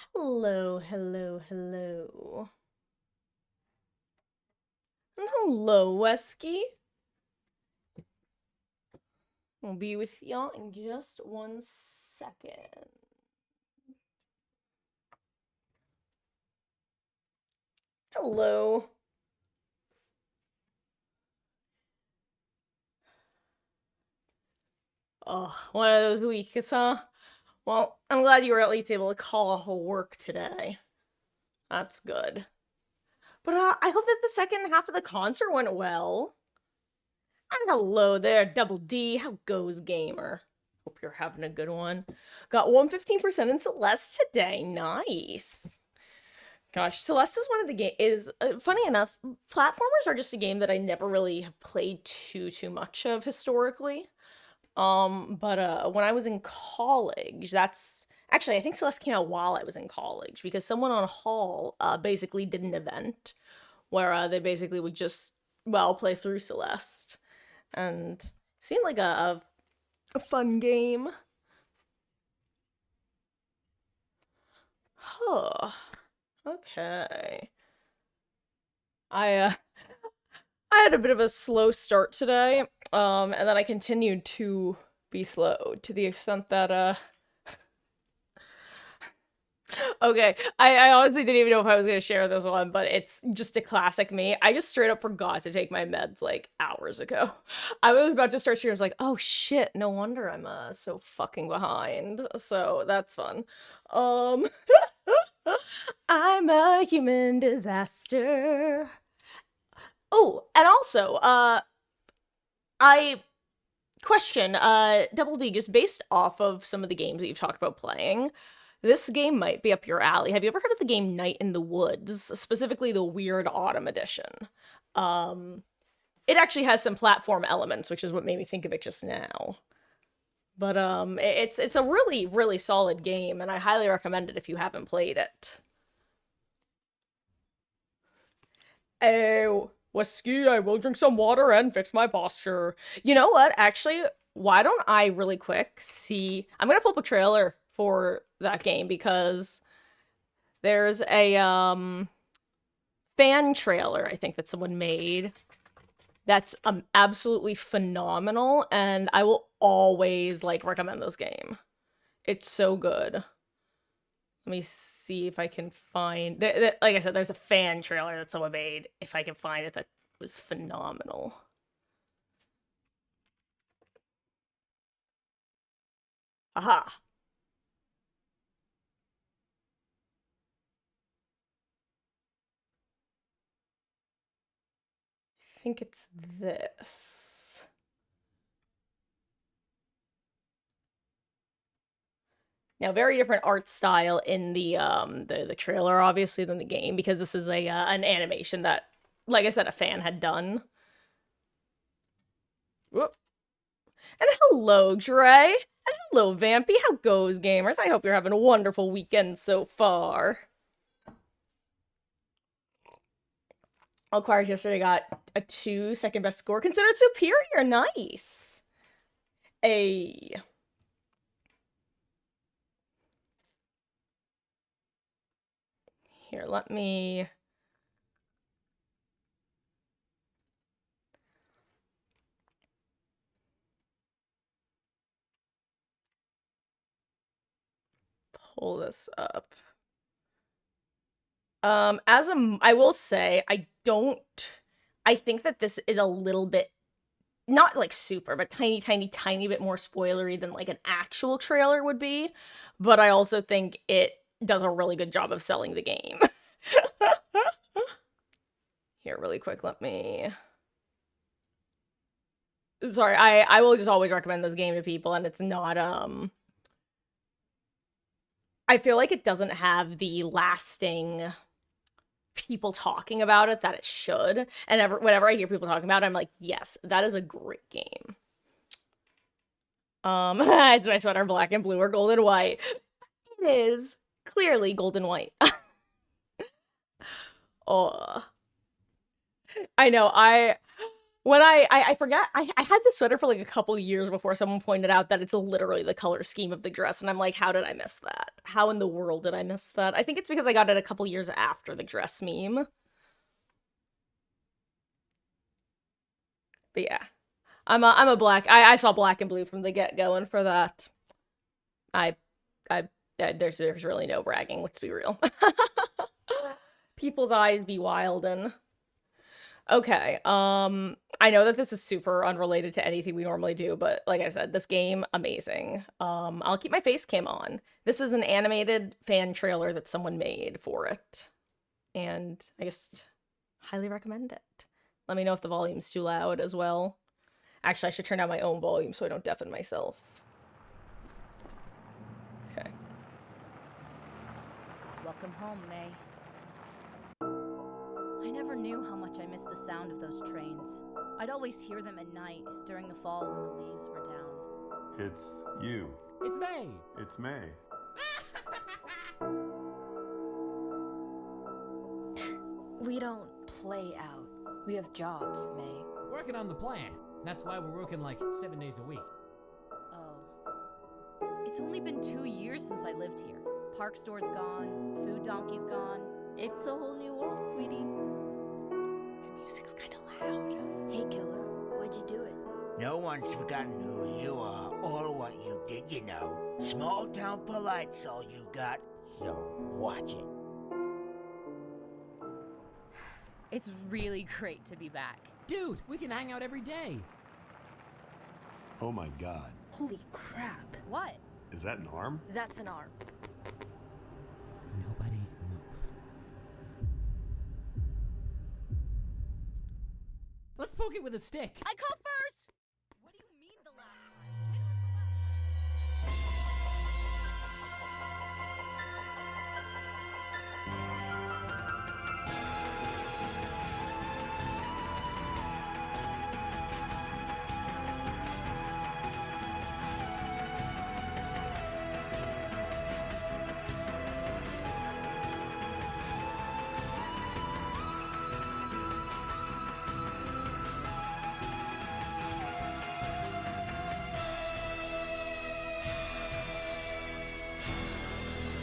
Hello, hello, hello. And hello, Wesky. I'll be with y'all in just 1 second. Hello. Oh, one of those weeks, huh? Well, I'm glad you were at least able to call off work today. That's good. But I hope that the second half of the concert went well. And hello there, Double D. How goes, gamer? Hope you're having a good one. Got 115% in Celeste today. Nice. Gosh, Celeste is one of the game is funny enough, platformers are just a game that I never really have played too much of historically. But when I was in college, that's actually I think Celeste came out while I was in college because someone on Hall basically did an event where they basically would just play through Celeste and seemed like a fun game. Huh. Okay. I I had a bit of a slow start today, and then I continued to be slow to the extent that okay, I honestly didn't even know if I was gonna share this one, but it's just a classic me. I just straight up forgot to take my meds like hours ago. I was about to start stream, I was like, oh shit, no wonder I'm so fucking behind. So that's fun. Um I'm a human disaster. Oh, and also, I question, Double D, just based off of some of the games that you've talked about playing, this game might be up your alley. Have you ever heard of the game Night in the Woods, specifically the Weird Autumn edition? Um, it actually has some platform elements, which is what made me think of it just now. But it's a really solid game, and I highly recommend it if you haven't played it. Oh, whiskey, I will drink some water and fix my posture. You know what? Actually, why don't I really quick see? I'm gonna pull up a trailer for that game because there's a fan trailer I think that someone made that's absolutely phenomenal, and I will always like recommend this game. It's so good. Let me see if I can find. Like I said, there's a fan trailer that someone made. If I can find it, that was phenomenal. Aha! I think it's this. Now, very different art style in the trailer, obviously, than the game because this is a an animation that, like I said, a fan had done. Whoop. And hello, Dre. And hello, Vampy. How goes, gamers? I hope you're having a wonderful weekend so far. Aquarius yesterday got a 2 second best score, considered superior. Nice. A here, let me pull this up. I will say, I think that this is a little bit, not like super, but tiny bit more spoilery than like an actual trailer would be. But I also think it does a really good job of selling the game. Here, really quick, let me. Sorry, I will just always recommend this game to people, and it's not I feel like it doesn't have the lasting people talking about it that it should. And whenever I hear people talking about it, I'm like, yes, that is a great game. Is my sweater black and blue or gold and white? It is clearly gold and white. Oh, I know. When I forget, I had this sweater for like a couple years before someone pointed out that it's literally the color scheme of the dress, and I'm like, how did I miss that? How in the world did I miss that? I think it's because I got it a couple years after the dress meme. But yeah, I'm a black. I saw black and blue from the get go, and for that, I I there's really no bragging. Let's be real. People's eyes be wild and okay. I know that this is super unrelated to anything we normally do, but like I said, this game amazing. I'll keep my face cam on. This is an animated fan trailer that someone made for it, and I just highly recommend it. Let me know if the volume's too loud as well. Actually, I should turn down my own volume so I don't deafen myself. Okay. Welcome home, May. I never knew how much I missed the sound of those trains. I'd always hear them at night, during the fall when the leaves were down. It's you. It's May. It's May. We don't play out. We have jobs, May. Working on the plan. That's why we're working like 7 days a week. Oh. It's only been 2 years since I lived here. Park store's gone, food donkey's gone. It's a whole new world, sweetie. The music's kind of loud. Hey, killer, why'd you do it? No one's forgotten who you are or what you did, you know. Small town polite's all you got, so watch it. It's really great to be back. Dude, we can hang out every day. Oh my god. Holy crap. What? Is that an arm? That's an arm. Nobody move. Let's poke it with a stick. I call first! What do you mean the last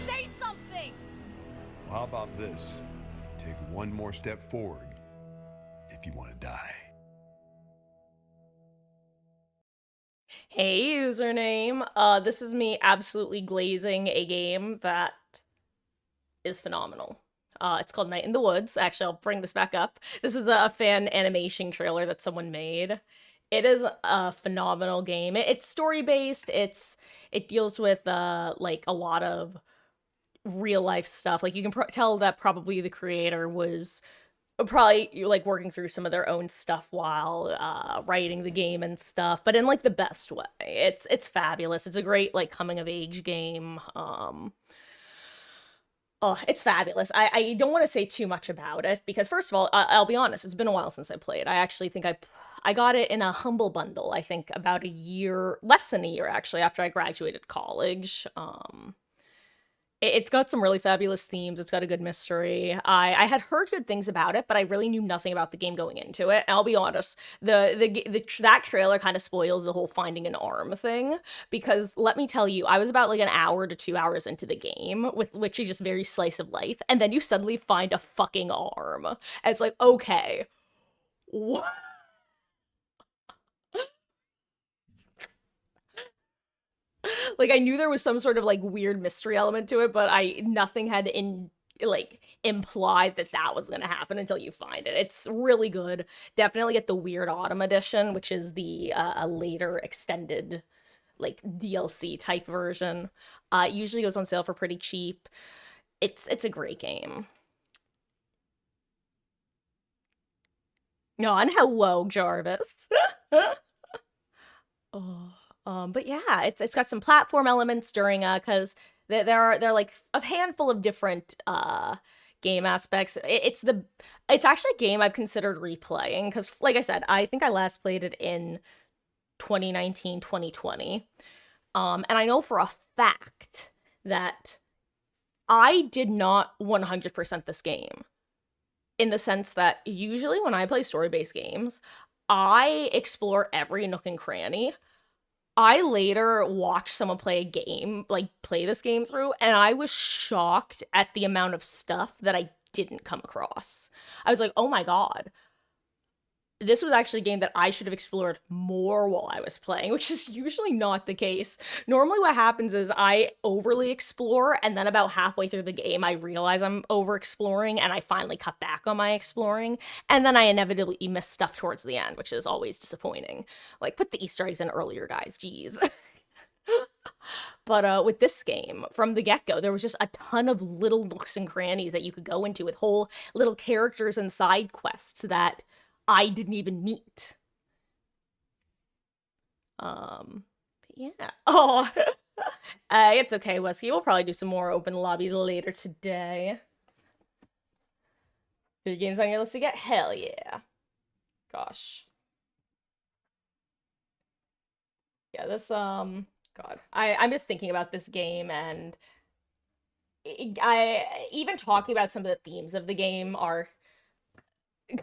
Say something! Well, how about this? Take one more step forward if you want to die. Hey, username. This is me absolutely glazing a game that is phenomenal. It's called Night in the Woods. Actually, I'll bring this back up. This is a fan animation trailer that someone made. It is a phenomenal game. It's story-based. It deals with like a lot of real life stuff. Like you can tell that probably the creator was probably like working through some of their own stuff while writing the game and stuff, but in like the best way. It's fabulous. It's a great like coming of age game. Oh, it's fabulous. I don't want to say too much about it because first of all, I'll be honest, it's been a while since I played. I actually think I got it in a humble bundle. I think about a year, less than a year actually, after I graduated college. It's got some really fabulous themes. It's got a good mystery. I had heard good things about it, but I really knew nothing about the game going into it. And I'll be honest, that trailer kind of spoils the whole finding an arm thing because let me tell you, I was about like an hour to 2 hours into the game, which is just very slice of life, and then you suddenly find a fucking arm. And it's like, okay, what? Like I knew there was some sort of like weird mystery element to it, but nothing had implied that that was gonna happen until you find it. It's really good. Definitely get the Weird Autumn edition, which is the a later extended like DLC type version. It usually goes on sale for pretty cheap. It's a great game. No, and hello, Jarvis. Oh. But yeah, it's got some platform elements during because there are like a handful of different game aspects. It's actually a game I've considered replaying because like I said, I think I last played it in 2019, 2020. And I know for a fact that I did not 100% this game in the sense that usually when I play story-based games, I explore every nook and cranny. I later watched someone play a game, like play this game through, and I was shocked at the amount of stuff that I didn't come across. I was like, oh my god, this was actually a game that I should have explored more while I was playing, which is usually not the case. Normally what happens is I overly explore, and then about halfway through the game I realize I'm over exploring, and I finally cut back on my exploring, and then I inevitably miss stuff towards the end, which is always disappointing. Like, put the Easter eggs in earlier, guys, jeez. But with this game, from the get-go, there was just a ton of little nooks and crannies that you could go into with whole little characters and side quests that I didn't even meet. Yeah. Oh, it's okay, Wesky. We'll probably do some more open lobbies later today. Video games on your list to get? Hell yeah. Gosh. Yeah, this, God. I'm just thinking about this game, and even talking about some of the themes of the game are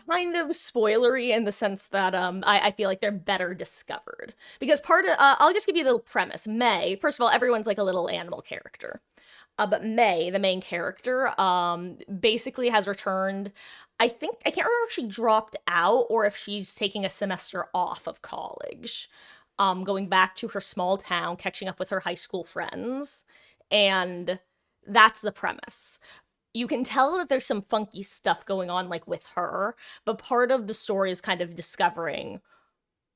kind of spoilery in the sense that I feel like they're better discovered. Because part of I'll just give you the premise. May, first of all, everyone's like a little animal character. But May, the main character, basically has returned. I can't remember if she dropped out or if she's taking a semester off of college. Going back to her small town, catching up with her high school friends, and that's the premise. You can tell that there's some funky stuff going on, like, with her, but part of the story is kind of discovering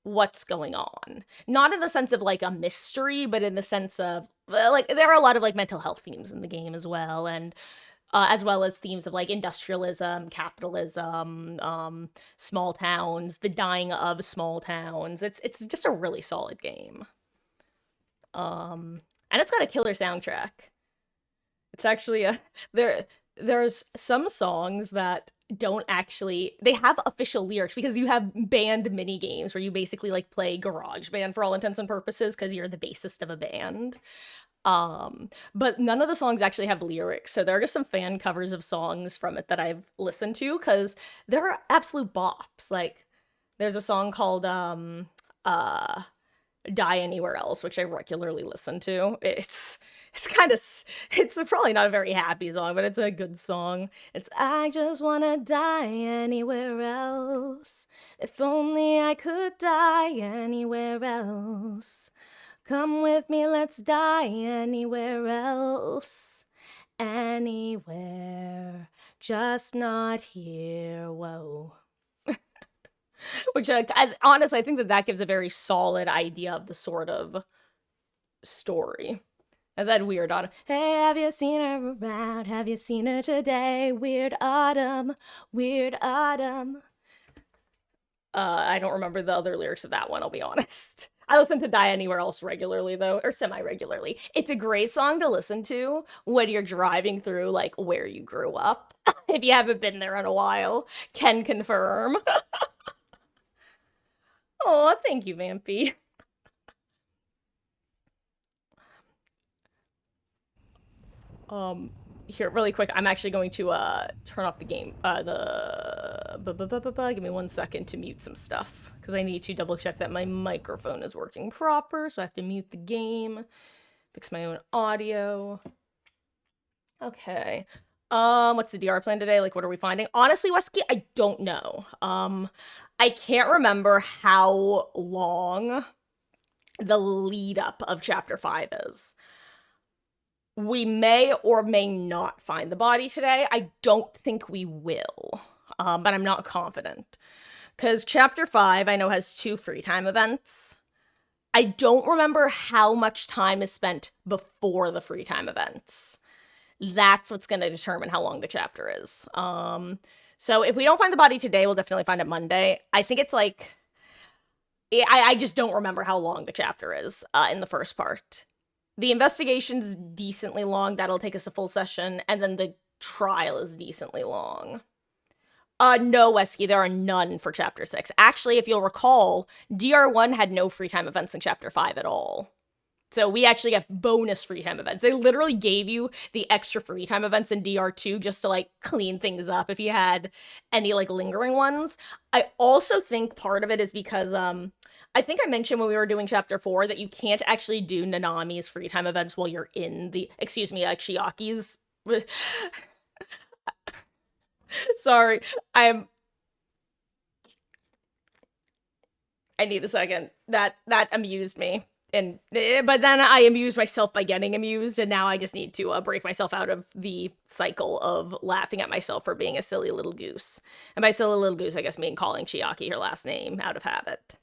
what's going on. Not in the sense of, like, a mystery, but in the sense of, like, there are a lot of, like, mental health themes in the game as well, and as well as themes of, like, industrialism, capitalism, small towns, the dying of small towns. It's just a really solid game. And it's got a killer soundtrack. It's actually there's some songs that don't actually, they have official lyrics because you have band mini games where you basically like play garage band for all intents and purposes because you're the bassist of a band. But none of the songs actually have lyrics, so there are just some fan covers of songs from it that I've listened to because they're absolute bops. Like, there's a song called Die Anywhere Else, which I regularly listen to. It's probably not a very happy song, but it's a good song. It's I just wanna die anywhere else. If only I could die anywhere else. Come with me, let's die anywhere else. Anywhere, just not here. Whoa. Which, honestly, I think that gives a very solid idea of the sort of story. And then Weird Autumn. Hey, have you seen her around? Have you seen her today? Weird Autumn, Weird Autumn. I don't remember the other lyrics of that one, I'll be honest. I listen to Die Anywhere Else regularly, though, or semi-regularly. It's a great song to listen to when you're driving through, like, where you grew up. If you haven't been there in a while, can confirm. Oh, thank you, Vampy. Here, really quick, I'm actually going to, turn off the game, give me 1 second to mute some stuff, because I need to double check that my microphone is working proper, so I have to mute the game, fix my own audio. Okay. What's the DR plan today? Like, what are we finding? Honestly, Wesky, I don't know. I can't remember how long the lead up of chapter 5 is. We may or may not find the body today. I don't think we will, but I'm not confident. Because chapter 5, I know, has 2 free time events. I don't remember how much time is spent before the free time events. That's what's going to determine how long the chapter is. So if we don't find the body today, we'll definitely find it Monday. I think it's like, I just don't remember how long the chapter is in the first part. The investigation's decently long. That'll take us a full session. And then the trial is decently long. No, Wesky, there are none for Chapter 6. Actually, if you'll recall, DR1 had no free time events in Chapter 5 at all. So we actually get bonus free time events. They literally gave you the extra free time events in DR2 just to like clean things up if you had any like lingering ones. I also think part of it is because I think I mentioned when we were doing chapter 4 that you can't actually do Nanami's free time events while you're in the Chiaki's sorry. I need a second. That amused me. And but then I amused myself by getting amused, and now I just need to break myself out of the cycle of laughing at myself for being a silly little goose. And by silly little goose, I guess mean calling Chiaki her last name out of habit.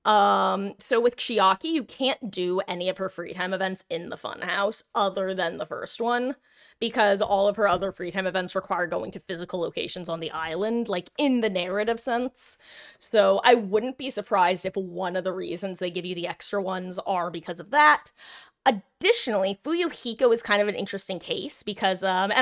So with Chiaki, you can't do any of her free time events in the funhouse other than the first one, because all of her other free time events require going to physical locations on the island, like in the narrative sense. So I wouldn't be surprised if one of the reasons they give you the extra ones are because of that. Additionally, Fuyuhiko is kind of an interesting case because, and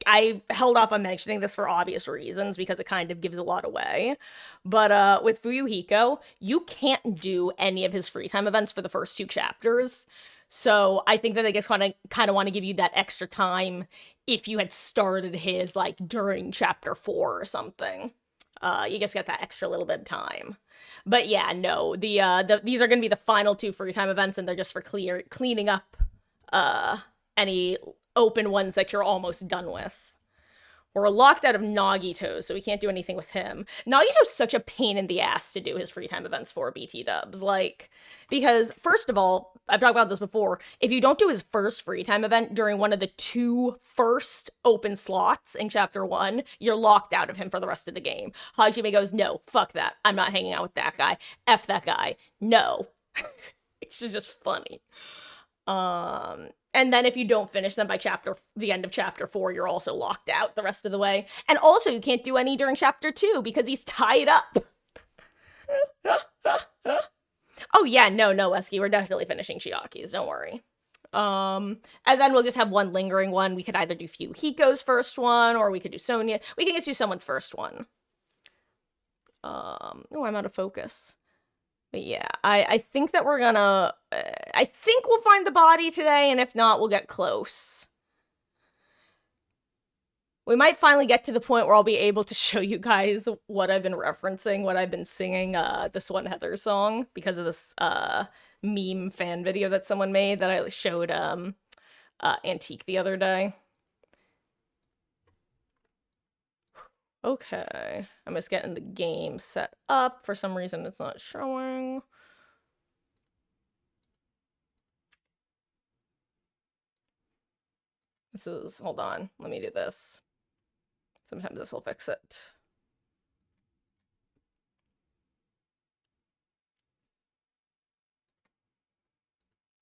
I held off on mentioning this for obvious reasons because it kind of gives a lot away. But with Fuyuhiko, you can't do any of his free time events for the first 2 chapters. So I think that they just kind of want to give you that extra time if you had started his like during chapter 4 or something. You just get that extra little bit of time. But yeah, no, these are going to be the final 2 free time events, and they're just for cleaning up any open ones that you're almost done with. We're locked out of Nagito, so we can't do anything with him. Nagito's such a pain in the ass to do his free time events for, BT dubs. Like, because, first of all, I've talked about this before, if you don't do his first free time event during one of the 2 first open slots in Chapter 1, you're locked out of him for the rest of the game. Hajime goes, no, fuck that. I'm not hanging out with that guy. F that guy. No. It's just funny. And then if you don't finish them by the end of chapter 4, you're also locked out the rest of the way. And also, you can't do any during chapter 2 because he's tied up. Oh yeah, no, Esky, we're definitely finishing Chiaki's, don't worry. And then we'll just have one lingering one. We could either do Fuyuhiko's first one, or we could do Sonia. We can just do someone's first one. Oh, I'm out of focus. But yeah, I think that we're gonna... I think we'll find the body today, and if not, we'll get close. We might finally get to the point where I'll be able to show you guys what I've been referencing, what I've been singing, this one Heather song, because of this, meme fan video that someone made that I showed, Antique the other day. Okay, I'm just getting the game set up. For some reason, it's not showing. Hold on, let me do this. Sometimes this will fix it.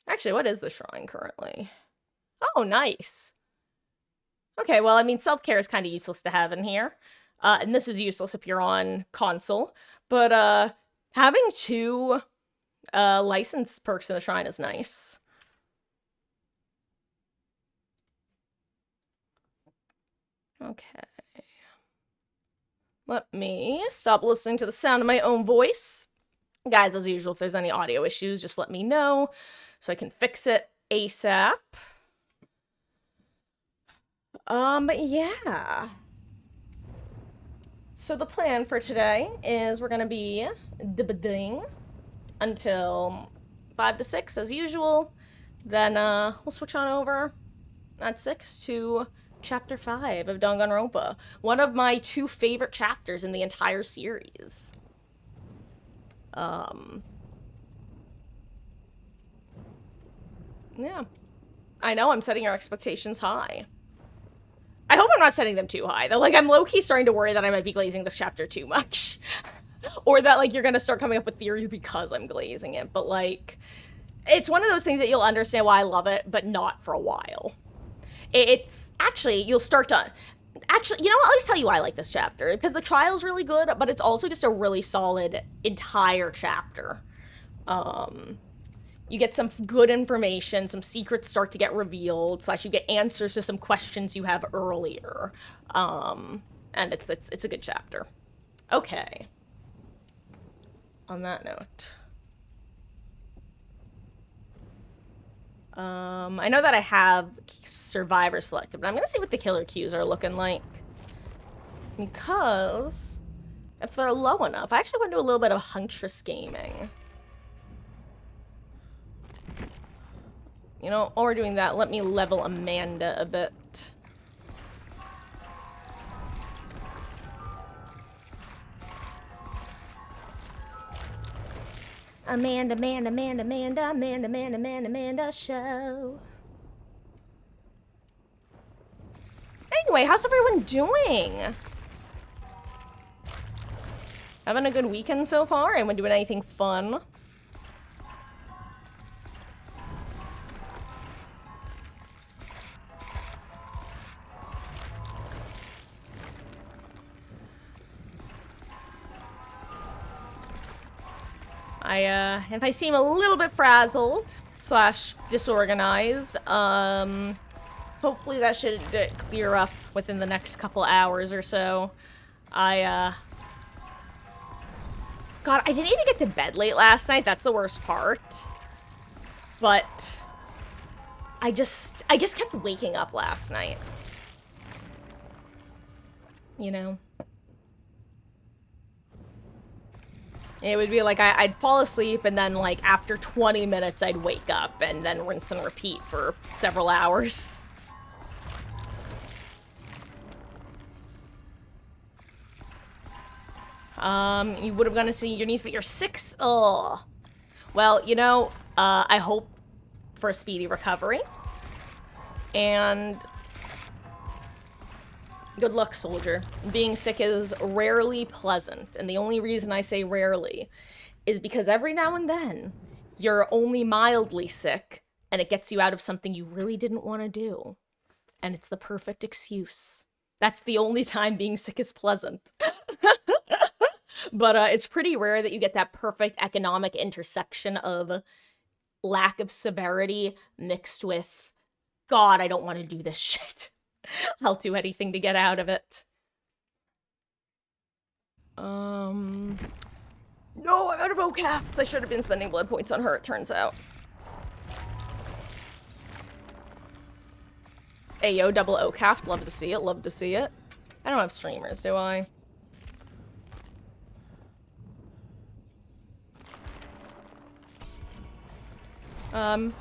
Actually, what is the shrine currently? Oh, nice. Okay, well, I mean, self-care is kind of useless to have in here. And this is useless if you're on console. But, having 2, license perks in the shrine is nice. Okay. Let me stop listening to the sound of my own voice. Guys, as usual, if there's any audio issues, just let me know so I can fix it ASAP. Yeah. So the plan for today is we're gonna be dibbing until 5 to 6 as usual. Then we'll switch on over at 6 to chapter 5 of Danganronpa. One of my 2 favorite chapters in the entire series. Yeah. I know I'm setting your expectations high. I hope I'm not setting them too high, though. Like, I'm low-key starting to worry that I might be glazing this chapter too much. Or that, like, you're gonna start coming up with theories because I'm glazing it. But, like, it's one of those things that you'll understand why I love it, but not for a while. It's, actually, you'll start to... Actually, you know what? I'll just tell you why I like this chapter. Because the trial's really good, but it's also just a really solid entire chapter. You get some good information, some secrets start to get revealed, / you get answers to some questions you have earlier. And it's a good chapter. Okay. On that note. I know that I have Survivor selected, but I'm gonna see what the killer cues are looking like. Because if they're low enough, I actually want to do a little bit of Huntress gaming. You know, while we're doing that, let me level Amanda a bit. Amanda show. Anyway, how's everyone doing? Having a good weekend so far? Anyone doing anything fun? If I seem a little bit frazzled / disorganized, hopefully that should clear up within the next couple hours or so. God, I didn't even get to bed late last night. That's the worst part. But I just kept waking up last night. You know? It would be like I'd fall asleep and then like after 20 minutes I'd wake up and then rinse and repeat for several hours. You would have gone to see your niece, but you're 6. Ugh. Well, you know, I hope for a speedy recovery. And good luck, soldier. Being sick is rarely pleasant, and the only reason I say rarely is because every now and then you're only mildly sick, and it gets you out of something you really didn't want to do. And it's the perfect excuse. That's the only time being sick is pleasant. But it's pretty rare that you get that perfect economic intersection of lack of severity mixed with, God, I don't want to do this shit. I'll do anything to get out of it. No, I'm out of OCAF. I should have been spending blood points on her, it turns out. Ayo, double OCAF. Love to see it, love to see it. I don't have streamers, do I? Well,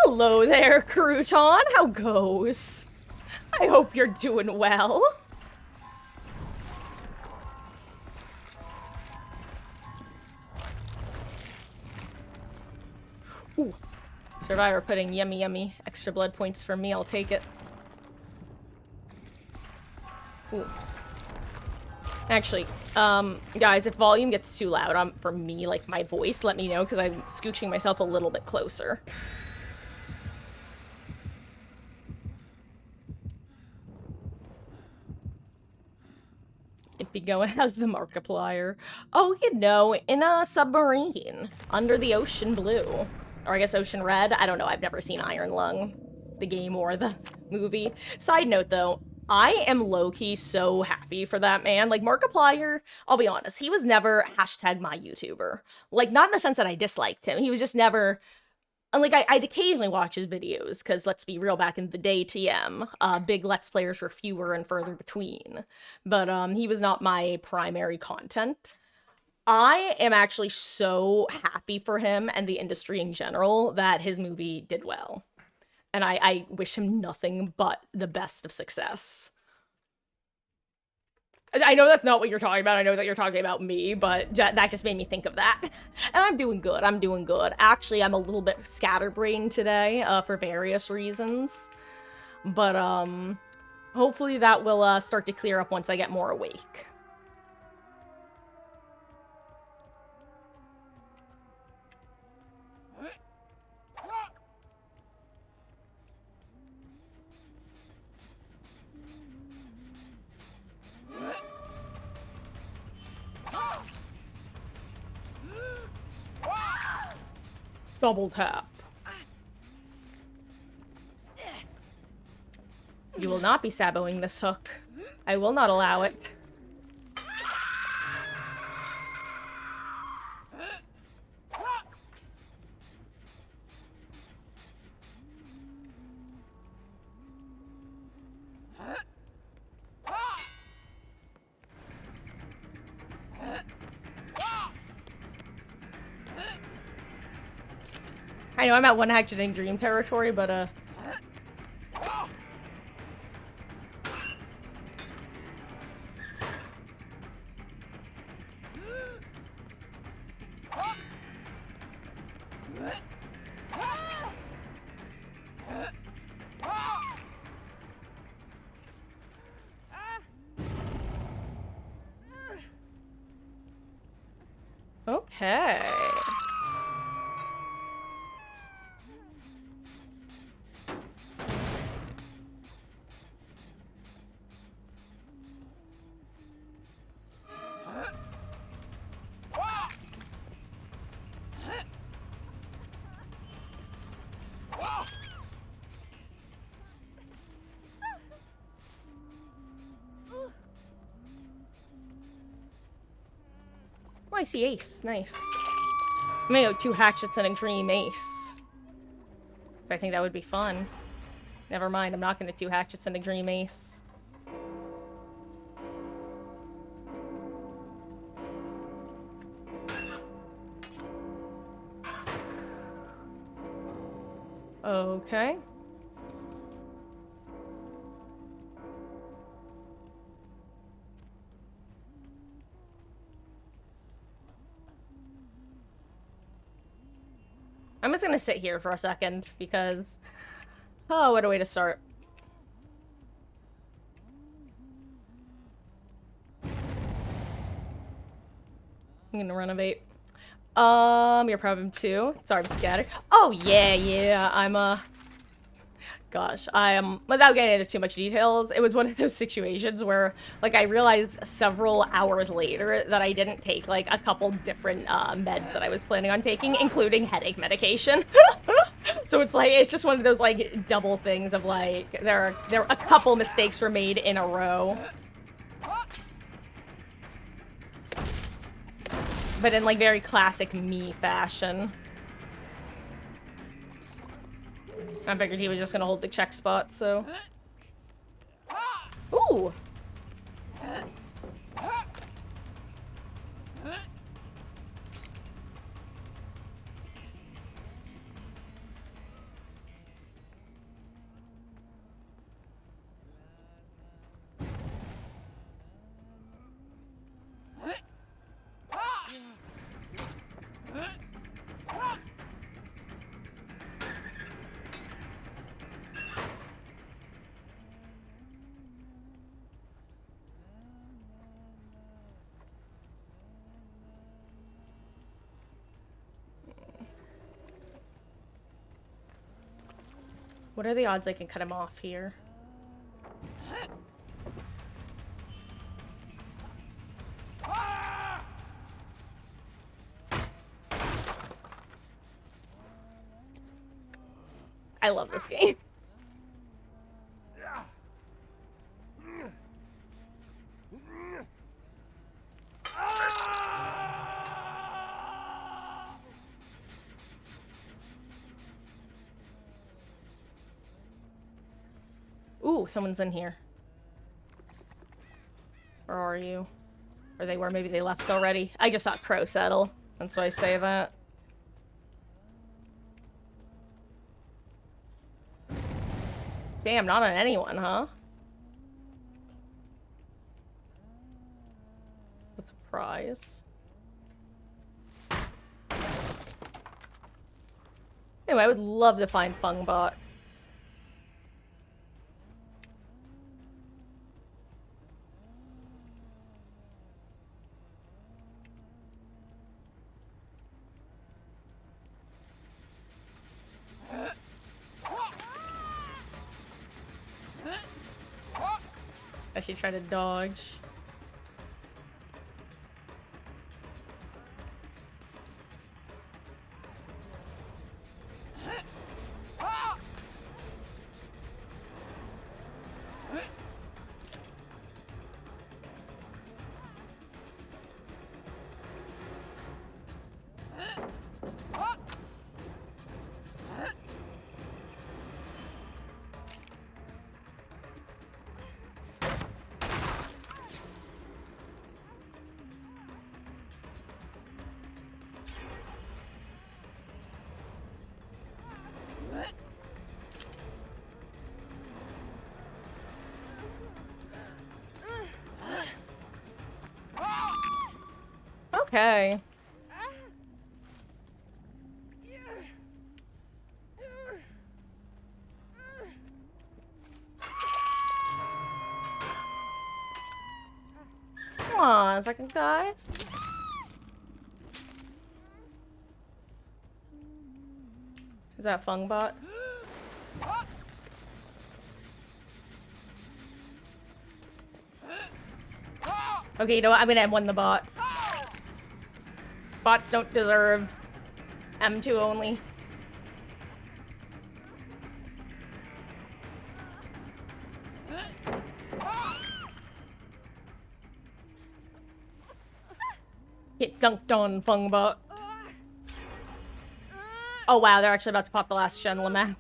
hello there, Crouton. How goes? I hope you're doing well. Ooh. Survivor putting yummy, yummy extra blood points for me. I'll take it. Ooh. Actually, guys, if volume gets too loud for me, like my voice, let me know, because I'm scooching myself a little bit closer. It be going, how's the Markiplier? Oh, you know, in a submarine, under the ocean blue. Or I guess ocean red, I don't know, I've never seen Iron Lung, the game or the movie. Side note, though, I am low-key so happy for that man. Like, Markiplier, I'll be honest, he was never #my YouTuber. Like, not in the sense that I disliked him. He was just never... And, like, I'd occasionally watch his videos, because let's be real, back in the day, TM, big Let's Players were fewer and further between. But, he was not my primary content. I am actually so happy for him and the industry in general that his movie did well. And I wish him nothing but the best of success. I know that's not what you're talking about. I know that you're talking about me, but that just made me think of that. And I'm doing good. I'm doing good. Actually, I'm a little bit scatterbrained today for various reasons. But hopefully that will start to clear up once I get more awake. Double tap. You will not be saboing this hook. I will not allow it. I know I'm at one hatchet in dream territory, but okay. Oh, I see Ace. Nice. I'm gonna go 2 hatchets and a dream Ace. So I think that would be fun. Never mind, I'm not gonna 2 hatchets and a dream Ace. Okay. I'm just gonna sit here for a second because, oh, what a way to start. I'm gonna renovate. Your problem too. Sorry, I'm scattered. Oh yeah, I'm gosh, without getting into too much details, it was one of those situations where, like, I realized several hours later that I didn't take, like, a couple different, meds that I was planning on taking, including headache medication. So it's like, it's just one of those, like, double things of, like, there are a couple mistakes were made in a row. But in, like, very classic me fashion. I figured he was just gonna hold the check spot, so... Ooh! What are the odds I can cut him off here? I love this game. Ooh, someone's in here. Where are you? Or they were, maybe they left already. I just saw Crow settle. That's why I say that. Damn, not on anyone, huh? What a surprise. Anyway, I would love to find Fungbot. I should try to dodge. Okay. Come on, a second, guys. Is that Fungbot? Okay, you know what? I'm gonna M1 the bot. Bots don't deserve M2 only. Get dunked on, Fungbot. Oh wow, they're actually about to pop the last gentleman.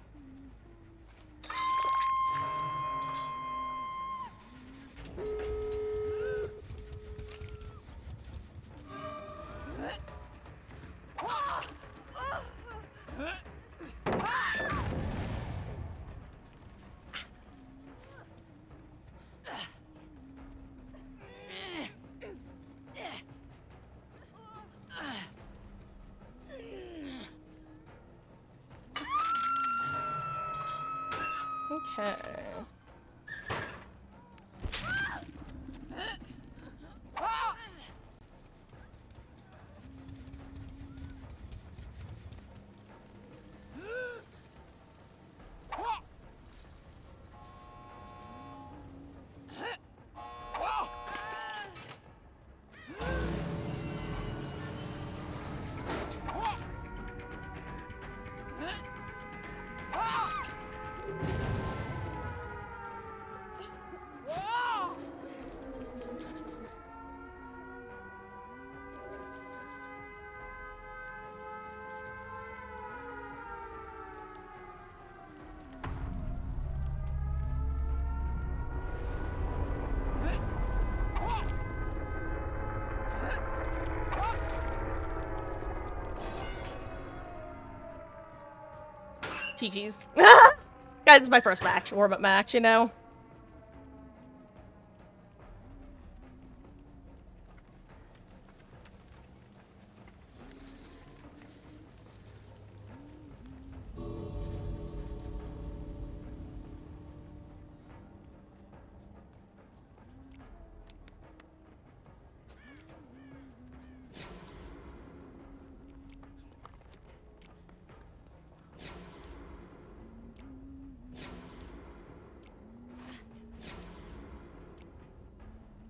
Okay. GG's. Guys, it's my first match, warm-up match, you know?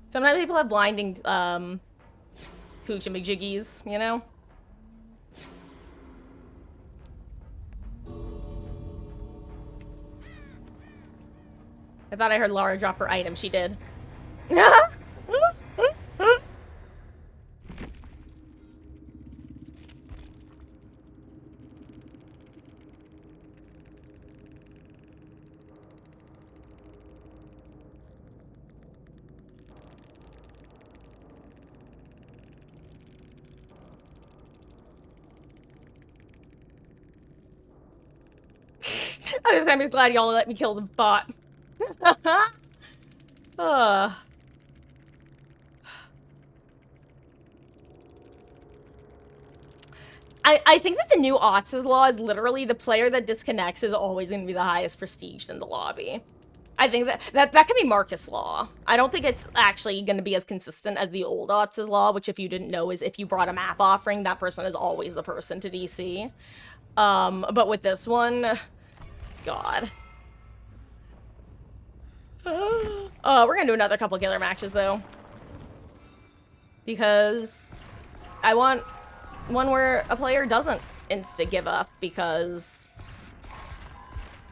Sometimes people have blinding, hooch and McJiggies, you know? I thought I heard Laura drop her item. She did. I'm just glad y'all let me kill the bot. I think that the new Otz's law is literally the player that disconnects is always going to be the highest prestiged in the lobby. I think that can be Marcus law. I don't think it's actually going to be as consistent as the old Otz's law, which if you didn't know is if you brought a map offering, that person is always the person to DC. But with this one, God. We're gonna do another couple killer matches though. Because I want one where a player doesn't insta give up because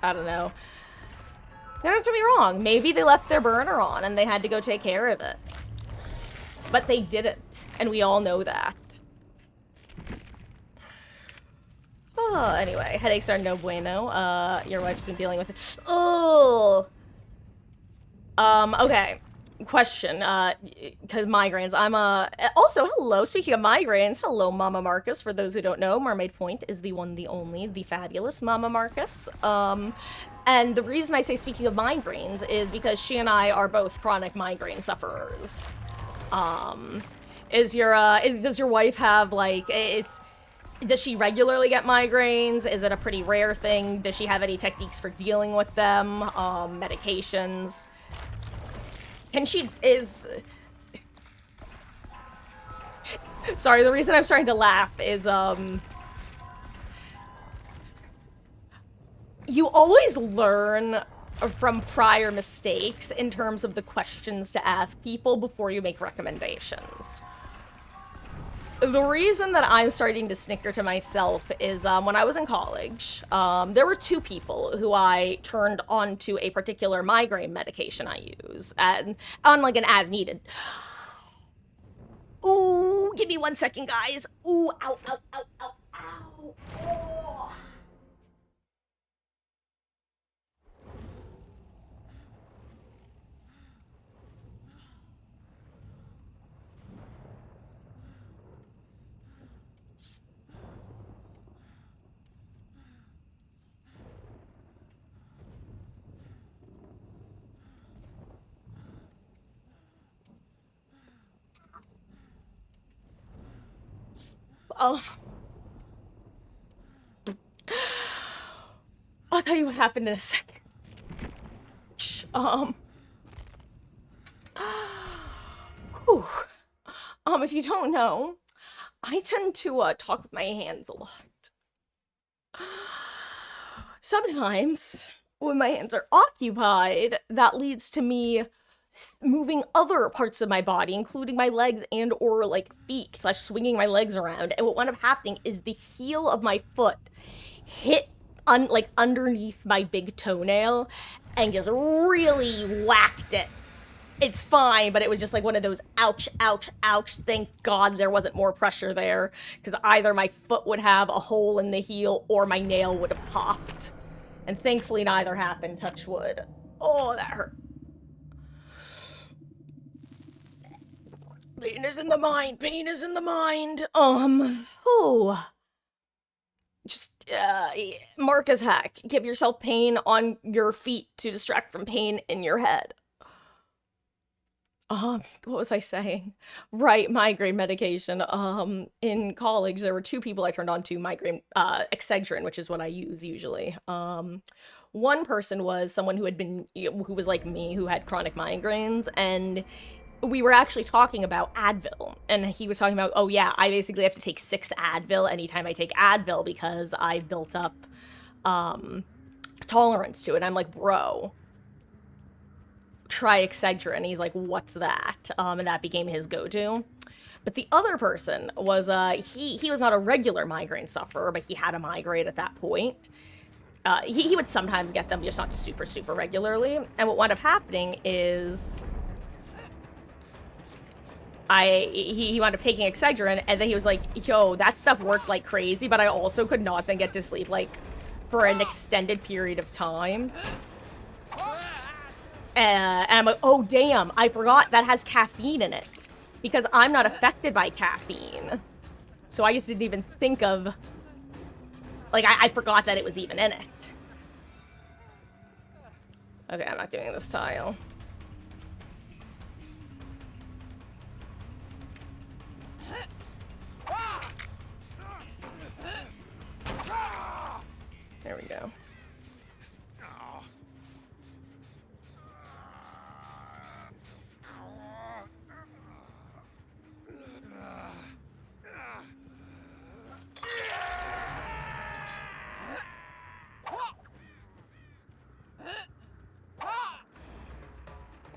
I don't know. Now, don't get me wrong, maybe they left their burner on and they had to go take care of it. But they didn't, and we all know that. Oh, anyway, headaches are no bueno. Your wife's been dealing with it. Oh! Okay. Question, because migraines. Also, hello, speaking of migraines, hello, Mama Marcus. For those who don't know, Mermaid Point is the one, the only, the fabulous Mama Marcus. And the reason I say speaking of migraines is because she and I are both chronic migraine sufferers. Does your wife have, like, does she regularly get migraines? Is it a pretty rare thing? Does she have any techniques for dealing with them? Medications? Sorry, the reason I'm starting to laugh is, you always learn from prior mistakes in terms of the questions to ask people before you make recommendations. The reason that I'm starting to snicker to myself is when I was in college, there were 2 people who I turned onto a particular migraine medication I use, and on like an as needed. Ooh, give me 1 second, guys. Ooh, ow, ow, ow, ow, ow. Oh. Oh. I'll tell you what happened in a second. Whew. If you don't know, I tend to talk with my hands a lot. Sometimes, when my hands are occupied, that leads to me moving other parts of my body, including my legs and or like feet, / swinging my legs around. And what wound up happening is the heel of my foot hit like underneath my big toenail and just really whacked it. It's fine, but it was just like one of those ouch, ouch, ouch. Thank God there wasn't more pressure there, because either my foot would have a hole in the heel or my nail would have popped. And thankfully neither happened, touch wood. Oh, that hurt. Pain is in the mind, pain is in the mind. Just, mark as heck. Give yourself pain on your feet to distract from pain in your head. What was I saying? Right, migraine medication. In college, there were 2 people I turned on to migraine, Excedrin, which is what I use usually. One person was someone who was like me, who had chronic migraines, and we were actually talking about Advil, and he was talking about, oh yeah, I basically have to take 6 Advil anytime I take Advil because I've built up, tolerance to it. I'm like, bro, try Excedrin. And he's like, what's that? And that became his go-to. But the other person was, he was not a regular migraine sufferer, but he had a migraine at that point. He would sometimes get them, just not super, super regularly. And what wound up happening is he wound up taking Excedrin, and then he was like, yo, that stuff worked like crazy, but I also could not then get to sleep, like, for an extended period of time. And I'm like, oh, damn, I forgot that has caffeine in it. Because I'm not affected by caffeine. So I just didn't even think of... Like, I forgot that it was even in it. Okay, I'm not doing this tile. There we go.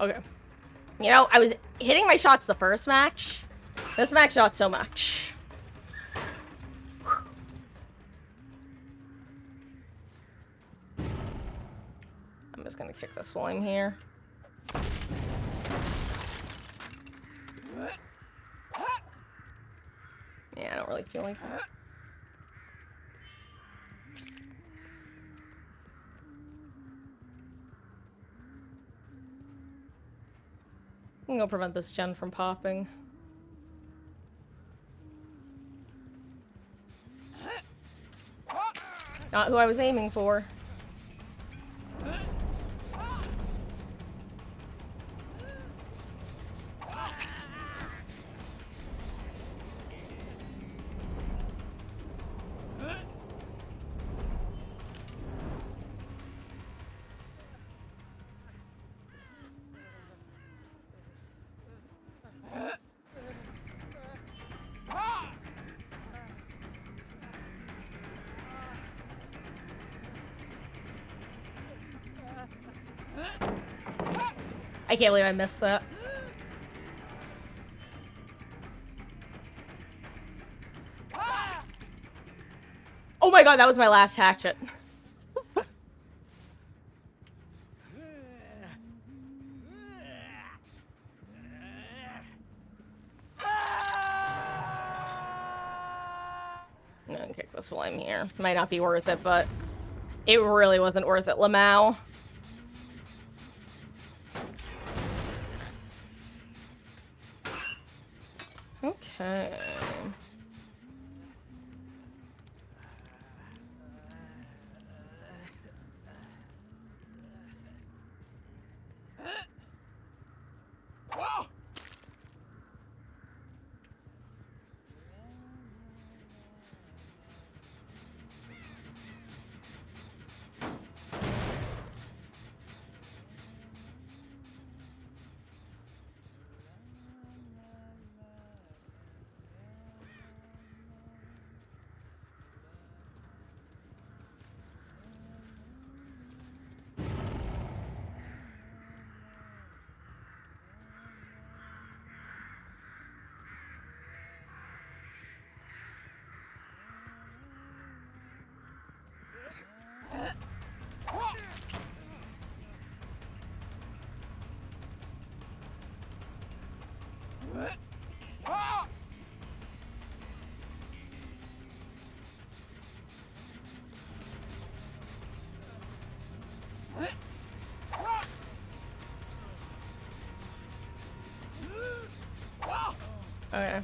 Okay. You know, I was hitting my shots the first match. This match, not so much. I'm just gonna kick this while I'm here. Yeah, I don't really feel like that. I'm gonna prevent this gen from popping. Not who I was aiming for. I can't believe I missed that. Oh my god, that was my last hatchet. I'm gonna kick this while I'm here. Might not be worth it, but it really wasn't worth it, Lamau. Okay. Okay.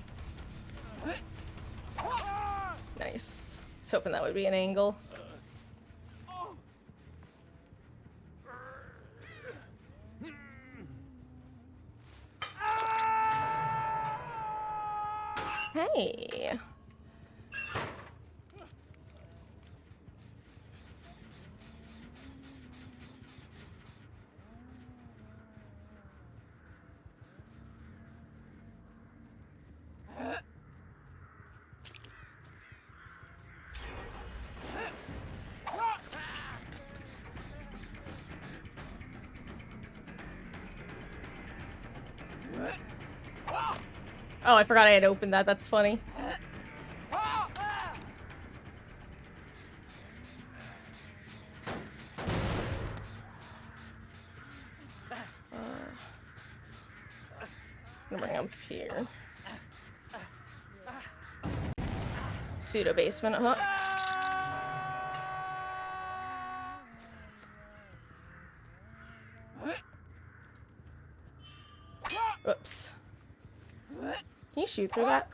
Nice. I was hoping that would be an angle. Hey. Oh, I forgot I had opened that. That's funny. I'm gonna bring him up here. Pseudo basement, huh? Oops. Can you shoot through that?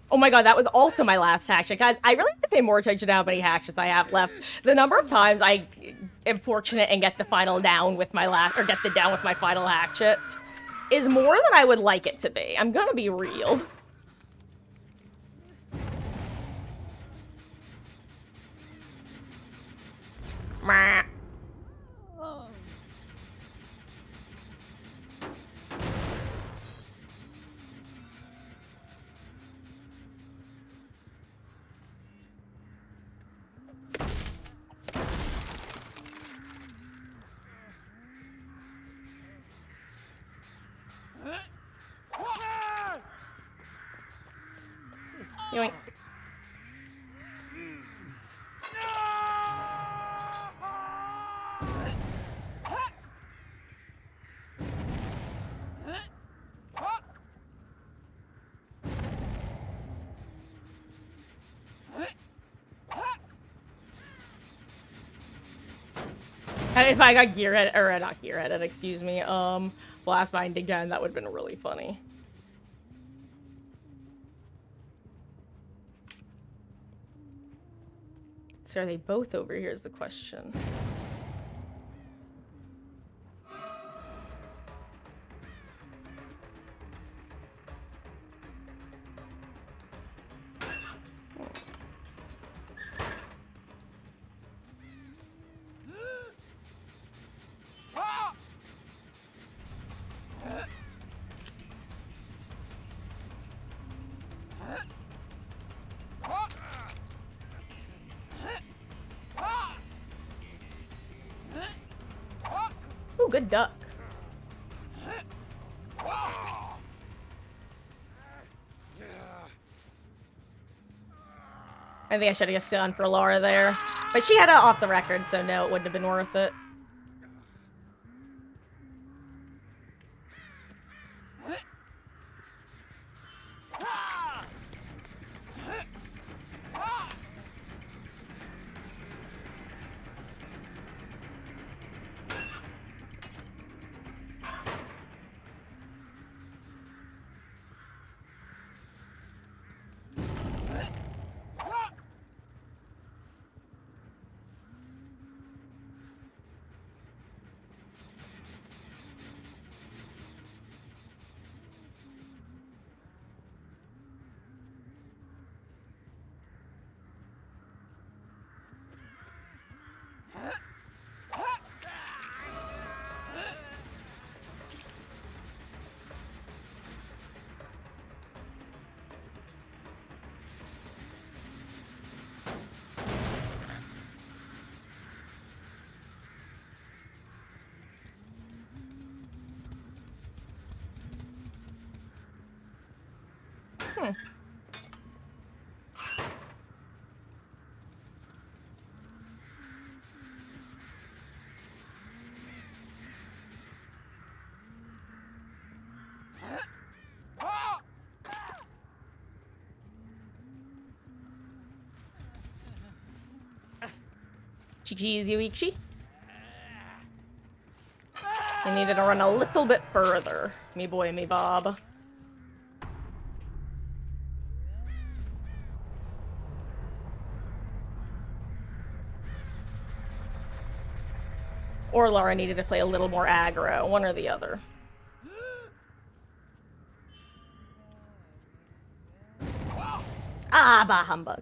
Oh my god, that was also my last hatchet. Guys, I really have to pay more attention to how many hatchets I have left. The number of times I am fortunate and get the final down with my last, or get the down with my final hatchet is more than I would like it to be. I'm gonna be real. Meh. Yoink. If I got gearhead, or not gearheaded, excuse me, blast mind again, that would have been really funny. So are they both over here is the question. Ooh, good duck. I think I should have just gone for Laura there. But she had it off the record, so no, it wouldn't have been worth it. Cheese, Yuichi. I needed to run a little bit further. Me boy, me Bob. Or Laura needed to play a little more aggro, one or the other. Ah, bah humbug.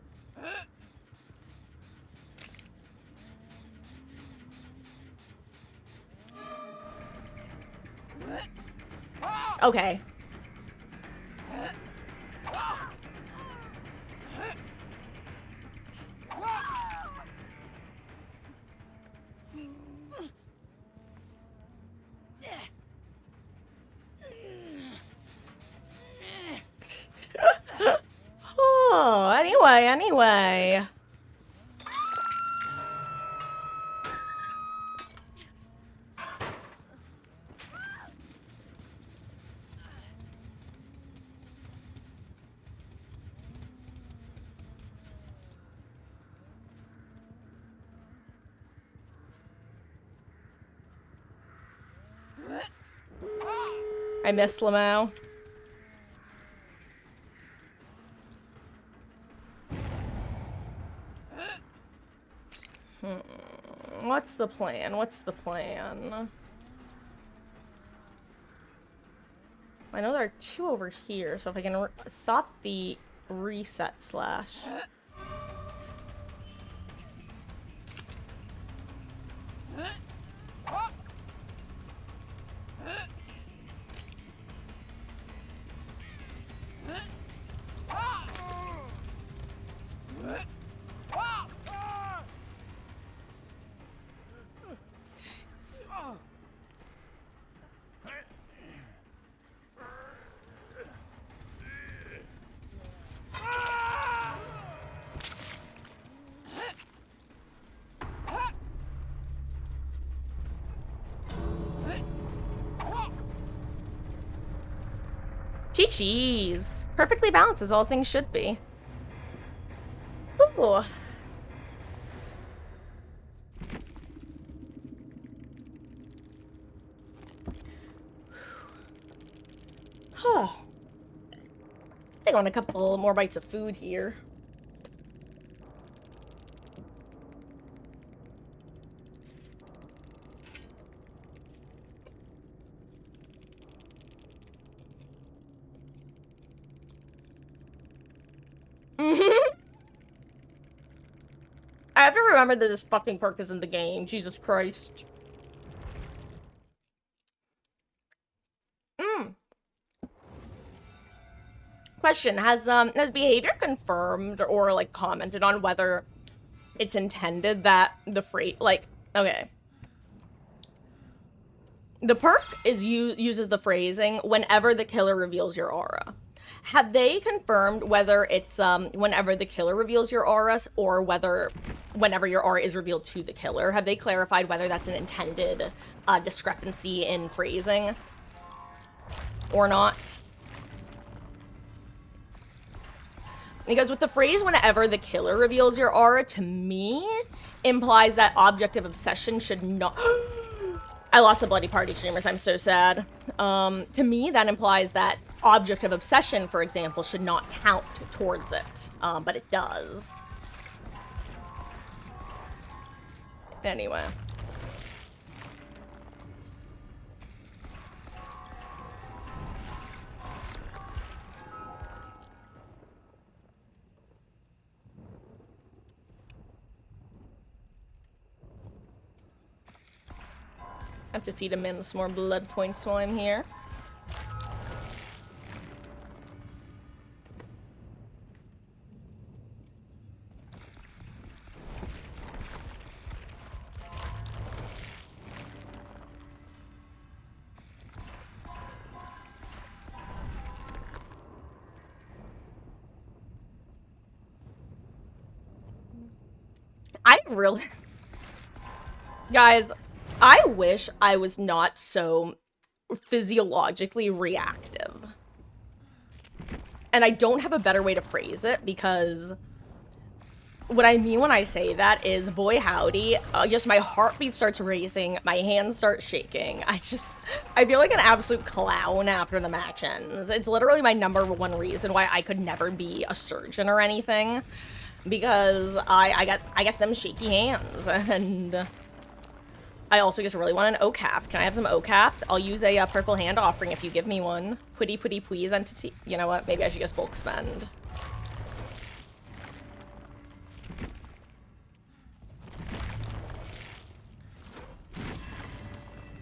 Okay. Oh, anyway. I miss Lamau. What's the plan? What's the plan? I know there are two over here, so if I can stop the reset slash. Cheese. Perfectly balanced as all things should be. Ooh. Huh. I think I want a couple more bites of food here. I have to remember that this fucking perk is in the game. Jesus Christ. Question, has behavior confirmed or like commented on whether it's intended that the freight, like, okay. The perk uses the phrasing whenever the killer reveals your aura. Have they confirmed whether it's whenever the killer reveals your aura or whenever your aura is revealed to the killer? Have they clarified whether that's an intended discrepancy in phrasing or not? Because with the phrase whenever the killer reveals your aura, to me, implies that object of obsession should not... I lost the Bloody Party streamers, I'm so sad. To me, that implies that object of obsession, for example, should not count towards it, but it does. Anyway. I have to feed him in some more blood points while I'm here. I really... Guys, I wish I was not so physiologically reactive. And I don't have a better way to phrase it, because what I mean when I say that is, boy howdy, just my heartbeat starts racing, my hands start shaking. I feel like an absolute clown after the match ends. It's literally my #1 reason why I could never be a surgeon or anything, because I get them shaky hands, and I also just really want an OCAF. Can I have some OCAF? I'll use a purple hand offering if you give me one. Pretty please, entity. You know what? Maybe I should just bulk spend.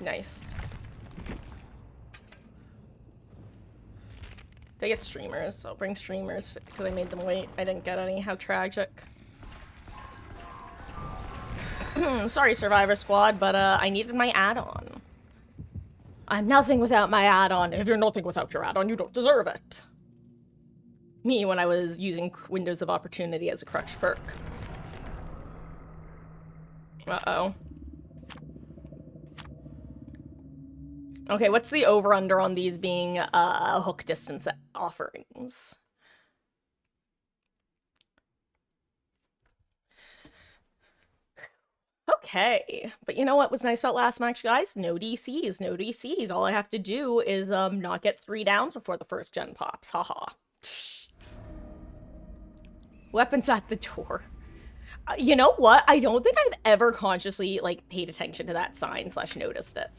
Nice. Did I get streamers? I'll bring streamers because I made them wait. I didn't get any. How tragic. Sorry, Survivor Squad, but I needed my add-on. I'm nothing without my add-on. If you're nothing without your add-on, you don't deserve it. Me, when I was using Windows of Opportunity as a crutch perk. Uh-oh. Okay, what's the over-under on these being hook distance offerings? Okay, but you know what was nice about last match, guys? No DCs, no DCs. All I have to do is not get 3 downs before the first gen pops. Haha. Weapons at the door. You know what? I don't think I've ever consciously, like, paid attention to that sign / noticed it.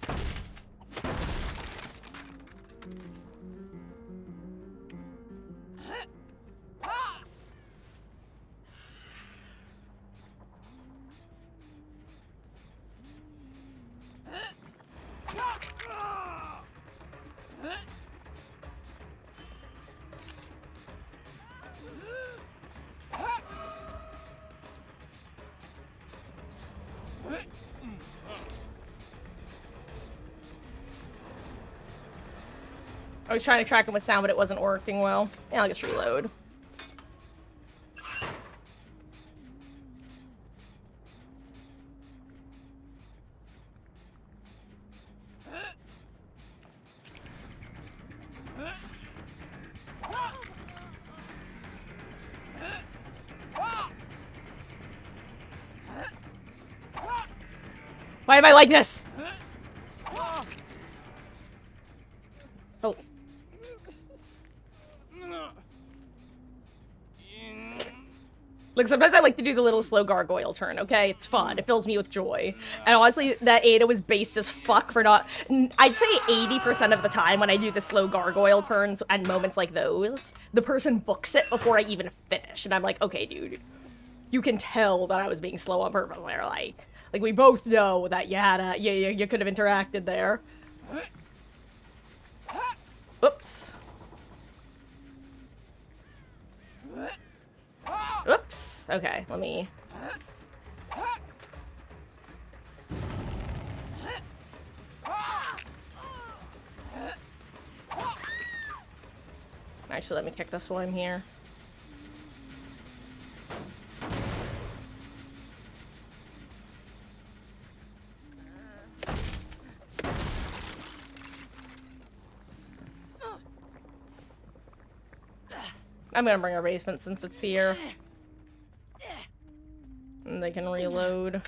I was trying to track him with sound, but it wasn't working well. Yeah, I'll just reload. Why am I like this? Oh. Look, sometimes I like to do the little slow gargoyle turn, okay? It's fun. It fills me with joy. And honestly, that Ada was based as fuck for not... I'd say 80% of the time when I do the slow gargoyle turns and moments like those, the person books it before I even finish. And I'm like, okay, dude, you can tell that I was being slow on purpose. They're like we both know that you had you could have interacted there. Oops. Oops. Okay, let me... Actually, let me kick this while I'm here. I'm gonna bring our basement since it's here. And they can reload.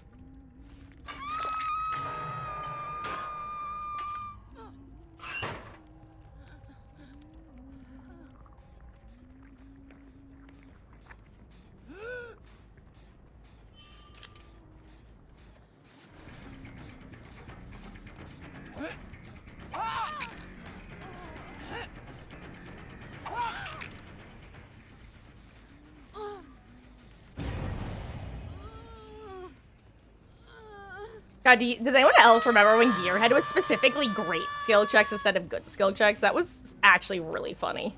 God, does anyone else remember when Gearhead was specifically great skill checks instead of good skill checks? That was actually really funny.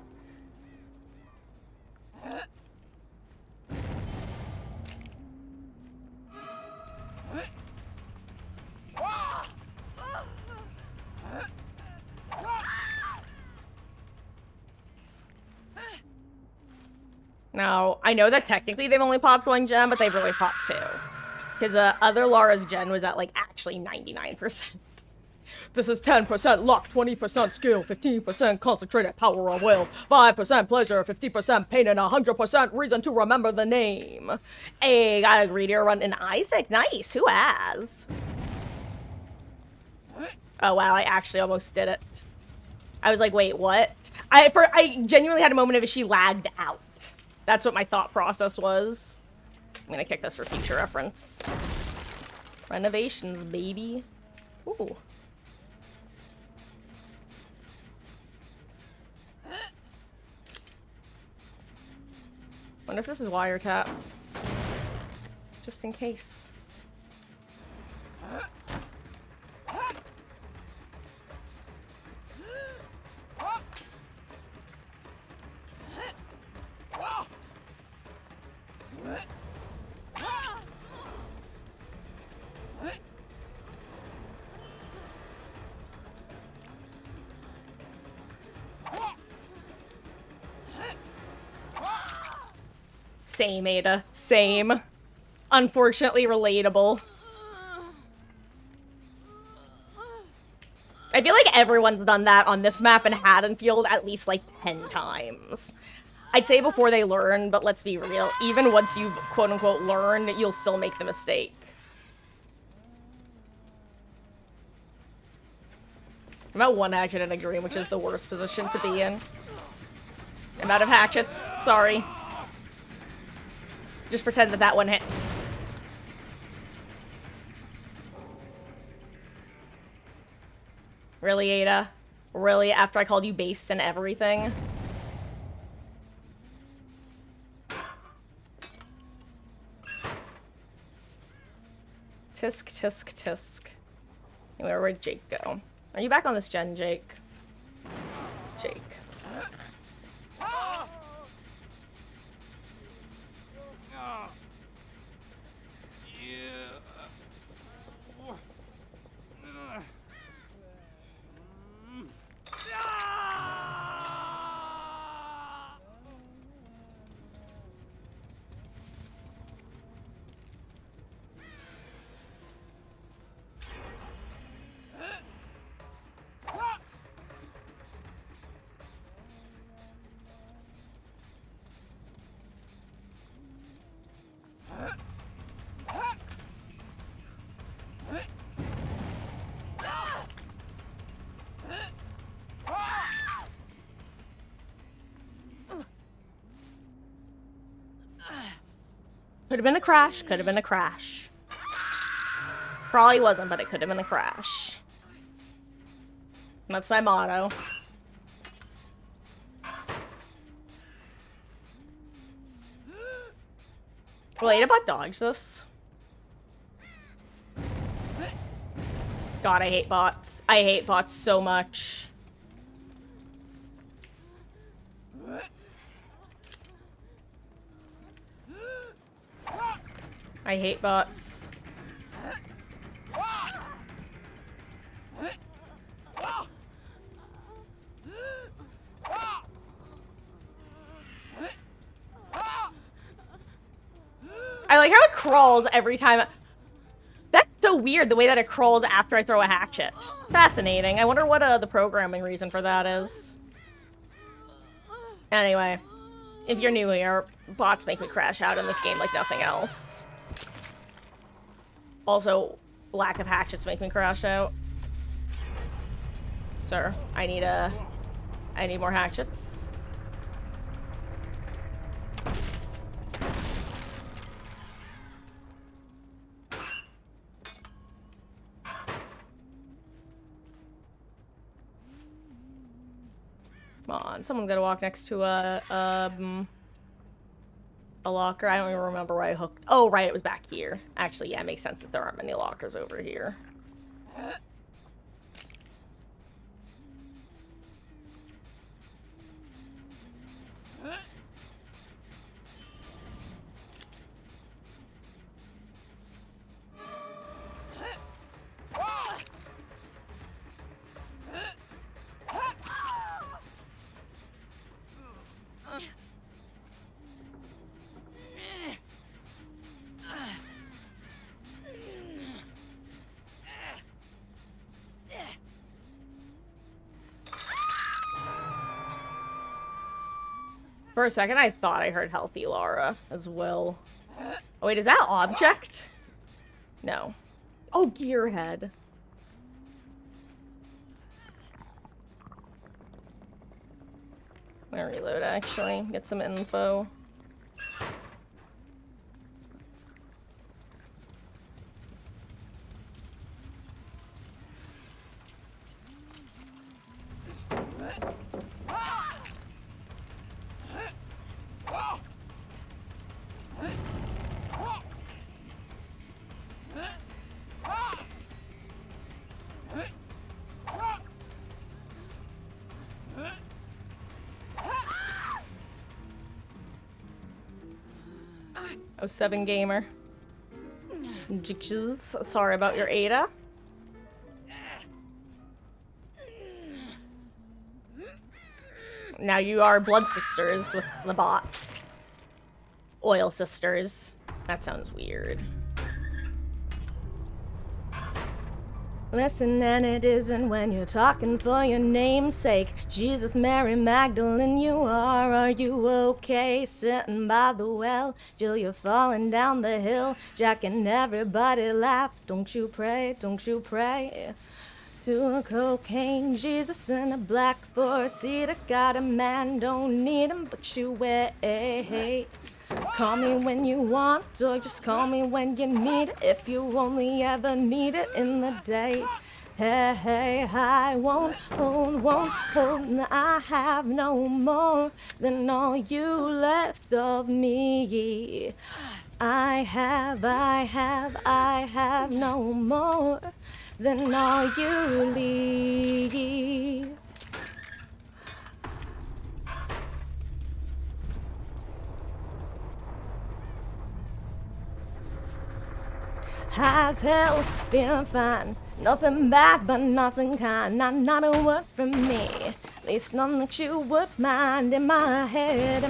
Now, I know that technically they've only popped 1 gem, but they've really popped 2. Because other Lara's gen was at, like, actually 99%. This is 10% luck, 20% skill, 15% concentrated power of will, 5% pleasure, 50% pain, and 100% reason to remember the name. Hey, got a greedier run in Isaac. Nice. Who has? Oh, wow. I actually almost did it. I was like, wait, what? I genuinely had a moment of it. She lagged out. That's what my thought process was. I'm gonna kick this for future reference. Renovations, baby. Ooh. Wonder if this is wiretapped. Just in case. Same, Ada. Same. Unfortunately relatable. I feel like everyone's done that on this map in Haddonfield at least like 10 times. I'd say before they learn, but let's be real. Even once you've quote-unquote learned, you'll still make the mistake. I'm at 1 hatchet and a green, which is the worst position to be in. I'm out of hatchets. Sorry. Just pretend that that one hit. Really, Ada? Really? After I called you based and everything? Tisk, tisk, tisk. Anyway, where'd Jake go? Are you back on this gen, Jake? Jake. Could have been a crash, could have been a crash. Probably wasn't, but it could have been a crash. That's my motto. Will Adabot dodge this? God, I hate bots. I hate bots so much. I hate bots. like how it crawls every time. That's so weird, the way that it crawls after I throw a hatchet. Fascinating. I wonder what the programming reason for that is. Anyway, if you're new here, bots make me crash out in this game like nothing else. Also, lack of hatchets make me crash out. Sir, I need more hatchets. Come on, someone's gotta walk next to a locker. I don't even remember where I hooked. Oh, right, it was back here. Actually, yeah, it makes sense that there aren't many lockers over here. For a second, I thought I heard Healthy Lara as well. Oh, wait, is that object? No. Oh, Gearhead. I'm gonna reload, actually. Get some info. Oh, 7 gamer. Sorry about your Ada. Now you are blood sisters with the bot. Oil sisters. That sounds weird. Listen, and it isn't when you're talking for your name's sake. Jesus, Mary Magdalene, you are you okay? Sitting by the well, Jill, you're falling down the hill. Jack and everybody laugh. Don't you pray, don't you pray. To a cocaine Jesus in a black four-seater. Got a man, don't need him, but you wait. Call me when you want, or just call me when you need it. If you only ever need it in the day. Hey, hey, I won't hold, I have no more than all you left of me. I have no more than all you leave. As hell, feeling fine. Nothing bad, but nothing kind. Not a word from me. At least none that you would mind. In my head,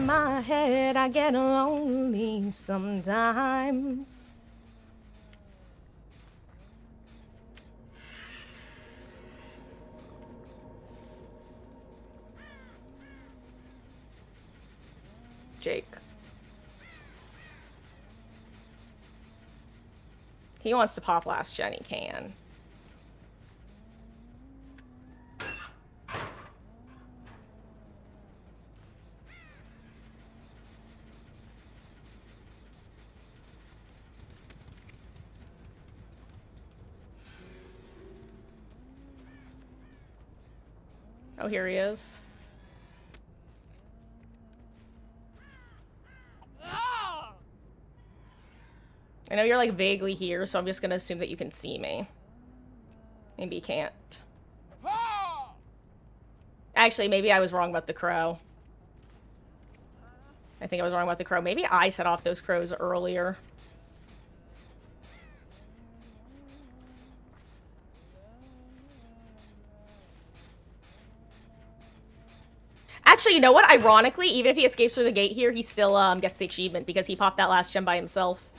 I get lonely sometimes. Jake. He wants to pop last gen, he can. Oh, here he is. I know you're like vaguely here, so I'm just gonna assume that you can see me. Maybe you can't. Actually, maybe I was wrong about the crow. I think I was wrong about the crow. Maybe I set off those crows earlier. Actually, you know what? Ironically, even if he escapes through the gate here, he still gets the achievement because he popped that last gem by himself.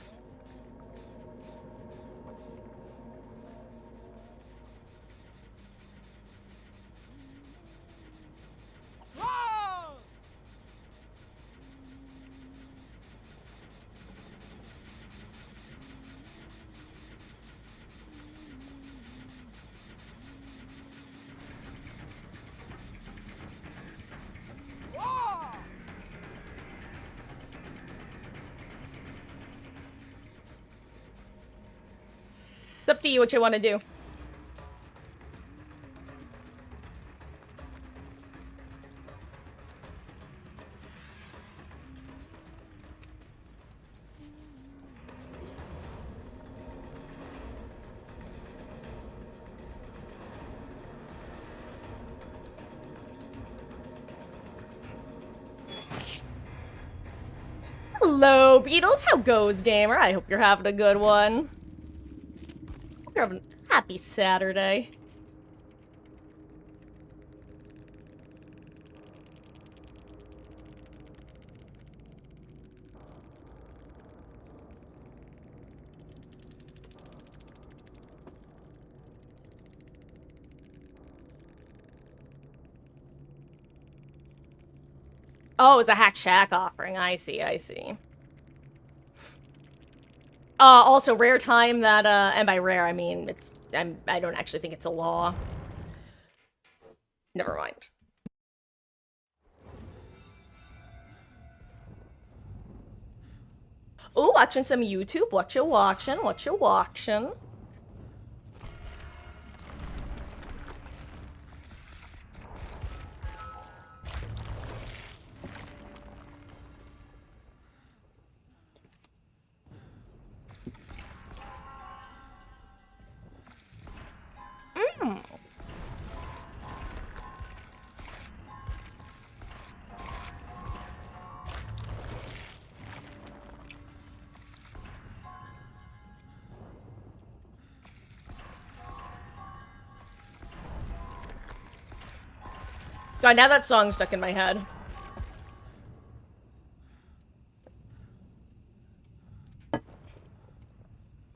It's up to you what you want to do. Hello, Beatles. How goes, gamer? I hope you're having a good one. Hope you're having a happy Saturday. Oh, it was a Hack Shack offering. I see, I see. Also, rare time that, and by rare, I mean, I don't actually think it's a law. Never mind. Ooh, watching some YouTube. What you watching? What you watching? Mmm. God, now that song's stuck in my head.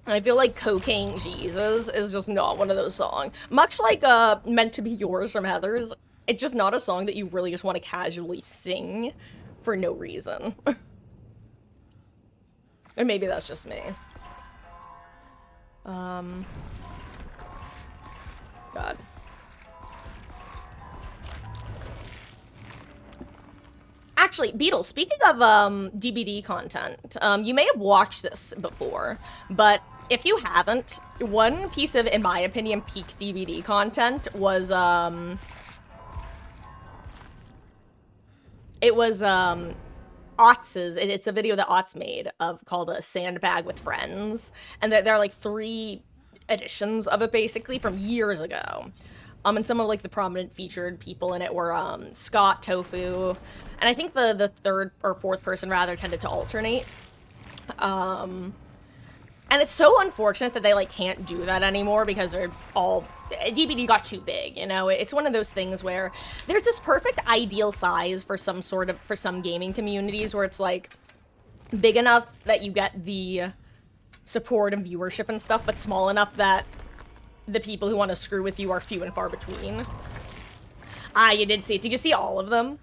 I feel like Cocaine Jesus is just not one of those songs. Much like Meant to Be Yours from Heathers, it's just not a song that you really just want to casually sing for no reason. Or maybe that's just me. God. Actually, Beetle, speaking of DBD content, you may have watched this before, but if you haven't, one piece of, in my opinion, peak DBD content was, it was, Otz's, it's a video that Otz made of, called a Sandbag with Friends, and there are like 3 editions of it, basically, from years ago. And some of, like, the prominent featured people in it were, Scott, Tofu, and I think the 3rd or 4th person, rather, tended to alternate. And it's so unfortunate that they, like, can't do that anymore because they're all... DBD got too big, you know? It's one of those things where there's this perfect ideal size for some sort of... for some gaming communities where it's, like, big enough that you get the support and viewership and stuff, but small enough that the people who want to screw with you are few and far between. Ah, you did see it. Did you see all of them?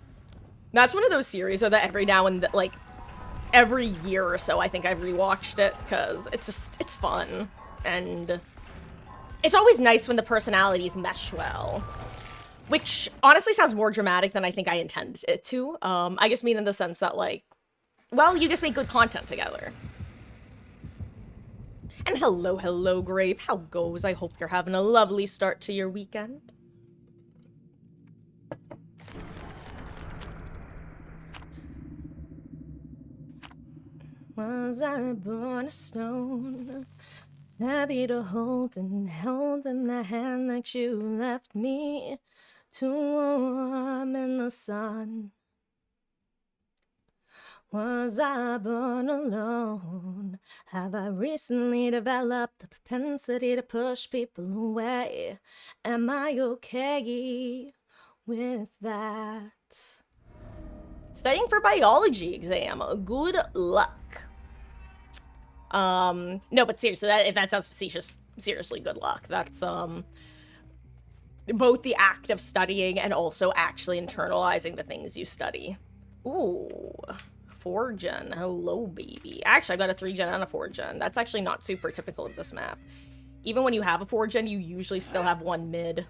That's one of those series that every now and then, like, every year or so I think I've rewatched it, because it's just, it's fun. And it's always nice when the personalities mesh well. Which, honestly, sounds more dramatic than I think I intend it to. I just mean in the sense that, like, well, you just make good content together. And hello, Grape. How goes? I hope you're having a lovely start to your weekend. Was I born a stone? Happy to hold in the hand that you left me, too warm in the sun. Was I born alone? Have I recently developed the propensity to push people away? Am I okay with that? Studying for biology exam. Good luck. No, but seriously, if that sounds facetious, seriously, good luck. That's, both the act of studying and also actually internalizing the things you study. Ooh. 4-gen. Hello, baby. Actually, I've got a 3-gen and a 4-gen. That's actually not super typical of this map. Even when you have a 4-gen, you usually still have one mid.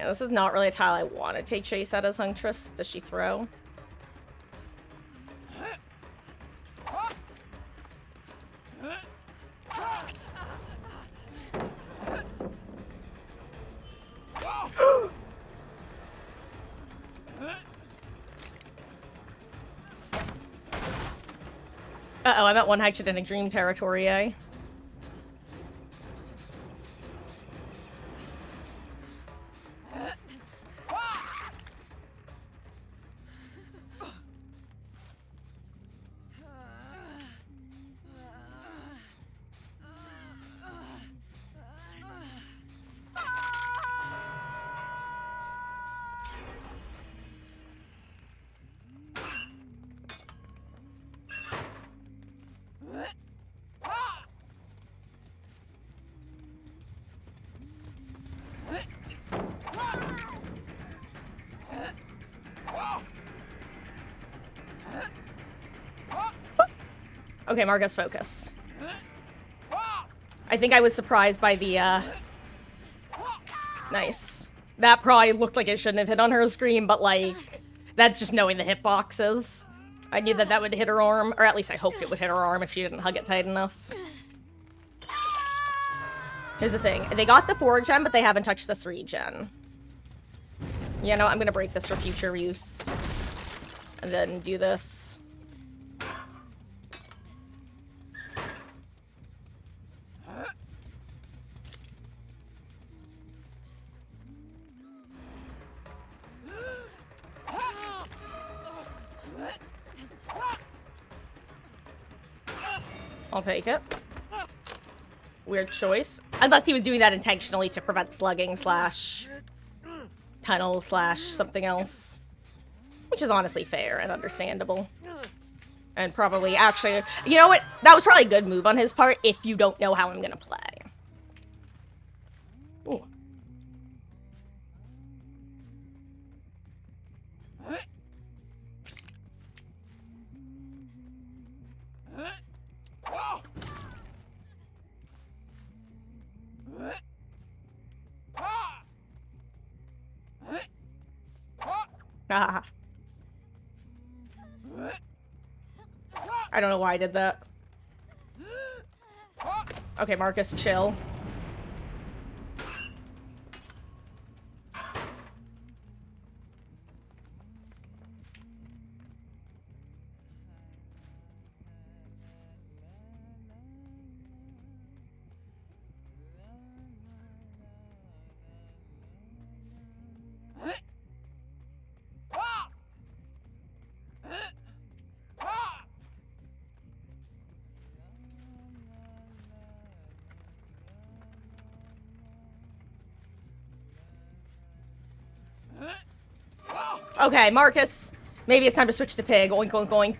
Yeah, this is not really a tile I want to take chase at as Huntress. Does she throw? Uh-oh, I'm at one hygienic dream territory, eh? Okay, Marcus, focus. I think I was surprised by the, Nice. That probably looked like it shouldn't have hit on her screen, but, like, that's just knowing the hitboxes. I knew that that would hit her arm, or at least I hoped it would hit her arm if she didn't hug it tight enough. Here's the thing. They got the 4-gen, but they haven't touched the 3-gen. You know, I'm gonna break this for future use. And then do this. I'll take it. Weird choice. Unless he was doing that intentionally to prevent slugging slash tunnel slash something else. Which is honestly fair and understandable. And probably actually, you know what? That was probably a good move on his part if you don't know how I'm gonna play. Ooh. Ah. I don't know why I did that. Okay, Marcus, chill. Okay, Marcus. Maybe it's time to switch to pig. Oink, oink, oink.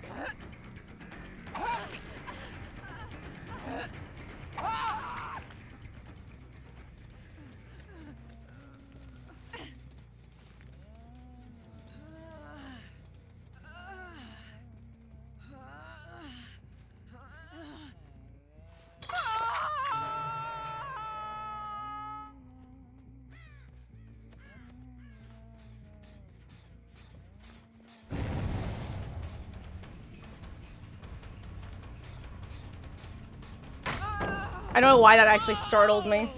I don't know why that actually startled me.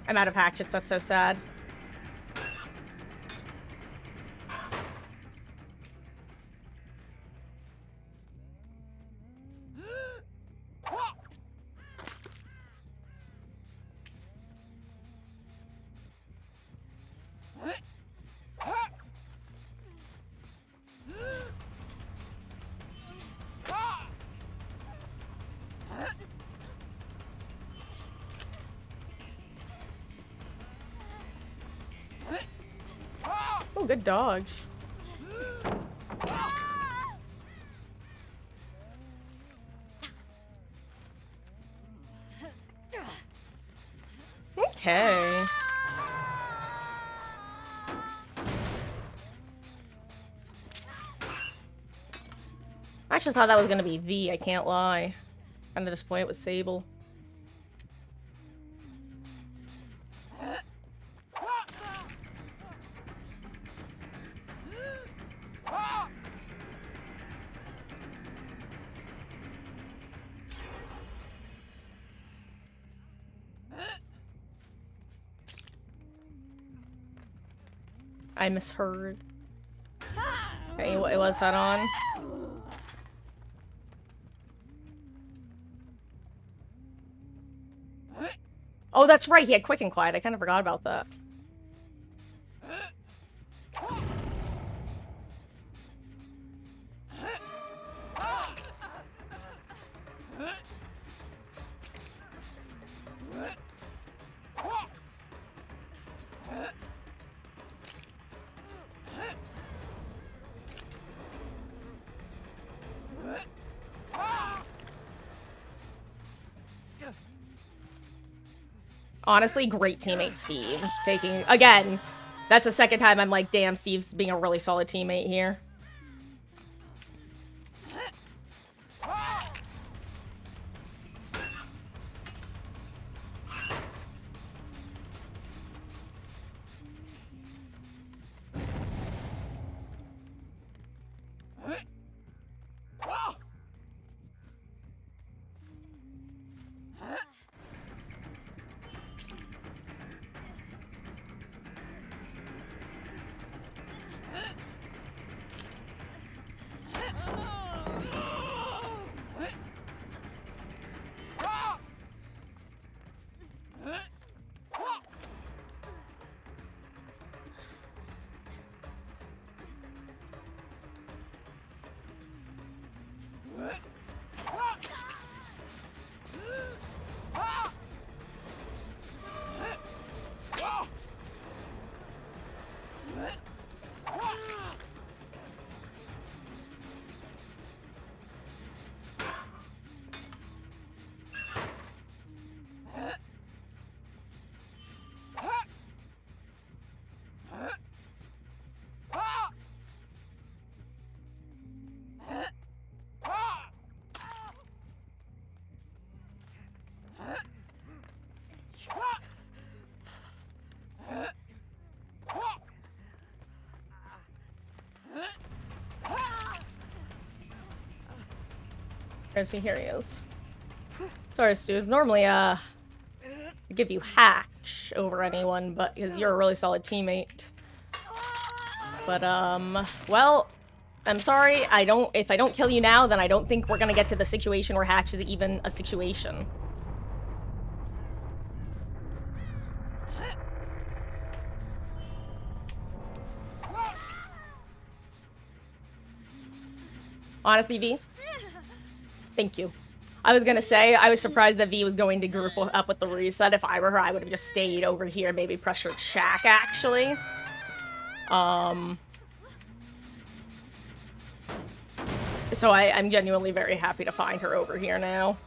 I'm out of hatchets, that's so sad. Oh, good dodge. Okay. I actually thought that was gonna be V, I can't lie. Kinda disappointed with Sable. I misheard. Okay, what was that on? Oh, that's right, he had Quick and Quiet. I kind of forgot about that. Honestly, great teammate, Steve. Taking, again, that's the second time I'm like, damn, Steve's being a really solid teammate here. Where's he? Here he is. Sorry, Stu. Normally, I give you Hatch over anyone, but because you're a really solid teammate. But, well, I'm sorry. If I don't kill you now, then I don't think we're gonna get to the situation where Hatch is even a situation. Honestly, V, thank you. I was gonna say, I was surprised that V was going to group up with the reset. If I were her, I would have just stayed over here, maybe pressured Shaq, actually. So I'm genuinely very happy to find her over here now.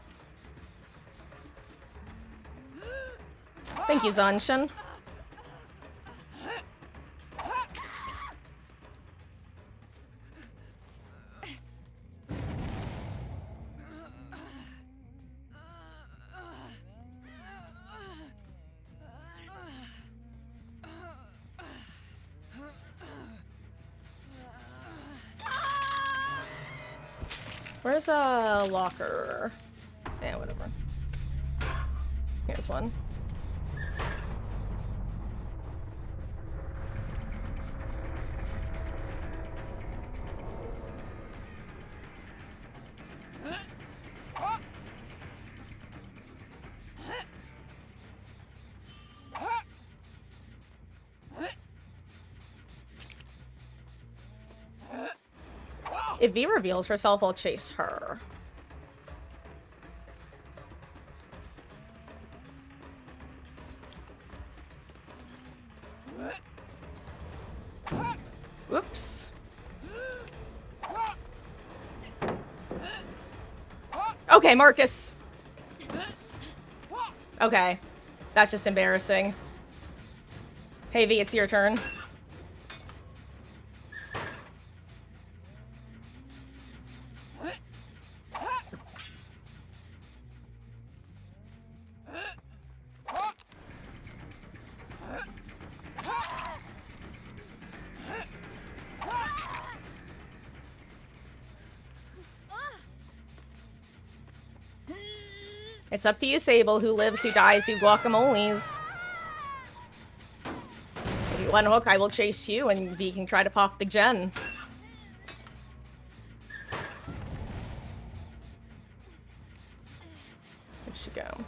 Thank you, Zanshin. Where's a locker? Yeah, whatever. Here's one. If V reveals herself, I'll chase her. Whoops. Okay, Marcus. Okay. That's just embarrassing. Hey V, it's your turn. It's up to you, Sable. Who lives, who dies, who guacamoles. If you want hook, I will chase you, and V can try to pop the gen. Where'd she go?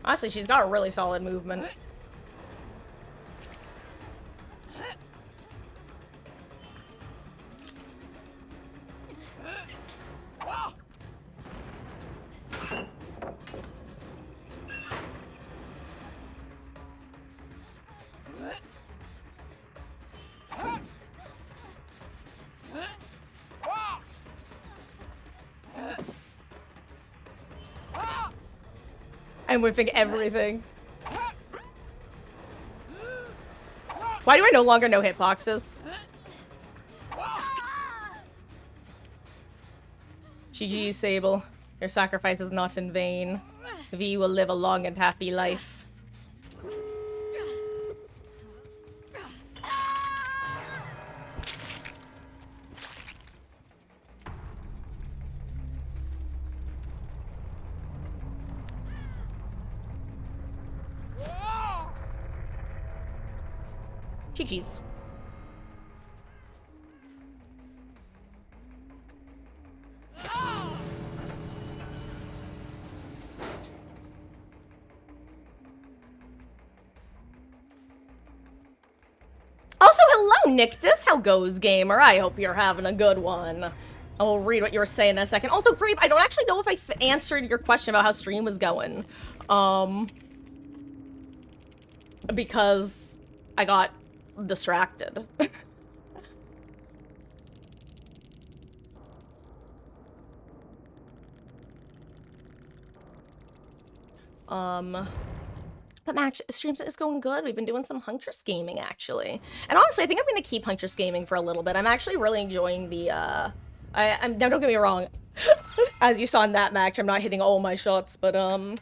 Honestly, she's got a really solid movement. I'm whipping everything. Why do I no longer know hitboxes? GG, Sable. Your sacrifice is not in vain. V will live a long and happy life. GG's. Also, hello, Nictus. How goes, gamer? I hope you're having a good one. I will read what you were saying in a second. Also, Grape, I don't actually know if I answered your question about how stream was going. Because I got distracted. But Max, streams is going good. We've been doing some Huntress gaming, actually. And honestly, I think I'm going to keep Huntress gaming for a little bit. I'm actually really enjoying the, now don't get me wrong. As you saw in that match, I'm not hitting all my shots, but, I'm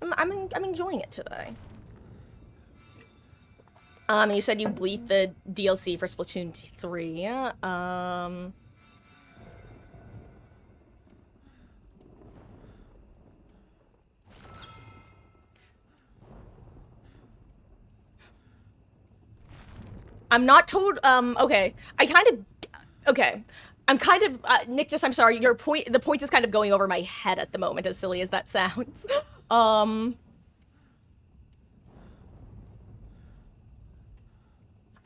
enjoying it today. You said you bleat the DLC for Splatoon 3. I'm not told, okay. Okay. I'm kind of, Nictus, I'm sorry, the point is kind of going over my head at the moment, as silly as that sounds.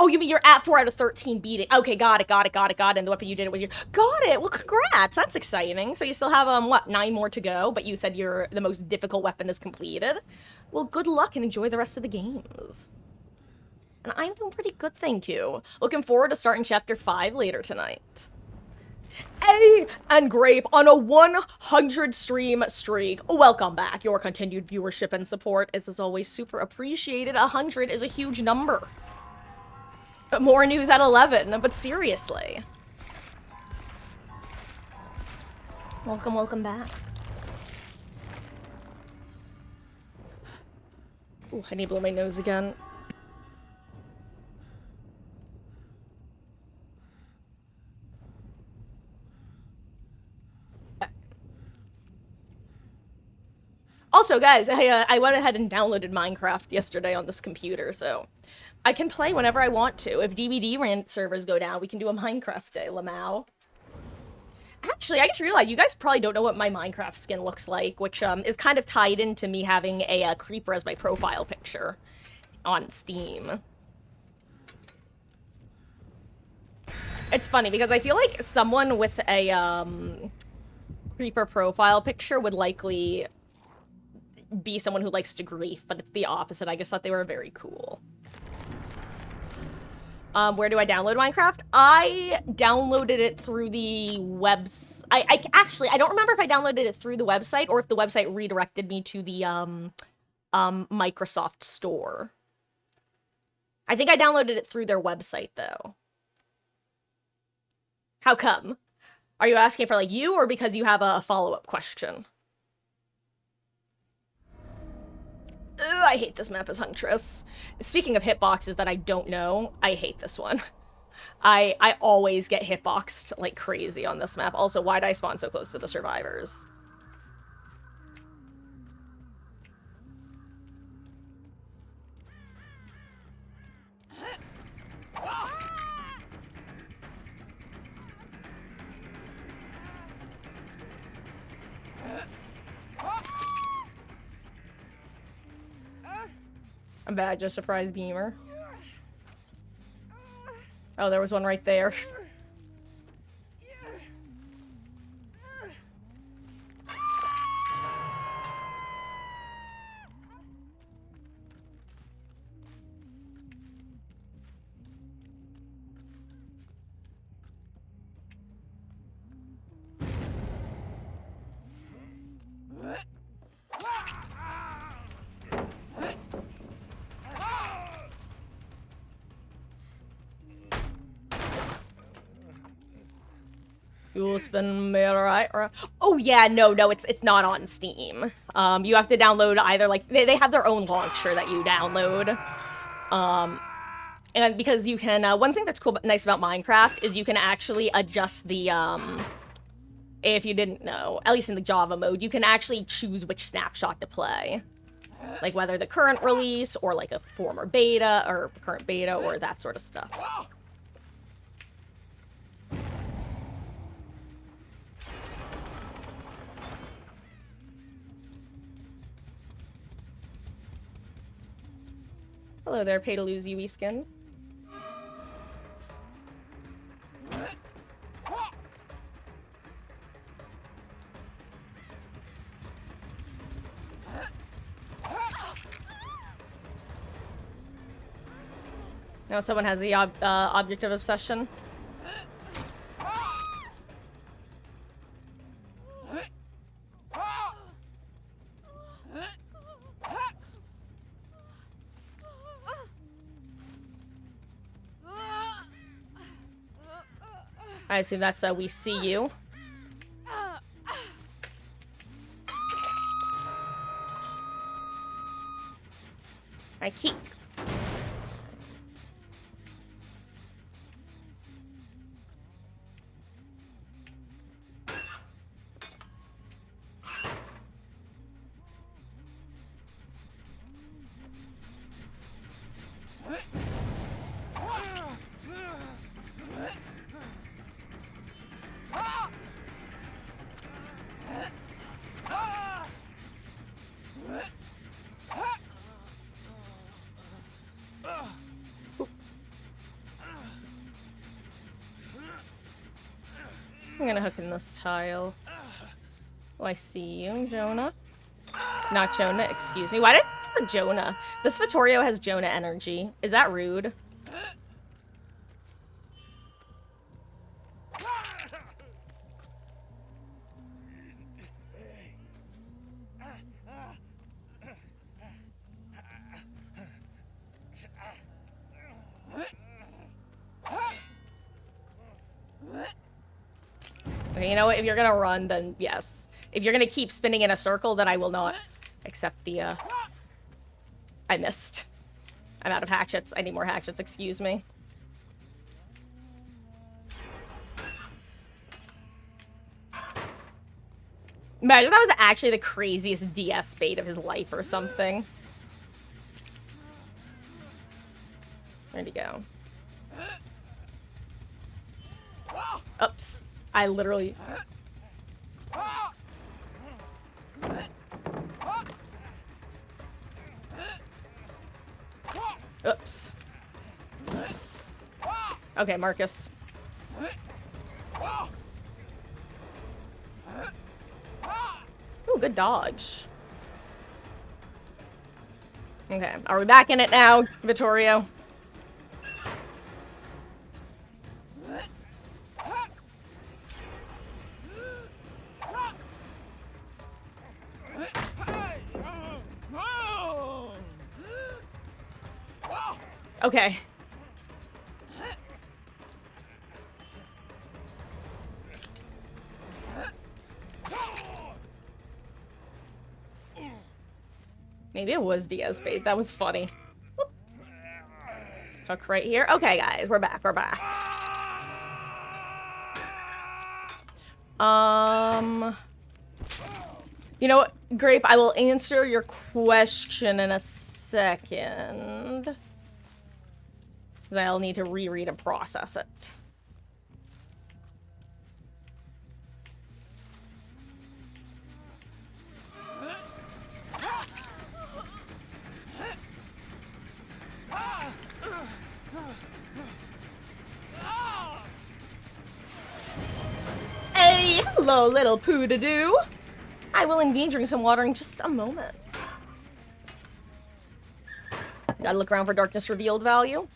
Oh, you mean you're at 4 out of 13 beating. Okay, got it. And the weapon you did it with your... Got it! Well, congrats! That's exciting. So you still have, what, 9 more to go, but you said the most difficult weapon is completed? Well, good luck and enjoy the rest of the games. And I'm doing pretty good, thank you. Looking forward to starting Chapter 5 later tonight. Eddie and Grape on a 100 stream streak. Welcome back. Your continued viewership and support is, as always, super appreciated. 100 is a huge number. More news at 11, but seriously. Welcome back. Ooh, I need to blow my nose again. Also, guys, I went ahead and downloaded Minecraft yesterday on this computer, so I can play whenever I want to. If DVD rant servers go down, we can do a Minecraft day, Lamau. Actually, I just realized you guys probably don't know what my Minecraft skin looks like, which is kind of tied into me having a creeper as my profile picture on Steam. It's funny because I feel like someone with a creeper profile picture would likely be someone who likes to grief, but it's the opposite. I just thought they were very cool. Where do I download Minecraft? I downloaded it through the webs. Actually, I don't remember if I downloaded it through the website or if the website redirected me to the Microsoft Store. I think I downloaded it through their website though. How come? Are you asking for like you or because you have a follow-up question? Ugh, I hate this map as Huntress. Speaking of hitboxes that I don't know, I hate this one. I always get hitboxed like crazy on this map. Also, why did I spawn so close to the survivors? I'm bad, just surprise beamer. Oh, there was one right there. You'll spin me right. Oh yeah, no, it's not on Steam. You have to download either like they have their own launcher that you download. And because you can one thing that's cool nice about Minecraft is you can actually adjust the if you didn't know, at least in the Java mode, you can actually choose which snapshot to play. Like whether the current release or like a former beta or current beta or that sort of stuff. Hello there, pay to lose UE skin. Now someone has the object of obsession. I assume that's we see you. I keep. I'm gonna hook in this tile. Oh, I see you, Jonah. Not Jonah, excuse me. Why did I say Jonah? This Vittorio has Jonah energy. Is that rude? Okay, you know what? If you're gonna run, then yes. If you're gonna keep spinning in a circle, then I will not accept the, I missed. I'm out of hatchets. I need more hatchets, excuse me. Imagine that was actually the craziest DS bait of his life or something. Where'd he go? Oops. I literally... Oops. Okay, Marcus. Ooh, good dodge. Okay, are we back in it now, Vittorio? Okay. Maybe it was Diaz bait. That was funny. Whoop. Hook right here. Okay, guys, we're back. We're back. You know what, Grape? I will answer your question in a second. Because I'll need to reread and process it. Hey, hello, little poo-to-doo. I will indeed drink some water in just a moment. Gotta look around for darkness revealed value.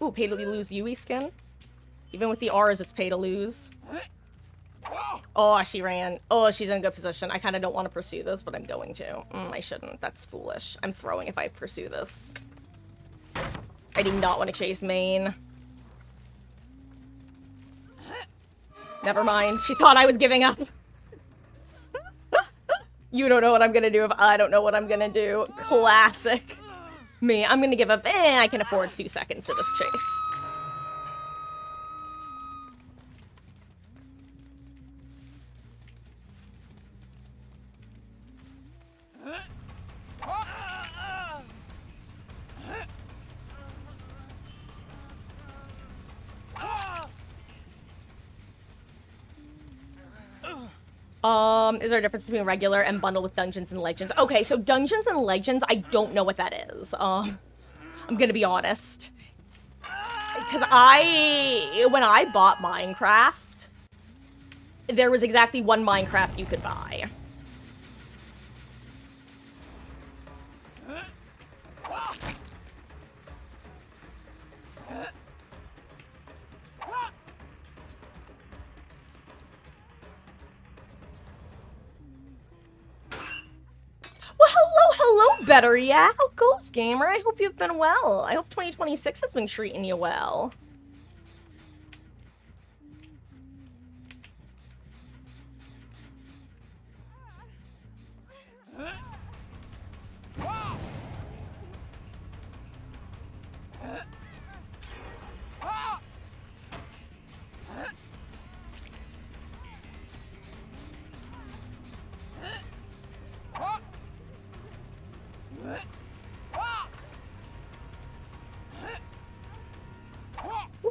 Ooh, pay to lose Yui skin. Even with the R's, it's pay to lose. Oh, she ran. Oh, she's in a good position. I kind of don't want to pursue this, but I'm going to. I shouldn't. That's foolish. I'm throwing if I pursue this. I do not want to chase Maine. Never mind. She thought I was giving up. You don't know what I'm gonna do if I don't know what I'm gonna do. Classic. Me. I'm gonna give up. I can afford 2 seconds to this chase. Is there a difference between regular and bundle with Dungeons and Legends? Okay, so Dungeons and Legends, I don't know what that is. I'm gonna be honest. Because when I bought Minecraft, there was exactly one Minecraft you could buy. Well, hello, better, yeah? How goes, gamer? I hope you've been well. I hope 2026 has been treating you well.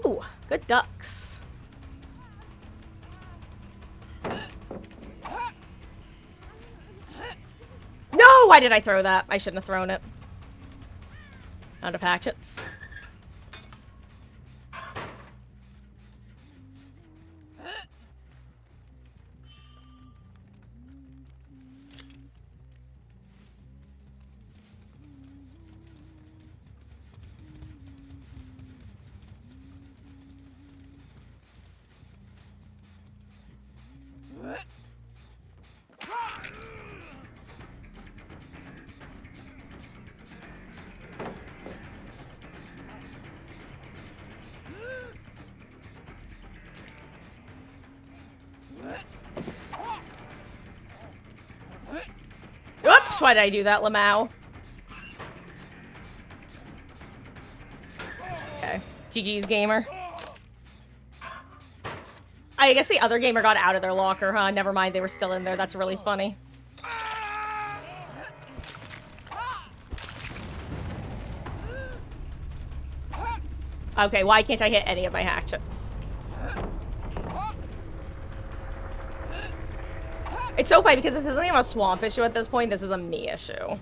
Ooh, good ducks. No! Why did I throw that? I shouldn't have thrown it. Out of hatchets. Oops, why did I do that, Lamau? Okay. GG's, gamer. I guess the other gamer got out of their locker, huh? Never mind, they were still in there. That's really funny. Okay, why can't I hit any of my hatchets? It's so funny because this isn't even a swamp issue at this point. This is a me issue.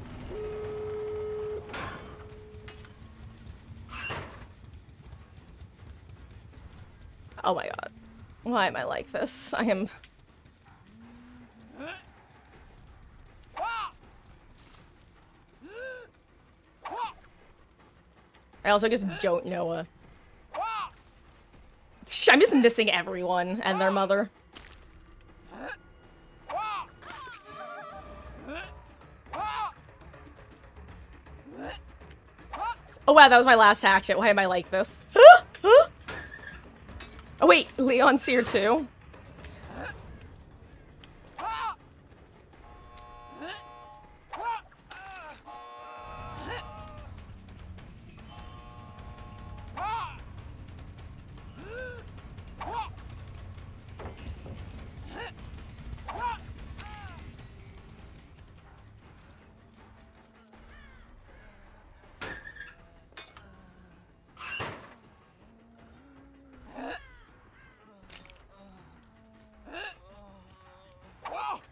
Oh my god. Why am I like this? I am... I also just don't know I'm just missing everyone and their mother. Oh wow, that was my last hatchet. Why am I like this? Oh wait, Leon's here too.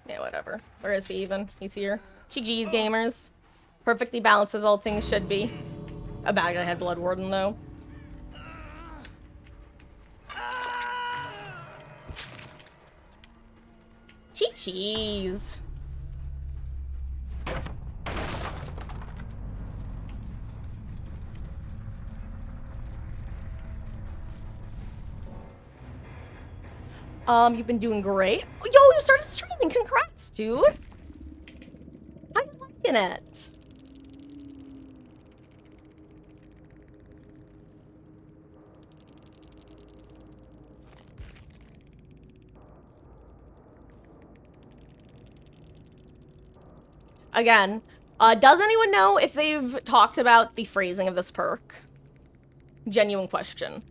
Yeah, whatever. Where is he even? He's here. GG's, gamers. Perfectly balanced as all things should be. A bad guy had Blood Warden, though. GG's. You've been doing great. Yo, you started streaming. Congrats, dude. I'm liking it. Again, does anyone know if they've talked about the phrasing of this perk? Genuine question.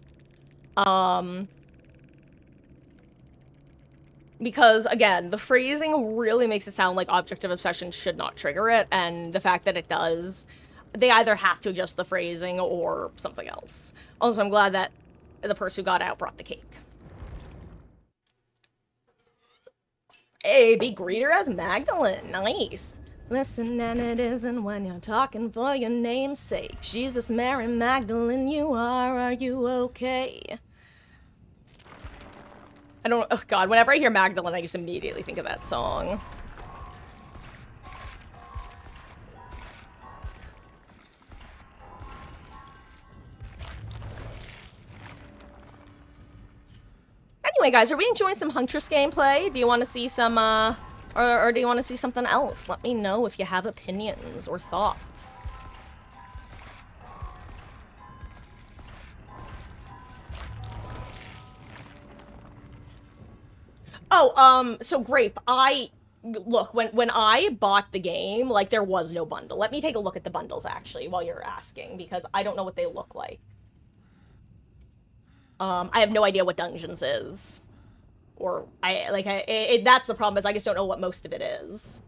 Because, again, the phrasing really makes it sound like Object of Obsession should not trigger it, and the fact that it does, they either have to adjust the phrasing or something else. Also, I'm glad that the person who got out brought the cake. Hey, be greeter as Magdalene. Nice. Listen, and it isn't when you're talking for your name's sake. Jesus, Mary, Magdalene, you are you okay? I don't, oh god, whenever I hear Magdalene, I just immediately think of that song. Anyway, guys, are we enjoying some Huntress gameplay? Do you want to see some, or do you want to see something else? Let me know if you have opinions or thoughts. Oh, so Grape, look, when I bought the game, like, there was no bundle. Let me take a look at the bundles, actually, while you're asking, because I don't know what they look like. I have no idea what Dungeons is. Or, that's the problem, is I just don't know what most of it is.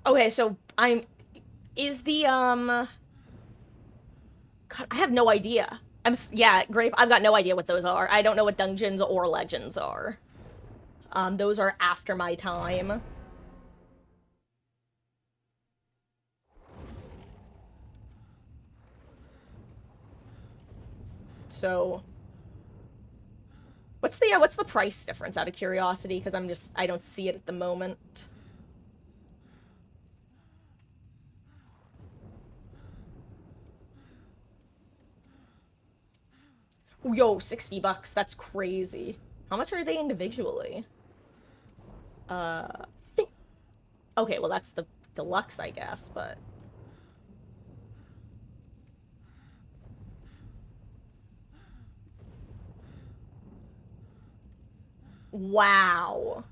Okay, so is the, God, I have no idea. Yeah, Grape, I've got no idea what those are. I don't know what Dungeons or Legends are. Those are after my time. So, what's the price difference out of curiosity? Because I don't see it at the moment. Yo, $60, that's crazy. How much are they individually? Okay, well that's the deluxe, I guess, but... Wow.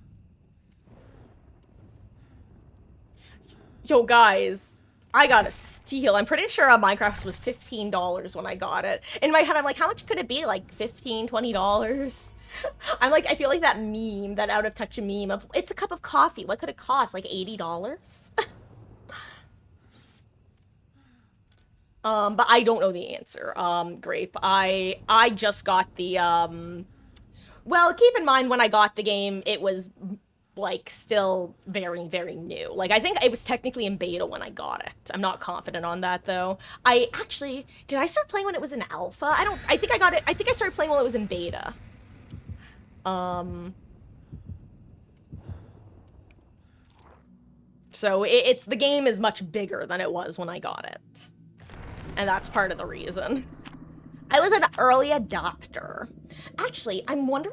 Yo, guys, I got a steal. I'm pretty sure Minecraft was $15 when I got it. In my head, I'm like, how much could it be? Like $15, $20? I'm like, I feel like that meme, that out of touch meme of, it's a cup of coffee. What could it cost? Like $80? But I don't know the answer. Grape. I just got the, well, keep in mind when I got the game, it was like still very, very new. Like I think it was technically in beta when I got it. I'm not confident on that though. Did I start playing when it was in alpha? I think I started playing while it was in beta. So it's the game is much bigger than it was when I got it. And that's part of the reason. I was an early adopter. Actually, I wonder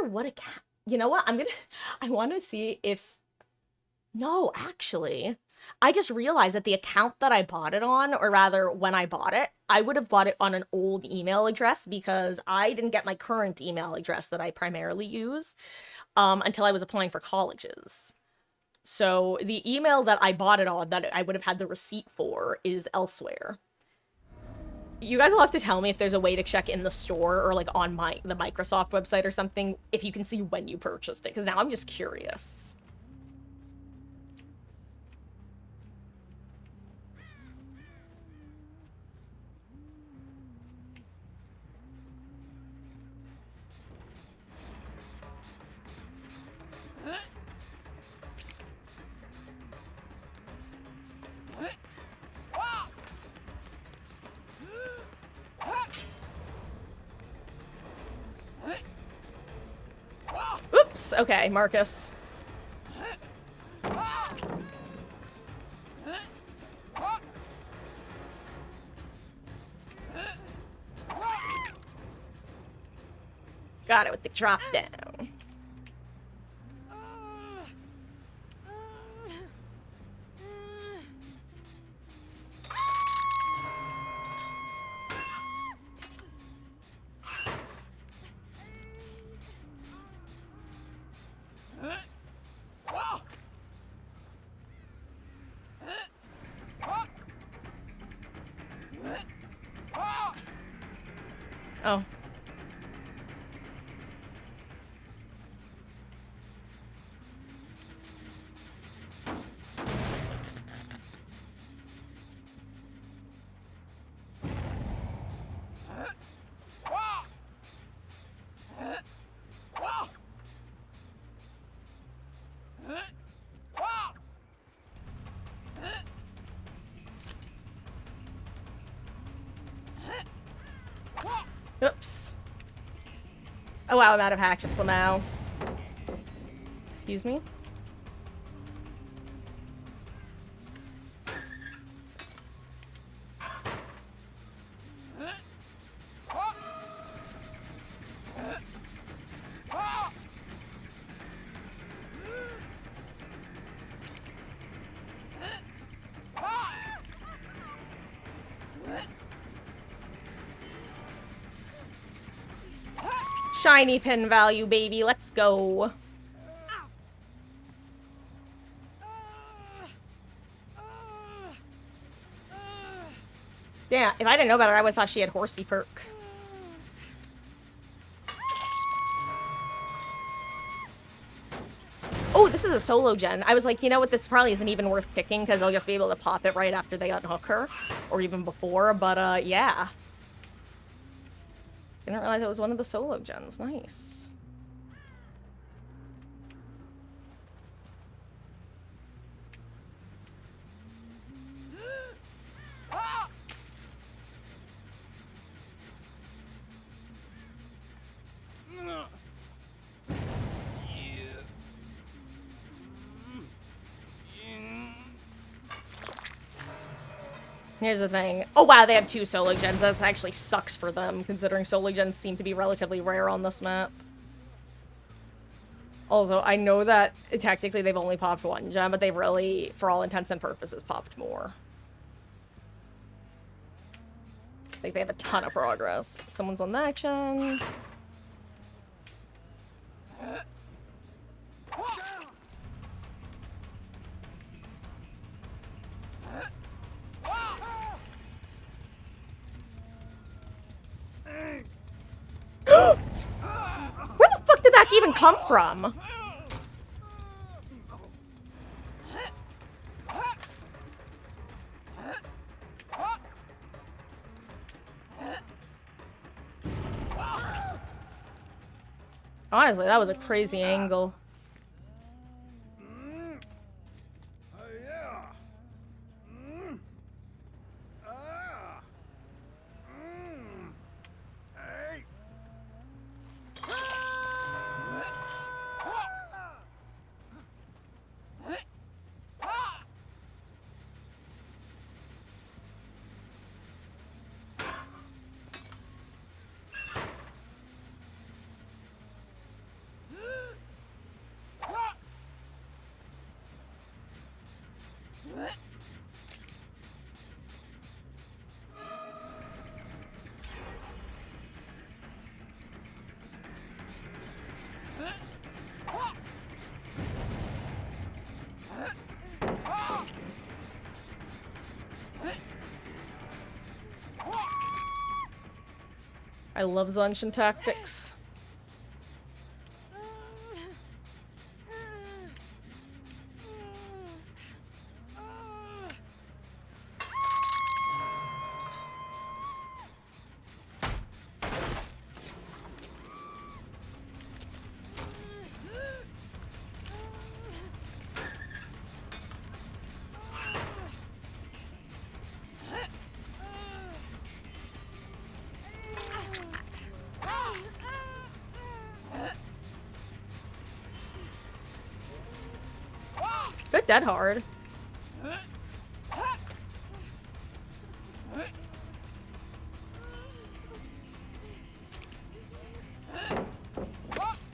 what you know what? I want to see if, no, actually, I just realized that the account that I bought it on, or rather when I bought it, I would have bought it on an old email address because I didn't get my current email address that I primarily use until I was applying for colleges. So the email that I bought it on, that I would have had the receipt for, is elsewhere. You guys will have to tell me if there's a way to check in the store or like on the Microsoft website or something if you can see when you purchased it, because now I'm just curious. Oops, okay, Marcus. Got it with the drop down. Oh. Oops. Oh wow, I'm out of hatchets now. Excuse me? Shiny pin value, baby. Let's go. Damn, if I didn't know better, I would have thought she had horsey perk. Oh, this is a solo gen. I was like, you know what, this probably isn't even worth picking because they'll just be able to pop it right after they unhook her. Or even before, but yeah. Didn't realize it was one of the solo gens. Nice. Here's the thing. Oh wow, they have 2 solo gens. That actually sucks for them, considering solo gens seem to be relatively rare on this map. Also, I know that technically they've only popped 1 gem, but they've really, for all intents and purposes, popped more. Like, they have a ton of progress. Someone's on that gen. fuck even come from? Honestly, that was a crazy angle. I love Zunshin tactics. Good dead hard.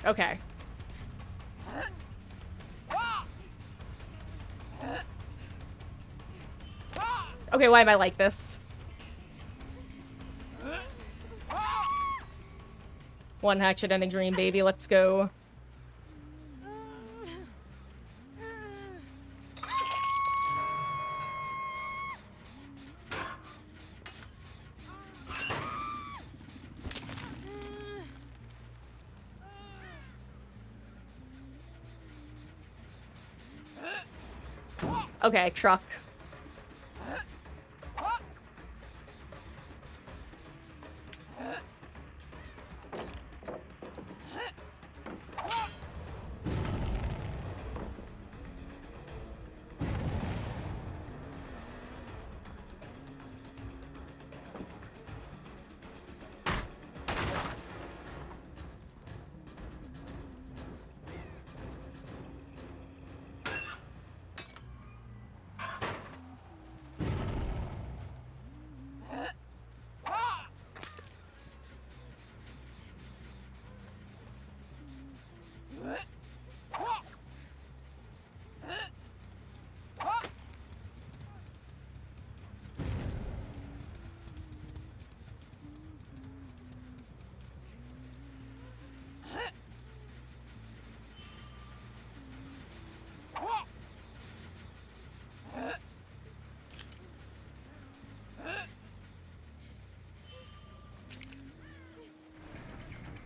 Okay. Okay, why am I like this? One hatchet and a dream, baby. Let's go. Okay, truck.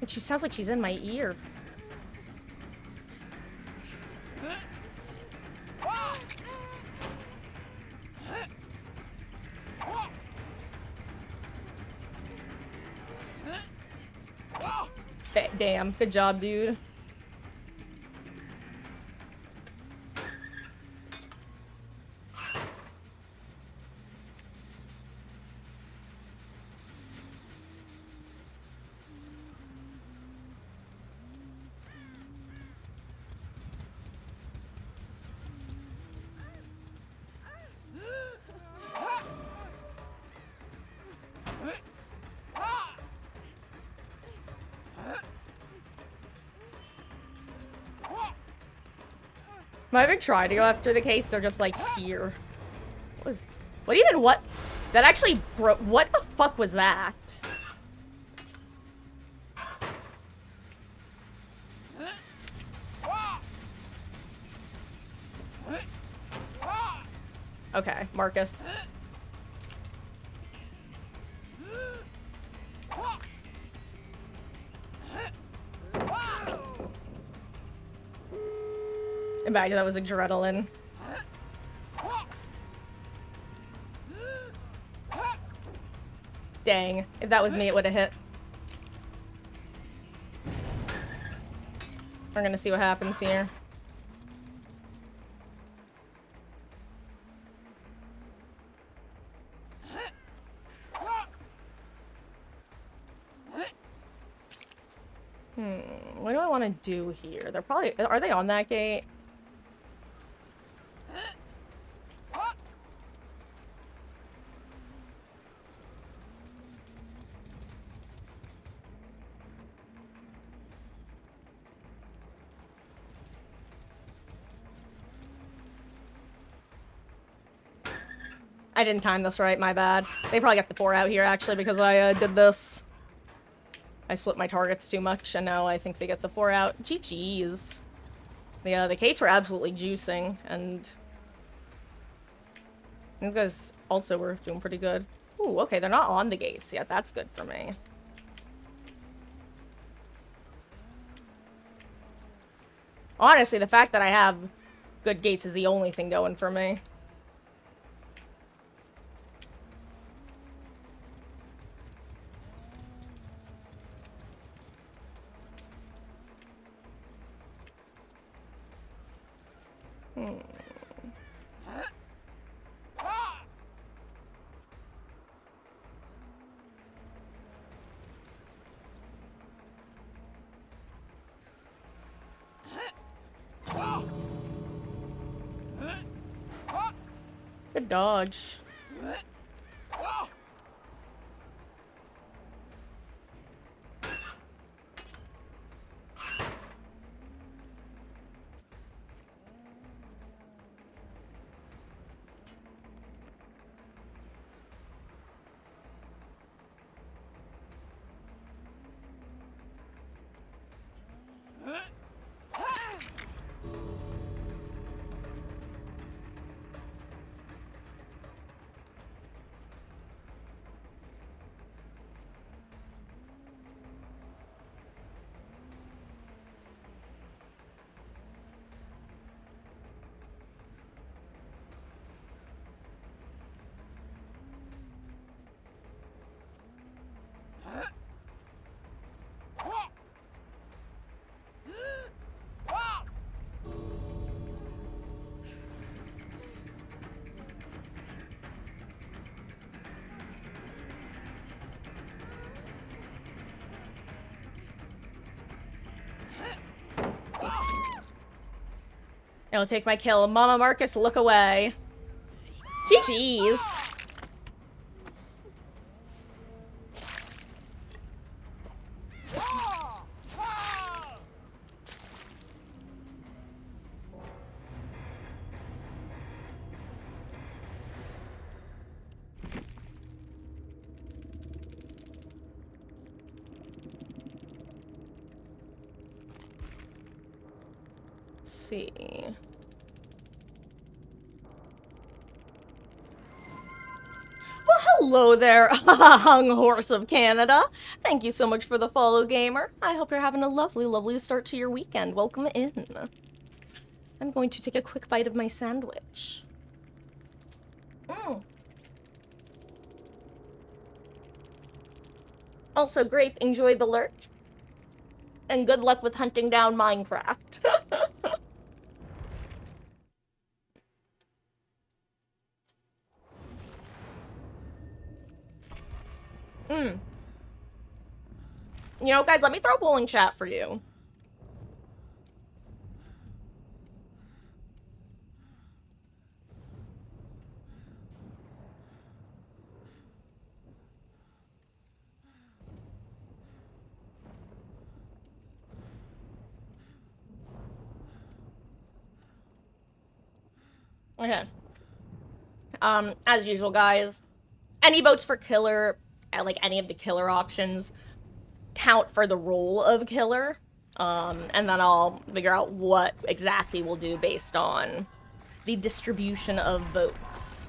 And she sounds like she's in my ear. Damn, good job, dude. Am I even trying to go after the case? They're just like here. What? That actually broke. What the fuck was that? Okay, Marcus. And back, that was adrenaline. Dang. If that was me, it would have hit. We're gonna see what happens here. What do I want to do here? They're probably... Are they on that gate? I didn't time this right, my bad. They probably got the 4 out here, actually, because I did this. I split my targets too much, and now I think they get the 4 out. GG's. The Kates were absolutely juicing, and... these guys also were doing pretty good. Ooh, okay, they're not on the gates yet. That's good for me. Honestly, the fact that I have good gates is the only thing going for me. Good dodge. I'll take my kill. Mama Marcus, look away. GG's. Let's see. Well, hello there, hung horse of Canada. Thank you so much for the follow, gamer. I hope you're having a lovely, lovely start to your weekend. Welcome in. I'm going to take a quick bite of my sandwich. Also, Grape, enjoy the lurk. And good luck with hunting down Minecraft. You know, guys, let me throw a polling chat for you. Okay. As usual, guys, any votes for killer, like any of the killer options, count for the role of killer. And then I'll figure out what exactly we'll do based on the distribution of votes.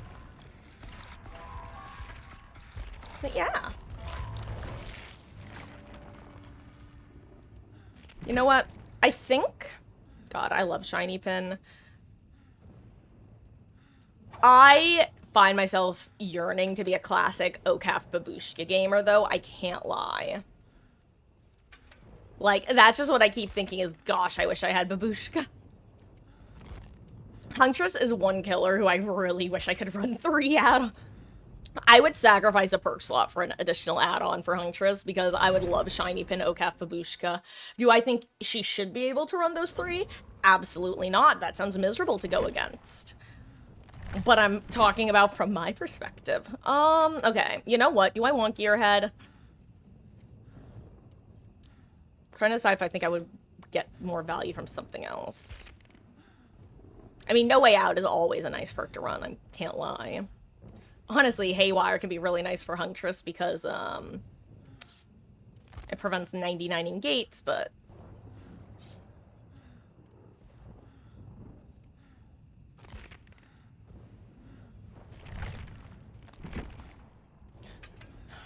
But yeah. You know what? I think God, I love Shiny Pin. I find myself yearning to be a classic Okaf Babushka gamer, though. I can't lie. Like, that's just what I keep thinking is, gosh, I wish I had Babushka. Huntress is one killer who I really wish I could run 3 add-on. I would sacrifice a perk slot for an additional add-on for Huntress because I would love Shiny Pin, Okaf, Babushka. Do I think she should be able to run those 3? Absolutely not. That sounds miserable to go against. But I'm talking about from my perspective. Okay. You know what? Do I want Gearhead? I'm trying to decide if I think I would get more value from something else. I mean, No Way Out is always a nice perk to run, I can't lie. Honestly, Haywire can be really nice for Huntress because, it prevents 99ing gates, but...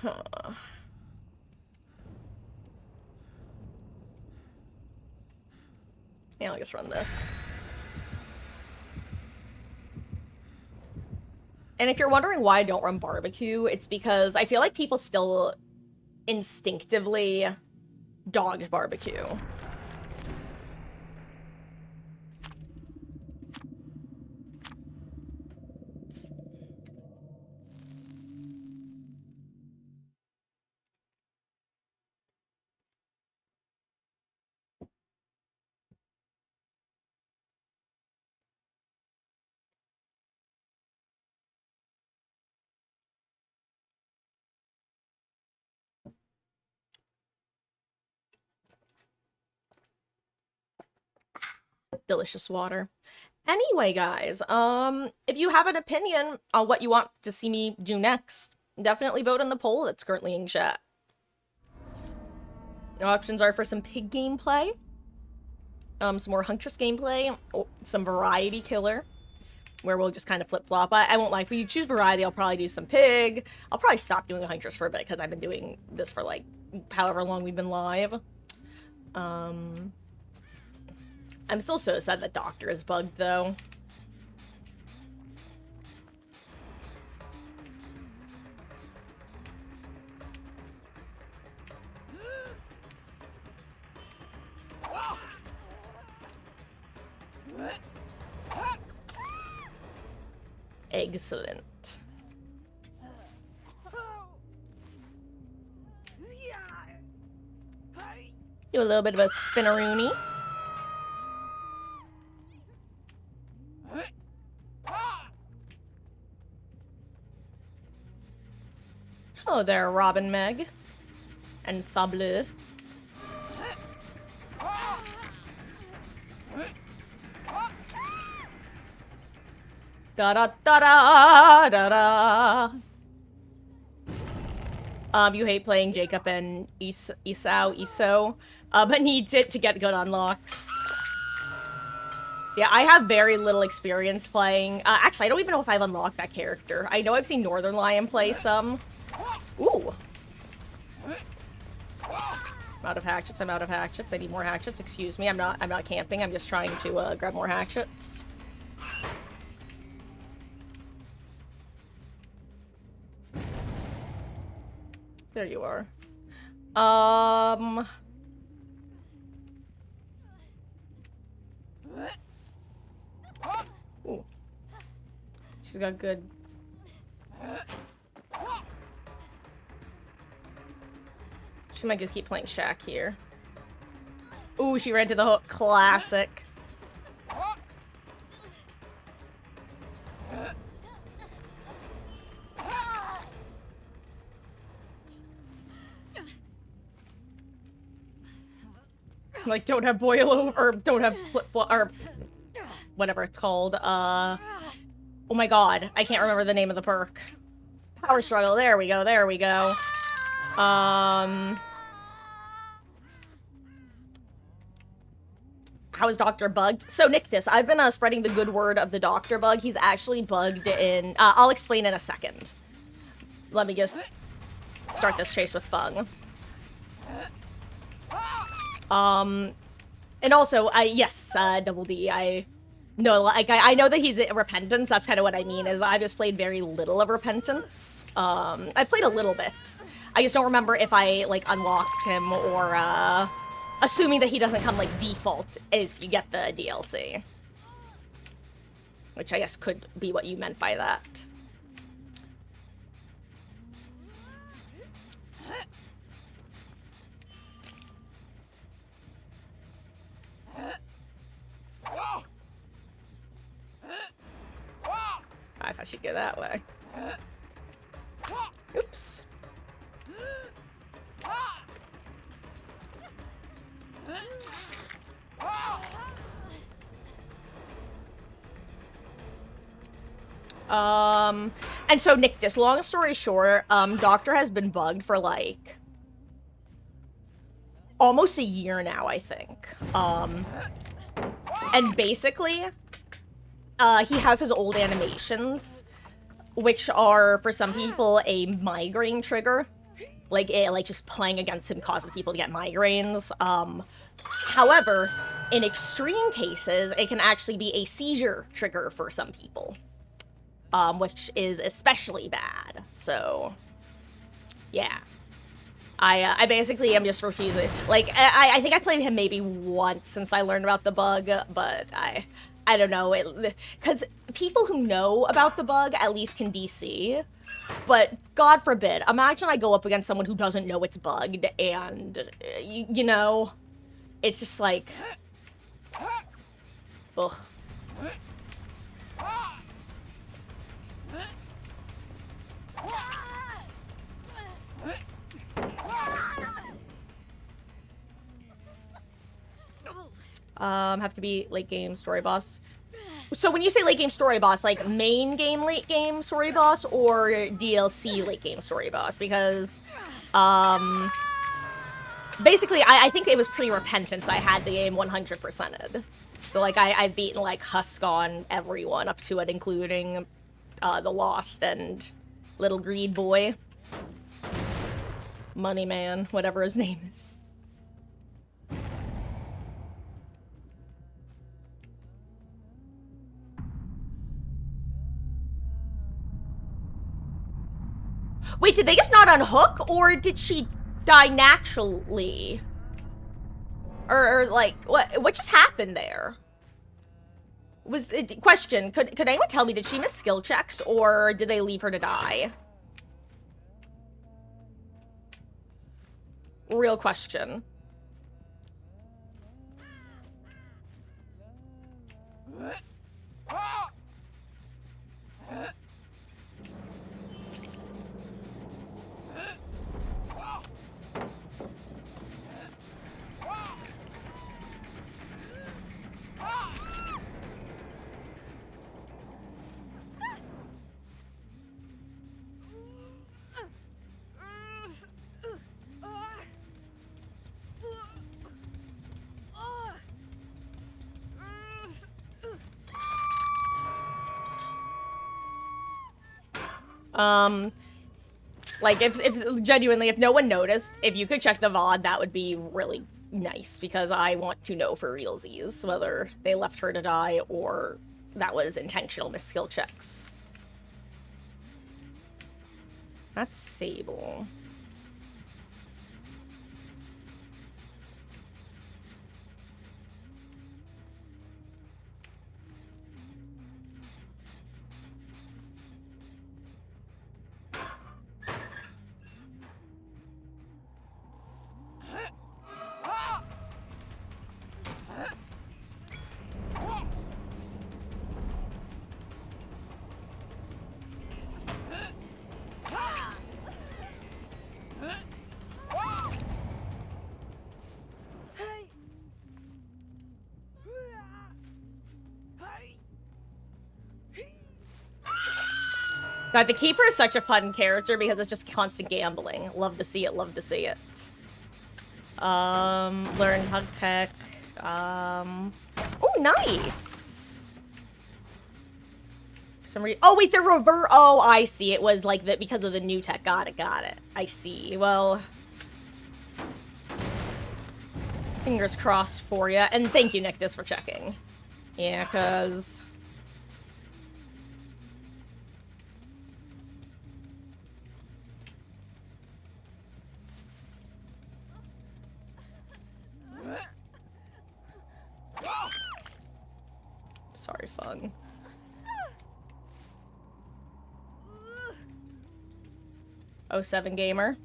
Huh. Yeah, I'll just run this. And if you're wondering why I don't run barbecue, it's because I feel like people still instinctively dodge barbecue. Delicious water. Anyway, guys, if you have an opinion on what you want to see me do next, definitely vote in the poll that's currently in chat. The options are for some pig gameplay, some more Huntress gameplay, some variety killer, where we'll just kind of flip-flop. I won't lie, if you choose variety, I'll probably do some pig. I'll probably stop doing a Huntress for a bit, because I've been doing this for, like, however long we've been live. I'm still so sad that Doctor is bugged, though. Excellent. Do a little bit of a spinneroony. Hello there, Robin Meg. And Sable. Da da da da da da. You hate playing Jacob and Iso, but needs it to get good unlocks. Yeah, I have very little experience playing. Actually, I don't even know if I've unlocked that character. I know I've seen Northern Lion play some. Ooh. I'm out of hatchets. I'm out of hatchets. I need more hatchets. Excuse me. I'm not camping. I'm just trying to grab more hatchets. There you are. Ooh. She's got good. She might just keep playing Shaq here. Ooh, she ran to the hook. Classic. Like, don't have boil over, or don't have flip flop, or whatever it's called. Oh my god, I can't remember the name of the perk. Power struggle. There we go. There we go. How is Doctor bugged? So, Nictus, I've been spreading the good word of the Doctor bug. He's actually bugged in... I'll explain in a second. Let me just start this chase with Fung. And also, yes, Double D, no, like, I know that he's Repentance, that's kind of what I mean, is I've just played very little of Repentance. I played a little bit. I just don't remember if I, like, unlocked him or, assuming that he doesn't come, like, default if you get the DLC. Which I guess could be what you meant by that. I thought she'd go that way. Oops. And so Nictus, long story short, Doctor has been bugged for like almost a year now, I think. And basically, he has his old animations, which are, for some people, a migraine trigger. Like, just playing against him causes people to get migraines. However, in extreme cases, it can actually be a seizure trigger for some people. Which is especially bad. So, yeah. I basically am just refusing. Like, I think I played him maybe once since I learned about the bug, but I don't know. Because people who know about the bug at least can DC. But God forbid, imagine I go up against someone who doesn't know it's bugged, and, you know, it's just like, ugh. Have to be late game story boss. So when you say late game story boss, like main game late game story boss or DLC late game story boss? Because, basically I think it was pre-Repentance I had the game 100%ed. So like I've beaten like Husk on everyone up to it, including the Lost and Little Greed Boy. Money Man, whatever his name is. Wait, did they just not unhook, or did she die naturally? Or like, what just happened there? Question, could anyone tell me, did she miss skill checks, or did they leave her to die? Real question. Like, if genuinely, if no one noticed, if you could check the VOD, that would be really nice, because I want to know for realsies whether they left her to die or that was intentional miss skill checks. That's Sable. God, the Keeper is such a fun character because it's just constant gambling. Love to see it, love to see it. Learn Hug Tech. Oh, nice! For some reason. Oh, wait, they're revert. Oh, I see. It was like that because of the new tech. Got it, got it. I see. Well. Fingers crossed for you. And thank you, Nictus, for checking. Yeah, because... Sorry, Fung. Oh, 07 gamer.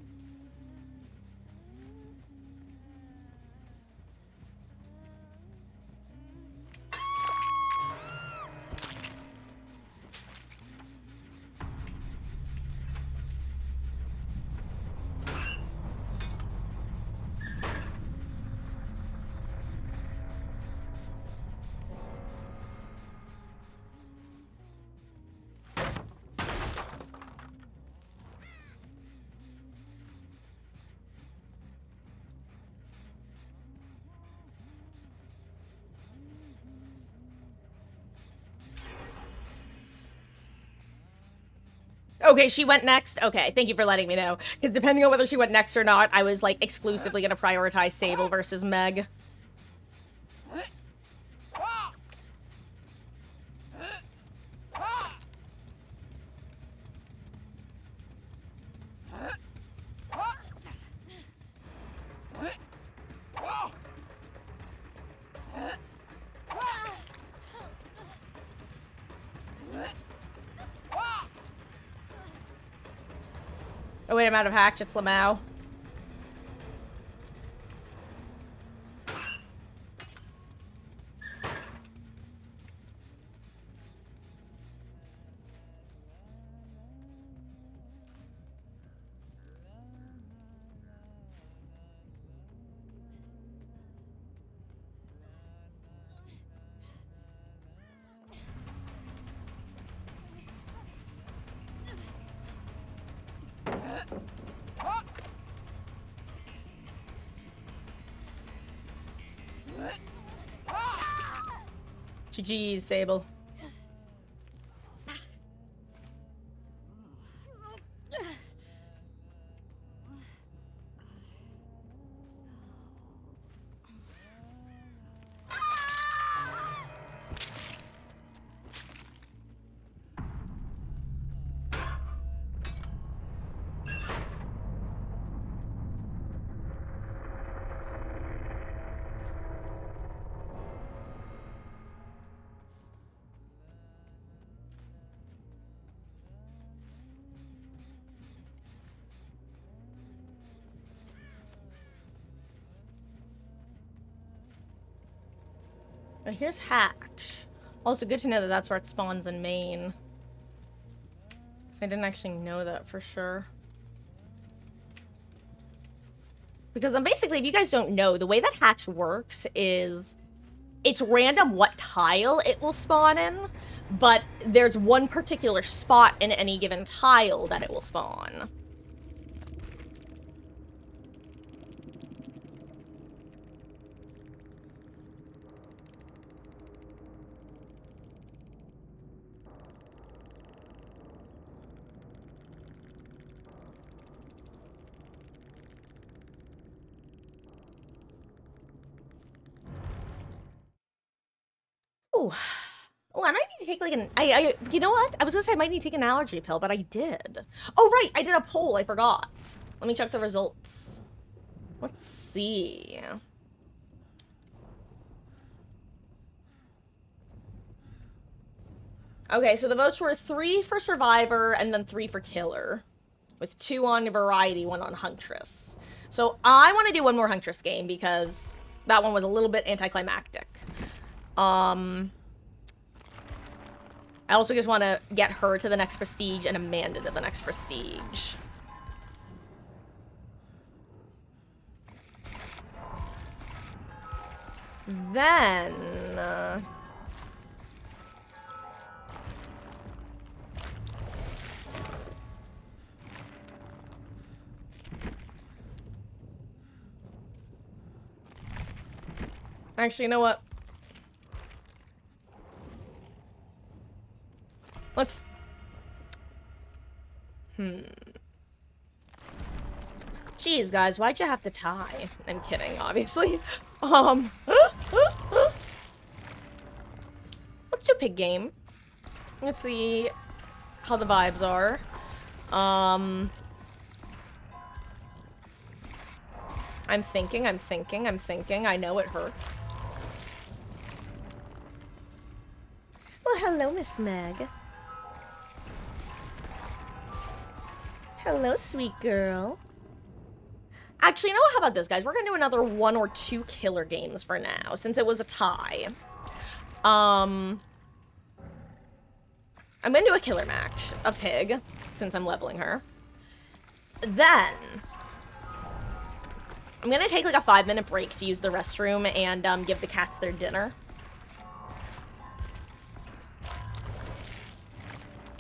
Okay, she went next? Okay, thank you for letting me know. Because depending on whether she went next or not, I was, like, exclusively gonna prioritize Sable versus Meg. Oh wait, I'm out of hatchets, Lamau. GG's, Sable. Now here's Hatch. Also, good to know that that's where it spawns in Maine. I didn't actually know that for sure. Because basically, if you guys don't know, the way that Hatch works is it's random what tile it will spawn in, but there's one particular spot in any given tile that it will spawn. Oh, I might need to take like you know what? I was gonna say I might need to take an allergy pill, but I did. Oh, right, I did a poll, I forgot. Let me check the results. Let's see. Okay, so the votes were 3 for Survivor and then 3 for Killer. With 2 on Variety, 1 on Huntress. So I want to do one more Huntress game because that one was a little bit anticlimactic. I also just want to get her to the next prestige and Amanda to the next prestige. Then... Actually, you know what? Let's... Jeez, guys, why'd you have to tie? I'm kidding, obviously. Let's do pig game. Let's see how the vibes are. I'm thinking. I know it hurts. Well, hello, Miss Meg. Hello, sweet girl. Actually, you know what? How about this, guys? We're gonna do another 1 or 2 killer games for now, since it was a tie. I'm gonna do a killer match of Pig, since I'm leveling her. Then, I'm gonna take like a 5-minute break to use the restroom and give the cats their dinner.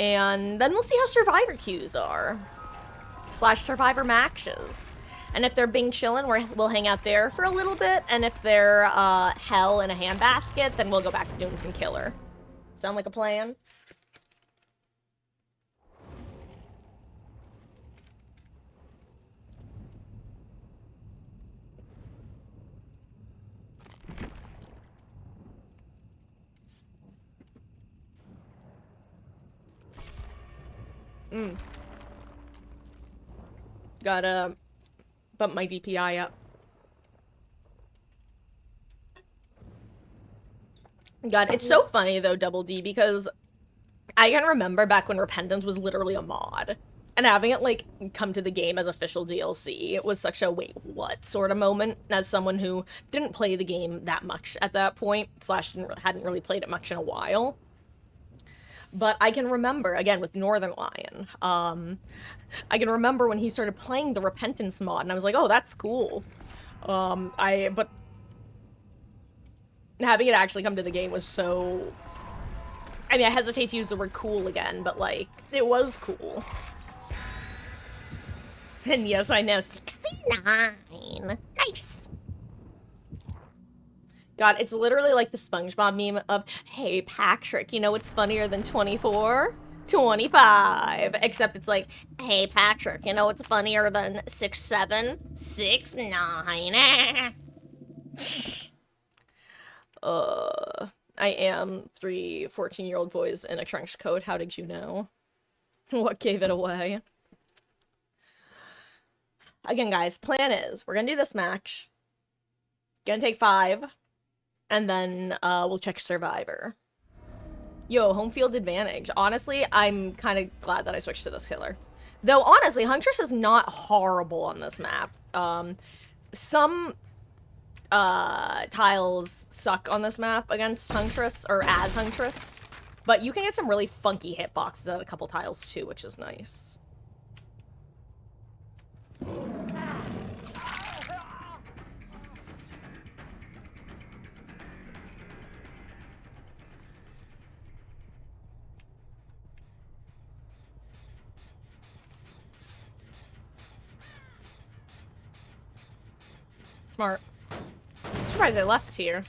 And then we'll see how survivor queues are. / survivor matches. And if they're Bing chillin', we'll hang out there for a little bit. And if they're hell in a handbasket, then we'll go back to doing some killer. Sound like a plan? Gotta bump my DPI up. God, it's so funny though, Double D, because I can remember back when Repentance was literally a mod. And having it, like, come to the game as official DLC, it was such a wait, what sort of moment, as someone who didn't play the game that much at that point, / hadn't really played it much in a while. But I can remember, again, with Northern Lion, I can remember when he started playing the Repentance mod, and I was like, oh, that's cool. But having it actually come to the game was so... I mean, I hesitate to use the word cool again, but, like, it was cool. And yes, I know, 69! Nice! God, it's literally like the SpongeBob meme of, hey, Patrick, you know what's funnier than 24? 25. Except it's like, hey, Patrick, you know what's funnier than 6'7"? 6'9". I am 3 14-year-old boys in a trench coat. How did you know? What gave it away? Again, guys, plan is, we're gonna do this match. Gonna take 5. And then, we'll check Survivor. Yo, home field advantage. Honestly, I'm kind of glad that I switched to this killer. Though, honestly, Huntress is not horrible on this map. Some tiles suck on this map against Huntress, or as Huntress. But you can get some really funky hitboxes at a couple tiles, too, which is nice. Smart. I'm surprised I left here.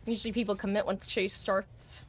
Usually people commit once chase starts.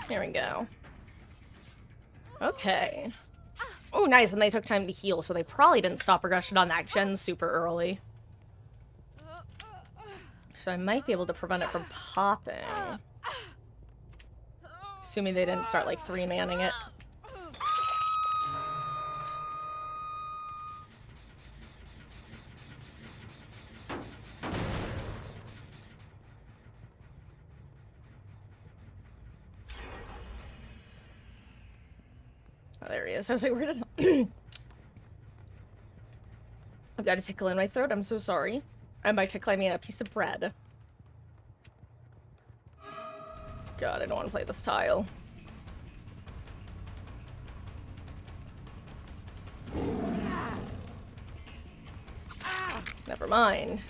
There we go. Okay. Oh, nice, and they took time to heal, so they probably didn't stop progression on that gen super early. So I might be able to prevent it from popping. Assuming they didn't start, like, 3-manning it. Oh, there he is. I was like, where did I've got a tickle in my throat. I'm so sorry. And by tickle, I mean a piece of bread. God, I don't want to play this tile. Never mind.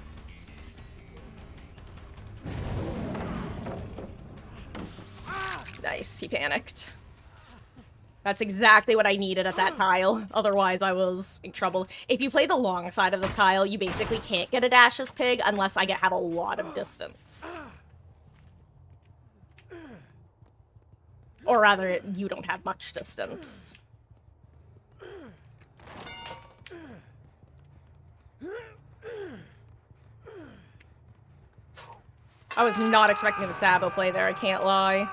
Nice, he panicked. That's exactly what I needed at that tile. Otherwise, I was in trouble. If you play the long side of this tile, you basically can't get a Dash's pig unless I have a lot of distance. Or rather, you don't have much distance. I was not expecting the Sabo play there, I can't lie.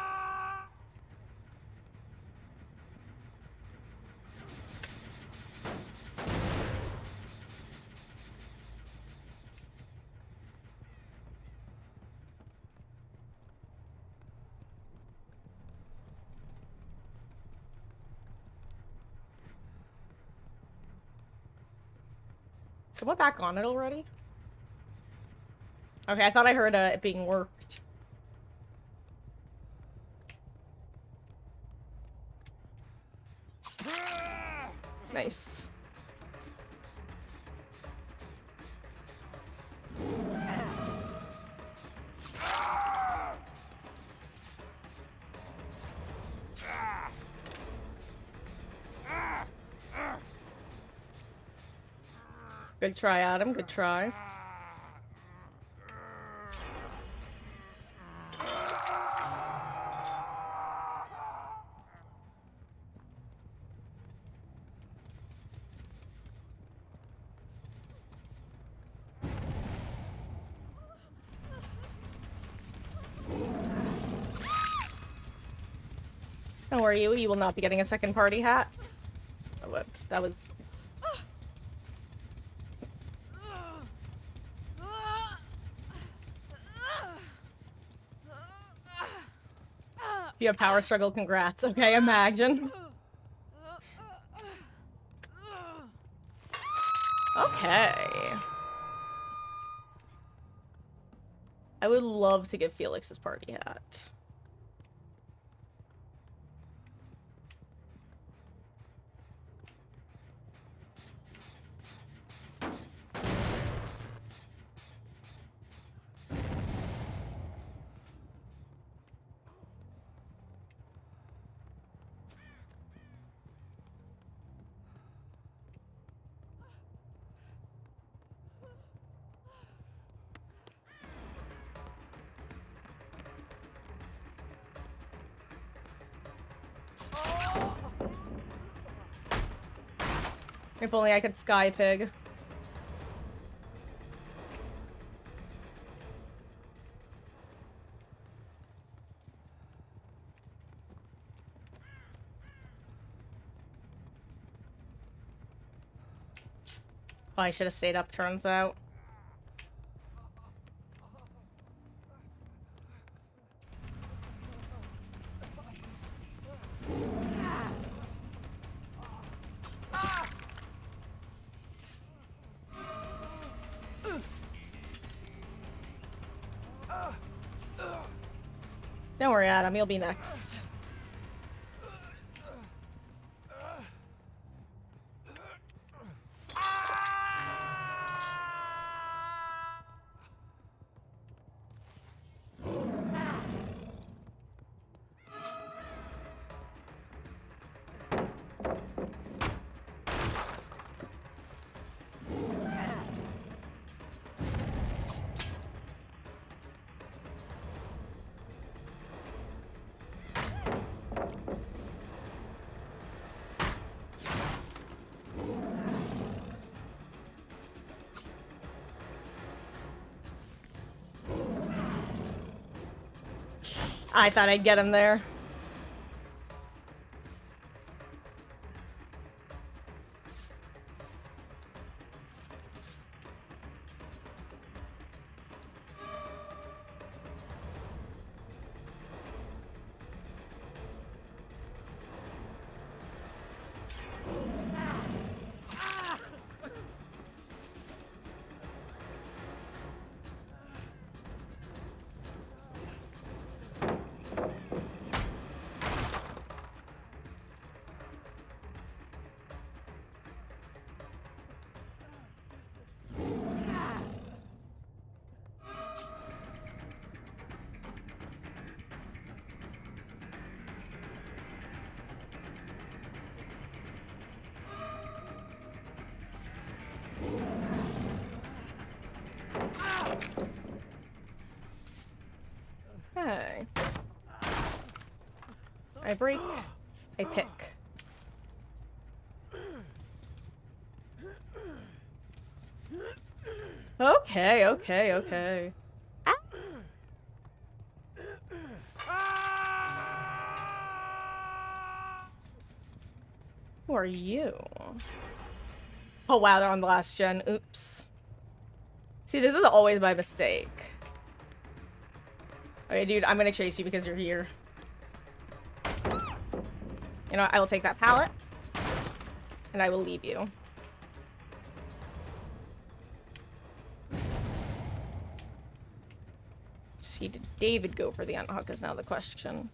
Someone back on it already? Okay, I thought I heard it being worked. Nice. Good try, Adam. Good try. Don't worry, you will not be getting a second party hat. Oh, that was... If you have power struggle, congrats. Okay, imagine. Okay. I would love to give Felix his party hat. If only I could sky pig. Oh, I should have stayed up, turns out. Don't worry, Adam, you'll be next. I thought I'd get him there. Okay. I break. I pick. Okay, okay, okay. Ah. Who are you? Oh wow, they're on the last gen. Oops. See, this is always my mistake. Okay, dude, I'm gonna chase you because you're here. You know what? I will take that pallet. And I will leave you. See, did David go for the unhook is now the question.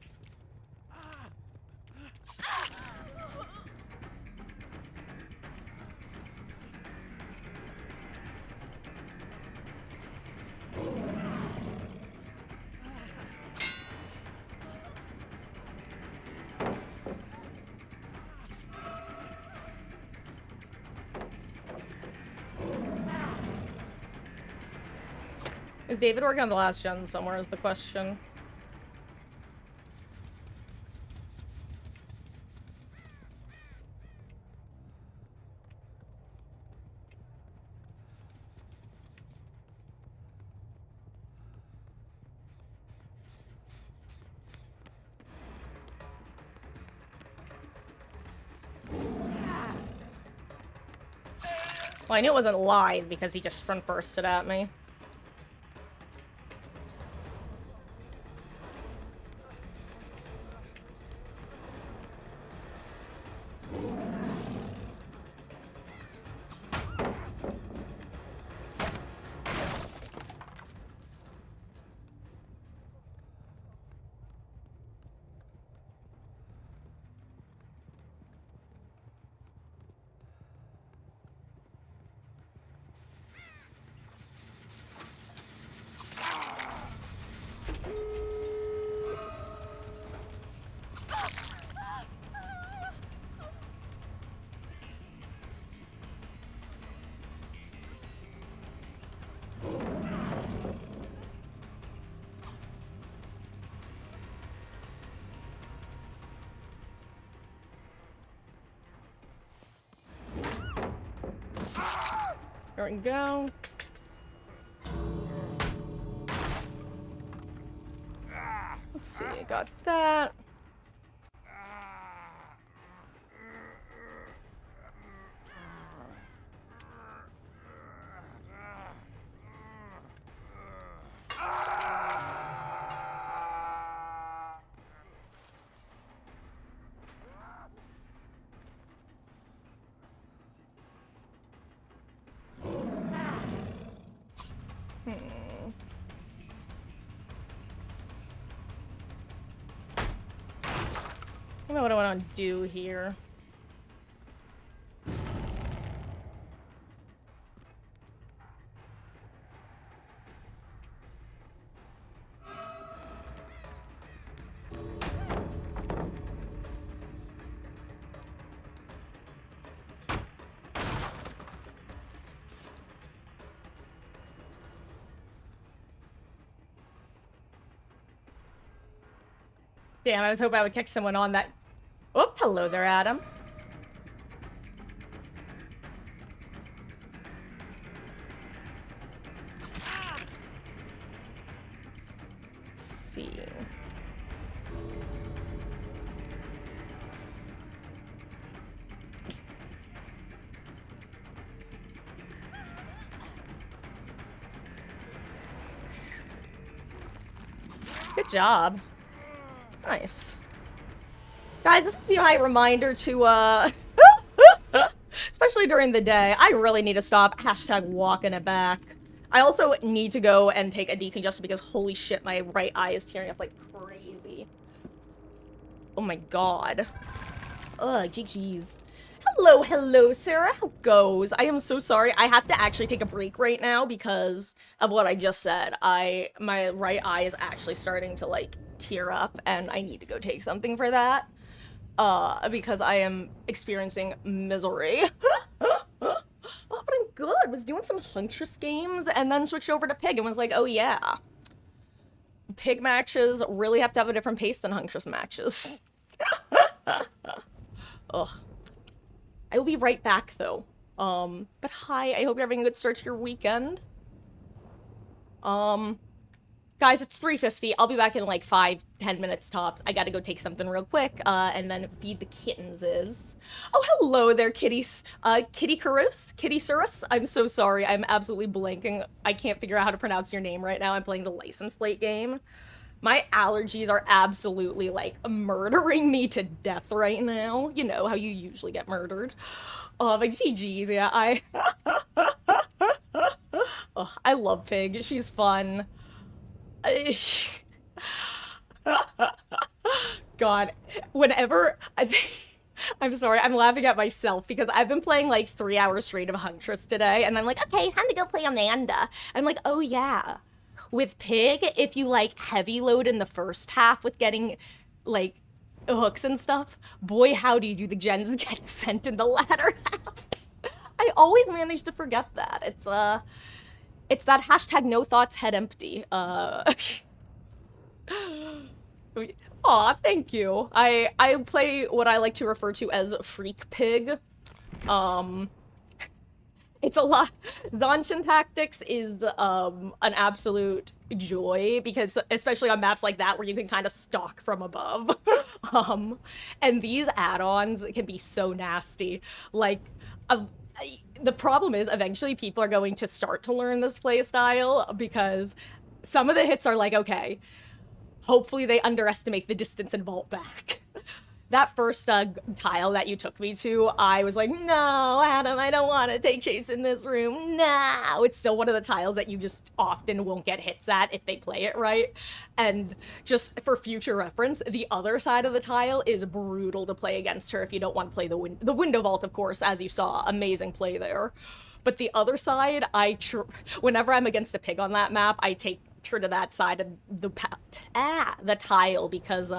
Is David working on the last gen somewhere is the question. Well, I knew it wasn't live because he just sprint bursted at me. There we go. Let's see, I got that. I don't know what I want to do here. Damn, I was hoping I would catch someone on that. Oh, hello there, Adam. Let's see. Good job. Nice. Guys, this is my reminder to, especially during the day, I really need to stop hashtag walking it back. I also need to go and take a decongestant because holy shit, my right eye is tearing up like crazy. Oh my god. Ugh, GG's. Hello, Sarah. How goes? I am so sorry. I have to actually take a break right now because of what I just said. My right eye is actually starting to, like, tear up, and I need to go take something for that. Because I am experiencing misery. Oh, but I'm good. Was doing some Huntress games, and then switched over to Pig, and was like, oh yeah. Pig matches really have to have a different pace than Huntress matches. Ugh. I will be right back, though. But hi, I hope you're having a good start to your weekend. Guys, it's 3:50. I'll be back in like 5-10 minutes tops. I gotta go take something real quick, and then feed the kittenses. Oh, hello there, kitties. Kitty Carus? Kitty Surus? I'm so sorry. I'm absolutely blanking. I can't figure out how to pronounce your name right now. I'm playing the license plate game. My allergies are absolutely, like, murdering me to death right now. You know how you usually get murdered. Oh, like, GG's, yeah, oh, I love Pig. She's fun. God, whenever I'm sorry, I'm laughing at myself because I've been playing like 3 hours straight of Huntress today, and I'm like, okay, time to go play Amanda. And I'm like, oh yeah. With Pig, if you like heavy load in the first half with getting like hooks and stuff, boy, how do you do the gens get sent in the latter half? I always manage to forget that. It's that hashtag no thoughts head empty. Aw, thank you. I play what I like to refer to as Freak Pig. It's a lot. Zanshin Tactics is an absolute joy because especially on maps like that where you can kind of stalk from above. And these add-ons can be so nasty. Like, the problem is eventually people are going to start to learn this playstyle because some of the hits are like, okay, hopefully they underestimate the distance and vault back. That first tile that you took me to, I was like, no, Adam, I don't want to take chase in this room. No, it's still one of the tiles that you just often won't get hits at if they play it right. And just for future reference, the other side of the tile is brutal to play against her if you don't want to play the window vault, of course, as you saw. Amazing play there. But the other side, whenever I'm against a pig on that map, I take her to that side of the tile because,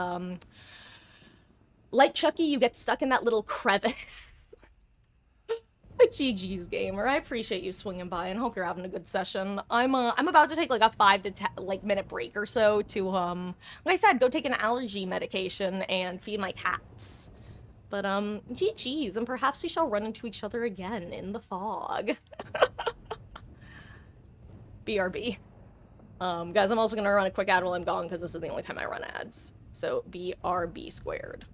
like Chucky, you get stuck in that little crevice. Like GG's gamer, I appreciate you swinging by and hope you're having a good session. I'm about to take like a 5 to 10 minute break or so to like I said, go take an allergy medication and feed my cats. But GG's, and perhaps we shall run into each other again in the fog. BRB. Guys, I'm also gonna run a quick ad while I'm gone because this is the only time I run ads. So BRB squared.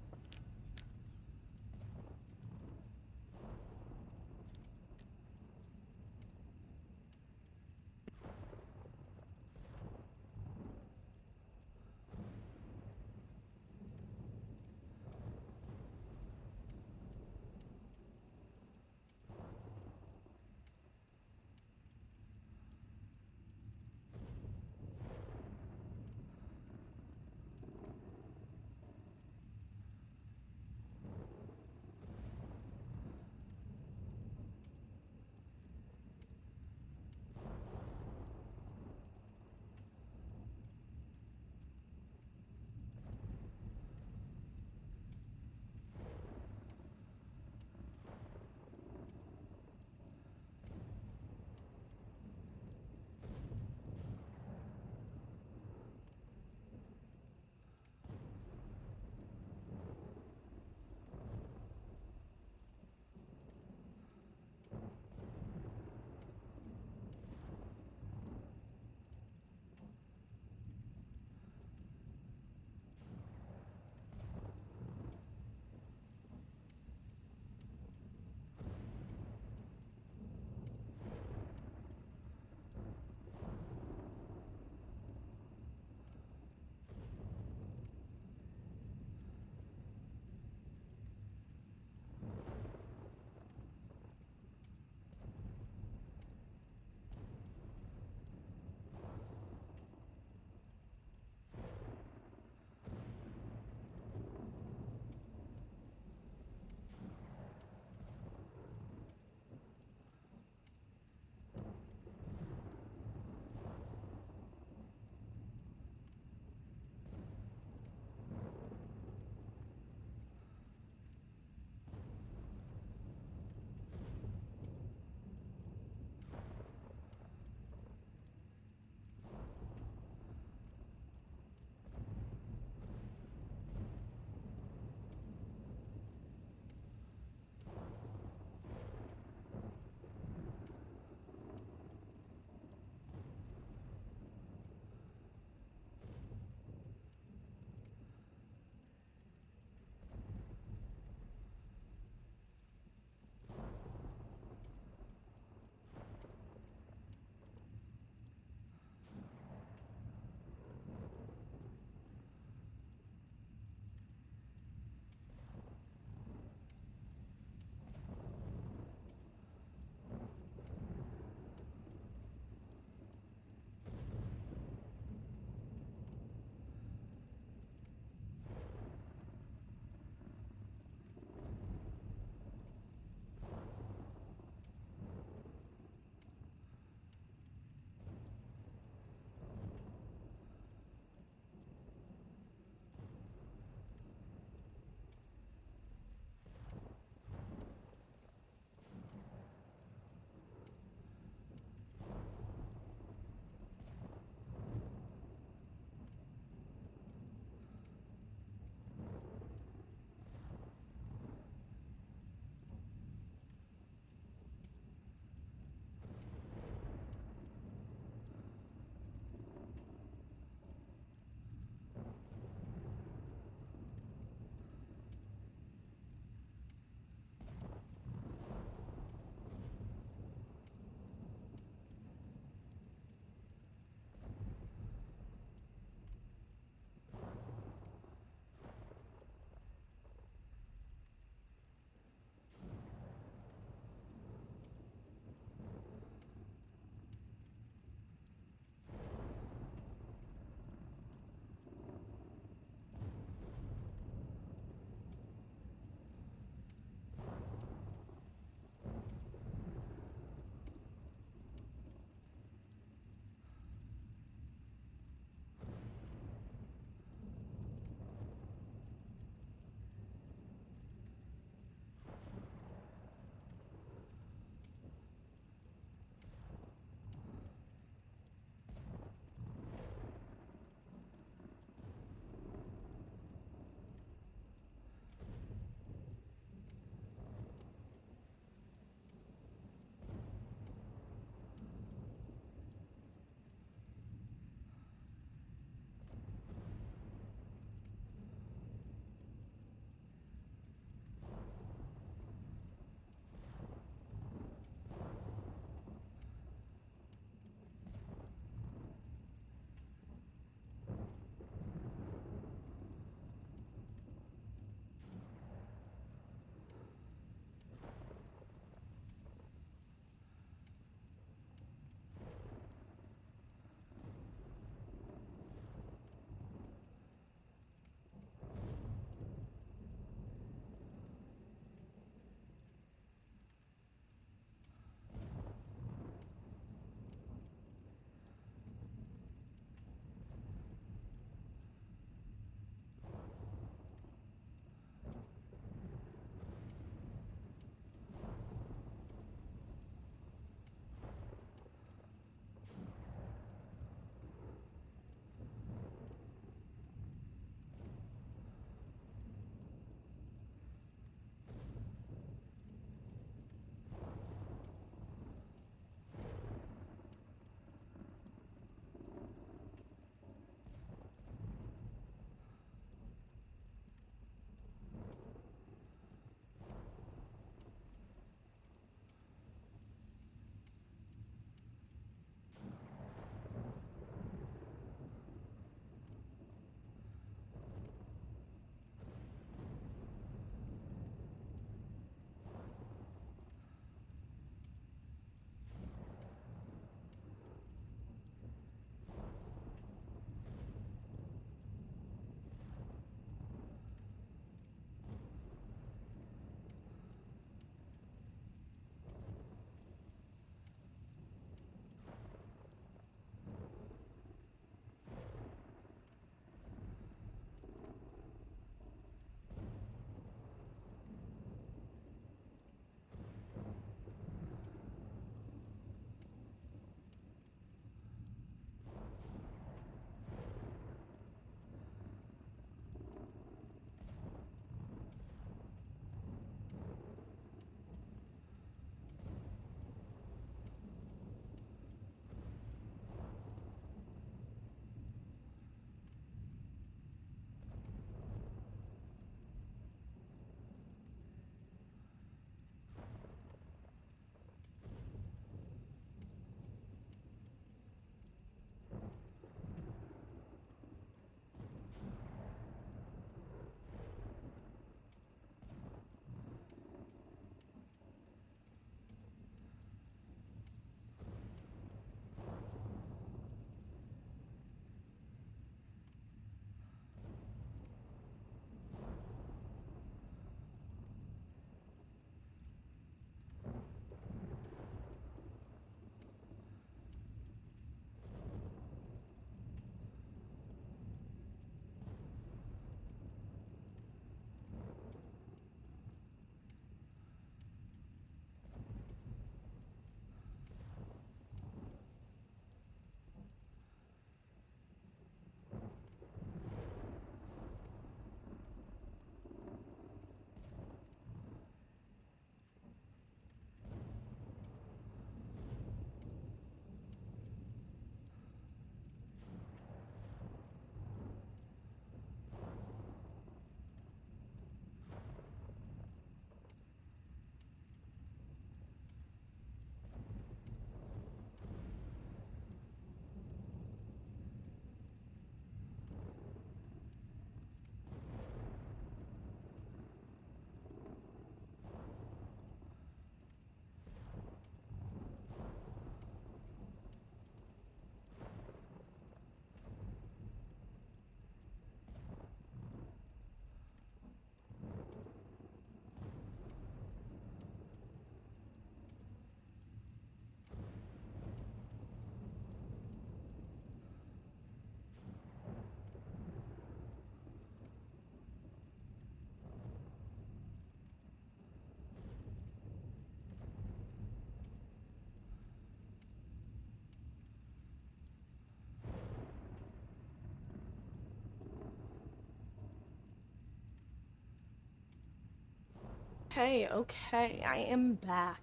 Okay, I am back.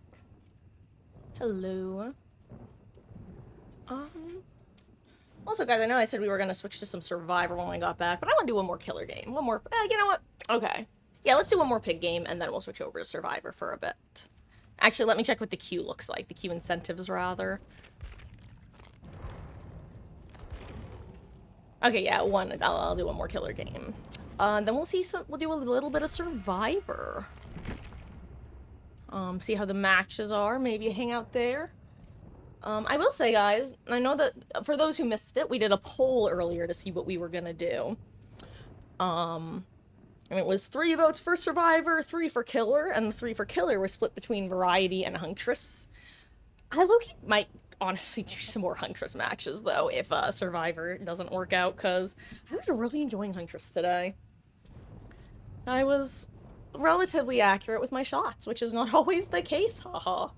Hello. Also, guys, I know I said we were gonna switch to some Survivor when I got back, but I want to do one more killer game. One more. You know what? Okay. Yeah, let's do one more pig game, and then we'll switch over to Survivor for a bit. Actually, let me check what the queue looks like. The queue incentives, rather. Okay, yeah, I'll do one more killer game. Then we'll do a little bit of Survivor. See how the matches are. Maybe hang out there. I will say, guys, I know that for those who missed it, we did a poll earlier to see what we were gonna do. And it was 3 votes for Survivor, 3 for Killer, and the 3 for Killer were split between Variety and Huntress. I low-key might honestly do some more Huntress matches, though, if Survivor doesn't work out, because I was really enjoying Huntress today. I was relatively accurate with my shots, which is not always the case, haha.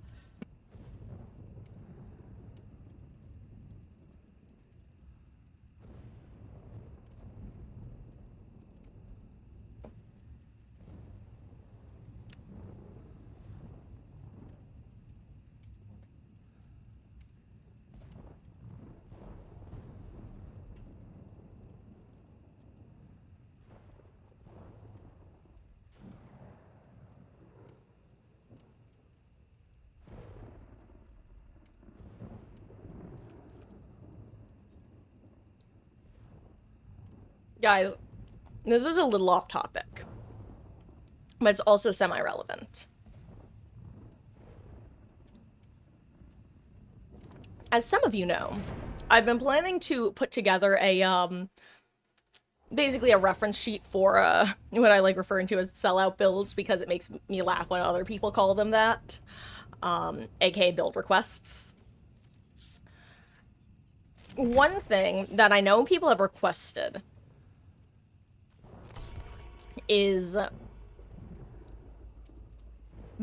Guys, this is a little off topic, but it's also semi-relevant. As some of you know, I've been planning to put together a, basically a reference sheet for, what I like referring to as sellout builds, because it makes me laugh when other people call them that, aka build requests. One thing that I know people have requested is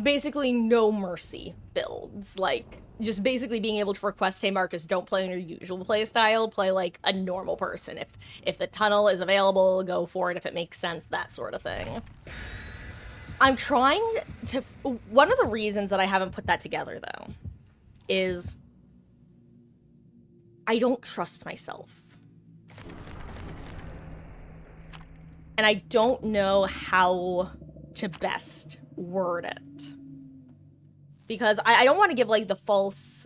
basically no mercy builds. Like, just basically being able to request, hey Marcus, don't play in your usual playstyle, play like a normal person. If the tunnel is available, go for it if it makes sense, that sort of thing. I'm trying to... One of the reasons that I haven't put that together, though, is I don't trust myself. And I don't know how to best word it. Because I don't want to give, like, the false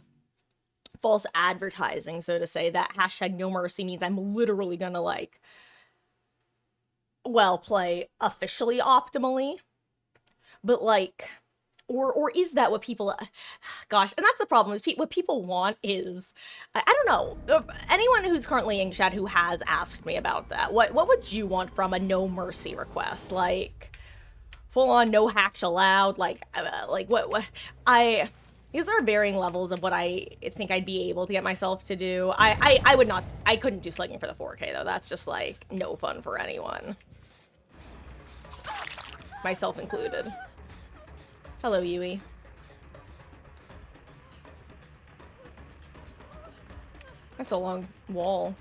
advertising, so to say, that hashtag no mercy means I'm literally gonna, like, well, play officially optimally. But, like, or is that what people... Gosh, and that's the problem, is what people want is... I don't know. Anyone who's currently in chat who has asked me about that, what would you want from a no mercy request? Like, full-on no hacks allowed? Like what... These are varying levels of what I think I'd be able to get myself to do. I would not... I couldn't do slugging for the 4K, though. That's just, like, no fun for anyone. Myself included. Hello, Yui. That's a long wall.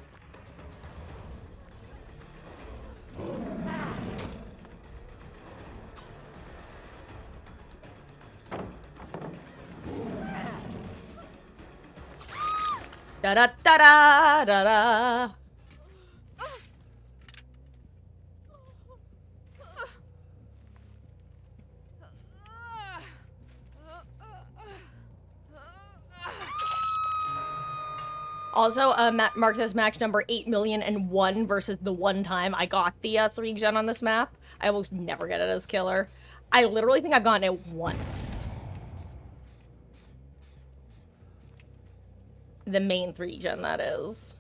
Da da da da da da. Also, marked as match number 8,000,001 versus the one time I got the 3 gen on this map. I almost never get it as killer. I literally think I've gotten it once. The main 3 gen, that is.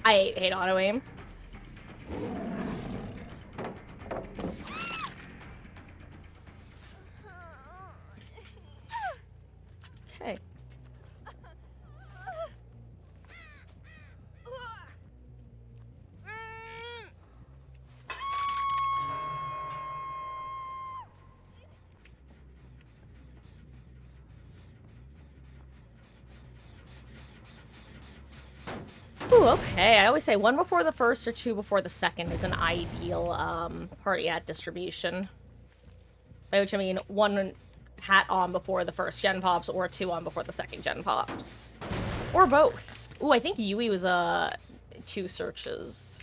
I hate auto-aim. Ooh, okay. I always say 1 before the first or 2 before the second is an ideal party hat distribution. By which I mean 1 hat on before the first gen pops or 2 on before the second gen pops. Or both. Ooh, I think Yui was 2 searches.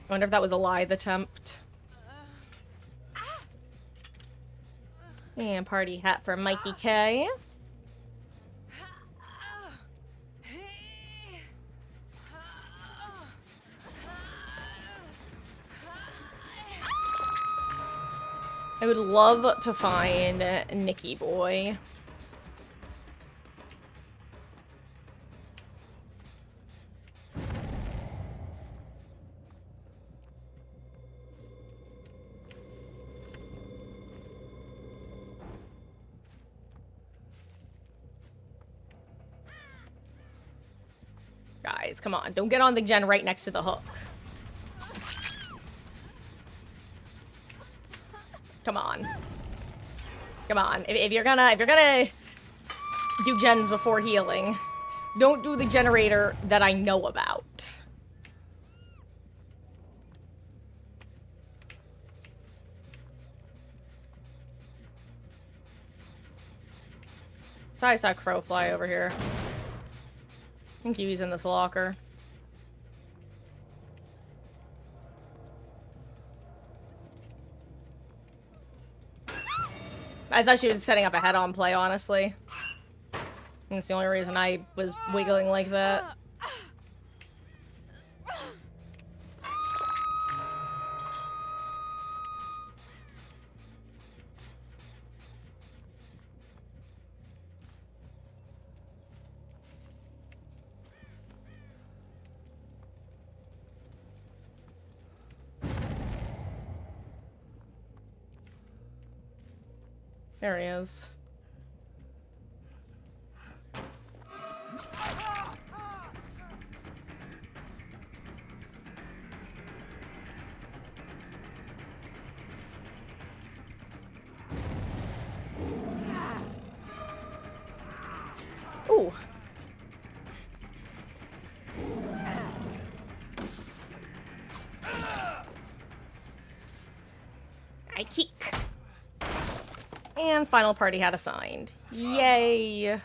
I wonder if that was a lithe attempt. And party hat for Mikey K. I would love to find Nikki Boy. Guys, come on. Don't get on the gen right next to the hook. Come on. Come on. If you're gonna do gens before healing, don't do the generator that I know about. I saw Crow fly over here. I think he's in this locker. I thought she was setting up a head-on play, honestly. And that's the only reason I was wiggling like that. There he is. Ooh. I kick. And final party hat assigned. Yay!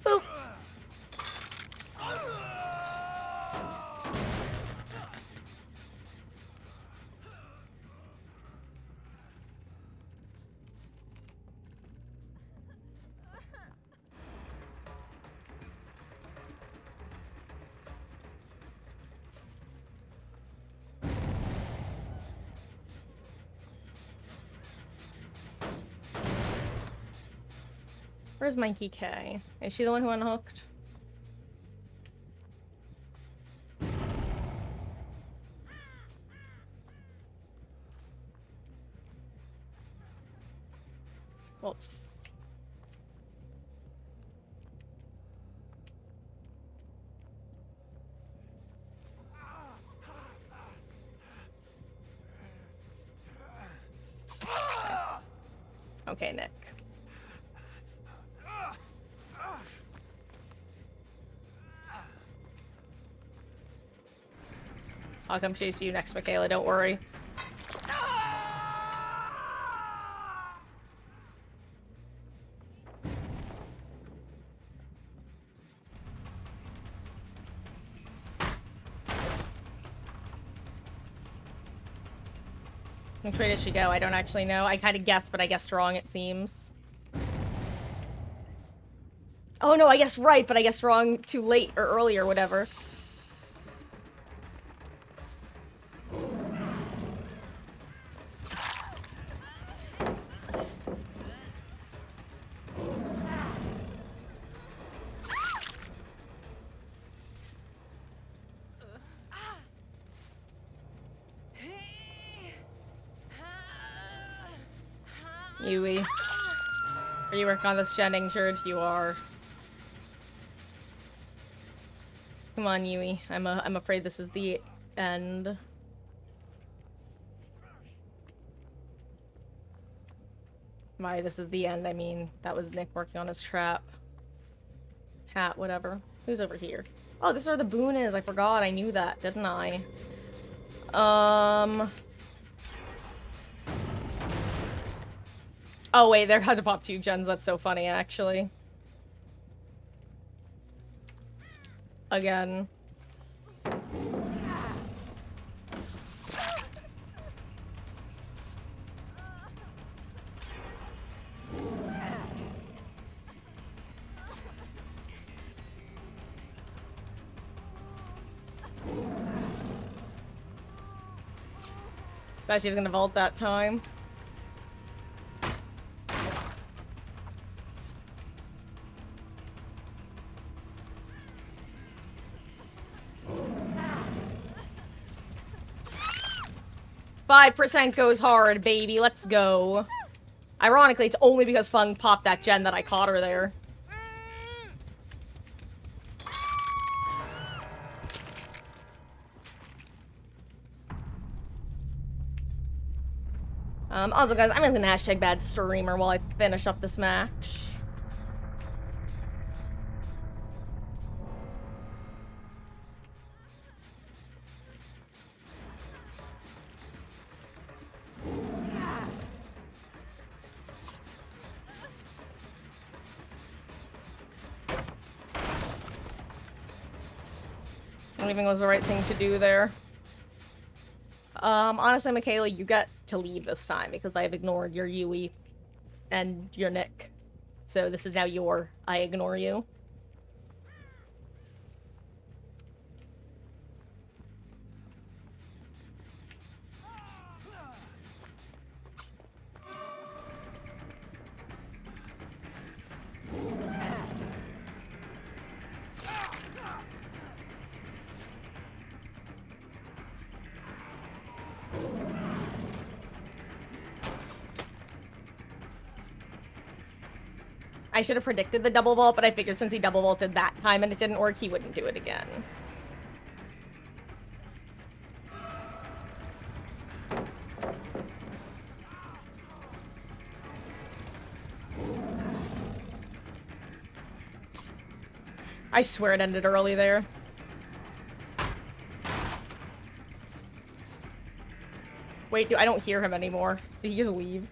Boop. Where's Mikey K? Is she the one who unhooked? Well, okay, Nick. I'll come chase you next, Michaela, don't worry. Which way does she go? I don't actually know. I kind of guessed, but I guessed wrong, it seems. Oh no, I guessed right, but I guessed wrong too late or early or whatever. Yui. Are you working on this gen injured? You are. Come on, Yui. I'm afraid this is the end. Why, this is the end, I mean, that was Nick working on his trap. Hat, whatever. Who's over here? Oh, this is where the boon is. I forgot. I knew that, didn't I? Oh, wait, there had to pop 2 gens. That's so funny, actually. Again. Thought she was gonna vault that time. %5 goes hard, baby. Let's go. Ironically, it's only because Fung popped that gen that I caught her there. Also, guys, I'm just gonna hashtag bad streamer while I finish up this match. I don't even know was the right thing to do there. Honestly, Michaela, you get to leave this time because I have ignored your Yui and your Nick. So this is now your I ignore you. I should have predicted the double vault, but I figured since he double vaulted that time and it didn't work, he wouldn't do it again. I swear it ended early there. Wait, I don't hear him anymore. Did he just leave?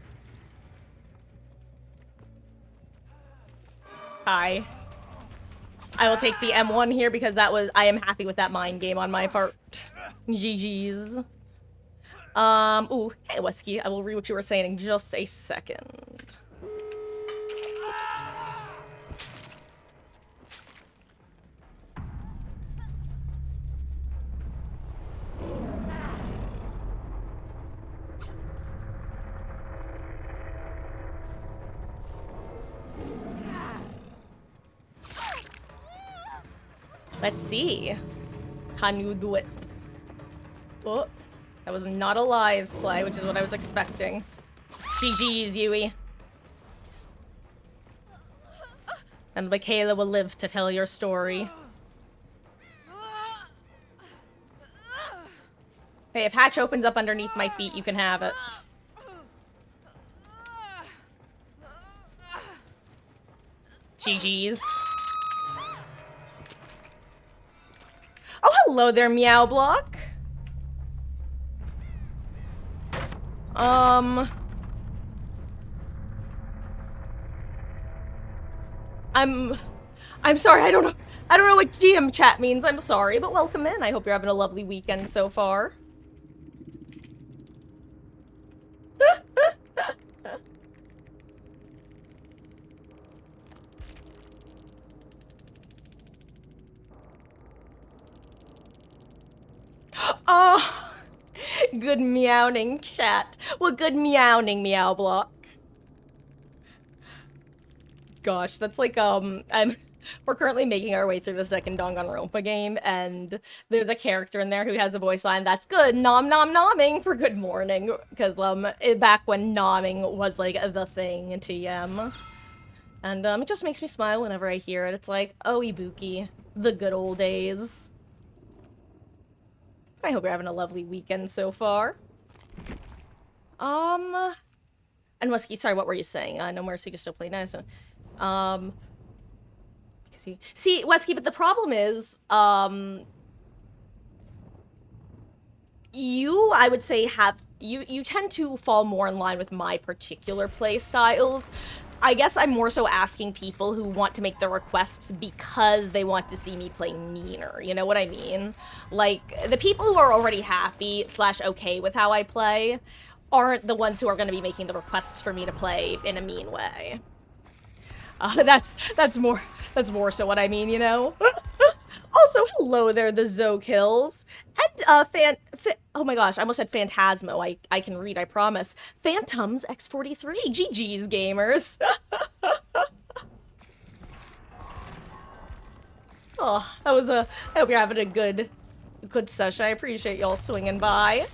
Hi. I will take the M1 here because that was- I am happy with that mind game on my part. GG's. Ooh, hey Wesky, I will read what you were saying in just a second. Let's see. Can you do it? Oh, that was not a live play, which is what I was expecting. GG's, Yui. And Michaela will live to tell your story. Hey, if hatch opens up underneath my feet, you can have it. GG's. Oh, hello there, Meow Block. I'm sorry, I don't know what GM chat means. I'm sorry, but welcome in. I hope you're having a lovely weekend so far. Oh, good meowing, chat. Well, good meowing, Meow Block. Gosh, that's like, We're currently making our way through the second Danganronpa game, and there's a character in there who has a voice line that's good, nom nom nomming for good morning, because back when nomming was like the thing in TM. And it just makes me smile whenever I hear it. It's like, oh, Ibuki, the good old days. I hope you're having a lovely weekend so far. And Wesky, sorry, what were you saying? No Mercy, just still play nice. Because you see, Wesky, but the problem is, you, I would say, you tend to fall more in line with my particular play styles. I guess I'm more so asking people who want to make their requests because they want to see me play meaner, you know what I mean? Like, the people who are already happy / okay with how I play aren't the ones who are going to be making the requests for me to play in a mean way. That's more so what I mean, you know? Also, hello there, the Zokills. And, oh my gosh, I almost said Phantasmo. I can read, I promise. Phantoms X43. GG's, gamers. Oh, that was I hope you're having a good session. I appreciate y'all swinging by.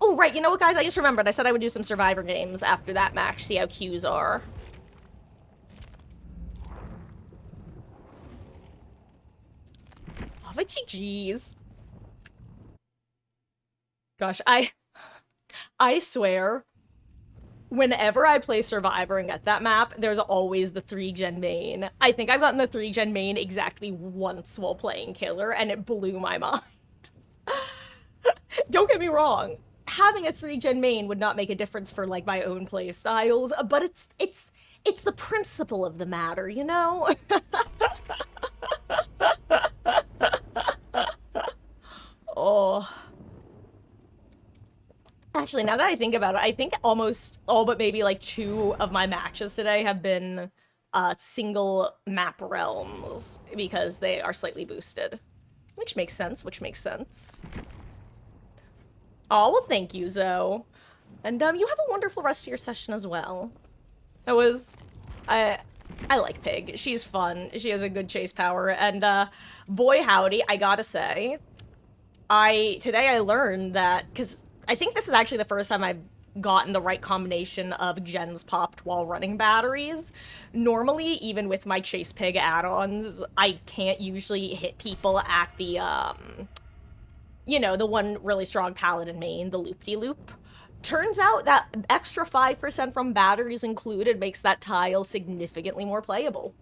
Oh, right, you know what, guys? I just remembered. I said I would do some Survivor games after that match, see how queues are. Oh, my GG's. Gosh, I swear, whenever I play Survivor and get that map, there's always the 3-gen main. I think I've gotten the 3-gen main exactly once while playing Killer, and it blew my mind. Don't get me wrong. Having a 3-gen main would not make a difference for, like, my own play styles, but it's the principle of the matter, you know? Oh. Actually, now that I think about it, I think almost all but maybe like 2 of my matches today have been single map realms because they are slightly boosted. Which makes sense, Oh, well, thank you, Zoe. And you have a wonderful rest of your session as well. That was... I like Pig. She's fun. She has a good chase power. And boy howdy, I gotta say, today I learned that, because I think this is actually the first time I've gotten the right combination of gens popped while running batteries. Normally, even with my Chase Pig add-ons, I can't usually hit people at the, you know, the one really strong paladin main, the loop-de-loop. Turns out that extra 5% from batteries included makes that tile significantly more playable.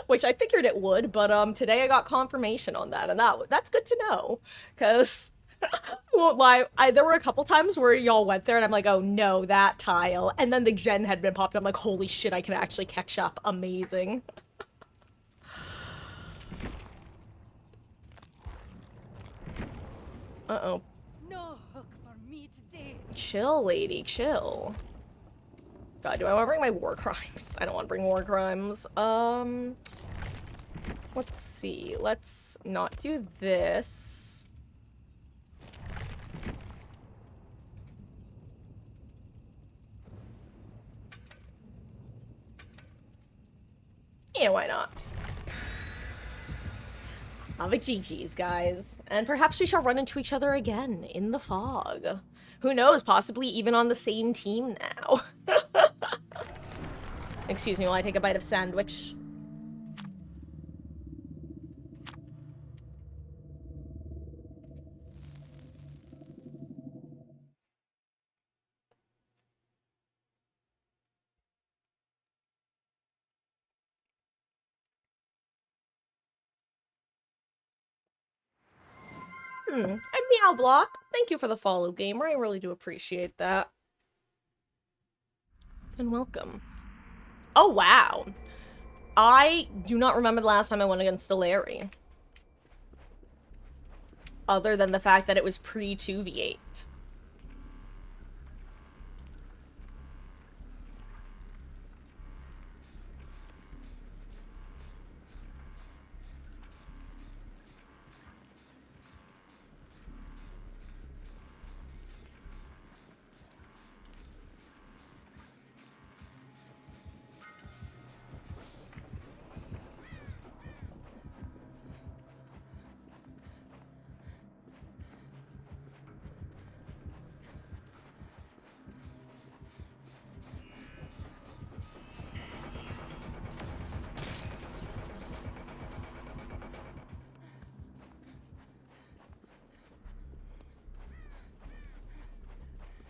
Which I figured it would, but today I got confirmation on that, and that's good to know, because I won't lie, there were a couple times where y'all went there and I'm like, oh no, that tile, and then the gen had been popped up, I'm like, holy shit, I can actually catch up, amazing. Uh-oh. No hook for me today. Chill, lady, chill. God, do I want to bring my war crimes? I don't want to bring war crimes. Let's see. Let's not do this. Yeah, why not? Have a GG's, guys. And perhaps we shall run into each other again in the fog. Who knows, possibly even on the same team now. Excuse me while I take a bite of sandwich. And Meow Block, thank you for the follow, gamer. I really do appreciate that. And welcome. Oh, wow. I do not remember the last time I went against a Larry. Other than the fact that it was pre-2v8.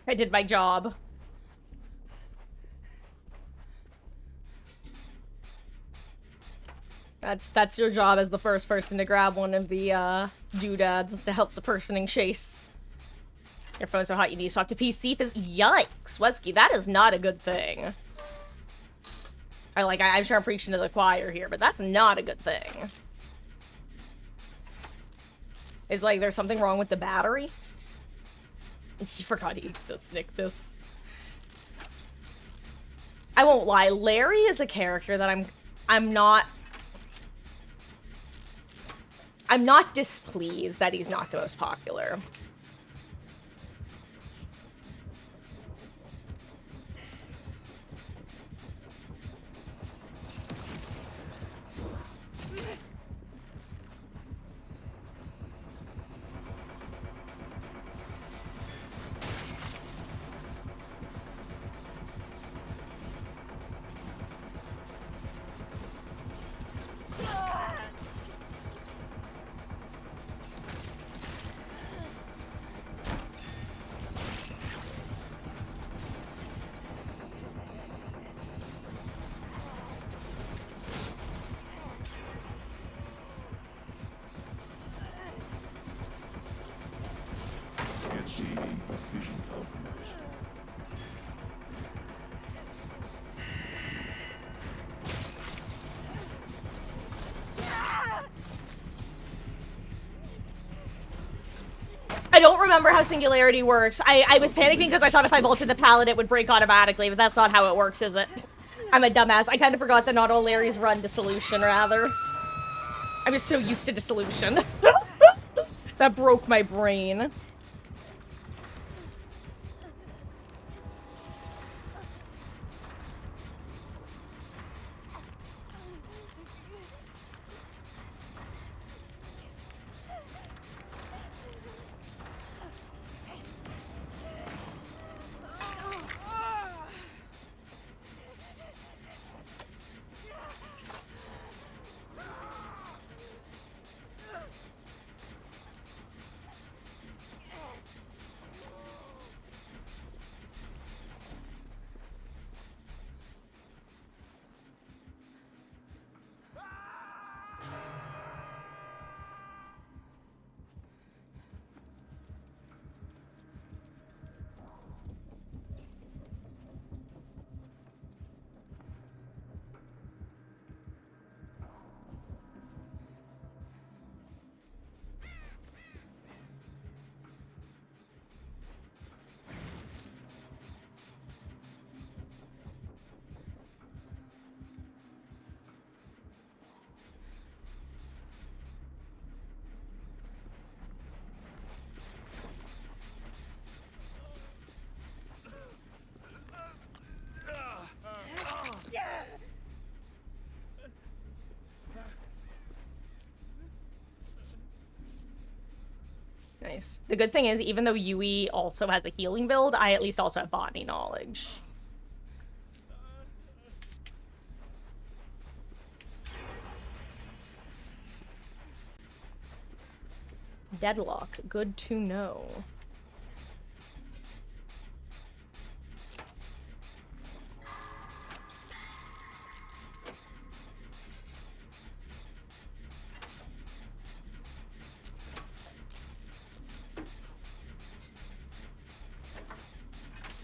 I did my job. That's your job as the first person to grab one of the doodads to help the person in chase. Your phone's so hot you need to swap to PC. Yikes, Wesky, that is not a good thing. I'm sure I'm preaching to the choir here, but that's not a good thing. It's like there's something wrong with the battery. You forgot he exists, Nictus. I won't lie, Larry is a character that I'm not displeased that he's not the most popular. I don't remember how Singularity works. I was panicking because I thought if I bolted the pallet it would break automatically, but that's not how it works, is it? I'm a dumbass. I kind of forgot that not all Larry's run dissolution, rather. I'm just so used to dissolution. That broke my brain. Nice. The good thing is, even though Yui also has a healing build, I at least also have body knowledge. Deadlock. Good to know.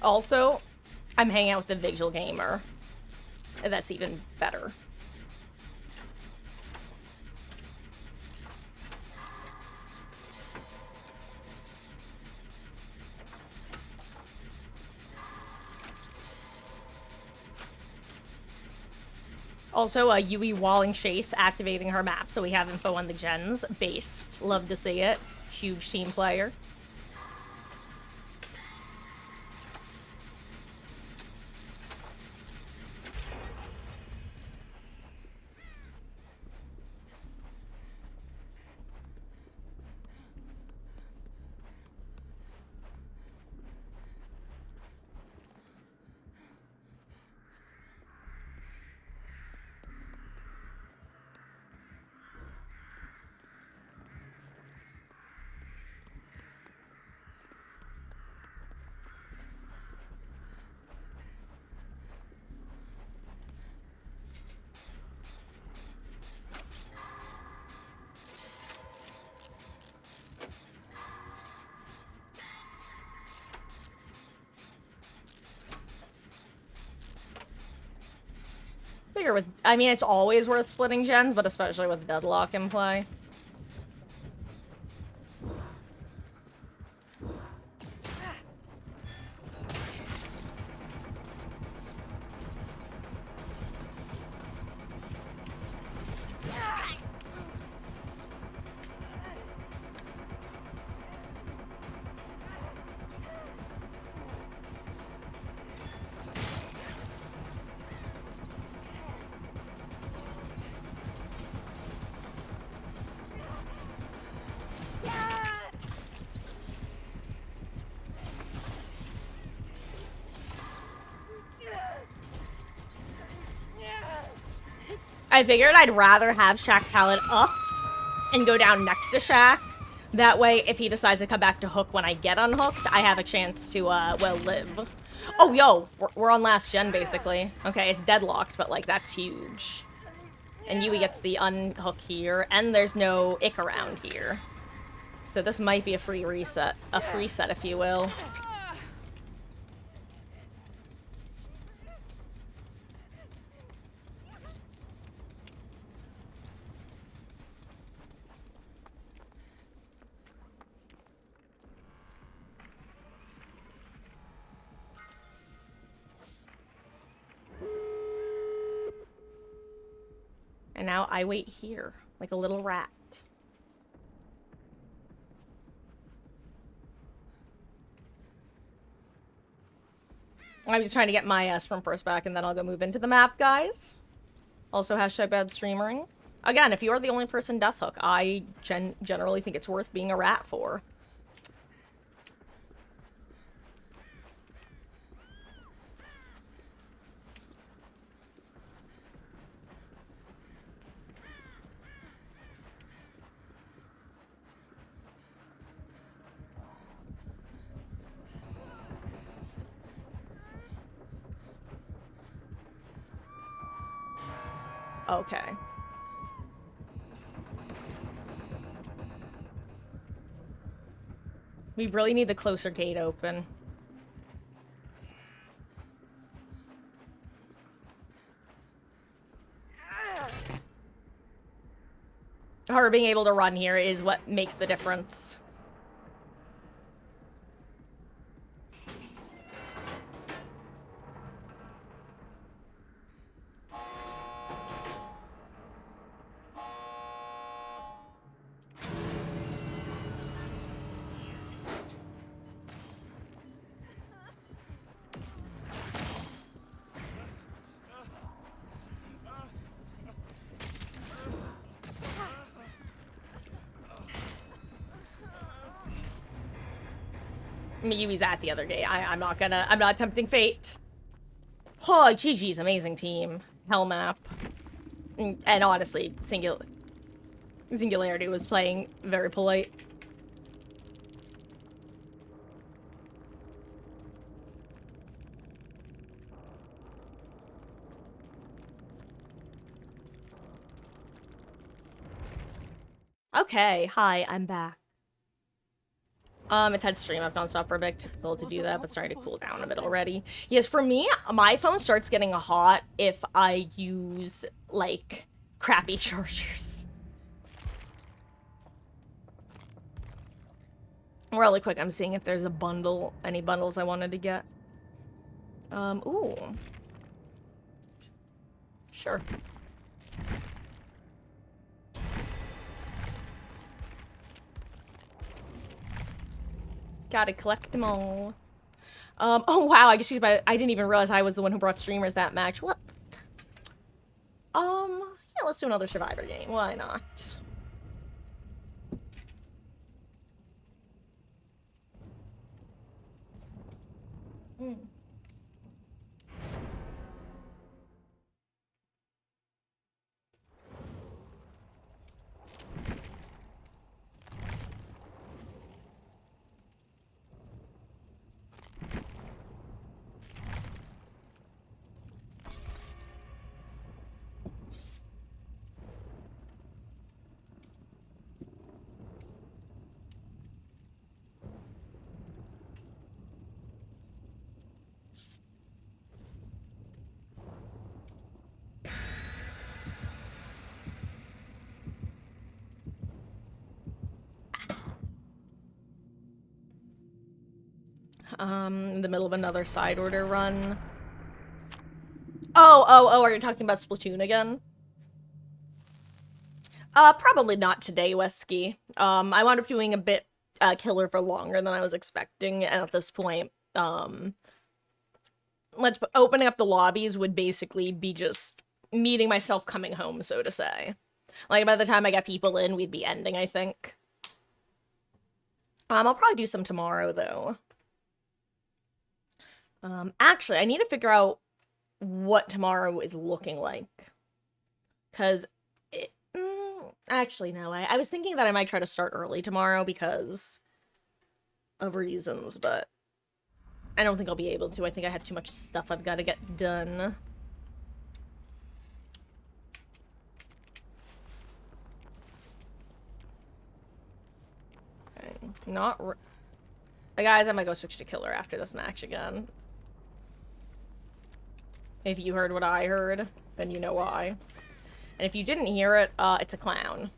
Also, I'm hanging out with the Vigil Gamer. And that's even better. Also, Yui walling Chase activating her map, so we have info on the gens. Based. Love to see it. Huge team player. I mean, it's always worth splitting gens, but especially with Deadlock in play. I figured I'd rather have Shaq Pallet up and go down next to Shaq. That way, if he decides to come back to hook when I get unhooked, I have a chance to, well, live. Oh, yo, we're on last gen, basically. Okay, it's deadlocked, but, like, that's huge. And Yui gets the unhook here, and there's no ick around here. So this might be a free reset. A free set, if you will. And now I wait here, like a little rat. I'm just trying to get my ass from first back, and then I'll go move into the map, guys. Also, hashtag bad streamering. Again, if you are the only person death hook, I generally think it's worth being a rat for. Okay. We really need the closer gate open. Her being able to run here is what makes the difference. Yui's at the other gate. I'm not tempting fate. Oh, GG's amazing team. Hell map. And honestly, Singularity was playing very polite. Okay, hi, I'm back. It's had stream up nonstop for a bit, typical to do that, but starting to cool down a bit already. Yes, for me, my phone starts getting hot if I use, like, crappy chargers. Really quick, I'm seeing if there's a bundle, any bundles I wanted to get. Ooh. Sure. Gotta collect them all. Oh wow, I didn't even realize I was the one who brought streamers that match. What? Yeah, let's do another Survivor game. Why not? Hmm. In the middle of another side order run. Oh, are you talking about Splatoon again? Probably not today, Wesky. I wound up doing a bit killer for longer than I was expecting, and at this point, opening up the lobbies would basically be just meeting myself coming home, so to say. Like, by the time I get people in, we'd be ending, I think. I'll probably do some tomorrow, though. Actually, I need to figure out what tomorrow is looking like. Because, actually, no, I was thinking that I might try to start early tomorrow because of reasons, but I don't think I'll be able to. I think I have too much stuff I've got to get done. Okay, guys, I might go switch to killer after this match again. If you heard what I heard, then you know why. And if you didn't hear it, it's a clown.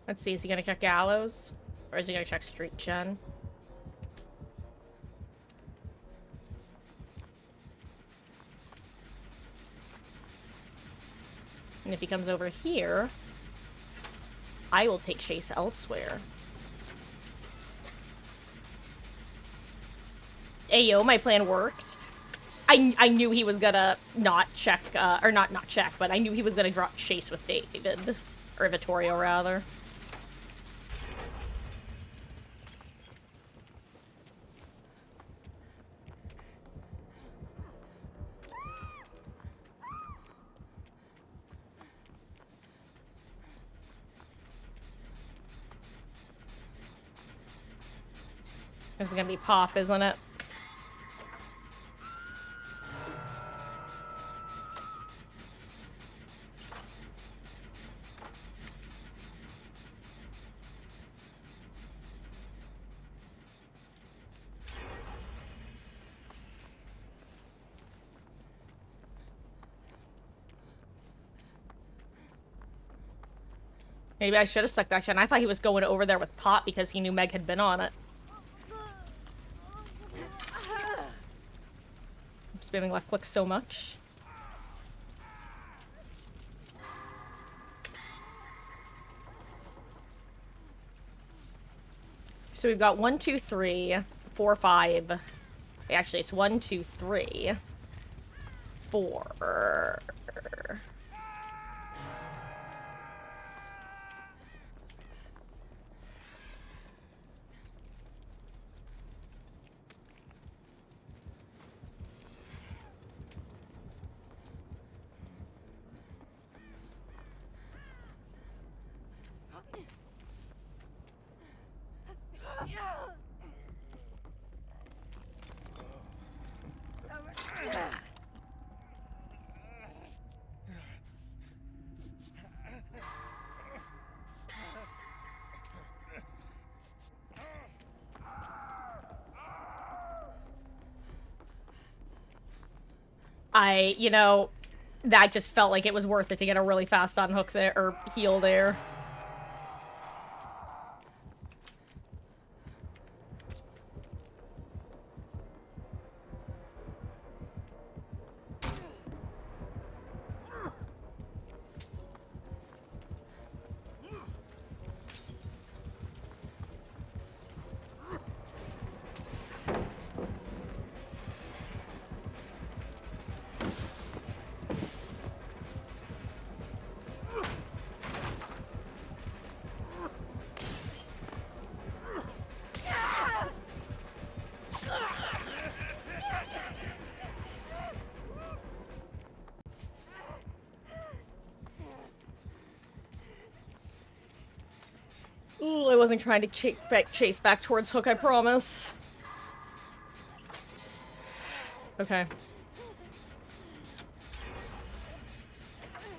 Let's see, is he gonna check Gallows? Or is he gonna check Street Gen? And if he comes over here, I will take chase elsewhere. Ayo, my plan worked. I knew he was gonna not check, or not check, but I knew he was gonna drop chase with David. Or Vittorio, rather. This is gonna be Pop, isn't it? Maybe I should have stuck back to, and I thought he was going over there with Pop because he knew Meg had been on it. I'm spamming left click so much. So we've got 1, 2, 3, 4, 5. Actually, it's 1, 2, 3, 4. You know, that just felt like it was worth it to get a really fast on hook there, or heal there. Ooh, I wasn't trying to chase back towards Hook, I promise. Okay.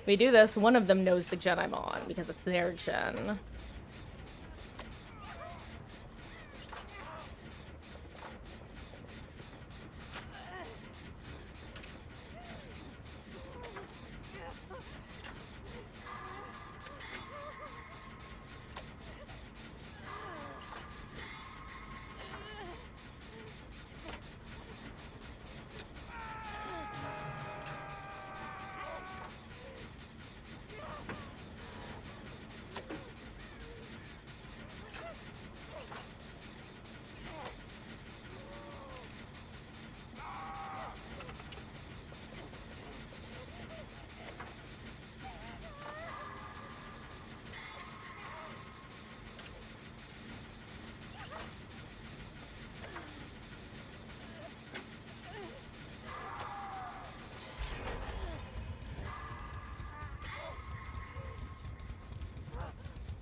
We do this, one of them knows the gen I'm on, because it's their gen.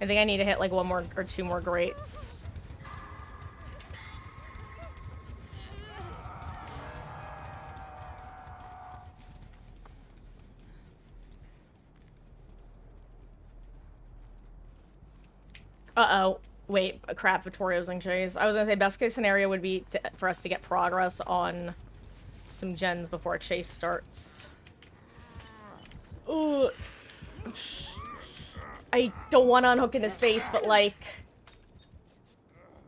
I think I need to hit like one more or two more grates. Uh-oh. Wait, crap, Vittorio's in chase. I was gonna say best case scenario would be for us to get progress on some gens before a chase starts. Ugh. I don't want to unhook in his face, but like...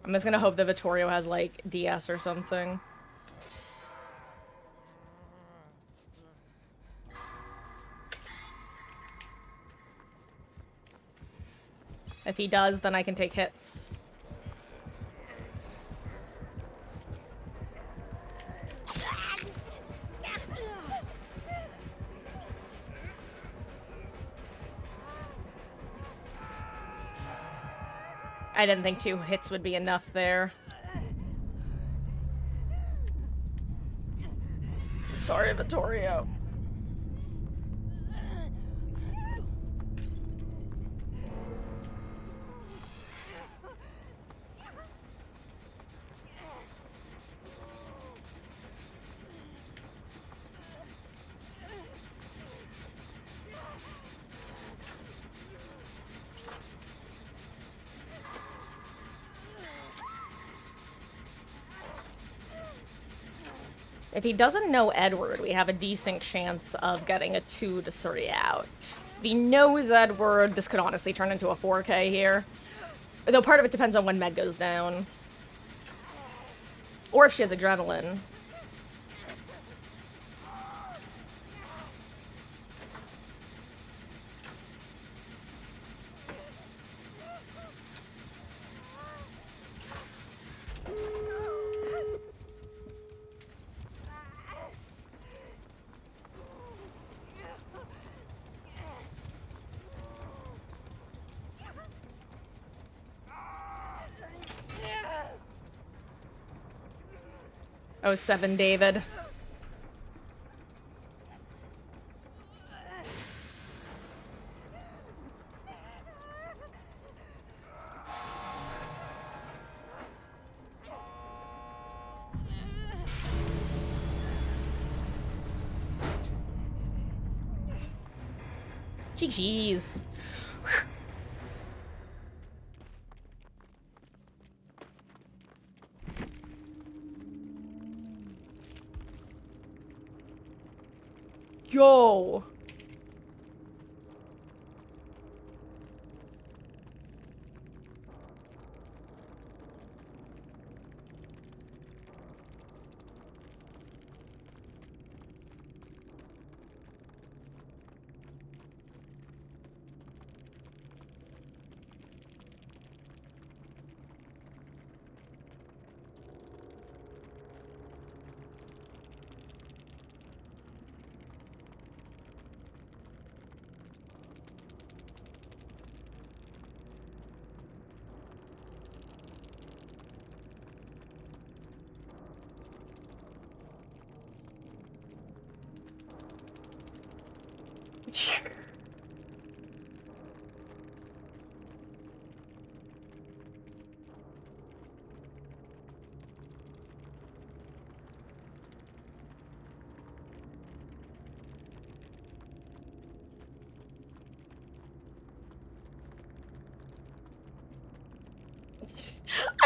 I'm just gonna hope that Vittorio has like DS or something. If he does, then I can take hits. I didn't think 2 hits would be enough there. Sorry, Vittorio. If he doesn't know Edward, we have a decent chance of getting a 2 to 3 out. If he knows Edward, this could honestly turn into a 4K here. Though part of it depends on when Meg goes down. Or if she has adrenaline. Oh, 7, David. GG's. Yo.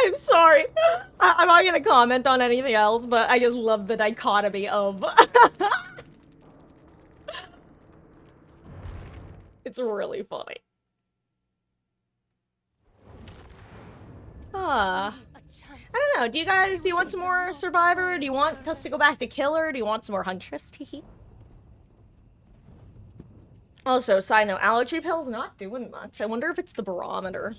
I'm sorry. I'm not gonna comment on anything else, but I just love the dichotomy of... It's really funny. I don't know. Do you want some more Survivor? Do you want us to go back to Killer? Do you want some more Huntress? Also, side note, allergy pills not doing much. I wonder if it's the barometer.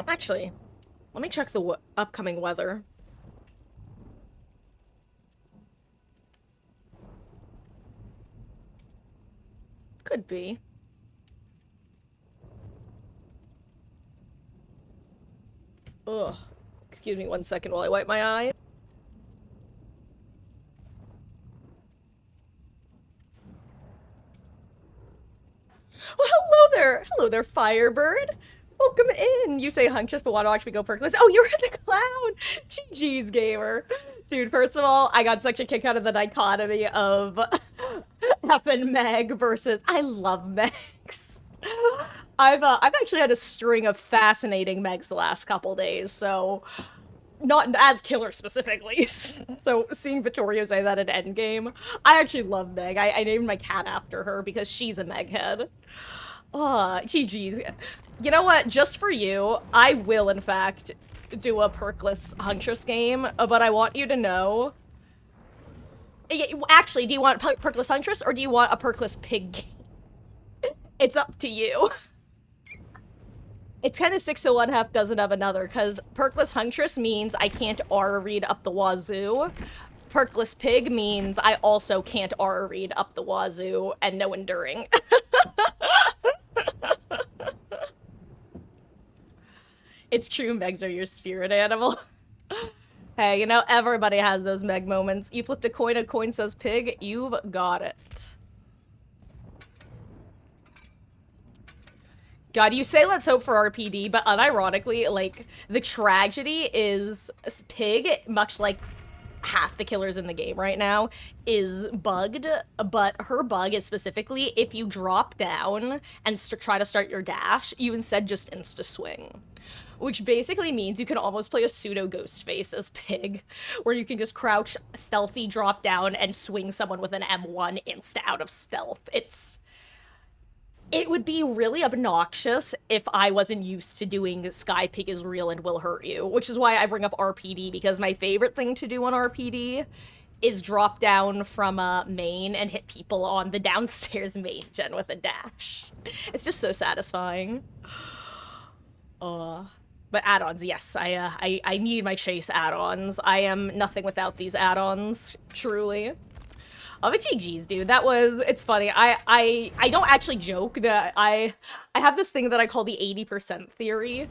Actually, let me check the upcoming weather. Could be. Ugh. Excuse me 1 second while I wipe my eye. Well, hello there! Hello there, Firebird! Welcome in! You say Huntress, but want to watch me go perkless. Oh, you're the clown! GG's, gamer. Dude, first of all, I got such a kick out of the dichotomy of F and Meg versus I love Megs. I've actually had a string of fascinating Megs the last couple days, so not as Killer specifically. So seeing Vittorio say that in Endgame, I actually love Meg. I named my cat after her because she's a Meg head. GG's. You know what? Just for you, I will in fact do a perkless Huntress game, but I want you to know. Actually, do you want perkless Huntress or do you want a perkless pig game? It's up to you. It's kind of 6 of one, half dozen of another, because perkless Huntress means I can't aura read up the wazoo. Perkless pig means I also can't aura read up the wazoo and no enduring. It's true, Megs are your spirit animal. Hey, you know, everybody has those Meg moments. You flipped a coin says pig, you've got it. God, you say let's hope for RPD, but unironically, like, the tragedy is Pig, much like half the killers in the game right now, is bugged, but her bug is specifically if you drop down and try to start your dash, you instead just insta-swing. Which basically means you can almost play a pseudo-ghost face as Pig, where you can just crouch, stealthy, drop down, and swing someone with an M1 insta out of stealth. It would be really obnoxious if I wasn't used to doing Sky Pig is real and will hurt you, which is why I bring up RPD, because my favorite thing to do on RPD is drop down from a main and hit people on the downstairs main gen with a dash. It's just so satisfying. But add-ons, yes, I need my chase add-ons. I am nothing without these add-ons, truly. Oh, but GG's, dude. That was, it's funny. I don't actually joke that I have this thing that I call the 80% theory,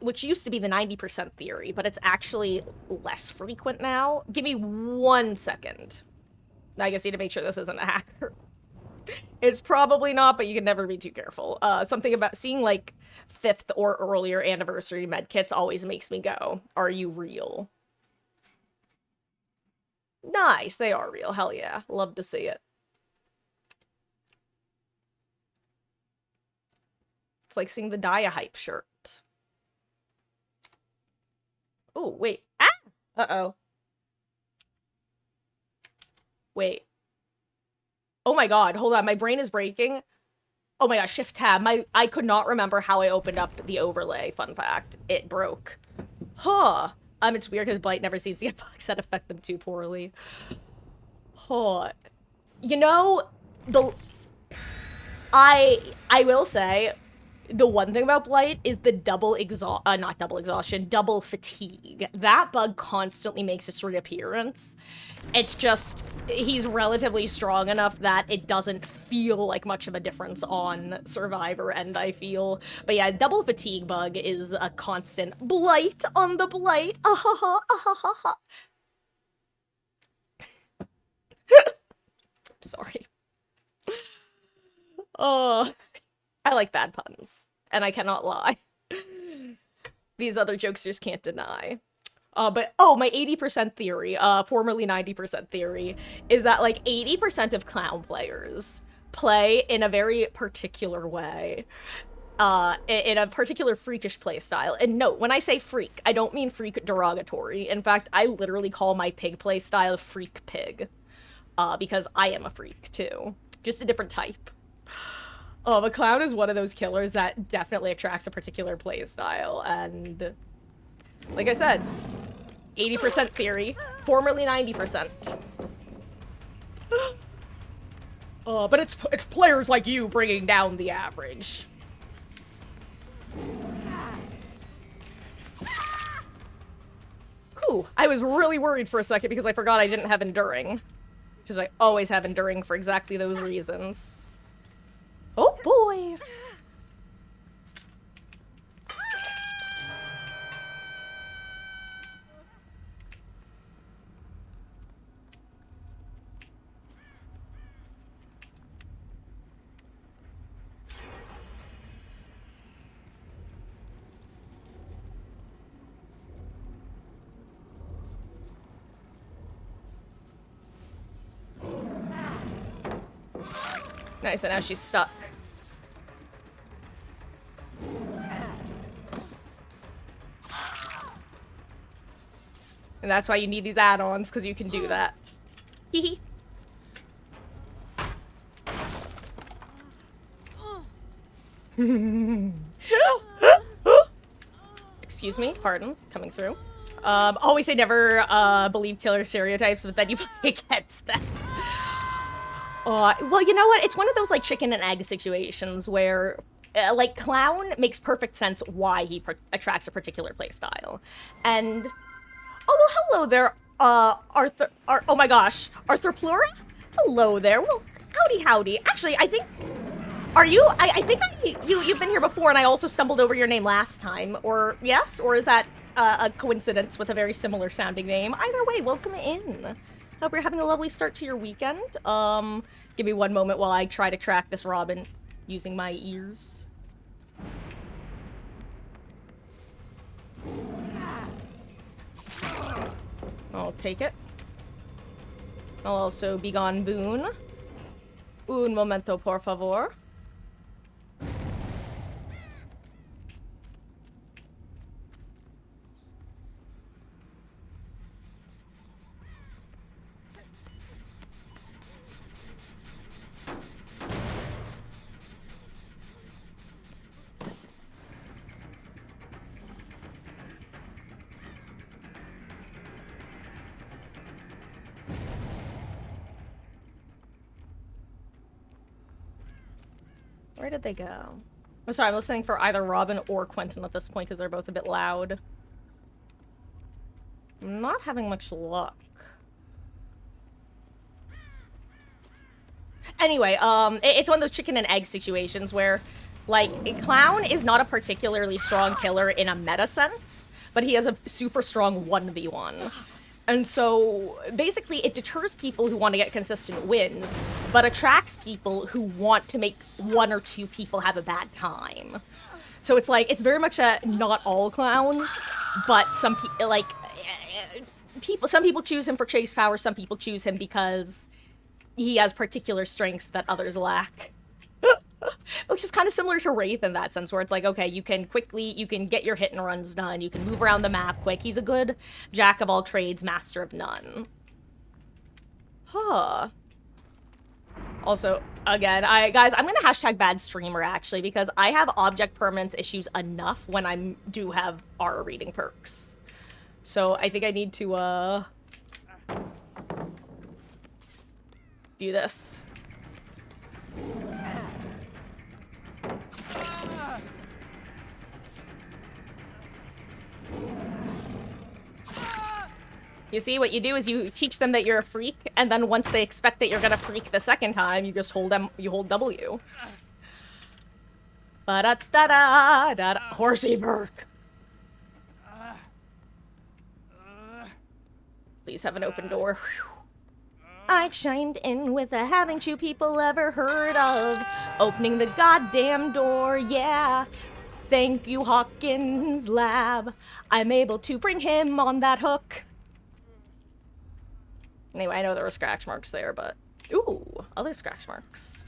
which used to be the 90% theory, but it's actually less frequent now. Give me 1 second. I guess you need to make sure this isn't a hacker. It's probably not, but you can never be too careful. Something about seeing, like, 5th or earlier anniversary medkits always makes me go, are you real? Nice, they are real. Hell yeah. Love to see it. It's like seeing the Dia hype shirt. Oh, wait. Ah! Uh-oh. Wait. Oh my god, hold on. My brain is breaking. Oh my gosh, shift tab. I could not remember how I opened up the overlay, fun fact. It broke. Huh. It's weird because Blight never seems to get bugs that affect them too poorly. Huh. You know, I will say, the one thing about Blight is the double fatigue. That bug constantly makes its reappearance. It's just, he's relatively strong enough that it doesn't feel like much of a difference on Survivor End, I feel. But yeah, double fatigue bug is a constant blight on the blight. Sorry. Oh, I like bad puns, and I cannot lie. These other jokesters can't deny. But, oh, my 80% theory, formerly 90% theory, is that, like, 80% of clown players play in a very particular way. in a particular freakish playstyle. And note, when I say freak, I don't mean freak derogatory. In fact, I literally call my pig playstyle freak pig. Because I am a freak, too. Just a different type. A clown is one of those killers that definitely attracts a particular playstyle, and like I said, 80% theory, formerly 90%. But it's players like you bringing down the average. Whew, I was really worried for a second because I forgot I didn't have enduring. Because I always have enduring for exactly those reasons. Oh boy! Nice, and now she's stuck. And that's why you need these add-ons, because you can do that. Hehe. Excuse me, pardon, coming through. Always say never believe killer stereotypes, but then you play against them. Well, you know what? It's one of those, like, chicken and egg situations where, like, clown makes perfect sense why he attracts a particular playstyle. And, oh, well, hello there, Arthur, oh my gosh, Arthur Plura? Hello there, well, howdy. Actually, I think, are you, I think you've been here before and I also stumbled over your name last time, or, yes? Or is that, a coincidence with a very similar sounding name? Either way, welcome in. Hope you're having a lovely start to your weekend. Give me one moment while I try to track this Robin using my ears. I'll take it. I'll also be gone Boone. Un momento, por favor. Where did they go? I'm sorry, I'm listening for either Robin or Quentin at this point because they're both a bit loud. I'm not having much luck. Anyway, it's one of those chicken and egg situations where, like, a clown is not a particularly strong killer in a meta sense, but he has a super strong 1v1. And so, basically, it deters people who want to get consistent wins, but attracts people who want to make one or two people have a bad time. So it's like, it's very much a not all clowns, but some people, like, some people choose him for chase power, some people choose him because he has particular strengths that others lack. Which is kind of similar to Wraith in that sense, where it's like, okay, you can get your hit and runs done, you can move around the map quick. He's a good jack of all trades, master of none. Huh. Also, again, guys, I'm gonna hashtag bad streamer, actually, because I have object permanence issues enough when I do have aura reading perks. So I think I need to, do this. You see, what you do is you teach them that you're a freak, and then once they expect that you're gonna freak the second time, you just hold W. Ba-da-da-da-da-da. Horsey Burke. Please have an open door. Whew. I chimed in with a haven't you people ever heard of opening the goddamn door, yeah. Thank you, Hawkins Lab. I'm able to bring him on that hook. Anyway, I know there were scratch marks there, but... Ooh, other scratch marks.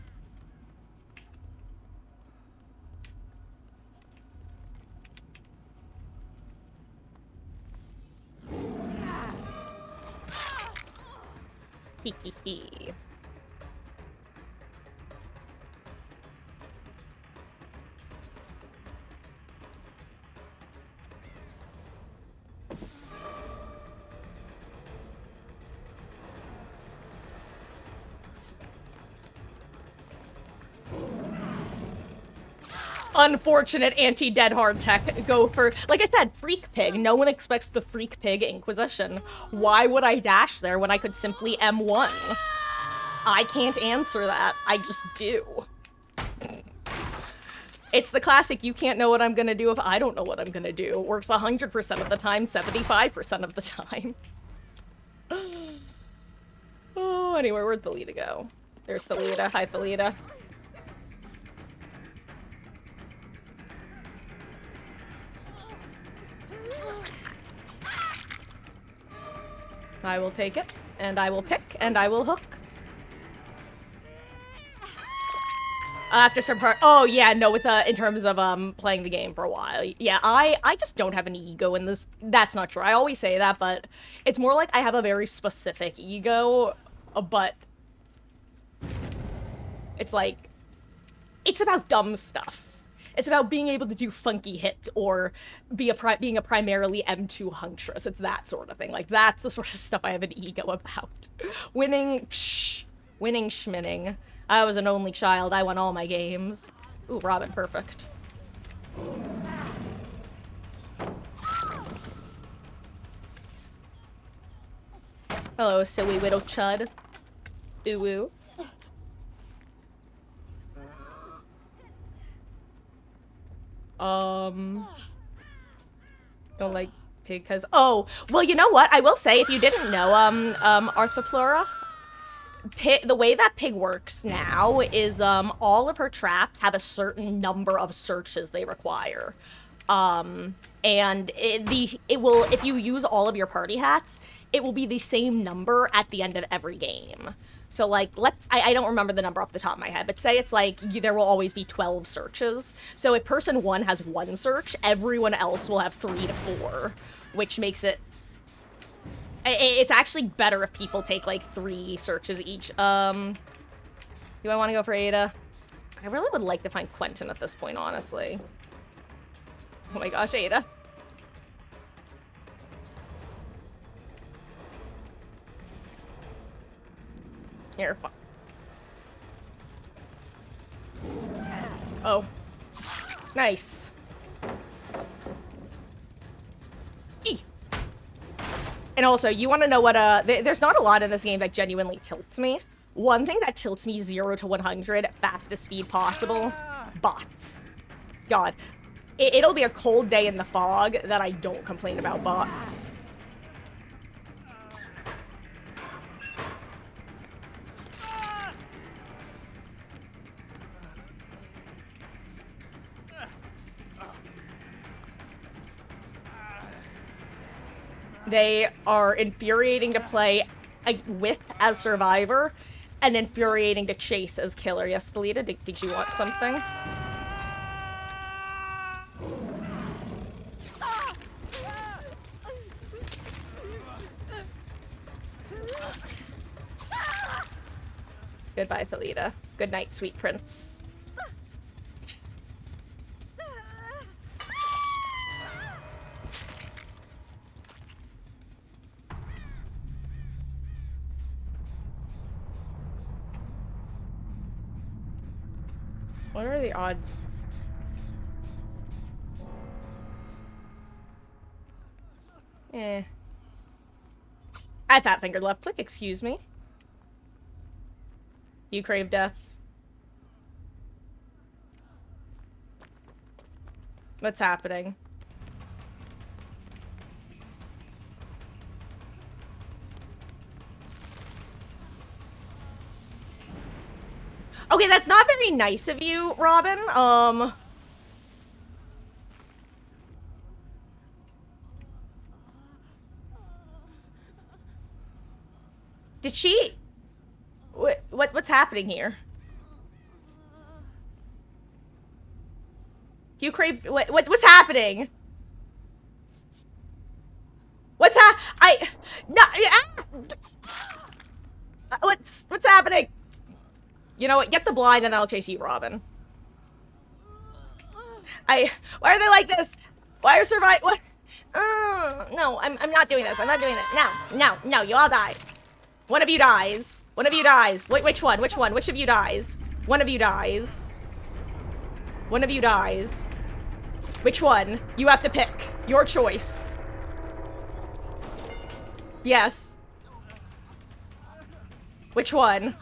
Hee hee hee. Unfortunate anti-dead hard tech. Go for, like I said, Freak Pig. No one expects the Freak Pig Inquisition. Why would I dash there when I could simply M1? I can't answer that. I just do. It's the classic, you can't know what I'm gonna do if I don't know what I'm gonna do. It works 100% of the time, 75% of the time. Oh, anyway, where'd Thalita go? There's Thalita. Hi, Thalita. I will take it, and I will pick, and I will hook. After some part, oh yeah, no, with in terms of playing the game for a while, yeah, I just don't have an ego in this. That's not true. I always say that, but it's more like I have a very specific ego, but it's like it's about dumb stuff. It's about being able to do funky hits or being a primarily M2 huntress. It's that sort of thing. Like, that's the sort of stuff I have an ego about. Winning, psh, winning schminning. I was an only child. I won all my games. Ooh, Robin, perfect. Hello, silly little chud. Ooh, ooh. Don't like pig cause oh, well, you know what? I will say, if you didn't know, Arthroplura, the way that pig works now is, all of her traps have a certain number of searches they require. And it will, if you use all of your party hats, it will be the same number at the end of every game. So, like, I don't remember the number off the top of my head, but say it's like, there will always be 12 searches. So if person 1 has 1 search, everyone else will have 3 to 4, which makes it... It's actually better if people take, like, 3 searches each. Do I want to go for Ada? I really would like to find Quentin at this point, honestly. Oh my gosh, Ada. Here, oh. Nice. E. And also, you want to know what, there's not a lot in this game that genuinely tilts me. One thing that tilts me 0 to 100, fastest speed possible, bots. God. It'll be a cold day in the fog that I don't complain about bots. They are infuriating to play with as Survivor, and infuriating to chase as Killer. Yes, Thalita, did you want something? Goodbye, Thalita. Good night, sweet prince. What are the odds? Eh. I fat fingered left click, excuse me. You crave death. What's happening? Okay, that's not very nice of you, Robin. Did she... What's happening here? Do you crave... What's happening? No... happening? You know what? Get the blind and then I'll chase you, Robin. Why are they like this? Why are what? No, I'm not doing this. I'm not doing it. No, you all die. One of you dies. One of you dies. Wait, which one? Which one? Which of you dies? One of you dies. One of you dies. Which one? You have to pick. Your choice. Yes. Which one?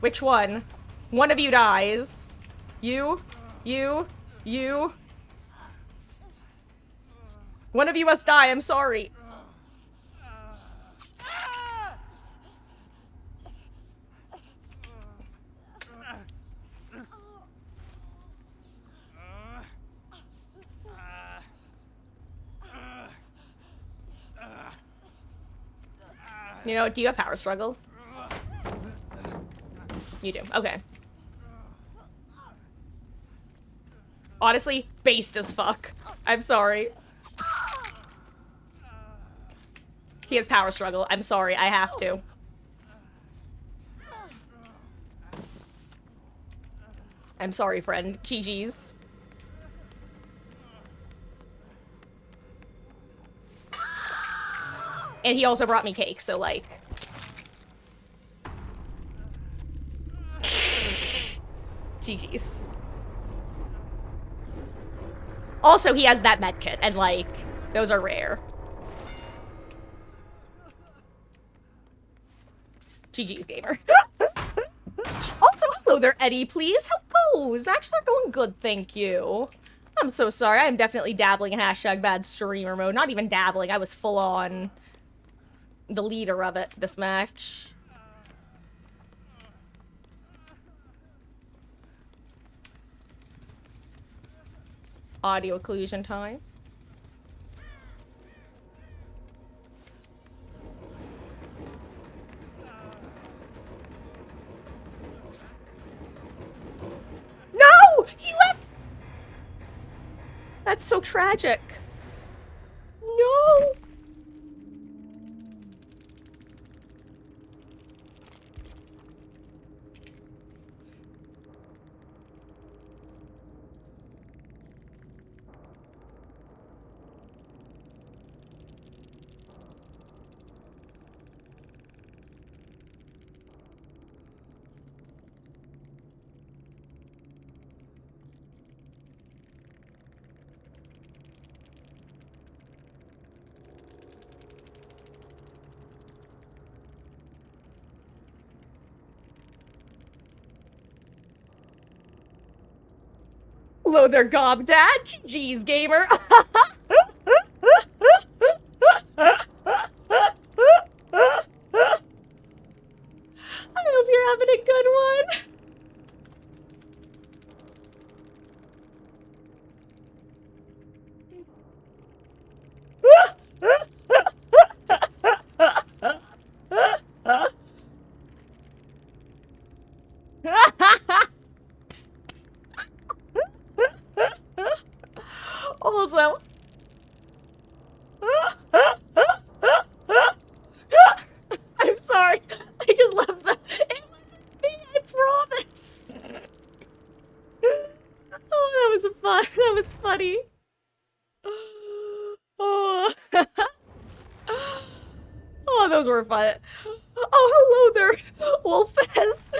Which one? One of you dies. You. One of you must die, I'm sorry. You know, do you have power struggle? You do, okay. Honestly, based as fuck. I'm sorry. He has power struggle. I'm sorry, I have to. I'm sorry, friend. GG's. And he also brought me cake, so like... GG's. Also, he has that med kit, and like, those are rare. GG's, gamer. Also, hello there, Eddie, please. How goes? Matches are going good, thank you. I'm so sorry. I'm definitely dabbling in hashtag bad streamer mode. Not even dabbling. I was full on the leader of it this match. Audio occlusion time. No! He left! That's so tragic. No! Hello there, Gob Dad. GG's, gamer. I hope you're having a good one. Also, I'm sorry. I just love the. It wasn't me. I promise. Oh, that was fun. That was funny. Oh. Oh, those were fun. Oh, hello there, Wolfez.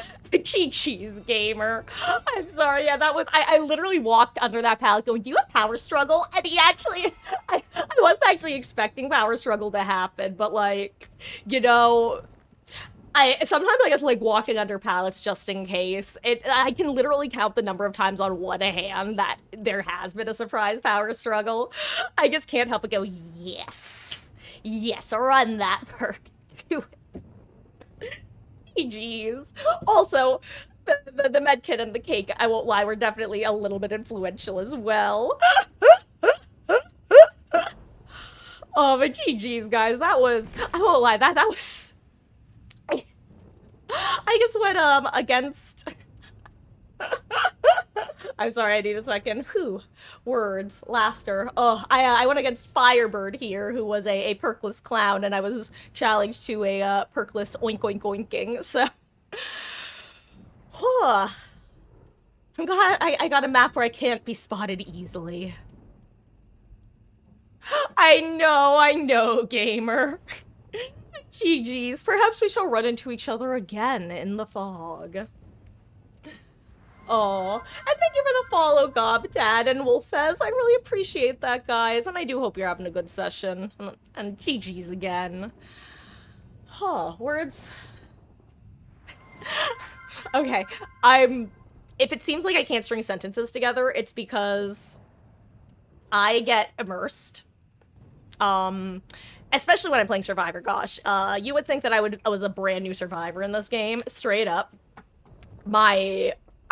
Cheese gamer. I'm sorry. Yeah, that was. I literally walked under that pallet going, do you have power struggle? And he actually. I wasn't actually expecting power struggle to happen, but like, you know. Sometimes I guess like walking under pallets just in case. I can literally count the number of times on one hand that there has been a surprise power struggle. I just can't help but go, yes. Yes, run that perk. Do it. Jeez. Also, the med kit and the cake, I won't lie, were definitely a little bit influential as well. Oh, but GG's, guys. That was, I won't lie, that was... I just went, against... I'm sorry, I need a second. Whew. Words. Laughter. Oh, I went against Firebird here, who was a perkless clown, and I was challenged to a perkless oink oink oinking, so... I'm glad I got a map where I can't be spotted easily. I know, gamer. GG's. Perhaps we shall run into each other again in the fog. Oh, and thank you for the follow, Gobdad and Wolfez. I really appreciate that, guys, and I do hope you're having a good session. And GG's again. Huh, words. Okay, if it seems like I can't string sentences together, it's because I get immersed. Especially when I'm playing Survivor, gosh. You would think that I was a brand new Survivor in this game. Straight up.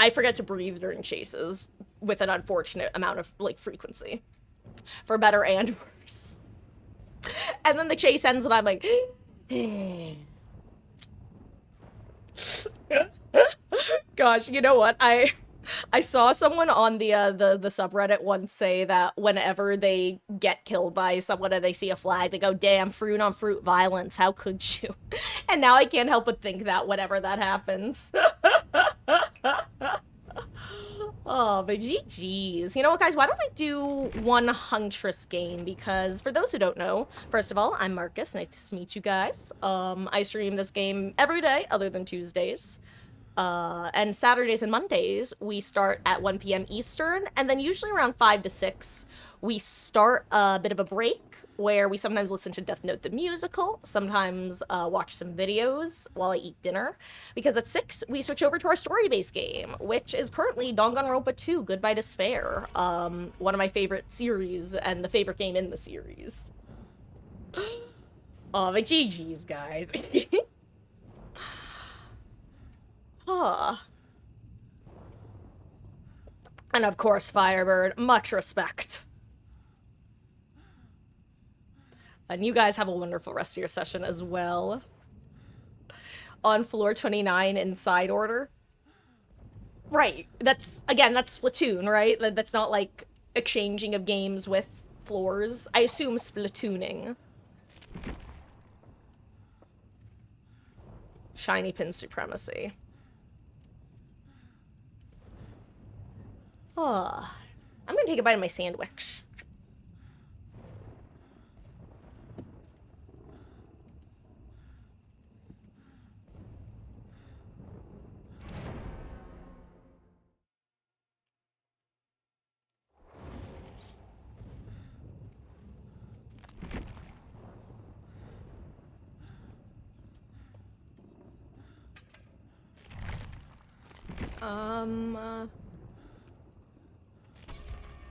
I forget to breathe during chases with an unfortunate amount of, like, frequency. For better and worse. And then the chase ends and I'm like... Gosh, you know what? I saw someone on the subreddit once say that whenever they get killed by someone and they see a flag, they go, damn, fruit on fruit violence, how could you? And now I can't help but think that whenever that happens. Oh, but GG's. You know what, guys? Why don't I do one Huntress game? Because for those who don't know, first of all, I'm Marcus. Nice to meet you guys. I stream this game every day other than Tuesdays. And Saturdays and Mondays, we start at 1 p.m. Eastern, and then usually around 5 to 6, we start a bit of a break, where we sometimes listen to Death Note the musical, sometimes watch some videos while I eat dinner, because at 6, we switch over to our story-based game, which is currently Danganronpa 2, Goodbye Despair, one of my favorite series, and the favorite game in the series. Oh, but GG's, guys. And of course, Firebird, much respect. And you guys have a wonderful rest of your session as well. On floor 29 in side order. Right, that's Splatoon, right? That's not like exchanging of games with floors. I assume Splatooning. Shiny pin supremacy. Oh, I'm gonna take a bite of my sandwich.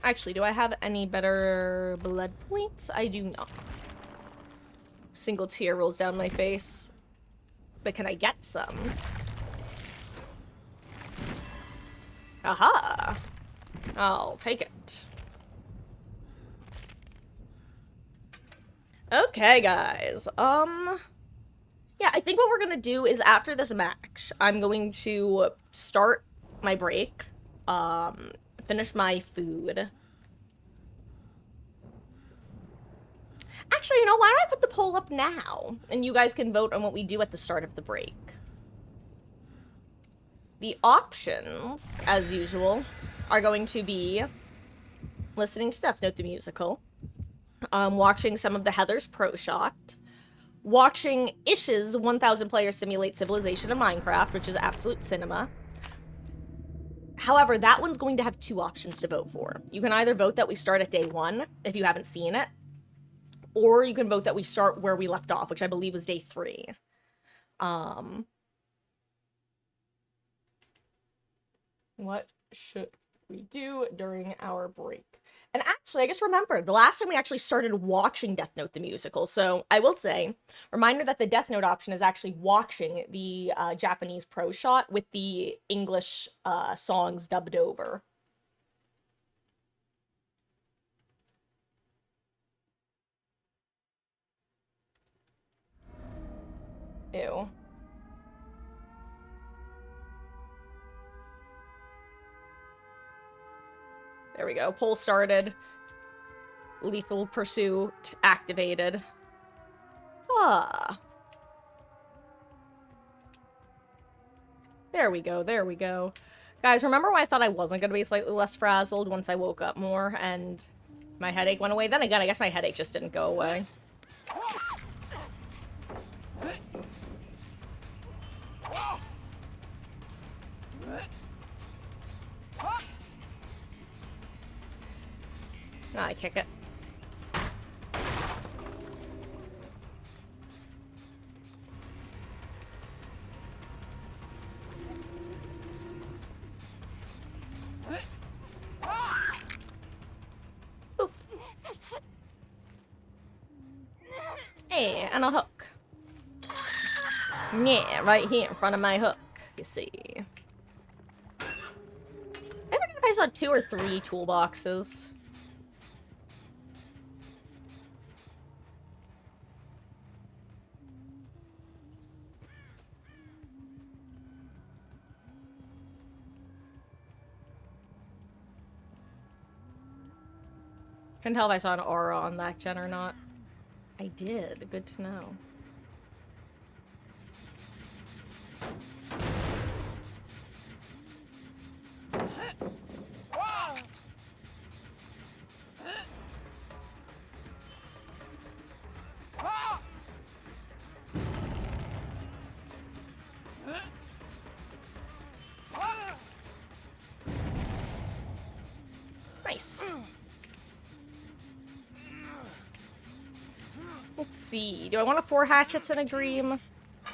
Actually, do I have any better blood points? I do not. Single tear rolls down my face. But can I get some? Aha! I'll take it. Okay, guys. Yeah, I think what we're gonna do is after this match, I'm going to start my break, finish my food. Actually, you know, why don't I put the poll up now? And you guys can vote on what we do at the start of the break. The options, as usual, are going to be listening to Death Note the musical, watching some of the Heather's Pro Shot, watching Ish's 1000 Player Simulate Civilization in Minecraft, which is absolute cinema. However, that one's going to have two options to vote for. You can either vote that we start at day 1, if you haven't seen it, or you can vote that we start where we left off, which I believe was day 3. What should we do during our break? And actually, I just remembered, the last time we actually started watching Death Note the musical, so I will say, reminder that the Death Note option is actually watching the Japanese Pro Shot with the English songs dubbed over. Ew. There we go. Poll started. Lethal Pursuit activated. Ah. There we go, there we go. Guys, remember when I thought I wasn't going to be slightly less frazzled once I woke up more and my headache went away? Then again, I guess my headache just didn't go away. I kick it. Oop. Hey, and a hook. Yeah, right here in front of my hook, you see. I forget if I saw 2 or 3 toolboxes. Couldn't tell if I saw an aura on that gen or not. I did. Good to know. Nice. Let's see. Do I want 4 hatchets in a dream? Yeah,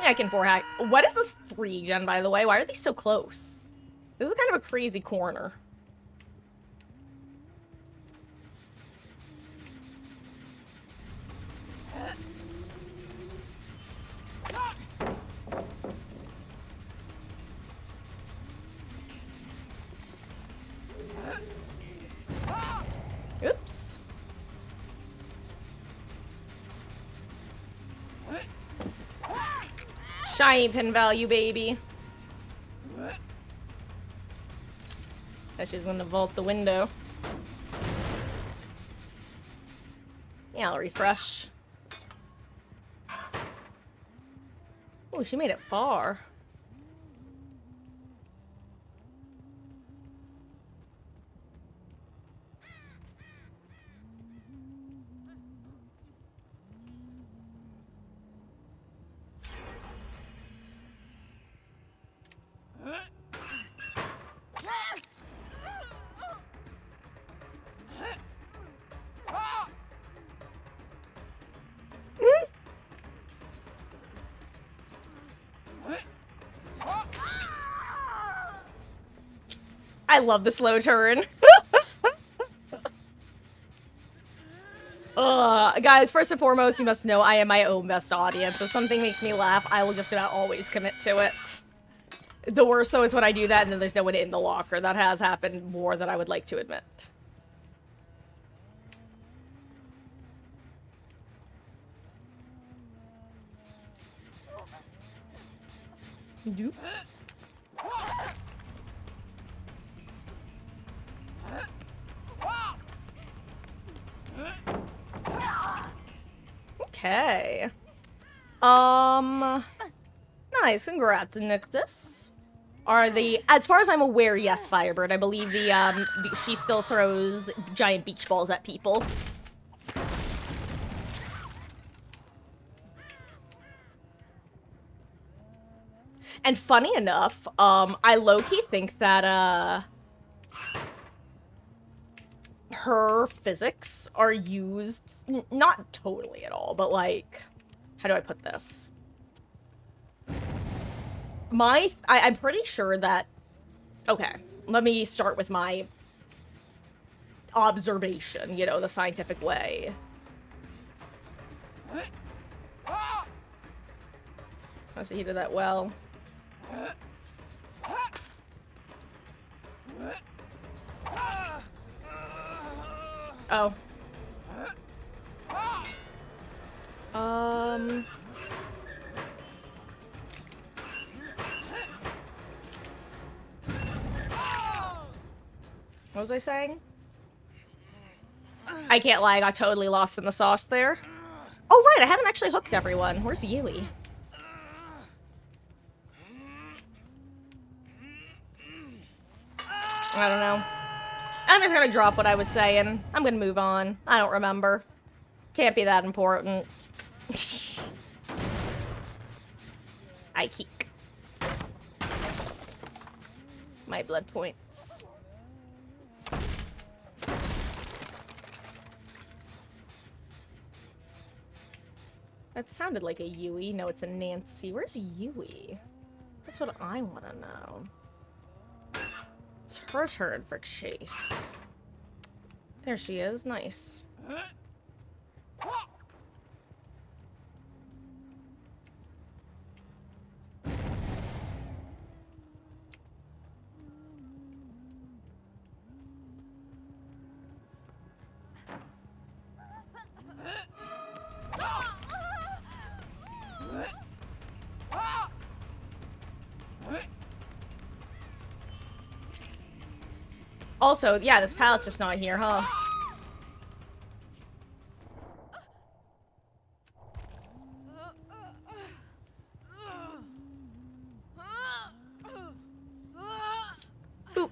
I can 4 hatch. What is this 3 gen, by the way? Why are these so close? This is kind of a crazy corner. Oops. Shiny pin value, baby. Guess she's gonna vault the window. Yeah, I'll refresh. Oh, she made it far. I love the slow turn. Guys, first and foremost, you must know I am my own best audience. If something makes me laugh, I will just about always commit to it. The worst, though, is when I do that and then there's no one in the locker. That has happened more than I would like to admit. Doop. Okay. Nice. Congrats, Nictus. Are the, as far as I'm aware, yes, Firebird. I believe she still throws giant beach balls at people. And funny enough, I low-key think that, her physics are used, not totally at all, but like, how do I put this? I'm pretty sure that, okay, let me start with my observation, you know, the scientific way. I see he did that well. Oh. What was I saying? I can't lie, I got totally lost in the sauce there. Oh, right, I haven't actually hooked everyone. Where's Yui? I don't know. I'm just gonna drop what I was saying. I'm gonna move on. I don't remember. Can't be that important. I keek. My blood points. That sounded like a Yui. No, it's a Nancy. Where's Yui? That's what I want to know. It's her turn for chase. There she is. Nice. Also, yeah, this pallet's just not here, huh? Boop.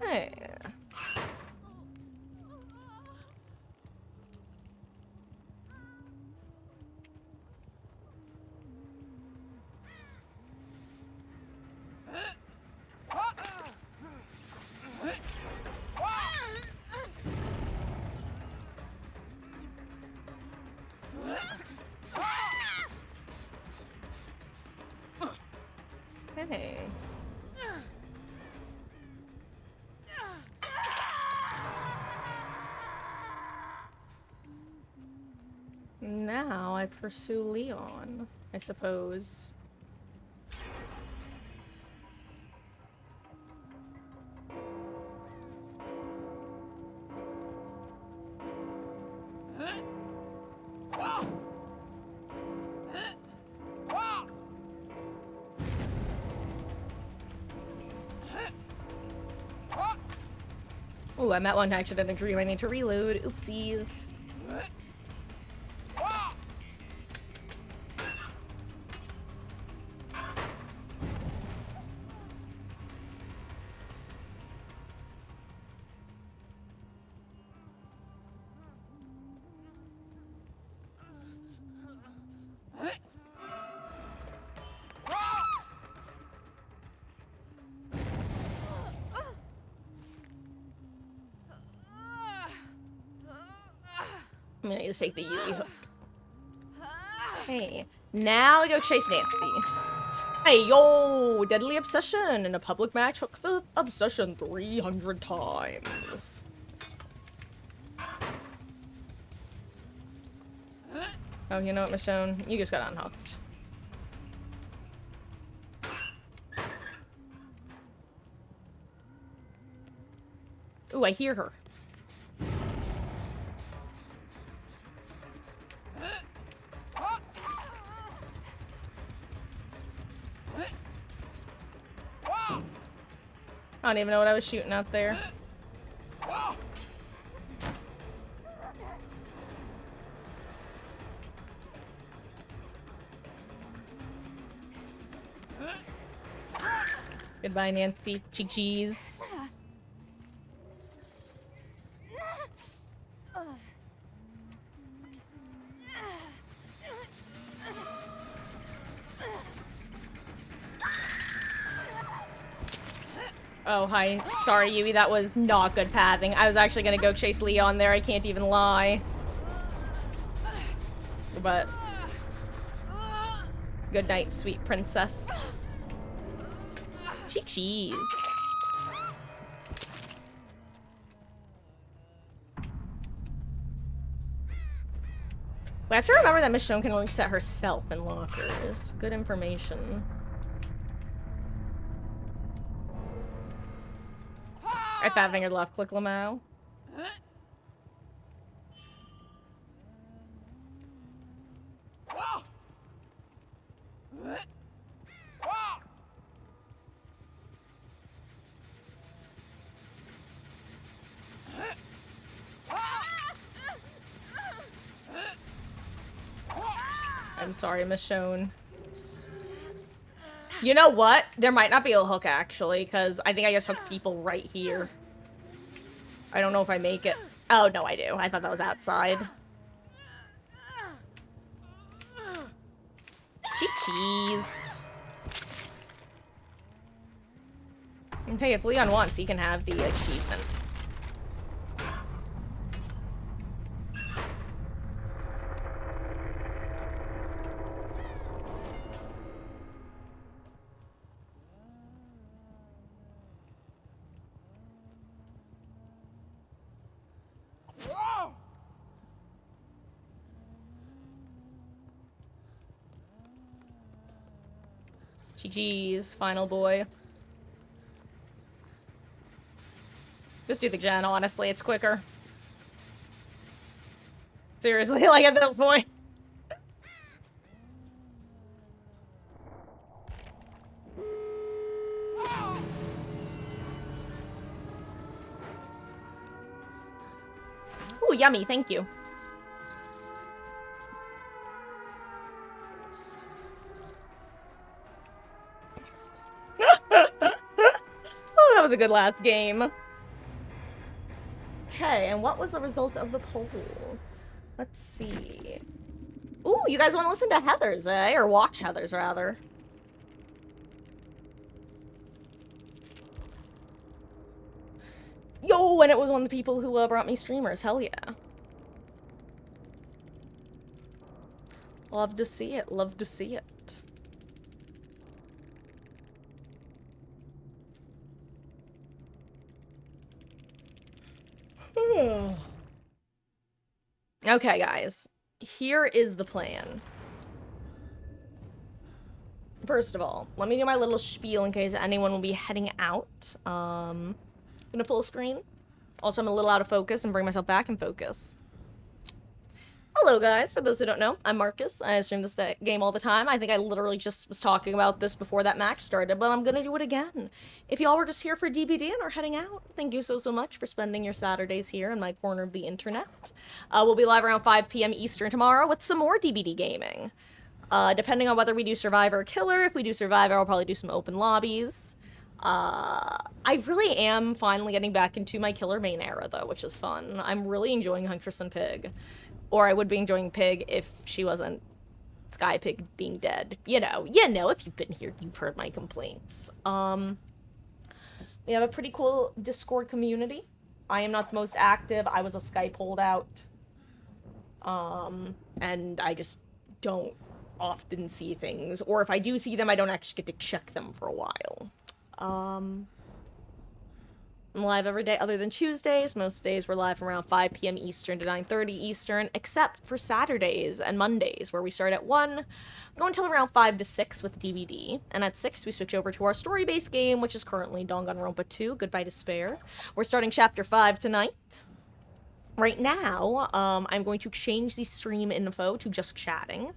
Hey. Hey. Now I pursue Leon, I suppose. Ooh, I met one accident in a dream. I need to reload. Oopsies. I'm gonna need to take the Yui hook. Hey, now we go chase Nancy. Hey, yo! Deadly obsession! In a public match, hook the obsession 300 times. Oh, you know what, Michonne? You just got unhooked. Ooh, I hear her. I don't even know what I was shooting out there. Goodbye, Nancy. Cheese. Oh, hi. Sorry, Yui, that was not good pathing. I was actually gonna go chase Leon there, I can't even lie. But... good night, sweet princess. Cheese. We have to remember that Michonne can reset herself in lockers. Good information. Right, fat finger left, click Lamau. I'm sorry, Michonne. You know what? There might not be a hook, actually, because I think I just hooked people right here. I don't know if I make it. Oh, no, I do. I thought that was outside. Cheese. Okay, if Leon wants, he can have the achievement. GG's, final boy. Just do the gen, honestly, it's quicker. Seriously, like at this point. Ooh, yummy, thank you. Oh, that was a good last game. Okay, and what was the result of the poll? Let's see. Ooh, you guys want to listen to Heather's, eh? Or watch Heather's, rather. Yo, and it was one of the people who brought me streamers. Hell yeah. Love to see it. Love to see it. Okay, guys. Here is the plan. First of all, let me do my little spiel in case anyone will be heading out. In a full screen. Also, I'm a little out of focus and bring myself back in focus. Hello, guys. For those who don't know, I'm Marcus. I stream this game all the time. I think I literally just was talking about this before that match started, but I'm gonna do it again. If y'all were just here for DBD and are heading out, thank you so much for spending your Saturdays here in my corner of the internet. We'll be live around 5 p.m. Eastern tomorrow with some more DBD gaming. Depending on whether we do Survivor or Killer, if we do Survivor, I'll probably do some open lobbies. I really am finally getting back into my Killer main era, though, which is fun. I'm really enjoying Huntress and Pig. Or I would be enjoying Pig if she wasn't Sky Pig being dead. You know, if you've been here, you've heard my complaints. We have a pretty cool Discord community. I am not the most active. I was a Skype holdout. And I just don't often see things. Or if I do see them, I don't actually get to check them for a while. I'm live every day other than Tuesdays. Most days we're live from around 5 p.m. Eastern to 9:30 Eastern, except for Saturdays and Mondays, where we start at 1, go until around 5 to 6 with DVD, and at 6 we switch over to our story-based game, which is currently Danganronpa 2, Goodbye Despair. We're starting Chapter 5 tonight. Right now, I'm going to change the stream info to just chatting.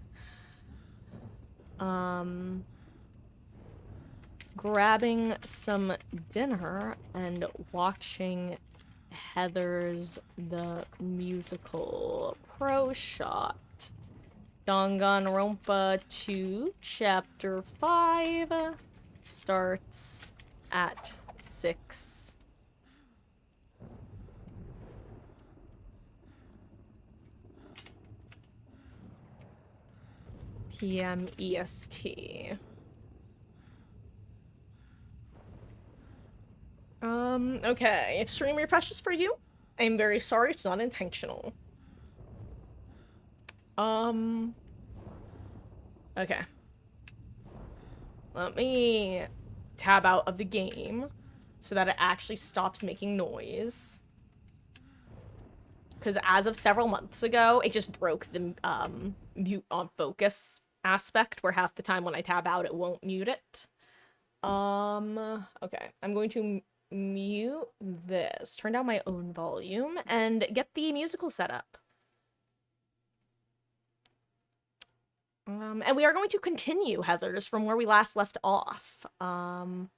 Grabbing some dinner and watching Heather's The Musical Pro Shot. Danganronpa 2, Chapter 5 starts at 6. p.m. EST. Okay. If stream refreshes for you, I'm very sorry, it's not intentional. Okay. Let me tab out of the game so that it actually stops making noise. Because as of several months ago, it just broke the mute on focus aspect, where half the time when I tab out, it won't mute it. Okay. I'm going to mute this, turn down my own volume, and get the musical set up. And we are going to continue Heather's from where we last left off. I'm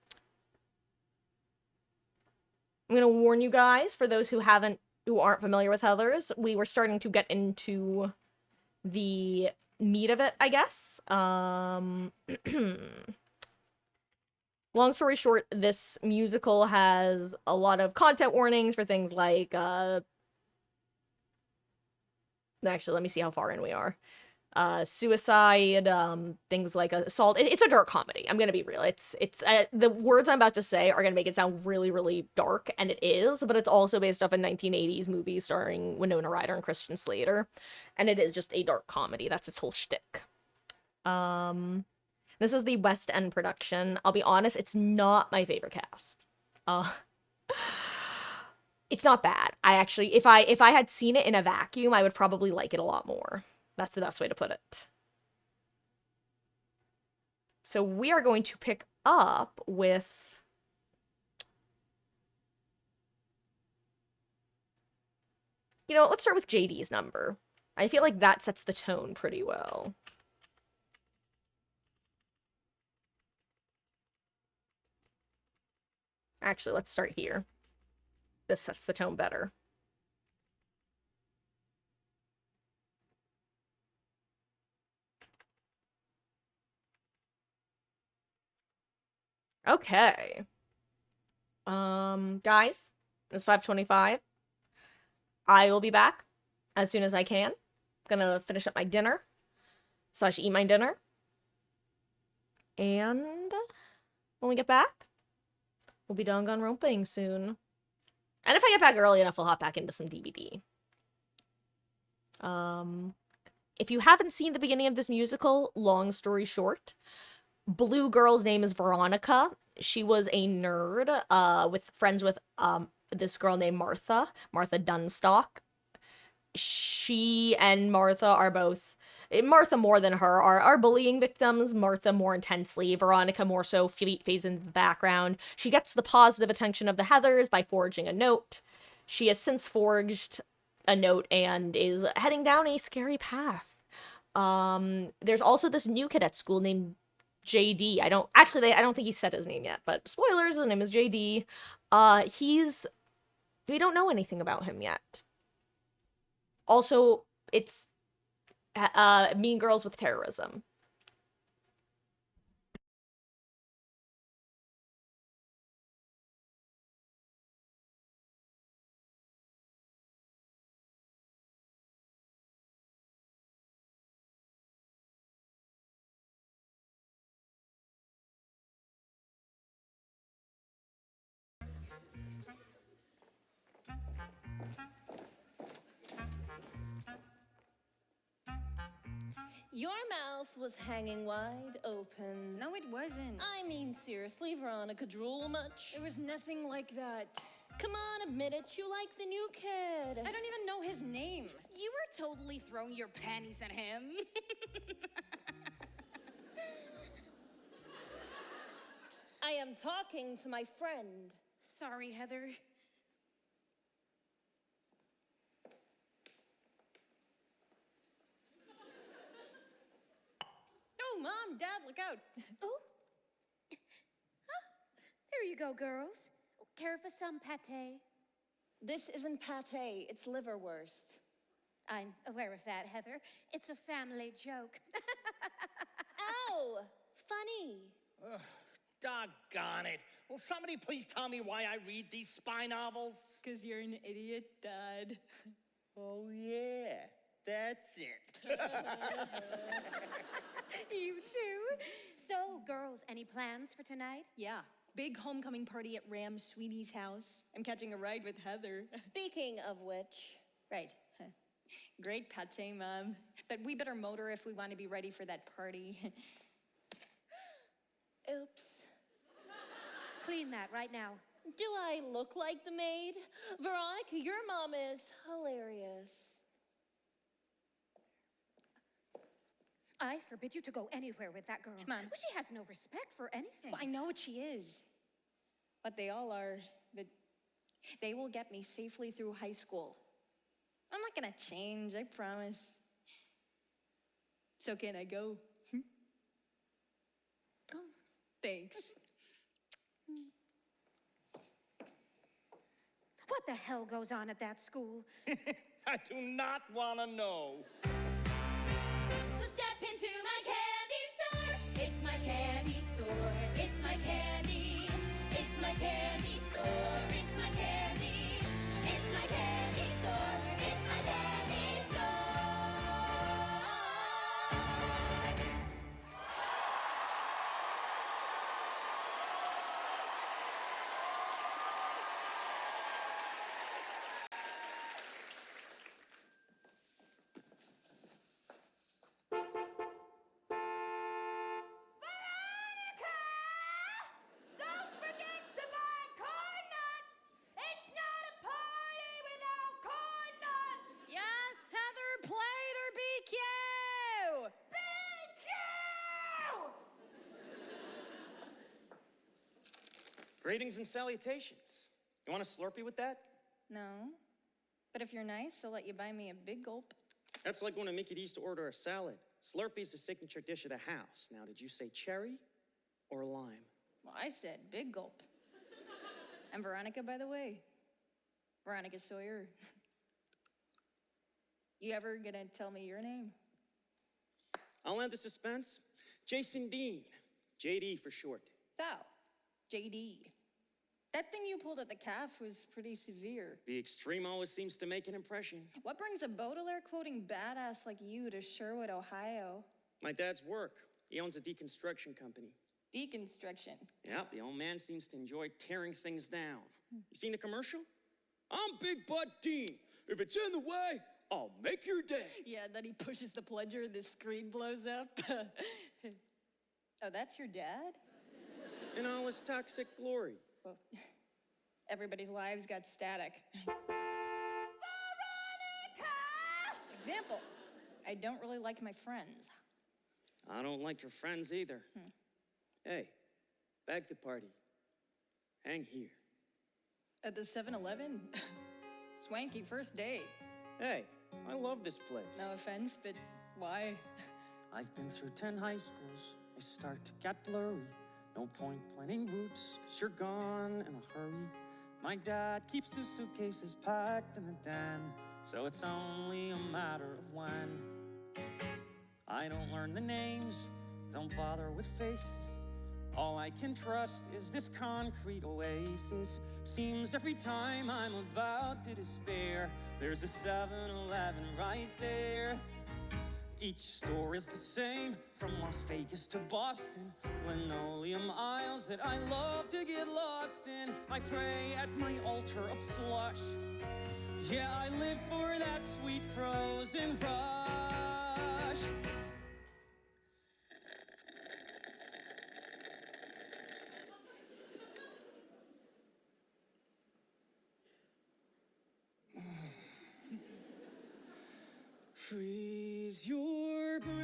gonna warn you guys, for those who aren't familiar with Heather's, we were starting to get into the meat of it, I guess. Long story short, this musical has a lot of content warnings for things like, actually, let me see how far in we are. Suicide, things like assault. It's a dark comedy. I'm gonna be real. It's the words I'm about to say are gonna make it sound really, really dark, and it is, but it's also based off a 1980s movie starring Winona Ryder and Christian Slater, and it is just a dark comedy. That's its whole shtick. This is the West End production. I'll be honest, it's not my favorite cast. It's not bad. I actually, if I had seen it in a vacuum, I would probably like it a lot more. That's the best way to put it. So we are going to pick up with... You know, let's start with JD's number. I feel like that sets the tone pretty well. Actually, let's start here. This sets the tone better. Okay. Guys, it's 5:25. I will be back as soon as I can. Gonna finish up my dinner. / eat my dinner. And when we get back, we'll be Danganronpaing soon. And if I get back early enough, I'll hop back into some DVD. If you haven't seen the beginning of this musical, long story short, Blue Girl's name is Veronica. She was a nerd, friends with this girl named Martha Dunstock. She and Martha are both, Martha more than her, are bullying victims. Martha more intensely. Veronica more so fades into the background. She gets the positive attention of the Heathers by forging a note. She has since forged a note and is heading down a scary path. There's also this new kid at school named JD. I don't think he said his name yet, but spoilers, his name is JD. We don't know anything about him yet. Also, it's Mean Girls with terrorism. Your mouth was hanging wide open. No, it wasn't. I mean, seriously, Veronica, drool much? There was nothing like that. Come on, admit it, you like the new kid. I don't even know his name. You were totally throwing your panties at him. I am talking to my friend. Sorry, Heather. Oh, Mom, Dad, look out. Oh, There you go, girls. Care for some pate? this isn't pate, it's liverwurst. I'm aware of that, Heather. It's a family joke. Ow! Funny. Ugh, doggone it. Will somebody please tell me why I read these spy novels? 'Cause you're an idiot, Dad. Oh, yeah. That's it. You too? So, girls, any plans for tonight? Yeah, big homecoming party at Ram Sweetie's house. I'm catching a ride with Heather. Speaking of which, Right. Great pate, Mom. But we better motor if we want to be ready for that party. oops. Clean that right now. Do I look like the maid? Veronica, your mom is hilarious. I forbid you to go anywhere with that girl. Come on. Well, she has no respect for anything. Well, I know what she is. What they all are, but they will get me safely through high school. I'm not gonna change, I promise. So can I go? Go. Thanks. What the hell goes on at that school? I do not want to know. So step into my candy store. It's my candy store. It's my candy my candy store. It's my candy. It's my candy store. It's my candy store. Don't forget to buy corn nuts! It's not a party without corn nuts! Yes, Heather, plate or BQ? BQ! Greetings and salutations. You want a Slurpee with that? No. But if you're nice, I'll let you buy me a big gulp. That's like when a Mickey used to order a salad. Slurpee's the signature dish of the house. Now, did you say cherry or lime? Well, I said big gulp. I'm Veronica, by the way. Veronica Sawyer. You ever gonna tell me your name? I'll end the suspense. Jason Dean. JD for short. So, JD. That thing you pulled at the calf was pretty severe. The extreme always seems to make an impression. What brings a Baudelaire quoting badass like you to Sherwood, Ohio? My dad's work. He owns a deconstruction company. Deconstruction. Yep, the old man seems to enjoy tearing things down. You seen the commercial? I'm Big Bud Dean. If it's in the way, I'll make your day. Yeah, then he pushes the plunger, the screen blows up. Oh, that's your dad? In all his toxic glory. Well, everybody's lives got static. Example, I don't really like my friends. I don't like your friends either. Hey, bag the party. Hang here. At the 7-Eleven? Swanky first date. Hey, I love this place. No offense, but why? I've been through 10 high schools. I start to get blurry. No point planning routes, 'cause you're gone in a hurry. My dad keeps 2 suitcases packed in the den, so it's only a matter of when. I don't learn the names, don't bother with faces. All I can trust is this concrete oasis. Seems every time I'm about to despair, there's a 7-Eleven right there. Each store is the same, from Las Vegas to Boston. Linoleum aisles that I love to get lost in. I pray at my altar of slush. Yeah, I live for that sweet frozen rush. Freeze your brain.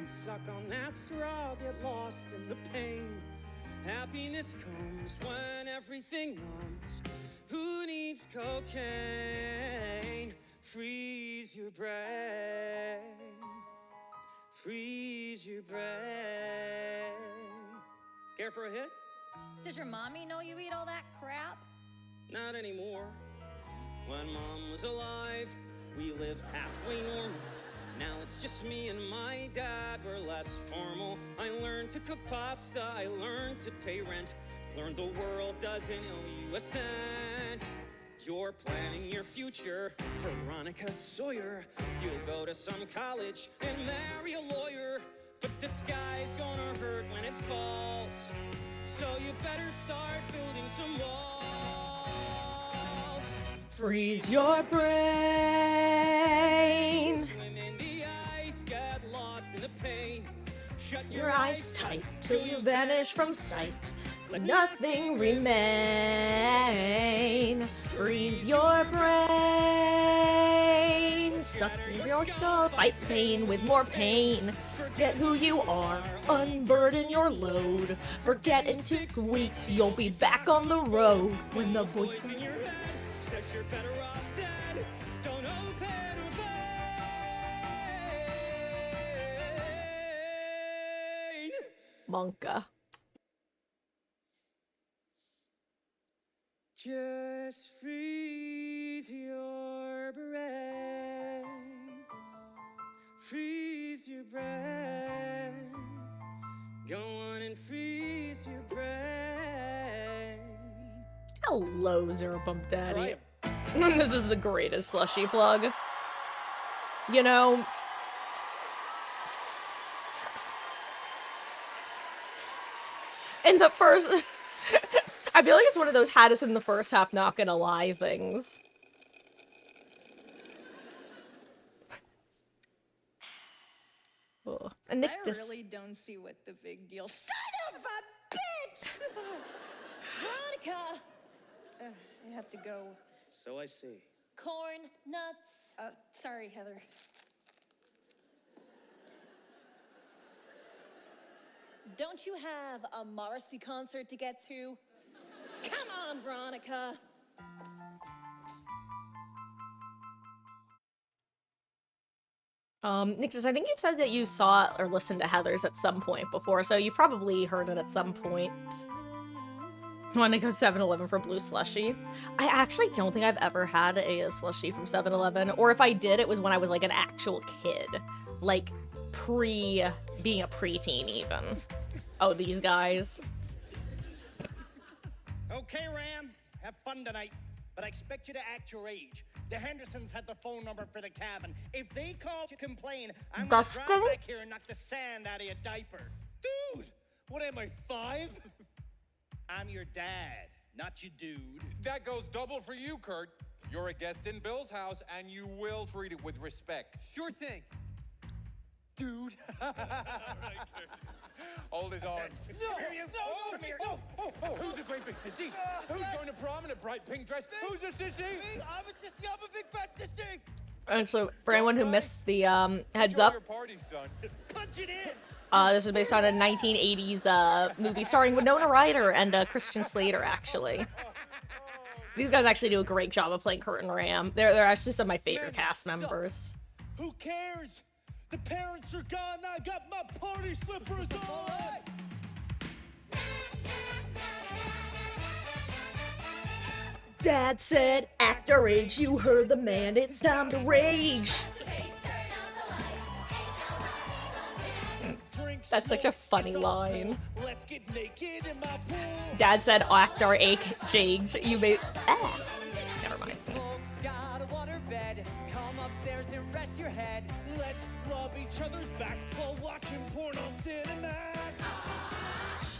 Suck on that straw, get lost in the pain. Happiness comes when everything numbs. Who needs cocaine? Freeze your brain. Freeze your brain. Care for a hit? Does your mommy know you eat all that crap? Not anymore. When Mom was alive, we lived halfway normal. Now it's just me and my dad, we're less formal. I learned to cook pasta, I learned to pay rent. Learned the world doesn't owe you a cent. You're planning your future, Veronica Sawyer. You'll go to some college and marry a lawyer. But the sky's gonna hurt when it falls. So you better start building some walls. Freeze your brain. Swim in the ice, get lost in the pain. Shut Your eyes tight till you vanish from sight. Let nothing remain. Freeze your brain. Suck your skull, fight pain with more pain. Forget who you are, unburden your load. Forget in 2 weeks you'll be back on the road. When the voice in your head says you're better off dead. Don't open a vein. Monka. Just freeze your brain. Freeze your brain. Go on and freeze your brain. Hello, Zero Bump Daddy. Try This is the greatest slushy plug. You know, in the first... I feel like it's one of those had us in the first half, not gonna lie things. Oh, and Nick I really don't see what the big deal. Son of a bitch! Veronica! I have to go. So I see. Corn, nuts. Sorry, Heather. Don't you have a Morrissey concert to get to? Come on, Veronica. Nicholas, I think you've said that you saw or listened to Heather's at some point before, so you've probably heard it at some point. Want to go 7-Eleven for blue slushy? I actually don't think I've ever had a slushy from 7-Eleven, or if I did, it was when I was like an actual kid. Like, being a preteen even. Oh, these guys. Okay, Ram, have fun tonight, but I expect you to act your age. The Hendersons had the phone number for the cabin. If they call to complain, I'm gonna drive Dustin? back here and knock the sand out of your diaper. Dude, what am I, 5? I'm your dad, not your dude. That goes double for you, Kurt. You're a guest in Bill's house, and you will treat it with respect. Sure thing. Dude. Hold his arms. No. Who's a great big sissy? Who's going to prom in a bright pink dress? Who's a sissy? I'm a sissy. I'm a big fat sissy. And so, for anyone who missed the heads Enjoy up, your party, son. Punch it in. this is based on a 1980s movie starring Winona Ryder and Christian Slater, actually. These guys actually do a great job of playing Kurt and Ram. They're actually some of my favorite cast members. Who cares? The parents are gone. I got my party slippers on. Dad said, act our age, you heard the man, it's time to rage. That's such a funny line. Let's get naked in my pool. Dad said, act our age, you may... Ah. Never mind. Folks got a water bed. Come upstairs and rest your head. Let's rub each other's backs while watching porn on Cinemax.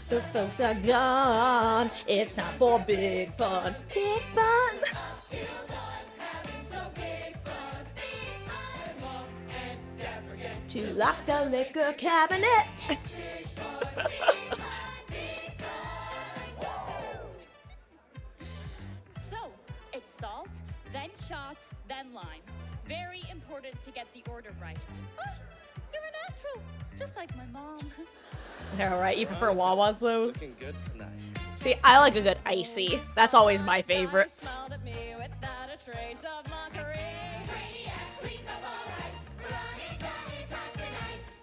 The folks are gone, it's time for big fun. Big fun! To lock the liquor cabinet. So, it's salt, then shot, then lime. Very important to get the order right. Ah, you're a natural, just like my mom. Alright, you prefer Wawa's those? Looking good tonight. See, I like a good icy. That's always my favorite. Smiled at me without a trace of mockery.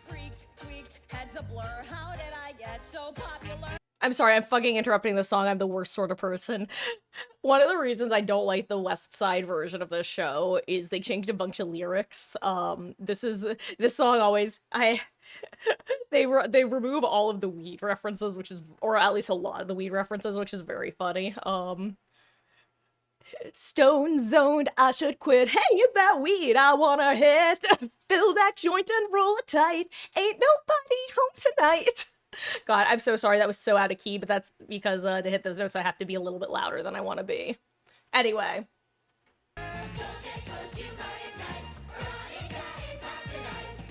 Freaked, tweaked, heads a blur. How did I get so popular? I'm sorry, I'm fucking interrupting the song. I'm the worst sort of person. One of the reasons I don't like the West Side version of the show is they changed a bunch of lyrics. This song always, they remove all of the weed references, which is, or at least a lot of the weed references, which is very funny. Stone zoned, I should quit. Hey, is that weed I wanna hit? Fill that joint and roll it tight. Ain't nobody home tonight. God, I'm so sorry, that was so out of key, but that's because to hit those notes I have to be a little bit louder than I want to be. Anyway.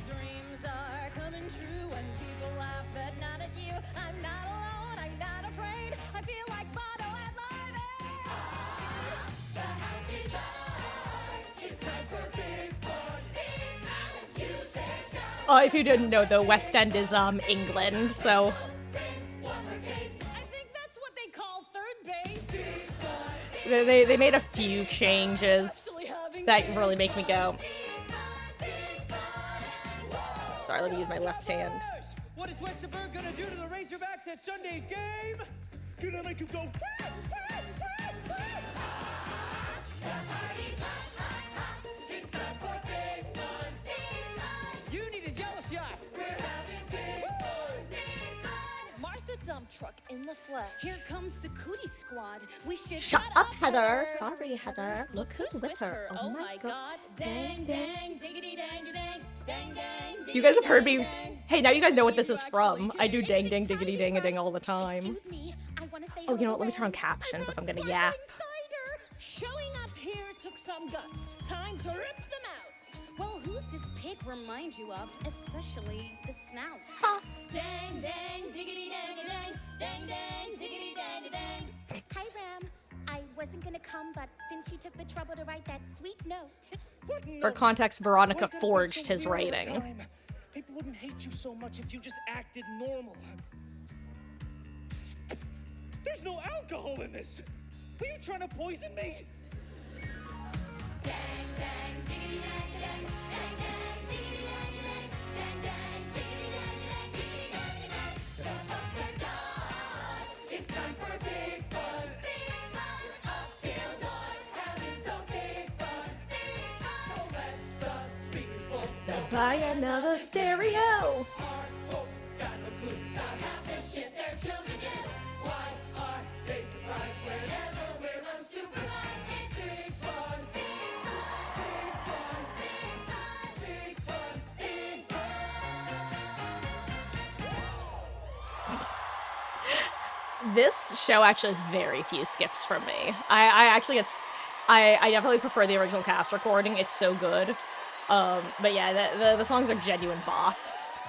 Dreams are coming true when people laugh, but not at you. I'm not alone, I'm not afraid. I feel like Bono at Live Aid. The house is ours. It's time for big fun. Let's use their show. Oh, if you didn't know, the West End is England, so I think that's what they call third base. they made a few changes that really make me go. Sorry, let me use my left hand. What is Westerberg gonna do to the Razorbacks at Sunday's game? Gonna make him go. You need a yellow shot. Martha dumped truck in the flesh. Here comes the cootie squad. We should Shut up, Heather. Sorry, Heather. Look who's with her. Oh my god. Dang, dang, diggity, dang, dang, dang, dang. You guys have heard me. Hey, now you guys know what this is from. I do dang dang diggity dang a ding all the time. Excuse me, I want to say Oh, you know hello, what? Let me turn on Ren. captions if I'm gonna Sparkling yap. cider. Showing up here took some guts. Time to rip them out. Well, who's this pig remind you of? Especially the snout. Dang, dang, diggity, dang, dang, dang, dang, diggity, dang, dang. Hi, Ram. I wasn't gonna come, but since you took the trouble to write that sweet note. What For note? context, Why Veronica gotta be forged so his weird all the writing. time? People wouldn't hate you so much if you just acted normal. There's no alcohol in this. Are you trying to poison me? Dang, dang, diggity, dang, dang, dang, dang, diggity, dang, dang, dang, dang, diggity, dang, dang, diggity, dang, dang. The folks are gone. It's time for big fun. Big fun. Up till dawn. Having some big fun. Big fun. So let the speakers blow. Buy another stereo. Our folks got no clue about half the shit their children do. Why are they surprised whenever we're unsupervised? It's big fun. Big fun. Big fun. Big fun. Big fun. This show actually has very few skips from me. I actually I definitely prefer the original cast recording. It's so good. But yeah, the songs are genuine bops.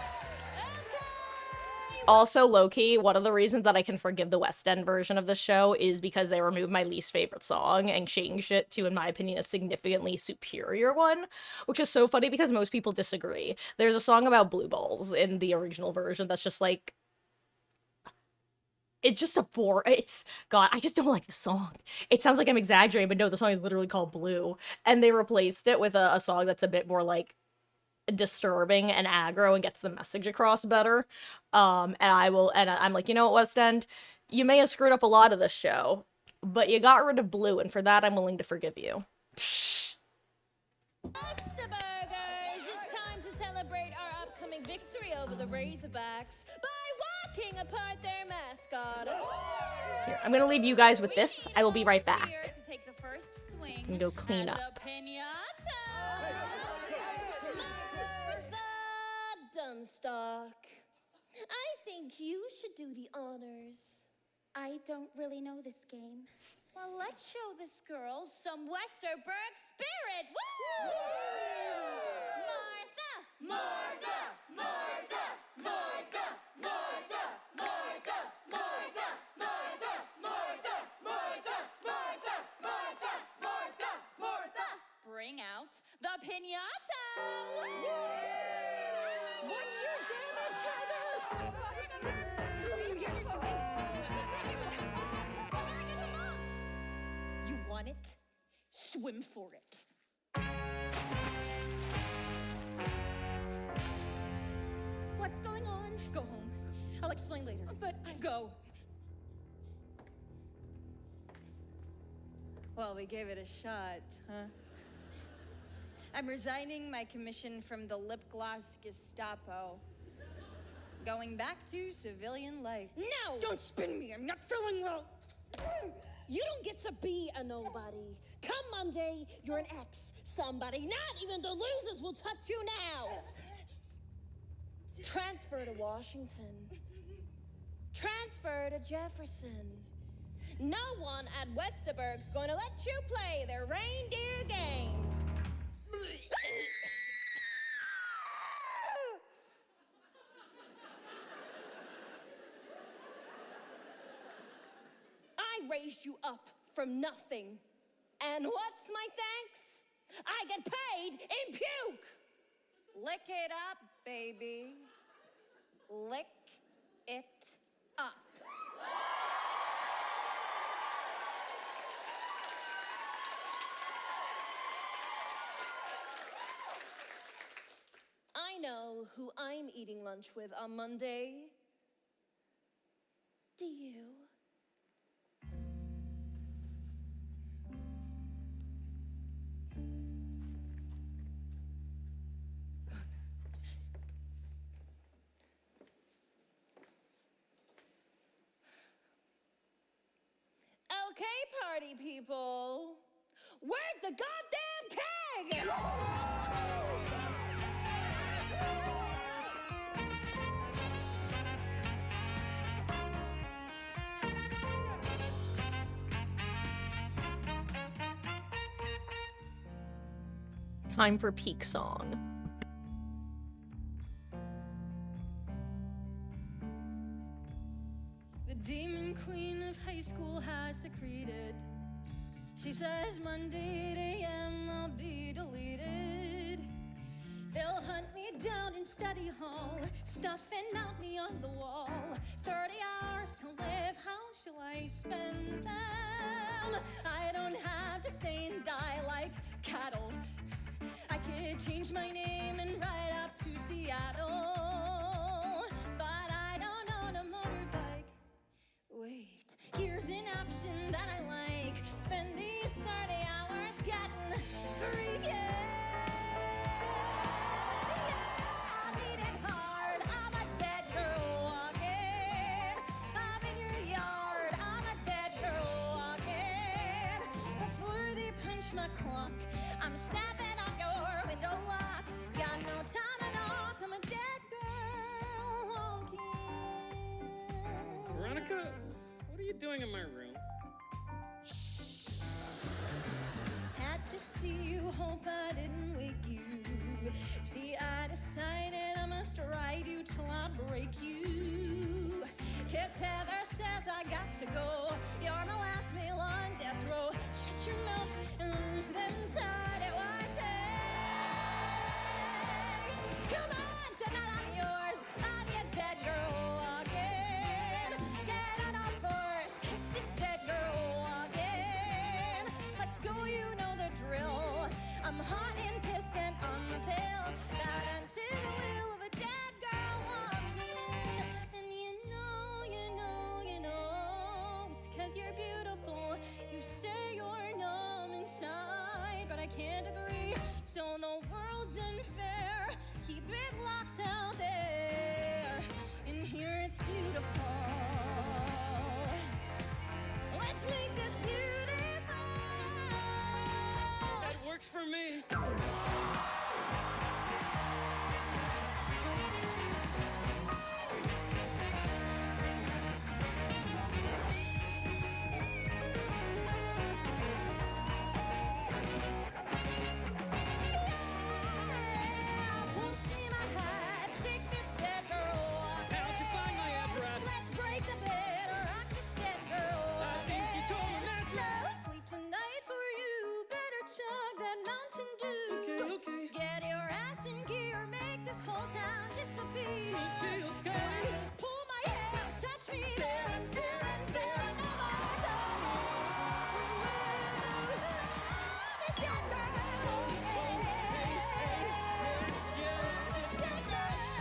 Also, low-key, one of the reasons that I can forgive the West End version of the show is because they removed my least favorite song and changed it to, in my opinion, a significantly superior one, which is so funny because most people disagree. There's a song about blue balls in the original version that's just like, it's just a bore. It's, God, I just don't like the song. It sounds like I'm exaggerating, but no, the song is literally called Blue. And they replaced it with a song that's a bit more like disturbing and aggro and gets the message across better. And I'm like, you know what, West End? You may have screwed up a lot of this show, but you got rid of Blue, and for that, I'm willing to forgive you. Buster Burgers! It's time to celebrate our upcoming victory over the Razorbacks by walking apart their mascot. Here, I'm gonna leave you guys with this. I will be right back. Here to take the first swing. And go clean at up. The pinata. Martha Dunstock, I think you should do the honors. I don't really know this game. Well, let's show this girl some Westerberg spirit. Woo! Martha! Martha! Martha! Martha! Martha! Martha! Martha! Martha! Martha! Martha! Martha! Martha! Martha! Martha! Bring out the pinata. What's your damage, Heather? You want it? Swim for it. What's going on? Go home. I'll explain later. But go. Well, we gave it a shot, huh? I'm resigning my commission from the lip gloss Gestapo. Going back to civilian life. No! Don't spin me. I'm not feeling well. You don't get to be a nobody. Come Monday, you're an ex. Somebody. Not even the losers will touch you now. Transfer to Washington. Transfer to Jefferson. No one at Westerberg's going to let you play their reindeer games. I raised you up from nothing. And what's my thanks? I get paid in puke. Lick it up, baby. Lick it up. I know who I'm eating lunch with on Monday. Do you? party people! Where's the goddamn keg? Time for peak song. The demon queen of high school has secreted. She says Monday at a.m. I'll be deleted. They'll hunt me down in study hall, stuffing out me on the wall. 30 hours to live, how shall I spend them? I don't have to stay and die like cattle. I could change my name and ride up to Seattle, but I don't own a motorbike. Wait, here's an option that I like. Spend these 30 hours getting freaky. Yeah, I need it hard. I'm a dead girl walking. I'm in your yard. I'm a dead girl walking. Before they punch my clock, I'm snapping off your window lock. Got no time to knock. I'm a dead girl walking. Veronica, what are you doing in my room? Had to see you, hope I didn't wake you. See, I decided I must ride you till I break you. 'Cause Heather says I got to go. You're my last meal on death row. Shut your mouth and lose them tight white days. Come on, tonight I'm yours. I'm your dead girl walking. Get on our first, kiss this dead girl walking. Let's go, you know the drill. I'm hot and pissed and on the pill. Bound onto the wheel of a dead girl walking. And you know, it's 'cause you're beautiful. You say you're numb inside, but I can't agree. So the world's unfair. Keep it locked out there. In here it's beautiful. Let's make this beautiful. That works for me. Full steam ahead. Take this dead girl walking. How'd you find my address? Let's break the bed, rock this dead girl. I think you told me that. No sleep tonight for you. Better chug that Mountain Dew. Okay. Get your ass in gear. Make this whole town disappear. Okay. So I can pull my hair, touch me there and there and there. No more talking. This dead girl. This dead girl.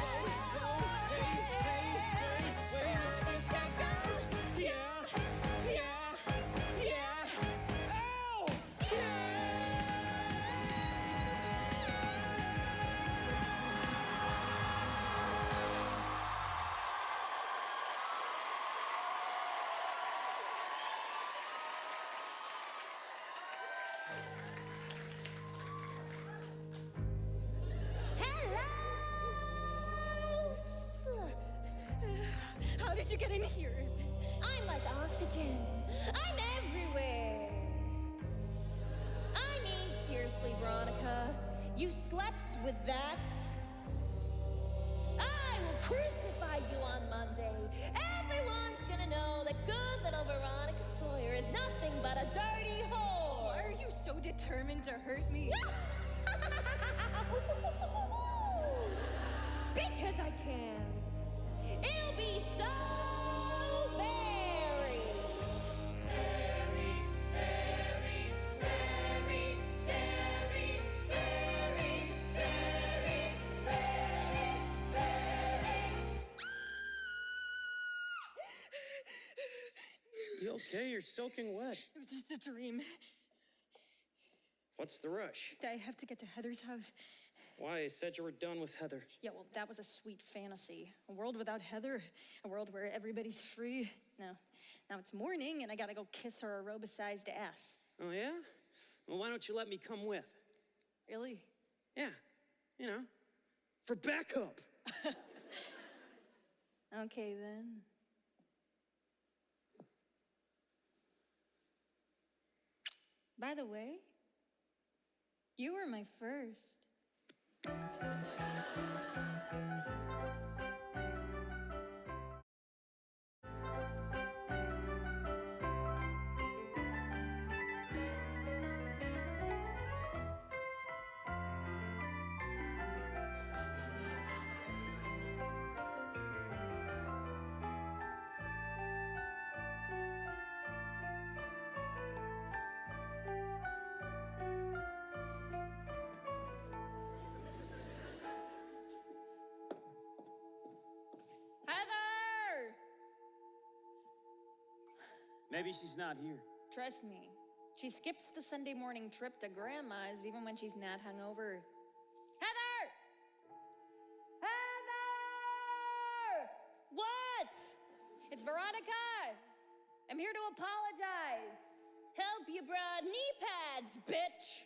This dead girl. Hello! How did you get in here? I'm like oxygen. I'm everywhere. I mean, seriously, Veronica, you slept with that? I will crucify you on Monday. Everyone's gonna know that good little Veronica Sawyer is nothing but a dirty whore. Why are you so determined to hurt me? Because I can. It'll be so very, very, very, very, very, very, very, very, very. You okay? You're soaking wet. It was just a dream. What's the rush? I have to get to Heather's house. Why? I said you were done with Heather. Yeah, well, that was a sweet fantasy. A world without Heather, a world where everybody's free. No, Now it's morning and I gotta go kiss her aerobicized ass. Oh, yeah? Well, why don't you let me come with? Really? Yeah, you know, for backup. Okay, then. By the way, you were my first. Heather! Maybe she's not here. Trust me, she skips the Sunday morning trip to Grandma's even when she's not hungover. Heather! Heather! What? It's Veronica! I'm here to apologize. Help you brought knee pads, bitch!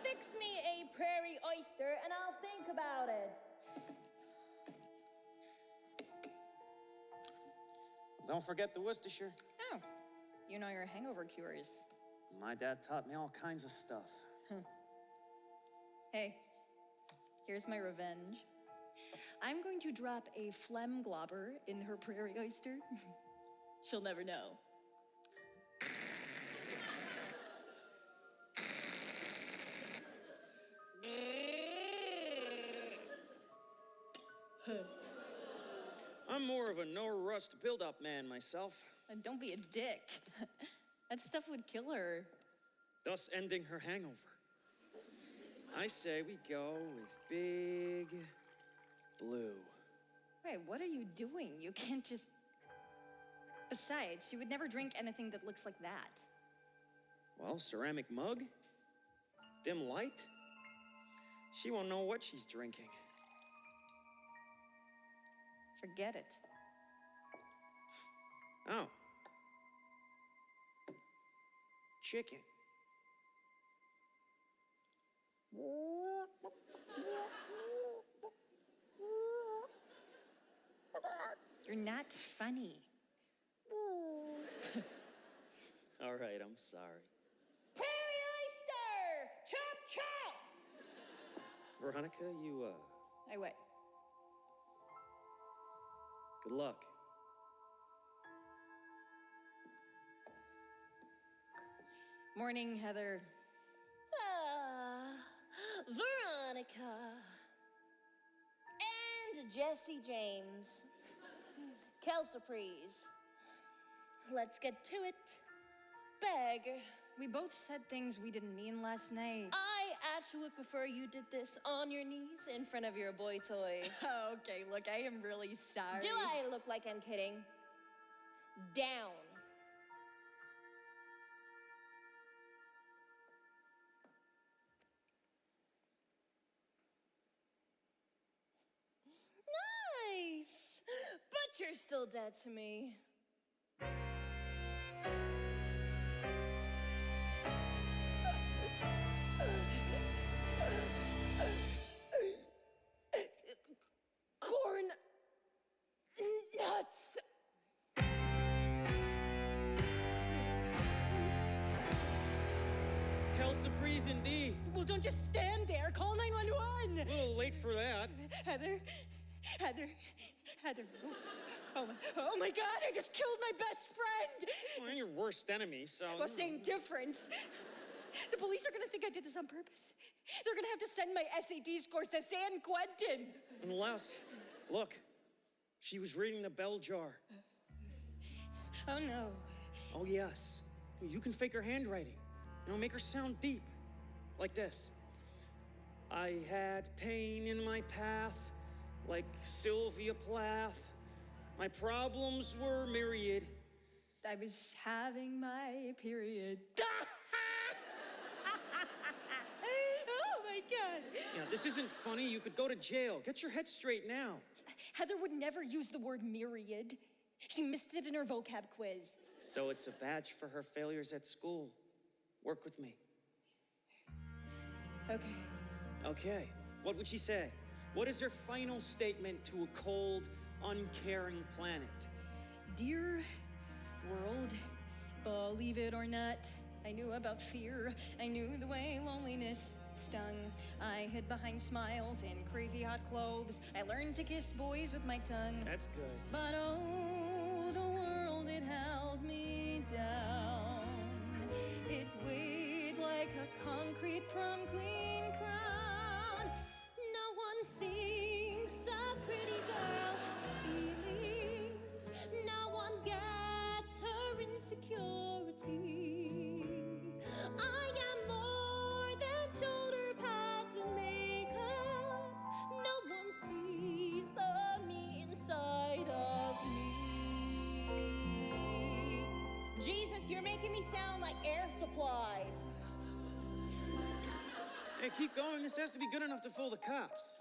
Fix me a prairie oyster and I'll think about it. Don't forget the Worcestershire. Oh, you know your hangover cures. My dad taught me all kinds of stuff. Hey, here's my revenge. I'm going to drop a phlegm globber in her prairie oyster. She'll never know. I'm more of a no-rust build-up man myself, And don't be a dick. That stuff would kill her. thus ending her hangover. I say we go with Big Blue. Wait, what are you doing? You can't just... Besides, she would never drink anything that looks like that. Well, ceramic mug? Dim light? She won't know what she's drinking. Forget it. Oh. Chicken. You're not funny. All right, I'm sorry. Prairie oyster! Chop, chop! Veronica, you, I wait. good luck. Morning, Heather. Ah, Veronica. And Jesse James. Quelle surprise. Let's get to it. Beg. We both said things we didn't mean last night. I actually would prefer you did this on your knees in front of your boy toy. Okay, look, I am really sorry. Do I look like I'm kidding? Down. Nice! But you're still dead to me. Corn nuts. Quelle surprise indeed. Well, don't just stand there. Call 911. A little late for that. Heather. Oh my God, I just killed my best friend. Well, I'm your worst enemy, so... Well, same difference. The police are gonna think I did this on purpose. They're gonna have to send my SAT scores to San Quentin. Unless, look, she was reading the bell jar. Oh no. Oh, yes. You can fake her handwriting. You know, make her sound deep. Like this. I had pain in my path, like Sylvia Plath. My problems were myriad. I was having my period. Oh my God. Yeah, this isn't funny. You could go to jail. Get your head straight now. Heather would never use the word myriad. She missed it in her vocab quiz. So it's a badge for her failures at school. Work with me. Okay. Okay, what would she say? What is her final statement to a cold, uncaring planet? Dear world, believe it or not, I knew about fear. I knew the way loneliness stung. I hid behind smiles and crazy hot clothes. I learned to kiss boys with my tongue. That's good. But oh, the world, it held me down. It weighed like a concrete prom queen crown. No one thinks a pretty girl's feelings. No one gets her insecurity. I am more than shoulder pads and makeup. No one sees the me inside of me. Jesus, you're making me sound like Air Supply. Hey, keep going. This has to be good enough to fool the cops.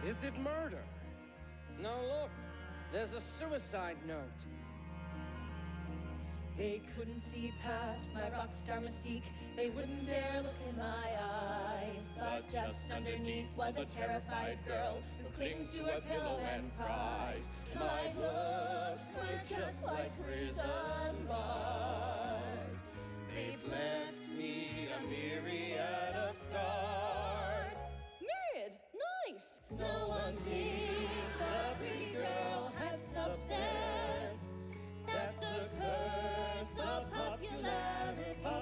Is it murder? No, look. There's a suicide note. They couldn't see past my rock star mystique. They wouldn't dare look in my eyes. But just underneath was a terrified girl who clings to her pillow and cries. My looks were just like prison bars. They've left me a myriad of scars. Myriad? Nice! No one thinks a pretty girl has success. That's the curse of popularity.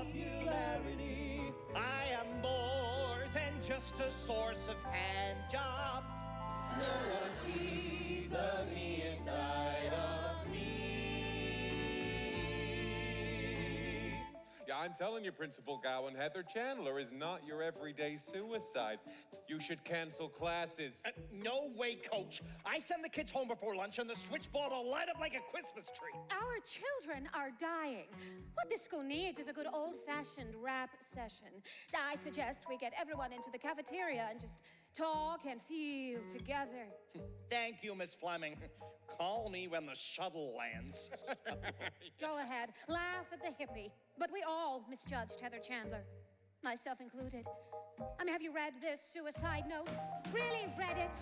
I am more than just a source of hand jobs. No one sees the me inside of me. Yeah, I'm telling you, Principal Gowan, Heather Chandler is not your everyday suicide. You should cancel classes. No way, Coach. I send the kids home before lunch and the switchboard will light up like a Christmas tree. Our children are dying. What this school needs is a good old-fashioned rap session. I suggest we get everyone into the cafeteria and just talk and feel together. Thank you, Miss Fleming. Call me when the shuttle lands. Go ahead, laugh at the hippie. But we all misjudged Heather Chandler, myself included. I mean, have you read this suicide note? Really read it?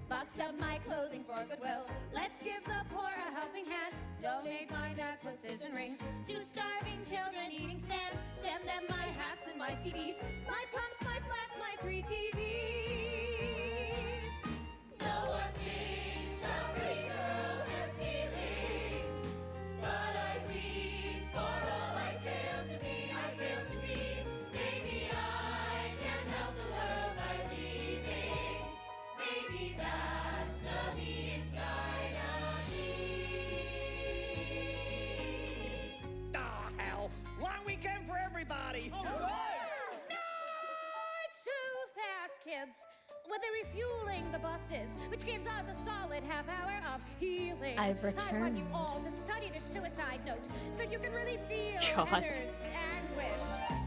Box up my clothing for goodwill. Let's give the poor a helping hand. Donate my necklaces and rings to starving children eating sand. Send them my hats and my CDs, my pumps, my flats, my 3 TVs. No one thinks a pretty girl has feelings, but I weep for all I fail to be. I fail to be. Maybe I can help the world by leaving. Maybe that's the me inside of me. Ah, hell. Long weekend for everybody. No, it's too fast, kids. Well, they're refueling the buses, which gives us a solid half hour of healing. I've I want returned. you all to study the suicide note so you can really feel God. Heather's anguish.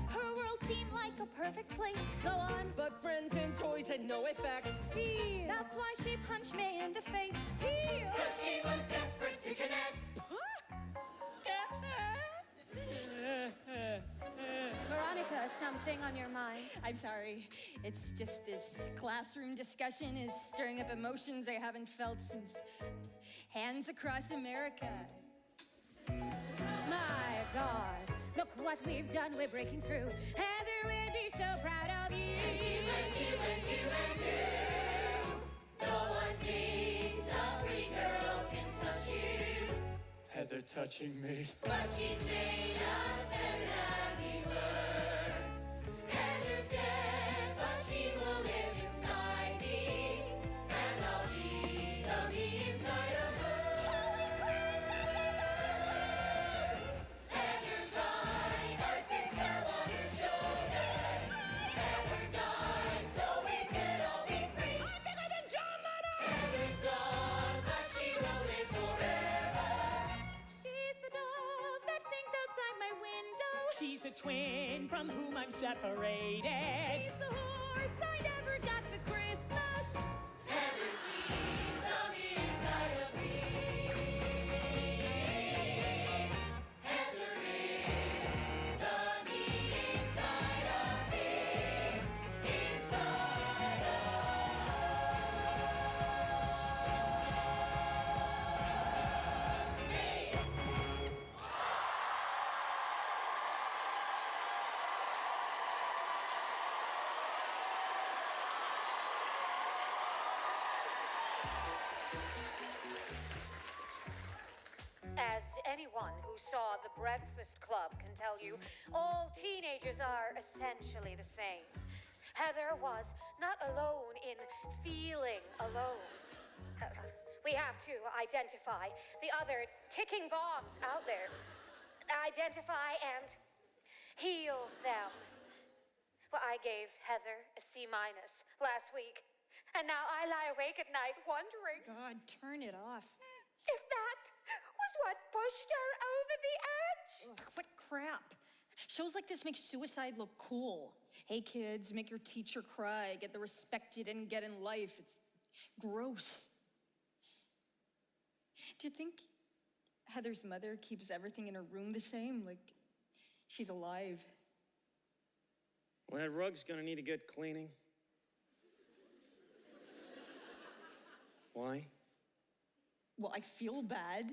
Her world seemed like a perfect place. Go on, But friends and toys had no effect. feel. That's why she punched me in the face. Feel. Cause she was desperate to connect. Veronica, something on your mind? I'm sorry. It's just this classroom discussion is stirring up emotions I haven't felt since Hands Across America. My God, look what we've done. We're breaking through. Heather, we'd be so proud of you. And you, and you, and you, and you. No one thinks a pretty girl can touch you. Heather touching me. But she's made us better than we were. Heather's dead, but she will live inside me. And I'll be the me inside of her. Holy crap, this is awesome! Heather cried, our sins fell on her shoulders. Heather died so we could all be free. I'm bigger than John Lennon! Heather's gone, but she will live forever. She's the dove that sings outside my window. She's the twin from whom I'm separated. She's the horse I never got for Christmas. Heather sees the inside of me. Heather is the inside of me. Inside of me. As anyone who saw The Breakfast Club can tell you, all teenagers are essentially the same. Heather was not alone in feeling alone. We have to identify the other ticking bombs out there. Identify and heal them. Well, I gave Heather a C- last week, and now I lie awake at night wondering God, turn it off. if that was what pushed her over the edge. Ugh, what crap. Shows like this make suicide look cool. Hey kids, make your teacher cry, get the respect you didn't get in life. It's gross. Do you think Heather's mother keeps everything in her room the same? Like, she's alive. Well, that rug's gonna need a good cleaning. Why? Well, I feel bad.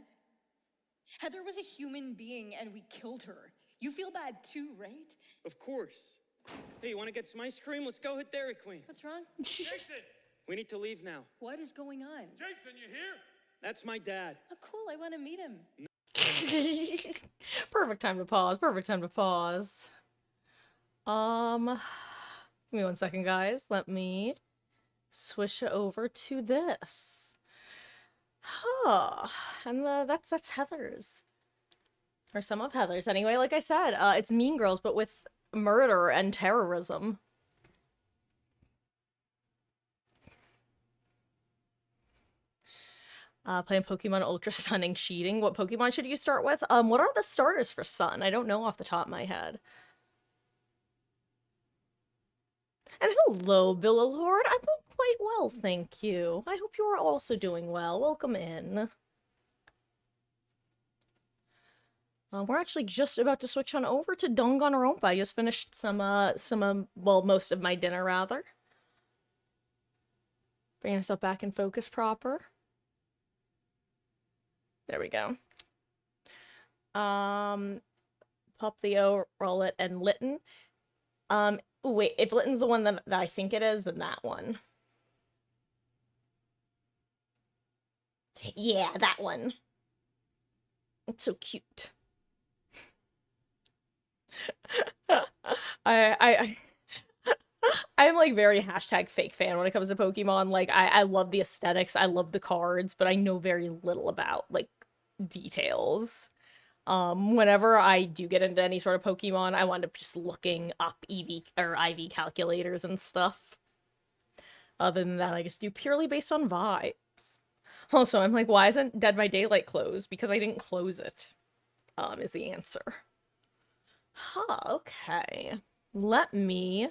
Heather was a human being and we killed her. You feel bad too, right? Of course. Hey, you wanna get some ice cream? Let's go hit Dairy Queen. What's wrong? Jason! We need to leave now. What is going on? Jason, you here? That's my dad. Oh, cool, I want to meet him. Perfect time to pause. Perfect time to pause. Give me 1 second, guys. Let me switch over to this. Huh. And that's Heather's. Or some of Heather's anyway. Like I said, it's Mean Girls, but with murder and terrorism. Playing Pokemon Ultra Sun and cheating. What Pokemon should you start with? What are the starters for Sun? I don't know off the top of my head. And hello, Billa Lord. I'm doing quite well, thank you. I hope you are also doing well. Welcome in. We're actually just about to switch on over to Danganronpa. I just finished well, most of my dinner, rather. Bring yourself back in focus proper. There we go. Pop the O, roll it, and Litten. Wait, if Litten's the one that I think it is, then that one. Yeah, that one. It's so cute. I'm like very hashtag fake fan when it comes to Pokemon. Like I love the aesthetics, I love the cards, but I know very little about like details. Whenever I do get into any sort of Pokemon, I wind up just looking up EV or IV calculators and stuff. Other than that, I just do purely based on vibes. Also, I'm like, why isn't Dead by Daylight closed? Because I didn't close it, is the answer. Huh, okay. Let me...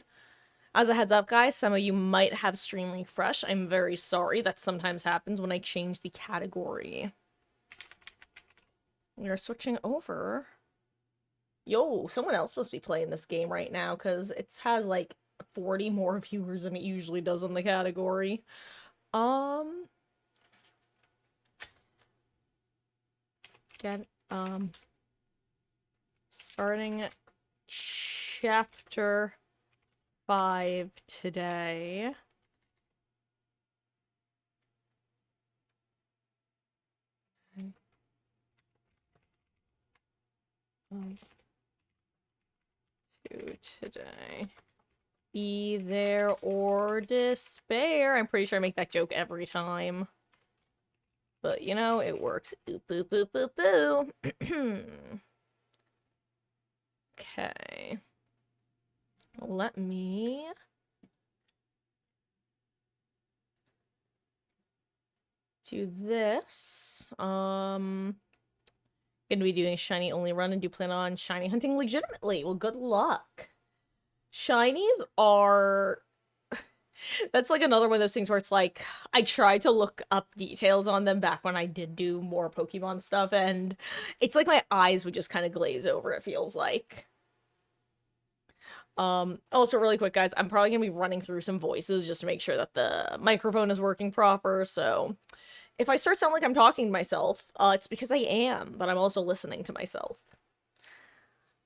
As a heads up, guys, some of you might have stream refresh. I'm very sorry. That sometimes happens when I change the category. We are switching over. Yo, someone else must be playing this game right now, because it has, like, 40 more viewers than it usually does in the category. Starting chapter 5 today. To today. Be there or despair. I'm pretty sure I make that joke every time. But, you know, it works. Boop, boop, boop, boop, boo. Okay. Let me... do this. Gonna be doing a shiny only run, and do plan on shiny hunting legitimately. Well, good luck. Shinies are... That's like another one of those things where it's like, I tried to look up details on them back when I did do more Pokemon stuff, and it's like my eyes would just kind of glaze over, it feels like. Also really quick, guys, I'm probably gonna be running through some voices just to make sure that the microphone is working proper, so if I start sounding like I'm talking to myself, it's because I am, but I'm also listening to myself.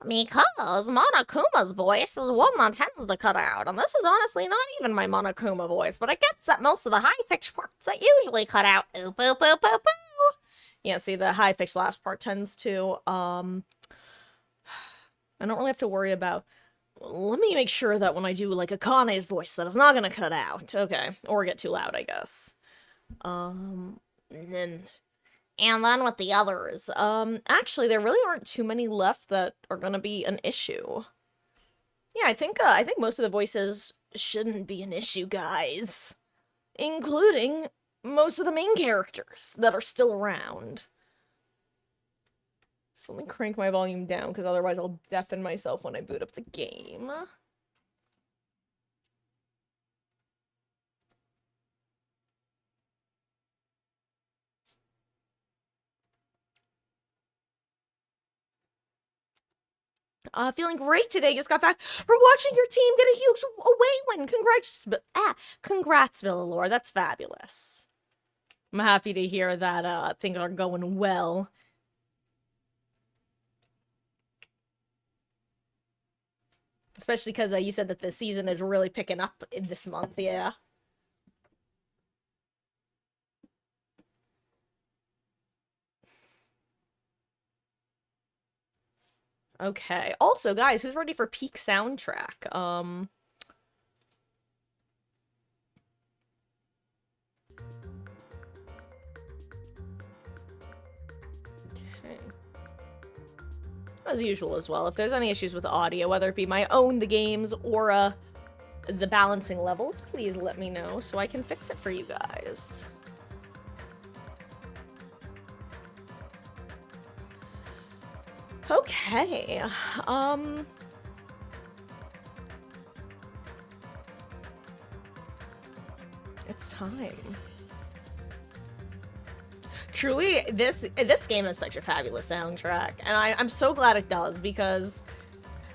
Because Monokuma's voice is one that tends to cut out, and this is honestly not even my Monokuma voice, but it gets at most of the high-pitched parts that usually cut out. Oop, oop, oop, oop, oop. Yeah, see, the high-pitched last part tends to, I don't really have to worry about... Let me make sure that when I do, like, Akane's voice, that it's not gonna cut out. Okay. Or get too loud, I guess. And then with the others, actually, there really aren't too many left that are gonna be an issue. Yeah, I think most of the voices shouldn't be an issue, guys. Including most of the main characters that are still around. So let me crank my volume down, because otherwise I'll deafen myself when I boot up the game. Feeling great today. Just got back from watching your team get a huge away win. Congrats, Villalore. That's fabulous. I'm happy to hear that things are going well. Especially because you said that the season is really picking up in this month, yeah. Okay. Also, guys, who's ready for peak soundtrack? Okay. As usual as well, if there's any issues with audio, whether it be my own, the games, or the balancing levels, please let me know so I can fix it for you guys. Okay, it's time. Truly, this game has such a fabulous soundtrack, and I'm so glad it does, because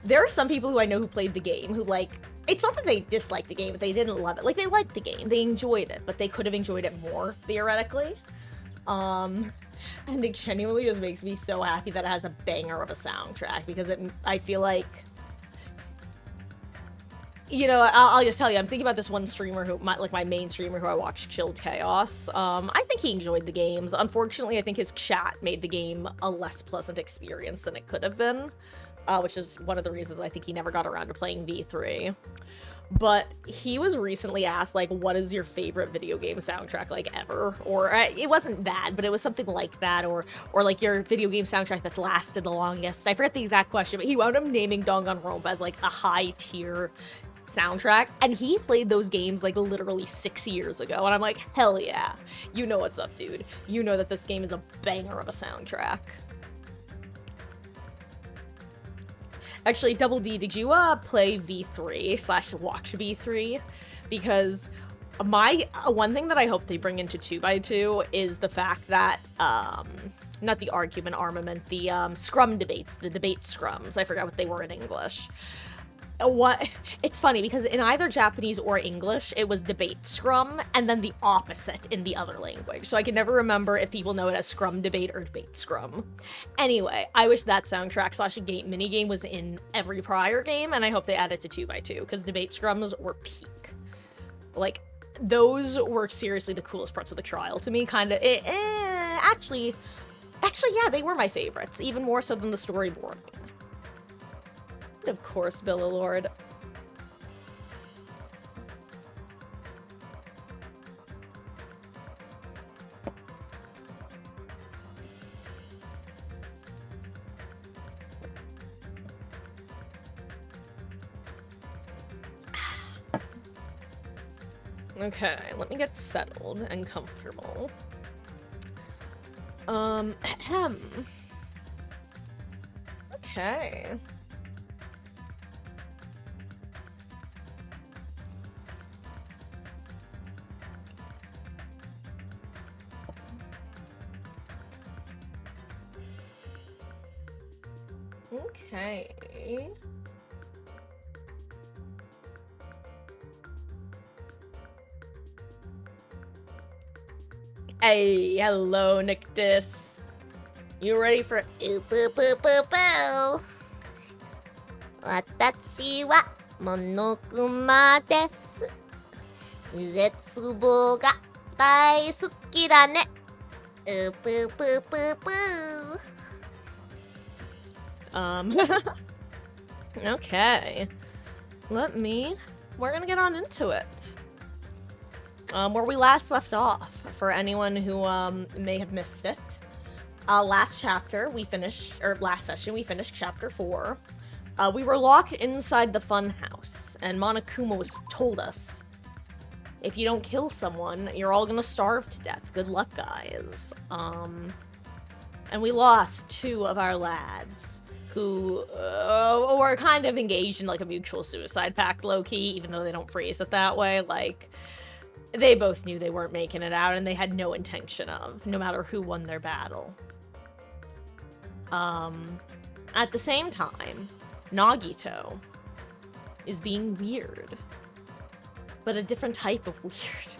there are some people who I know who played the game who, like, it's not that they disliked the game, but they didn't love it. Like, they liked the game, they enjoyed it, but they could have enjoyed it more, theoretically. And it genuinely just makes me so happy that it has a banger of a soundtrack, because I feel like, you know, I'll just tell you, I'm thinking about this one streamer who, my main streamer who I watched, Chilled Chaos. I think he enjoyed the games. Unfortunately, I think his chat made the game a less pleasant experience than it could have been, which is one of the reasons I think he never got around to playing V3. But he was recently asked, like, what is your favorite video game soundtrack, like, ever? Or, it wasn't that, but it was something like that, or like, your video game soundtrack that's lasted the longest. I forget the exact question, but he wound up naming Danganronpa as, like, a high-tier soundtrack, and he played those games, like, literally 6 years ago, and I'm like, hell yeah. You know what's up, dude. You know that this game is a banger of a soundtrack. Actually, Double D, did you play V3 / watch V3? Because one thing that I hope they bring into 2x2 is the fact that not the argument armament, the scrum debates, the debate scrums. I forgot what they were in English. It's funny because in either Japanese or English, it was debate scrum, and then the opposite in the other language. So I can never remember if people know it as scrum debate or debate scrum. Anyway, I wish that soundtrack / game minigame was in every prior game, and I hope they add it to 2x2, because debate scrums were peak. Like, those were seriously the coolest parts of the trial to me, kind of. Actually, yeah, they were my favorites, even more so than the storyboarding. Of course, Billalord. Okay, let me get settled and comfortable. Okay. Okay. Hey, hello, Nictus. You ready for Ooh, boo, boo, boo, boo. Watashi wa monokuma desu. Zetsubo ga daisuki da ne. Ooh, boo, boo, boo, boo. Okay. We're gonna get on into it. Where we last left off, for anyone who, may have missed it. Last session, we finished chapter 4. We were locked inside the funhouse, and Monokuma was told us, if you don't kill someone, you're all gonna starve to death. Good luck, guys. And we lost 2 of our lads, who were kind of engaged in, like, a mutual suicide pact, low-key, even though they don't phrase it that way. Like, they both knew they weren't making it out, and they had no intention of, no matter who won their battle. At the same time, Nagito is being weird. But a different type of weird.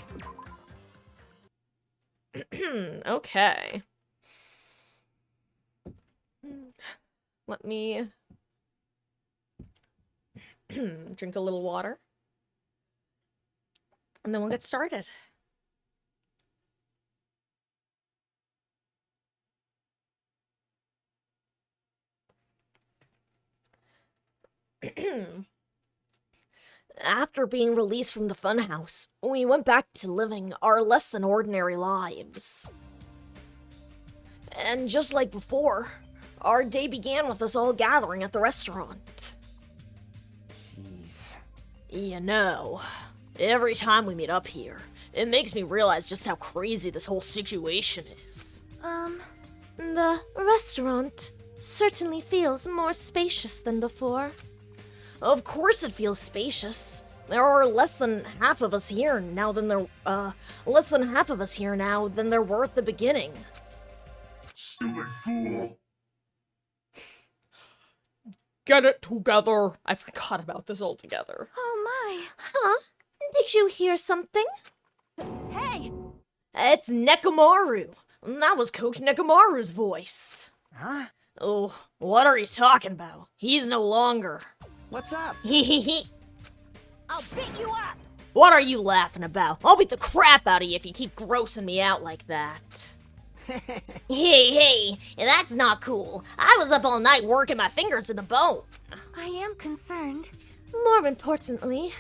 Okay. Let me drink a little water. And then we'll get started. After being released from the funhouse, we went back to living our less than ordinary lives. And just like before, our day began with us all gathering at the restaurant. Jeez. You know, every time we meet up here, it makes me realize just how crazy this whole situation is. The restaurant certainly feels more spacious than before. Of course it feels spacious. There are less than half of us here now than there were at the beginning. Stupid fool! Get it together. I forgot about this altogether. Oh my. Huh? Did you hear something? Hey! It's Nekomaru. That was Coach Nekomaru's voice. Huh? Oh, what are you talking about? He's no longer. What's up? I'll beat you up! What are you laughing about? I'll beat the crap out of you if you keep grossing me out like that. Hey, that's not cool. I was up all night working my fingers to the bone. I am concerned. More importantly,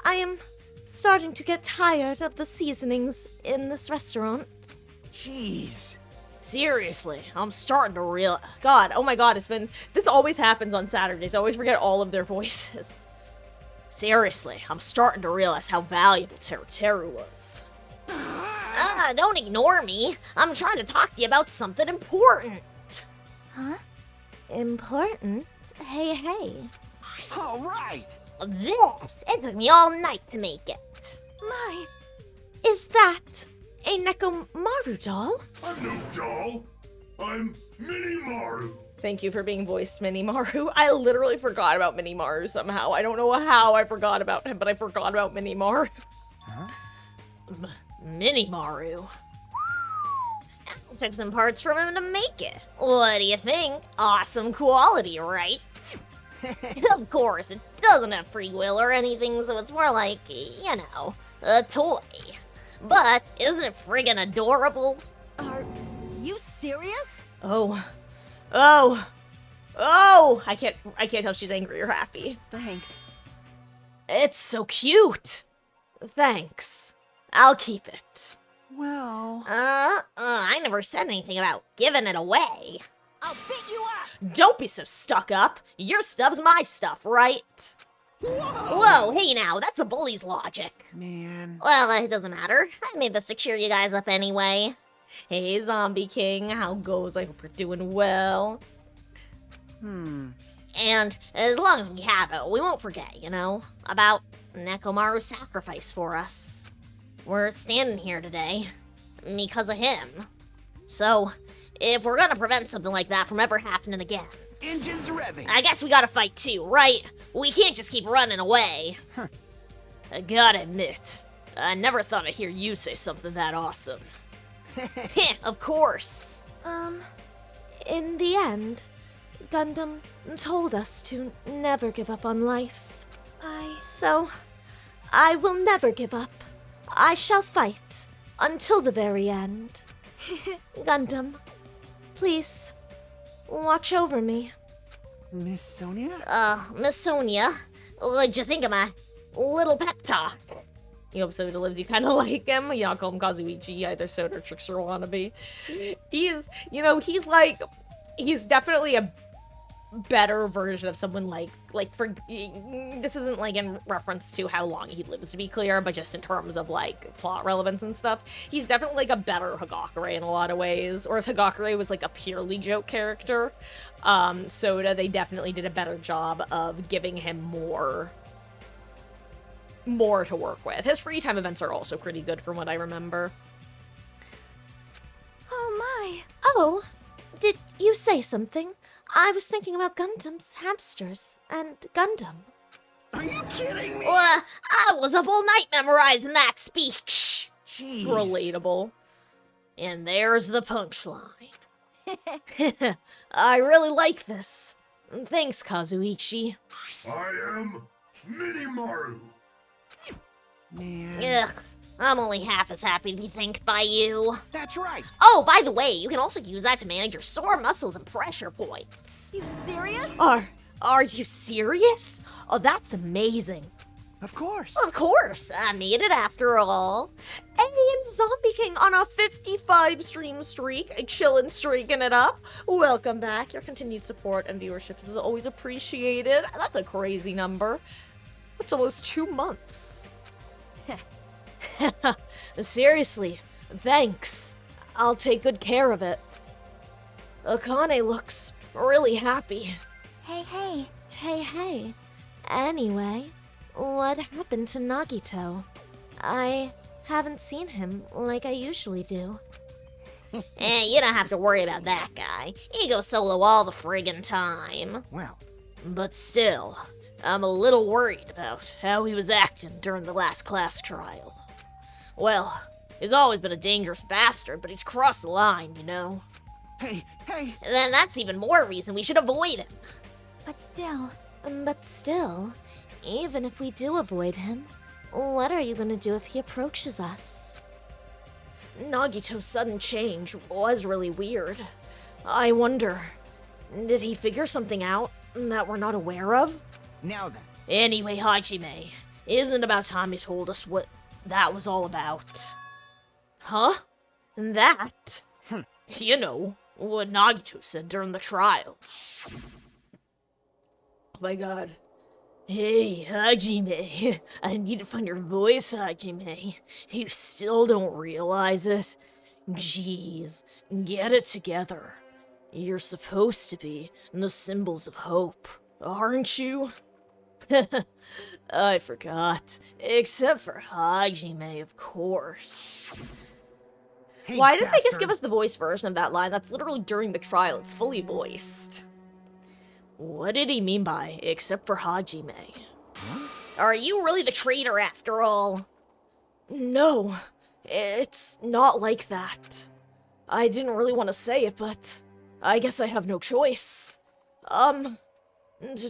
I am starting to get tired of the seasonings in this restaurant. Jeez. Seriously, I'm starting to realize. God, oh my god, this always happens on Saturdays. I always forget all of their voices. Seriously, I'm starting to realize how valuable Teru was. Don't ignore me. I'm trying to talk to you about something important. Huh? Important? Hey. All right. It took me all night to make it. My. Is that a Nekomaru doll? I'm no doll. I'm Minimaru. Thank you for being voiced, Minimaru. I literally forgot about Minimaru somehow. I don't know how I forgot about him, but I forgot about Minimaru. Huh? Minimaru? It took some parts from him to make it. What do you think? Awesome quality, right? Of course, it doesn't have free will or anything, so it's more like, a toy. But isn't it friggin' adorable? Are you serious? Oh! I can't tell if she's angry or happy. Thanks. It's so cute! Thanks. I'll keep it. Well... I never said anything about giving it away. I'll beat you up! Don't be so stuck up! Your stuff's my stuff, right? Whoa, hey now, that's a bully's logic. Man... Well, it doesn't matter. I made this to cheer you guys up anyway. Hey, Zombie King, how goes? I hope you're doing well. And as long as we have it, we won't forget, you know, about Nekomaru's sacrifice for us. We're standing here today because of him. So, if we're gonna prevent something like that from ever happening again, Engines revving. I guess we gotta fight too, right? We can't just keep running away. I gotta admit, I never thought I'd hear you say something that awesome. Heh, of course. In the end, Gundam told us to never give up on life. So, I will never give up. I shall fight until the very end. Gundam, please, watch over me. Miss Sonia? Miss Sonia, what'd you think of my little pep talk? You hope Soda lives, you kind of like him. You don't call him Kazuichi, either Soda or Trickster wannabe. He's definitely a better version of someone this isn't like in reference to how long he lives, to be clear, but just in terms of like plot relevance and stuff. He's definitely like a better Hagakure in a lot of ways, whereas Hagakure was like a purely joke character. Soda, they definitely did a better job of giving him more to work with. His free time events are also pretty good from what I remember. Oh my. Oh, did you say something? I was thinking about Gundam's hamsters and Gundam. Are you kidding me? I was up all night memorizing that speech. Jeez. Relatable. And there's the punchline. I really like this. Thanks, Kazuichi. I am Minimaru. Man. Ugh, I'm only half as happy to be thanked by you. That's right. Oh, by the way, you can also use that to manage your sore muscles and pressure points. You serious? Are you serious? Oh, that's amazing. Of course. Of course, I made it after all. Hey, and Zombie King on a 55 stream streak, chillin' streaking it up. Welcome back. Your continued support and viewership is always appreciated. That's a crazy number. It's almost 2 months. Seriously, thanks. I'll take good care of it. Akane looks really happy. Hey. Anyway, what happened to Nagito? I haven't seen him like I usually do. You don't have to worry about that guy. He goes solo all the friggin' time. Well. But still, I'm a little worried about how he was acting during the last class trial. Well, he's always been a dangerous bastard, but he's crossed the line, you know? Hey. Then that's even more reason we should avoid him. But still, even if we do avoid him, what are you gonna do if he approaches us? Nagito's sudden change was really weird. I wonder, did he figure something out that we're not aware of? Now then. Anyway, Hajime, isn't it about time you told us what that was all about? Huh? That? You know, what Nagito said during the trial. Oh my god. Hey, Hajime. I need to find your voice, Hajime. You still don't realize it? Jeez, get it together. You're supposed to be the symbols of hope, aren't you? I forgot. Except for Hajime, of course. Hey, Why didn't they just bastard. give us the voice version of that line? That's literally during the trial. It's fully voiced. What did he mean by, except for Hajime? Are you really the traitor after all? No, it's not like that. I didn't really want to say it, but I guess I have no choice. To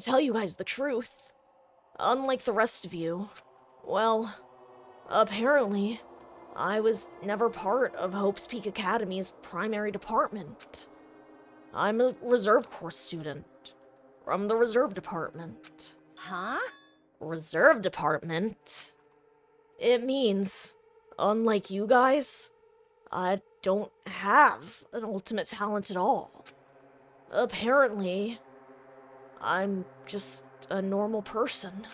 tell you guys the truth, unlike the rest of you, well, apparently, I was never part of Hope's Peak Academy's primary department. I'm a Reserve Corps student from the Reserve Department. Huh? Reserve Department? It means, unlike you guys, I don't have an ultimate talent at all. Apparently, I'm just a normal person.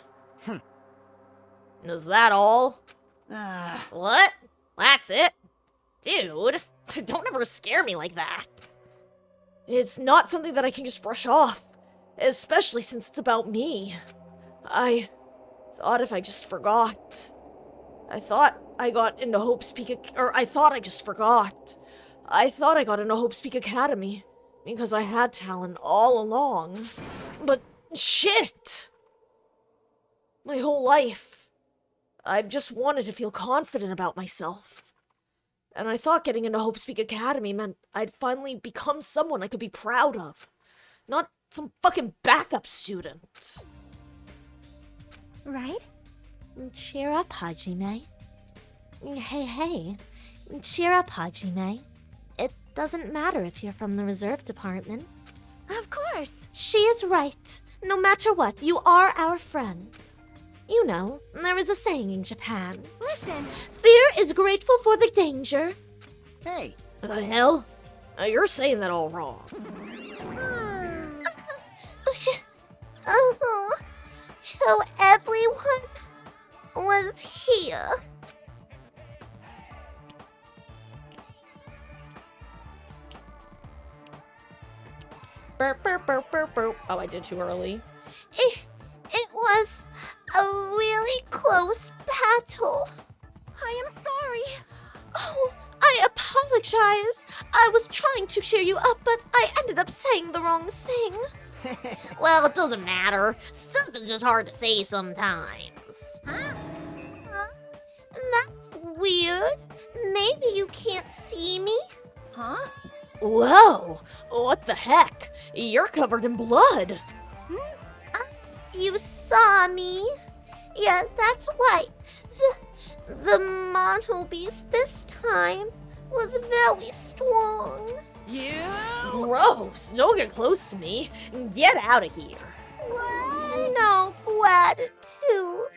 Is that all? What? That's it? Dude, don't ever scare me like that. It's not something that I can just brush off. especially since it's about me. I thought if I just forgot. I thought I got into Hope's Peak, I thought I just forgot. I thought I got into Hope's Peak Academy because I had talent all along. But shit! My whole life, I've just wanted to feel confident about myself. And I thought getting into Hope's Peak Academy meant I'd finally become someone I could be proud of. Not some fucking backup student. Right? Cheer up, Hajime. Hey. Cheer up, Hajime. It doesn't matter if you're from the reserve department. Of course. She is right. No matter what, you are our friend. You know, there is a saying in Japan. Listen. Fear is grateful for the danger. Hey. The hell? You're saying that all wrong. So everyone was here. Burp, burp, burp, burp, burp. Oh, I did too early. It was a really close battle. I am sorry. Oh, I apologize. I was trying to cheer you up, but I ended up saying the wrong thing. Well, it doesn't matter. Stuff is just hard to say sometimes. Huh? That's weird. Maybe you can't see me? Huh? Whoa! What the heck? You're covered in blood. You saw me? Yes, that's right. The mono beast this time was very strong. You? Gross! Don't get close to me. Get out of here. No gratitude.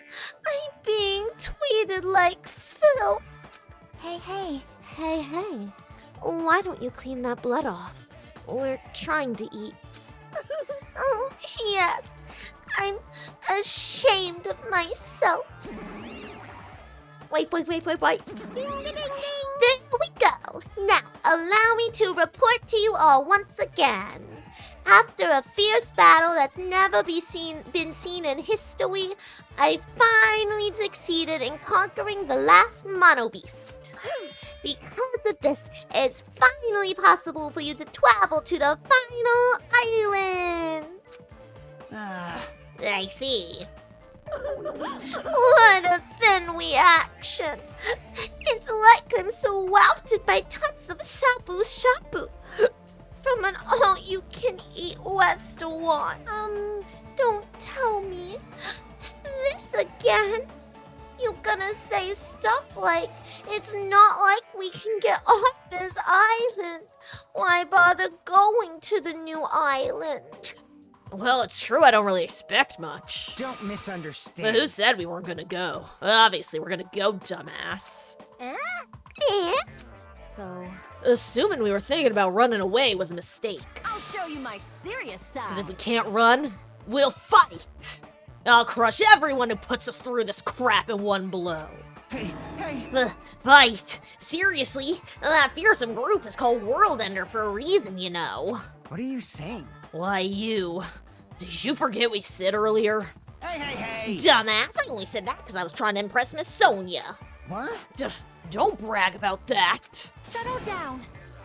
I'm being treated like filth. Hey. Why don't you clean that blood off? We're trying to eat. Oh, yes. I'm ashamed of myself. Wait. Ding, ding, ding. There we go. Now, allow me to report to you all once again. After a fierce battle that's never been seen in history, I finally succeeded in conquering the last mono beast. Because of this, it's finally possible for you to travel to the final island. I see. What a thin reaction. It's like I'm surrounded by tons of shabu from an all-you-can-eat restaurant. Don't tell me. This again? You gonna say stuff like, it's not like we can get off this island. Why bother going to the new island? Well, it's true I don't really expect much. Don't misunderstand. But who said we weren't gonna go? Obviously, we're gonna go, dumbass. So, Assuming we were thinking about running away was a mistake. I'll show you my serious side. Because if we can't run, we'll fight! I'll crush everyone who puts us through this crap in one blow. Hey. Fight? Seriously? That fearsome group is called World Ender for a reason, you know. What are you saying? Why, you. Did you forget we said earlier? Hey. Dumbass, I only said that because I was trying to impress Miss Sonia. What? Don't brag about that. Settle down.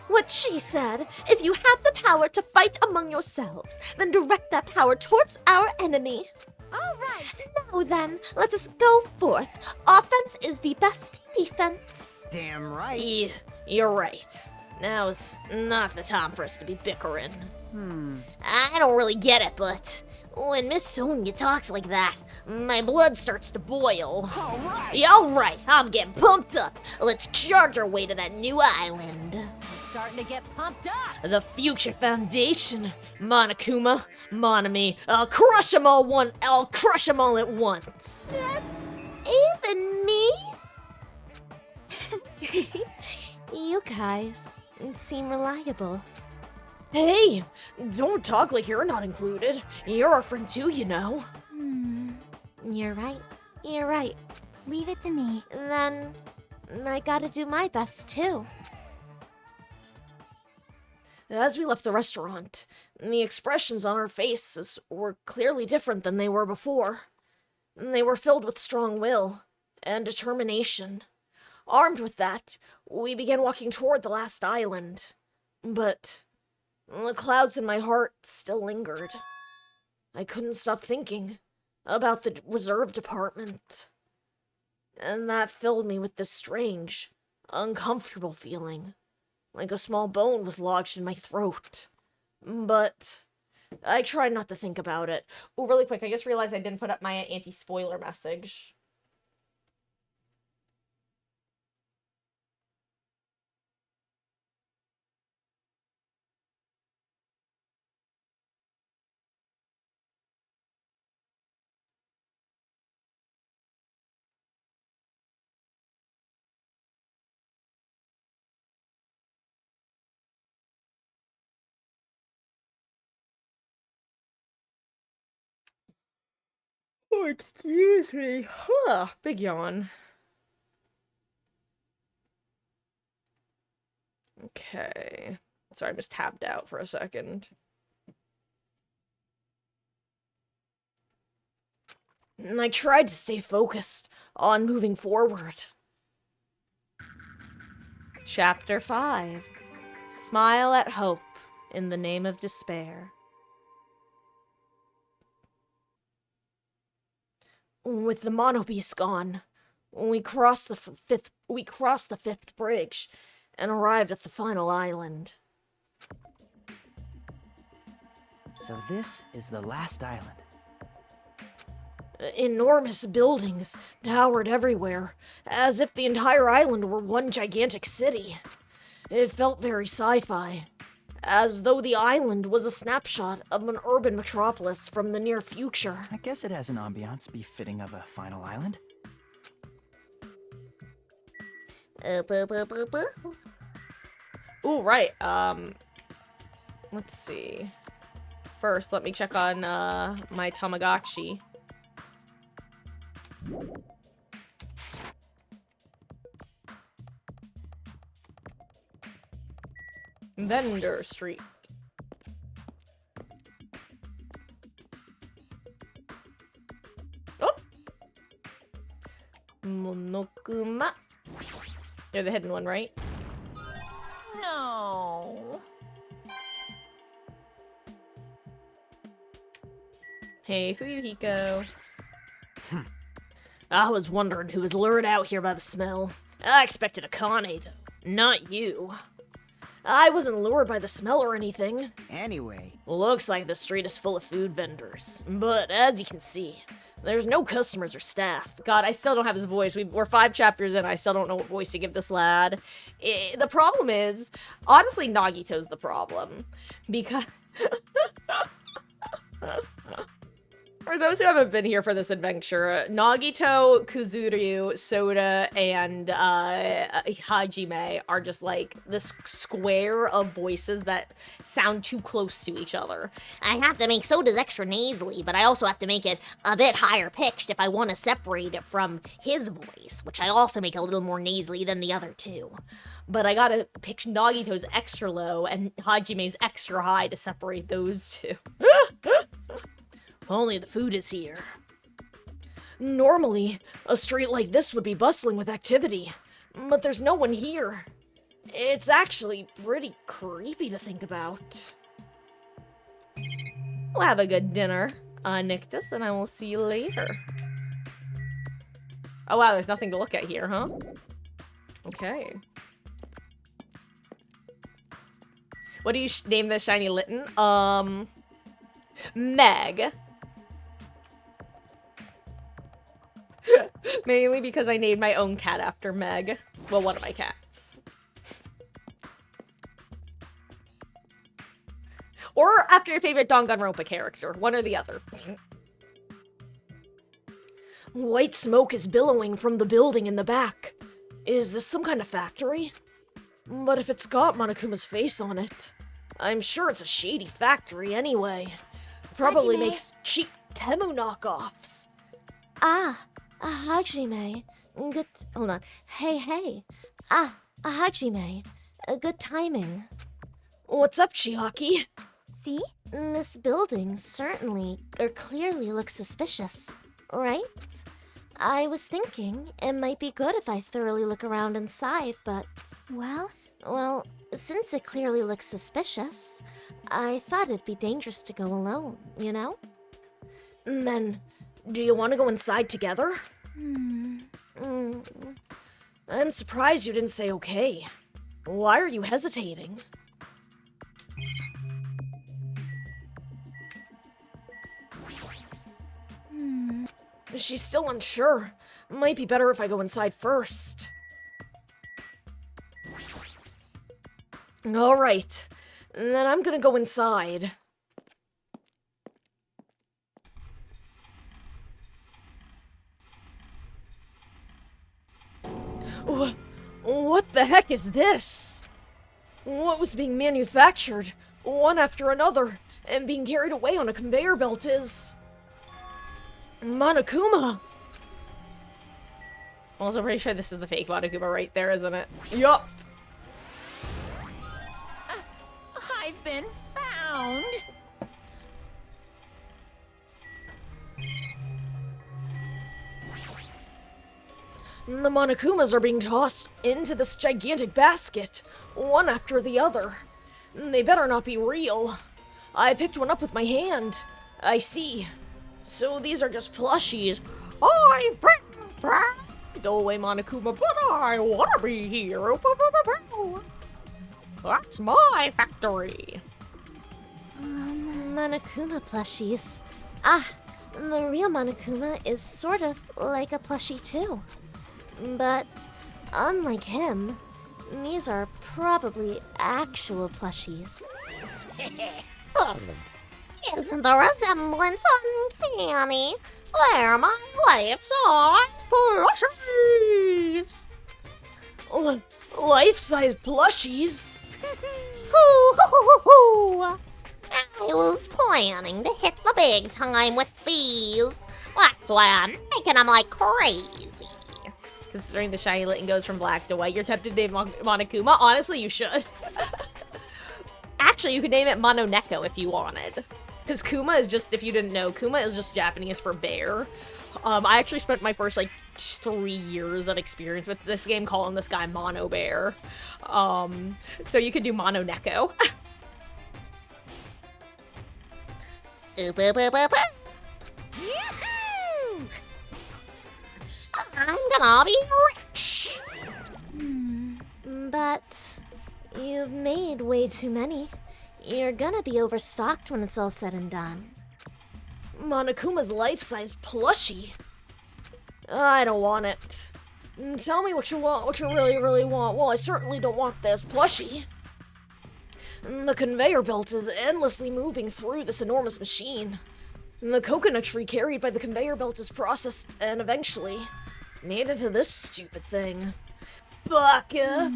What she said, if you have the power to fight among yourselves, then direct that power towards our enemy. All right. Now then, let us go forth. Offense is the best defense. Damn right. Yeah, you're right. Now's not the time for us to be bickering. I don't really get it, but when Miss Sonia talks like that, my blood starts to boil. All right. Yeah, all right, I'm getting pumped up. Let's charge our way to that new island. I'm starting to get pumped up. The Future Foundation. Monokuma, Monami, I'll crush them all at once. That's even me? You guys seem reliable. Hey, don't talk like you're not included. You're our friend too, you know. You're right. Leave it to me. Then I gotta do my best too. As we left the restaurant, The expressions on our faces were clearly different than they were before. They were filled with strong will and determination. Armed with that, we began walking toward the last island. But the clouds in my heart still lingered. I couldn't stop thinking about the reserve department. And that filled me with this strange, uncomfortable feeling, like a small bone was lodged in my throat. But I tried not to think about it. Oh, really quick, I just realized I didn't put up my anti-spoiler message. Oh, excuse me. Huh, big yawn. Okay. Sorry, I just tabbed out for a second. And I tried to stay focused on moving forward. Chapter 5. Smile at hope in the name of despair. With the monobeast gone, we crossed the fifth bridge and arrived at the final island. So this is the last island. Enormous buildings towered everywhere, as if the entire island were one gigantic city. It felt very sci-fi, as though the island was a snapshot of an urban metropolis from the near future. I guess it has an ambiance befitting of a final island. Ooh, right. Let's see. First, let me check on my Tamagotchi. Vendor Street. Oh! Monokuma. You're the hidden one, right? No. Hey, Fuyuhiko. I was wondering who was lured out here by the smell. I expected Akane, though, not you. I wasn't lured by the smell or anything. Anyway. Looks like the street is full of food vendors, but as you can see, there's no customers or staff. God, I still don't have his voice. We're 5 chapters in, I still don't know what voice to give this lad. The problem is, honestly, Nagito's the problem. Because... For those who haven't been here for this adventure, Nagito, Kuzuryu, Soda, and Hajime are just like this square of voices that sound too close to each other. I have to make Soda's extra nasally, but I also have to make it a bit higher pitched if I want to separate it from his voice, which I also make a little more nasally than the other two. But I gotta pick Nagito's extra low and Hajime's extra high to separate those two. Only the food is here. Normally, a street like this would be bustling with activity, but there's no one here. It's actually pretty creepy to think about. We'll have a good dinner, Nictus, and I will see you later. Oh wow, there's nothing to look at here, huh? Okay. What do you name this shiny Litten? Meg. Mainly because I named my own cat after Meg. Well, one of my cats. Or after your favorite Danganronpa character. One or the other. White smoke is billowing from the building in the back. Is this some kind of factory? But if it's got Monokuma's face on it, I'm sure it's a shady factory anyway. Probably Hajime. makes cheap Temu knockoffs. Hajime. Good. Hold on. Hey. Hajime. Good timing. What's up, Chiaki? See? This building certainly or clearly looks suspicious, right? I was thinking it might be good if I thoroughly look around inside, but... Well, since it clearly looks suspicious, I thought it'd be dangerous to go alone, you know? Then, do you want to go inside together? I'm surprised you didn't say okay. Why are you hesitating? She's still unsure. Might be better if I go inside first. Alright, then I'm gonna go inside. What the heck is this? What was being manufactured, one after another, and being carried away on a conveyor belt is... Monokuma! I'm also pretty sure this is the fake Monokuma right there, isn't it? Yup! I've been found. The Monokumas are being tossed into this gigantic basket, one after the other. They better not be real. I picked one up with my hand. I see. So these are just plushies. I've been found. Go away, Monokuma, but I want to be here. That's my factory. Monokuma plushies. Ah, the real Monokuma is sort of like a plushie too. But unlike him, these are probably actual plushies. Isn't the resemblance uncanny? They're my life-size plushies! Life-size plushies? Hoo-hoo-hoo-hoo! I was planning to hit the big time with these. That's why I'm making them like crazy. Considering the shiny Litten goes from black to white, you're tempted to name Monokuma? Honestly, you should. Actually, you could name it Mononeko if you wanted. Because Kuma is just, if you didn't know, Kuma is just Japanese for bear. I actually spent my first, 3 years of experience with this game calling this guy Mono Bear. So you could do Mononeko. Oop, oop, oop, oop, oop. I'm gonna be rich. But you've made way too many. You're gonna be overstocked when it's all said and done. Monokuma's life-size plushie? I don't want it. Tell me what you want, what you really, really want. Well, I certainly don't want this plushie. The conveyor belt is endlessly moving through this enormous machine. The coconut tree carried by the conveyor belt is processed and eventually made into this stupid thing. Baka!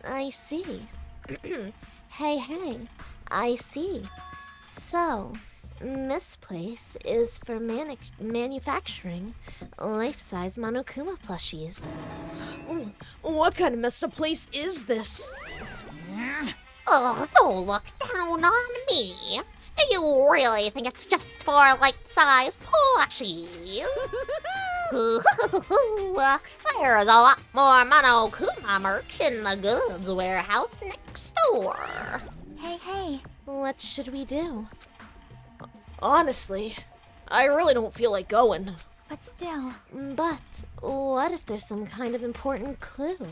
I see. Hey, I see. So, this place is for manufacturing life-size Monokuma plushies. What kind of messed up place is this? Oh, don't look down on me. You really think it's just for life-size plushies? There's a lot more Monokuma merch in the goods warehouse next door. Hey, what should we do? Honestly, I really don't feel like going. But still. But what if there's some kind of important clue?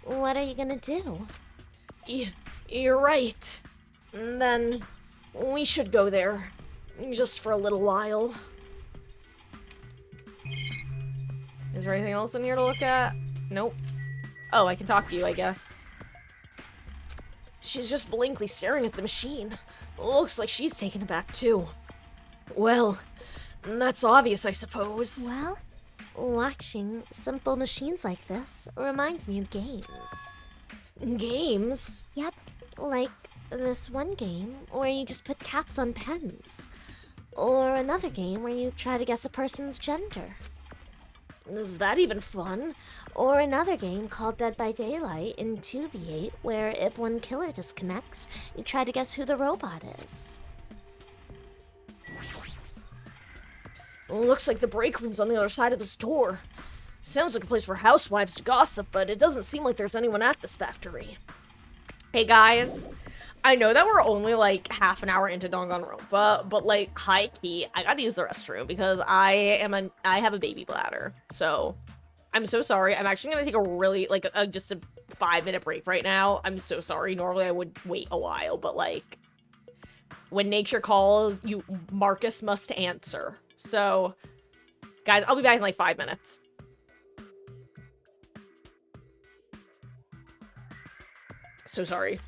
What are you gonna do? You're right. Then we should go there. Just for a little while. Is there anything else in here to look at? Nope. Oh, I can talk to you, I guess. She's just blankly staring at the machine. Looks like she's taken aback too. Well, that's obvious, I suppose. Well, watching simple machines like this reminds me of games. Games? Yep, like this one game where you just put caps on pens. Or another game where you try to guess a person's gender. Is that even fun? Or another game called Dead by Daylight in 2v8, where if one killer disconnects, you try to guess who the robot is. Looks like the break room's on the other side of the store. Sounds like a place for housewives to gossip, but it doesn't seem like there's anyone at this factory. Hey guys, I know that we're only like half an hour into Danganronpa, but like high key, I gotta use the restroom because I have a baby bladder. So I'm so sorry. I'm actually gonna take a really just a 5-minute break right now. I'm so sorry. Normally I would wait a while, but like when nature calls, Marcus must answer. So guys, I'll be back in like 5 minutes. So sorry.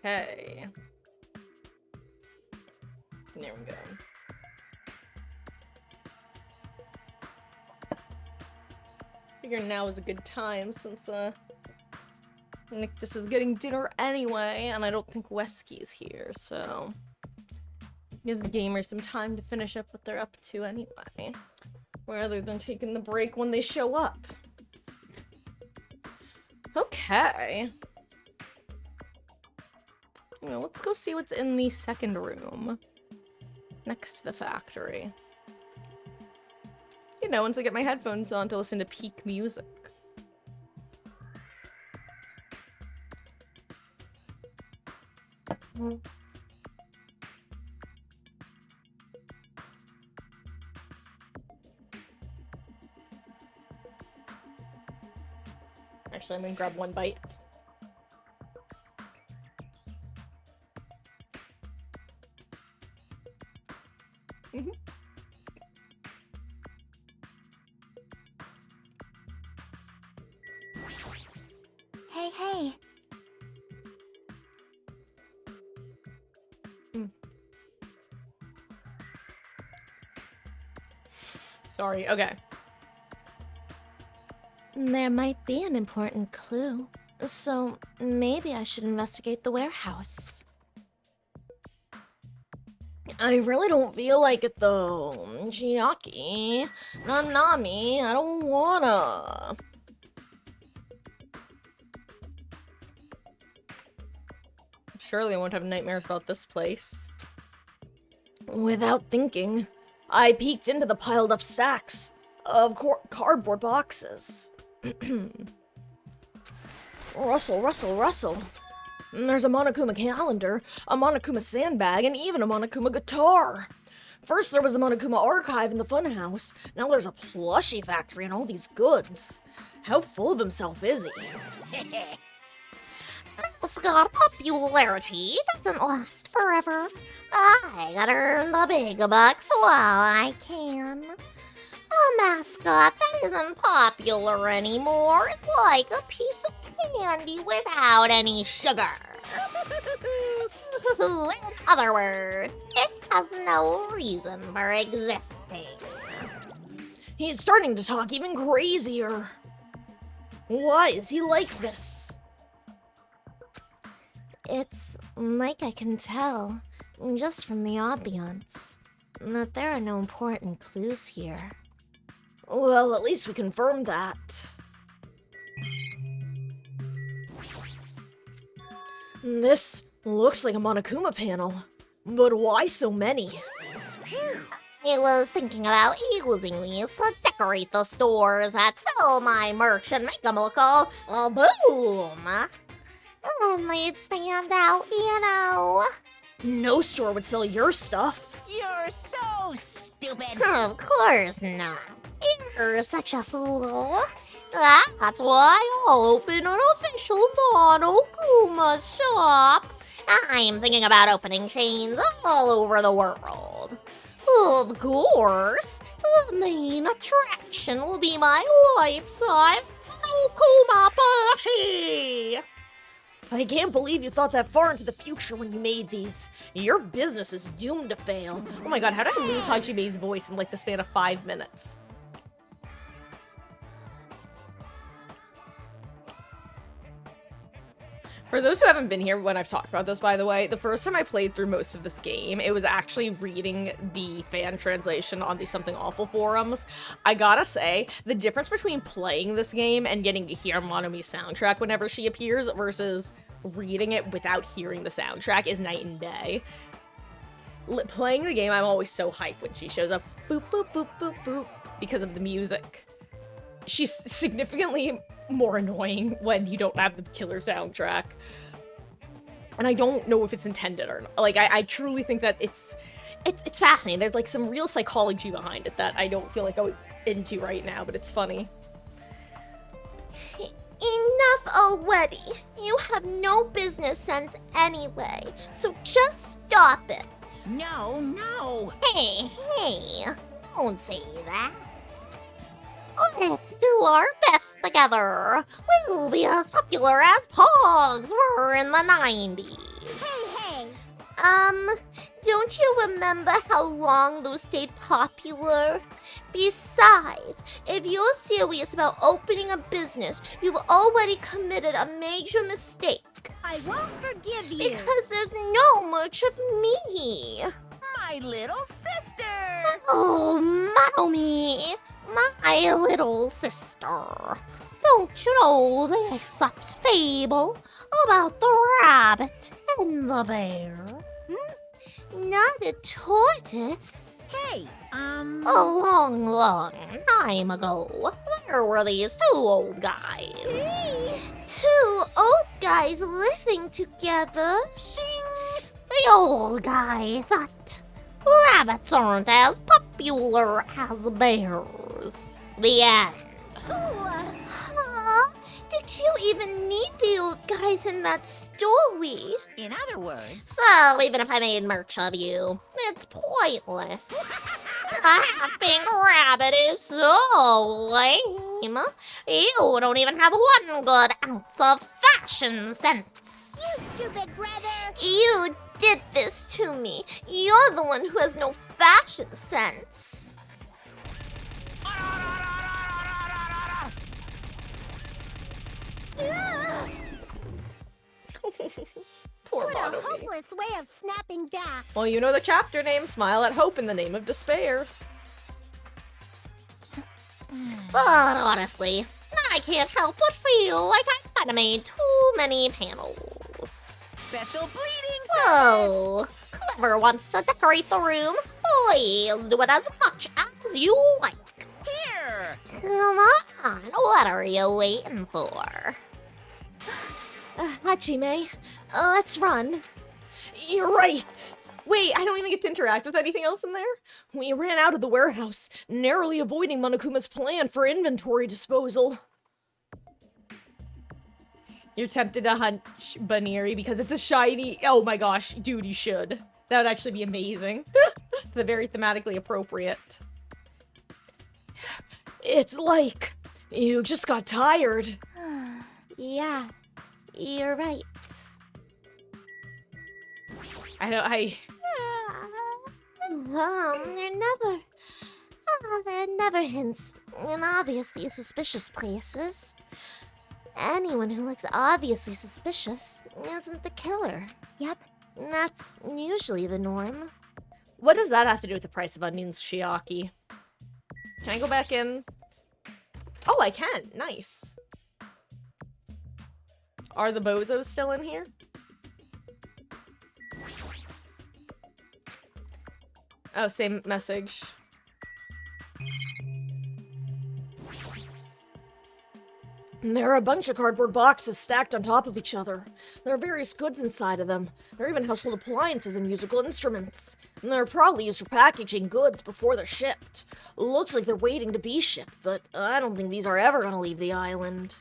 Okay. There we go. Figure now is a good time since Nictus is getting dinner anyway, and I don't think Wesky's here, so gives gamers some time to finish up what they're up to anyway, rather than taking the break when they show up. Okay. Well, let's go see what's in the second room, next to the factory. You know, once I get my headphones on to listen to peak music. Actually, I'm gonna grab one bite. Hey, hey. Sorry, okay. There might be an important clue, so maybe I should investigate the warehouse. I really don't feel like it though. Chiaki, Nanami, I don't wanna. Surely I won't have nightmares about this place. Without thinking, I peeked into the piled up stacks of cardboard boxes. Rustle, rustle, rustle. And there's a Monokuma calendar, a Monokuma sandbag, and even a Monokuma guitar. First there was the Monokuma archive in the funhouse. Now there's a plushie factory and all these goods. How full of himself is he? Mascot popularity doesn't last forever. I gotta earn the big bucks while I can. A mascot that isn't popular anymore is like a piece of candy without any sugar. In other words, it has no reason for existing. He's starting to talk even crazier. Why is he like this? It's like I can tell, just from the ambiance, that there are no important clues here. Well, at least we confirmed that. This looks like a Monokuma panel, but why so many? I was thinking about using these to decorate the stores that sell my merch and make them look all boom. And they'd stand out, you know. No store would sell your stuff. You're so stupid. Of course not. You're such a fool. That's why I'll open an official Monokuma shop. I'm thinking about opening chains all over the world. Of course, the main attraction will be my life-size Monokuma plushie. I can't believe you thought that far into the future when you made these. Your business is doomed to fail. Oh my god, how did I lose Hajime's voice in like the span of 5 minutes? For those who haven't been here when I've talked about this, by the way, the first time I played through most of this game, it was actually reading the fan translation on the Something Awful forums. I gotta say, the difference between playing this game and getting to hear Monomi's soundtrack whenever she appears versus reading it without hearing the soundtrack is night and day. Playing the game, I'm always so hyped when she shows up, boop, boop, boop, boop, boop, because of the music. She's significantly more annoying when you don't have the killer soundtrack. And I don't know if it's intended or not. Like, I truly think that it's fascinating. There's like some real psychology behind it that I don't feel like I would into right now, but it's funny. Enough already. You have no business sense anyway, so just stop it. No. Hey, don't say that. Let's do our best together. We'll be as popular as Pogs were in the 90s. Hey! Don't you remember how long those stayed popular? Besides, if you're serious about opening a business, you've already committed a major mistake. I won't forgive you. Because there's no merch of me. My little sister. Oh, Mommy, my little sister. Don't you know the Aesop's fable about the rabbit and the bear? Not a tortoise. Hey, A long, long time ago, there were these two old guys. Two old guys living together. The old guy thought rabbits aren't as popular as bears. The end. Did you even need the old guys in that story? In other words, So, even if I made merch of you, it's pointless. Laughing rabbit is so lame. You don't even have one good ounce of fashion sense. you stupid brother. You did this to me. You're the one who has no fashion sense. Poor What a Monomi. hopeless way of snapping back. Well, you know the chapter name, Smile at Hope in the Name of Despair. But honestly, I can't help but feel like I kinda made too many panels. Special bleeding So, whoever wants to decorate the room, please do it as much as you like. Here. Come on, what are you waiting for? Hajime, let's run. You're right. Wait, I don't even get to interact with anything else in there? We ran out of the warehouse, narrowly avoiding Monokuma's plan for inventory disposal. You're tempted to hunt Baneri because it's a shiny... Oh my gosh, dude, you should. That would actually be amazing. They're very thematically appropriate. It's like you just got tired. Yeah, you're right. There are never hints in obviously suspicious places. Anyone who looks obviously suspicious isn't the killer. Yep, that's usually the norm. What does that have to do with the price of onions, Shiaki? Can I go back in? Oh, I can. Nice. Are the bozos still in here? Oh, same message. There are a bunch of cardboard boxes stacked on top of each other. There are various goods inside of them. There are even household appliances and musical instruments. And they're probably used for packaging goods before they're shipped. Looks like they're waiting to be shipped, but I don't think these are ever gonna leave the island.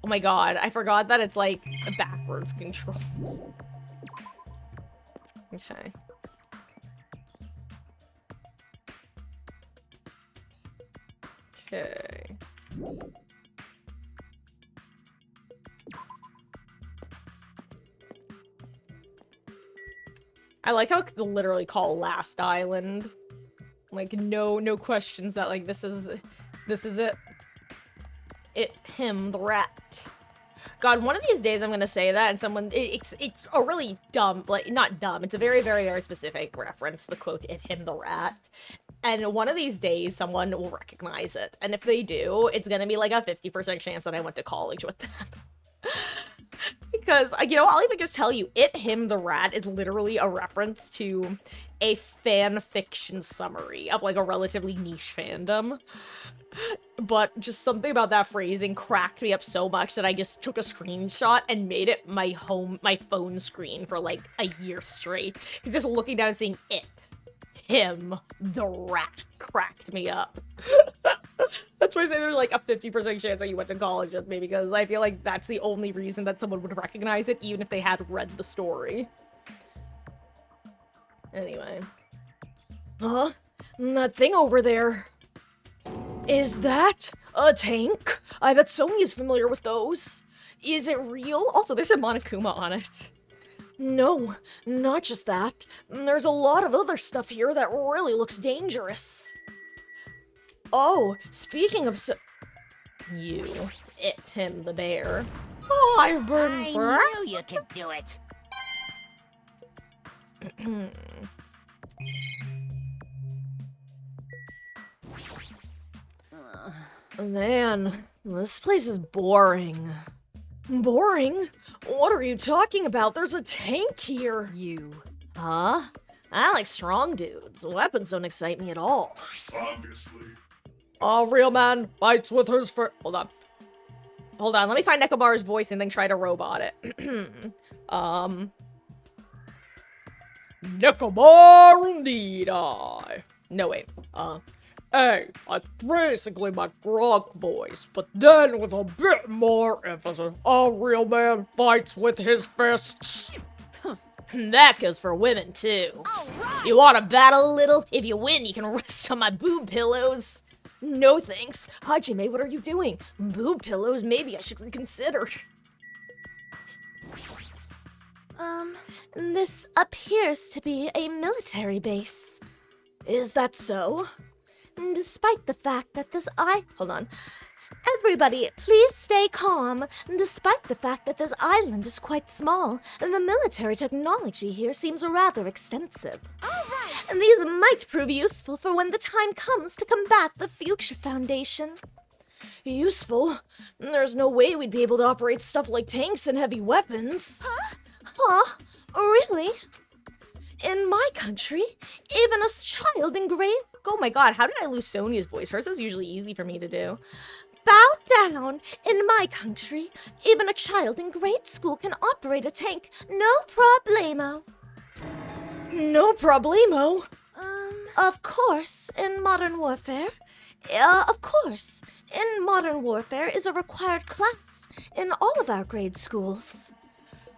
Oh my god, I forgot that it's like backwards controls. Okay. Okay. I like how it's literally called Last Island. Like, no questions that, like, this is it. Him, the rat. God, one of these days I'm gonna say that and someone, it's a really dumb, like, not dumb, it's a very, very, very specific reference, the quote, him, the rat. And one of these days someone will recognize it. And if they do, it's gonna be like a 50% chance that I went to college with them. Because, you know, I'll even just tell you, him, the rat is literally a reference to a fan fiction summary of, like, a relatively niche fandom. But just something about that phrasing cracked me up so much that I just took a screenshot and made it my phone screen for, like, a year straight. Because just looking down and seeing him, the rat, cracked me up. That's why I say there's like a 50% chance that you went to college with me, because I feel like that's the only reason that someone would recognize it, even if they had read the story. Anyway. Huh? That thing over there. Is that a tank? I bet Sony is familiar with those. Is it real? Also, there's a Monokuma on it. No, not just that. There's a lot of other stuff here that really looks dangerous. Oh, speaking of you, it's him, the bear. Oh, I've been for... I knew you could do it. Man, this place is boring. Boring? What are you talking about? There's a tank here. You. Huh? I like strong dudes. Weapons don't excite me at all. Obviously. A real man fights with his Hold on. Hold on, let me find Nekomaru's voice and then try to robot it. Nekomaru need I. No, wait. Hey, that's basically my grog voice, but then with a bit more emphasis. A real man fights with his fists. That goes for women, too. You wanna battle a little? If you win, you can rest on my boob pillows. No thanks. Hajime, what are you doing? Boob pillows? Maybe I should reconsider. This appears to be a military base. Is that so? Despite the fact that Hold on. Everybody, please stay calm. Despite the fact that this island is quite small, the military technology here seems rather extensive. And these might prove useful for when the time comes to combat the Future Foundation. Useful? There's no way we'd be able to operate stuff like tanks and heavy weapons. Huh? Really? In my country, even a child in grade... Oh my god, how did I lose Sonia's voice? Hers is usually easy for me to do. Bow down! In my country, even a child in grade school can operate a tank. No problemo. No problemo? Of course, in modern warfare. In modern warfare is a required class in all of our grade schools.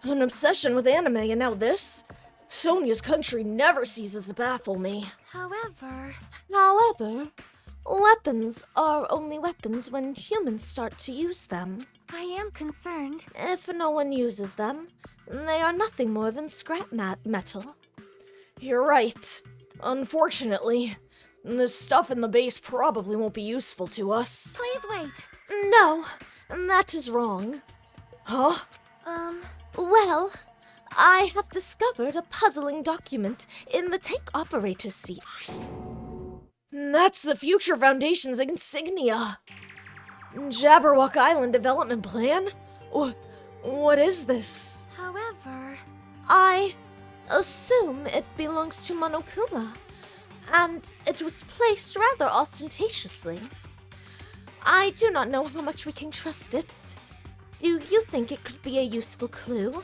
An obsession with anime and now this? Sonia's country never ceases to baffle me. However, weapons are only weapons when humans start to use them. I am concerned. If no one uses them, they are nothing more than scrap metal. You're right. Unfortunately, this stuff in the base probably won't be useful to us. Please wait. No, that is wrong. Huh? Well, I have discovered a puzzling document in the tank operator's seat. That's the Future Foundation's insignia. Jabberwock Island Development Plan? What is this? However, I assume it belongs to Monokuma, and it was placed rather ostentatiously. I do not know how much we can trust it. Do you think it could be a useful clue?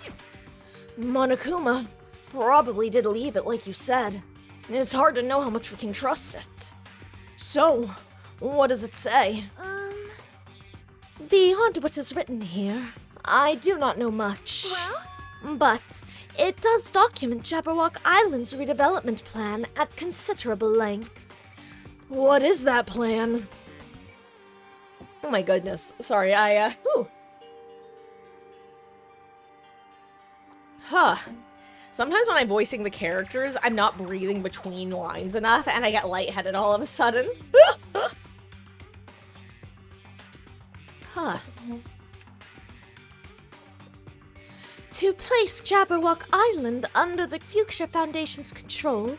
Monokuma probably did leave it like you said. It's hard to know how much we can trust it. So, what does it say? Beyond what is written here, I do not know much. Well? But it does document Jabberwock Island's redevelopment plan at considerable length. What is that plan? Oh my goodness. Sorry, Sometimes when I'm voicing the characters, I'm not breathing between lines enough, and I get lightheaded all of a sudden. To place Jabberwock Island under the Future Foundation's control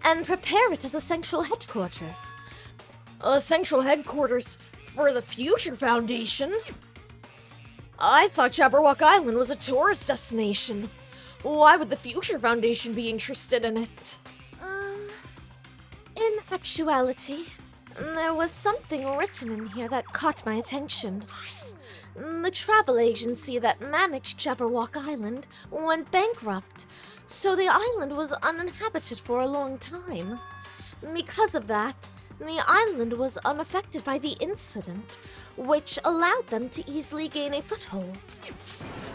and prepare it as a central headquarters. A central headquarters for the Future Foundation? I thought Jabberwock Island was a tourist destination. Why would the Future Foundation be interested in it? In actuality, there was something written in here that caught my attention. The travel agency that managed Jabberwock Island went bankrupt, so the island was uninhabited for a long time. Because of that, the island was unaffected by the incident, which allowed them to easily gain a foothold.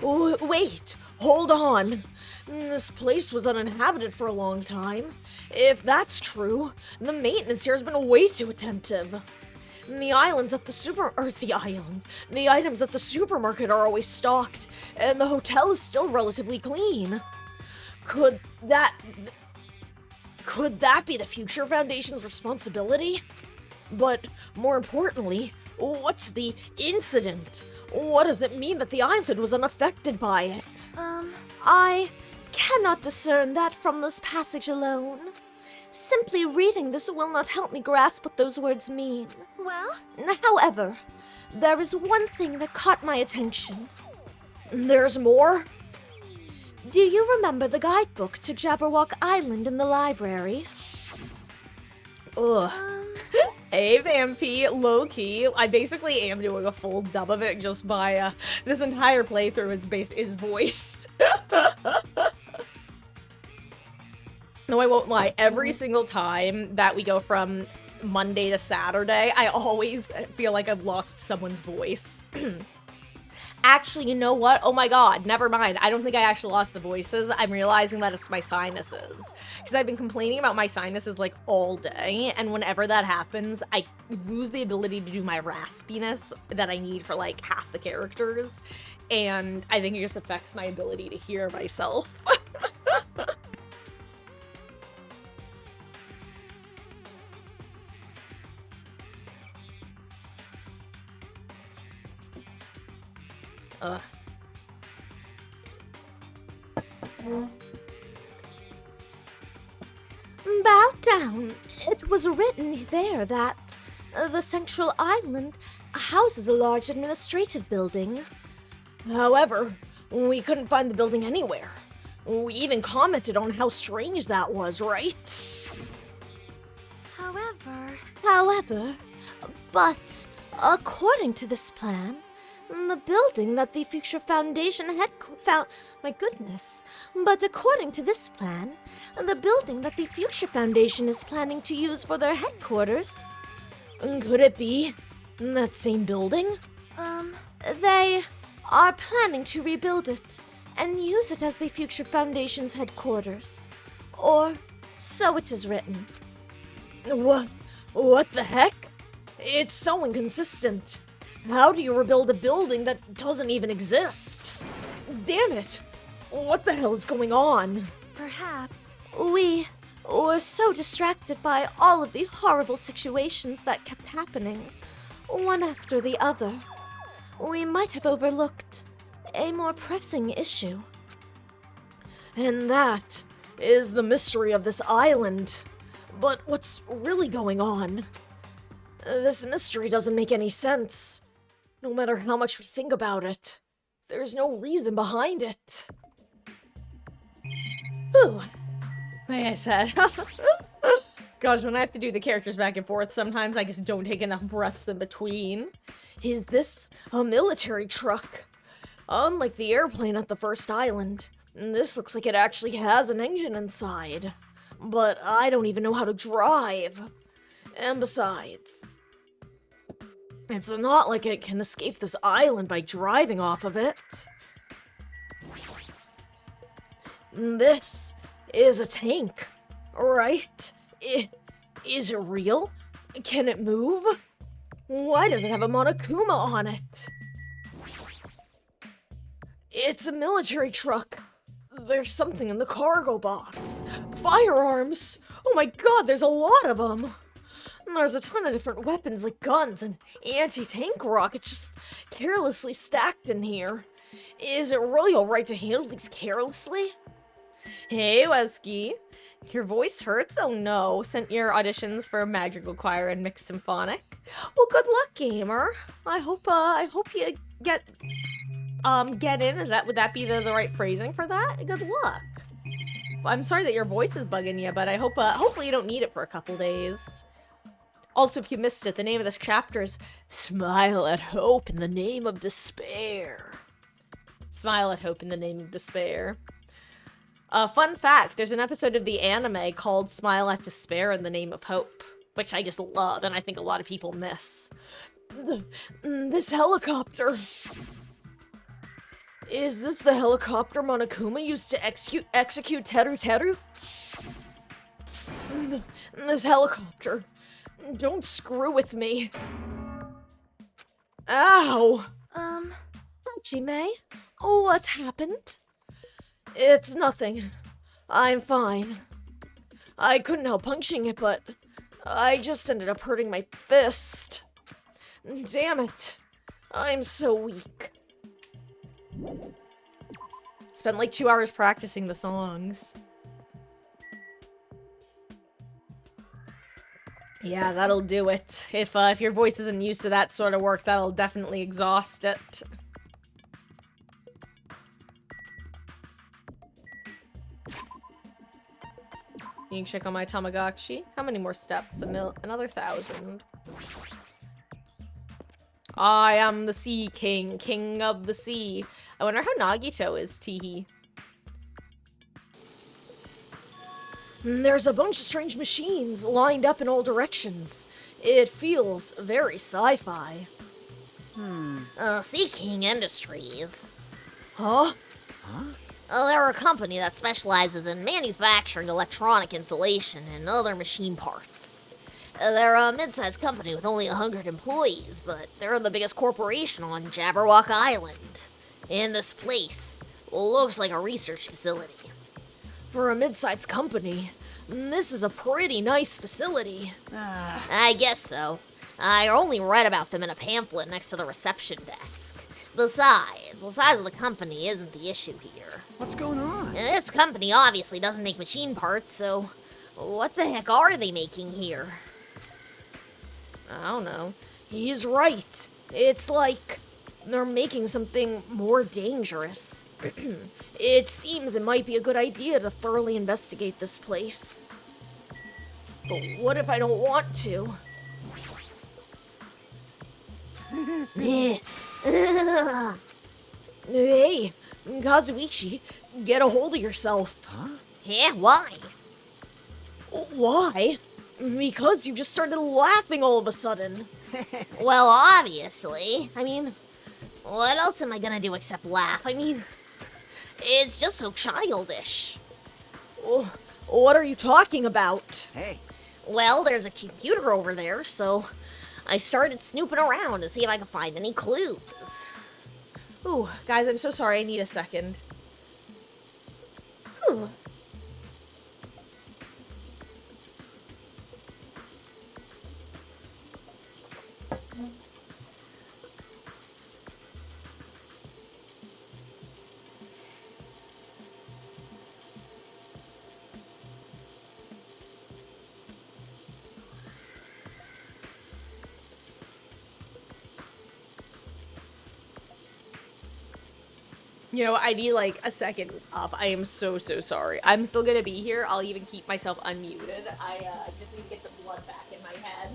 Wait, hold on. This place was uninhabited for a long time. If that's true, the maintenance here has been way too attentive. The items at the supermarket are always stocked, and the hotel is still relatively clean. Could that be the Future Foundation's responsibility? But more importantly, what's the incident? What does it mean that the island was unaffected by it? I cannot discern that from this passage alone. Simply reading this will not help me grasp what those words mean. Well? However, there is one thing that caught my attention. There's more? Do you remember the guidebook to Jabberwock Island in the library? Ugh. Hey, Vampy, low-key, I basically am doing a full dub of it just by, this entire playthrough is voiced. No, I won't lie, every single time that we go from Monday to Saturday, I always feel like I've lost someone's voice. Actually, you know what? Oh my god, never mind. I don't think I actually lost the voices. I'm realizing that it's my sinuses. Because I've been complaining about my sinuses like all day, and whenever that happens, I lose the ability to do my raspiness that I need for like half the characters, and I think it just affects my ability to hear myself. Bow down. It was written there that the central island houses a large administrative building. However, we couldn't find the building anywhere. We even commented on how strange that was, right? However, but according to this plan, the building that the Future Foundation But according to this plan, the building that the Future Foundation is planning to use for their headquarters, could it be that same building? They are planning to rebuild it and use it as the Future Foundation's headquarters. Or so it is written. What the heck? It's so inconsistent. How do you rebuild a building that doesn't even exist? Damn it! What the hell is going on? Perhaps. We were so distracted by all of the horrible situations that kept happening, one after the other. We might have overlooked a more pressing issue. And that is the mystery of this island. But what's really going on? This mystery doesn't make any sense. No matter how much we think about it, there's no reason behind it. Whew. Like I said. Gosh, when I have to do the characters back and forth, sometimes I just don't take enough breaths in between. Is this a military truck? Unlike the airplane at the first island, this looks like it actually has an engine inside. But I don't even know how to drive. And besides, it's not like it can escape this island by driving off of it. This is a tank, right? Is it real? Can it move? Why does it have a Monokuma on it? It's a military truck. There's something in the cargo box. Firearms! Oh my god, there's a lot of them! There's a ton of different weapons like guns and anti-tank rockets just carelessly stacked in here. Is it really alright to handle these carelessly? Hey, Wesky. Your voice hurts? Oh no. Sent your auditions for Madrigal Choir and Mixed Symphonic? Well, good luck, gamer. I hope you get in. Would that be the right phrasing for that? Good luck. I'm sorry that your voice is bugging you, but I hope, hopefully you don't need it for a couple days. Also, if you missed it, the name of this chapter is Smile at Hope in the Name of Despair. Smile at Hope in the Name of Despair. Fun fact, there's an episode of the anime called Smile at Despair in the Name of Hope, which I just love and I think a lot of people miss. This helicopter. Is this the helicopter Monokuma used to execute Teru Teru? This helicopter. Don't screw with me. Ow! Hajime, what happened? It's nothing. I'm fine. I couldn't help punching it, but I just ended up hurting my fist. Damn it. I'm so weak. Spent like 2 hours practicing the songs. Yeah, that'll do it. If your voice isn't used to that sort of work, that'll definitely exhaust it. You can check on my Tamagotchi. How many more steps? Another 1,000. I am the Sea King, King of the Sea. I wonder how Nagito is, Teehee. There's a bunch of strange machines lined up in all directions. It feels very sci-fi. Sea King Industries. Huh? They're a company that specializes in manufacturing electronic insulation and other machine parts. They're a mid-sized company with only 100 employees, but they're the biggest corporation on Jabberwock Island. And this place looks like a research facility. For a mid-sized company, this is a pretty nice facility. I guess so. I only read about them in a pamphlet next to the reception desk. Besides, the size of the company isn't the issue here. What's going on? This company obviously doesn't make machine parts, so what the heck are they making here? I don't know. He's right. It's like they're making something more dangerous. It seems it might be a good idea to thoroughly investigate this place. But what if I don't want to? Hey, Kazuichi, get a hold of yourself. Yeah, why? Why? Because you just started laughing all of a sudden. Well, obviously. I mean, what else am I gonna do except laugh? I mean, it's just so childish. What are you talking about? Hey. Well, there's a computer over there, so I started snooping around to see if I could find any clues. Ooh, guys, I'm so sorry. I need a second. Whew. You know, I need like a second up. I am so sorry. I'm still gonna be here. I'll even keep myself unmuted. I just need to get the blood back in my head.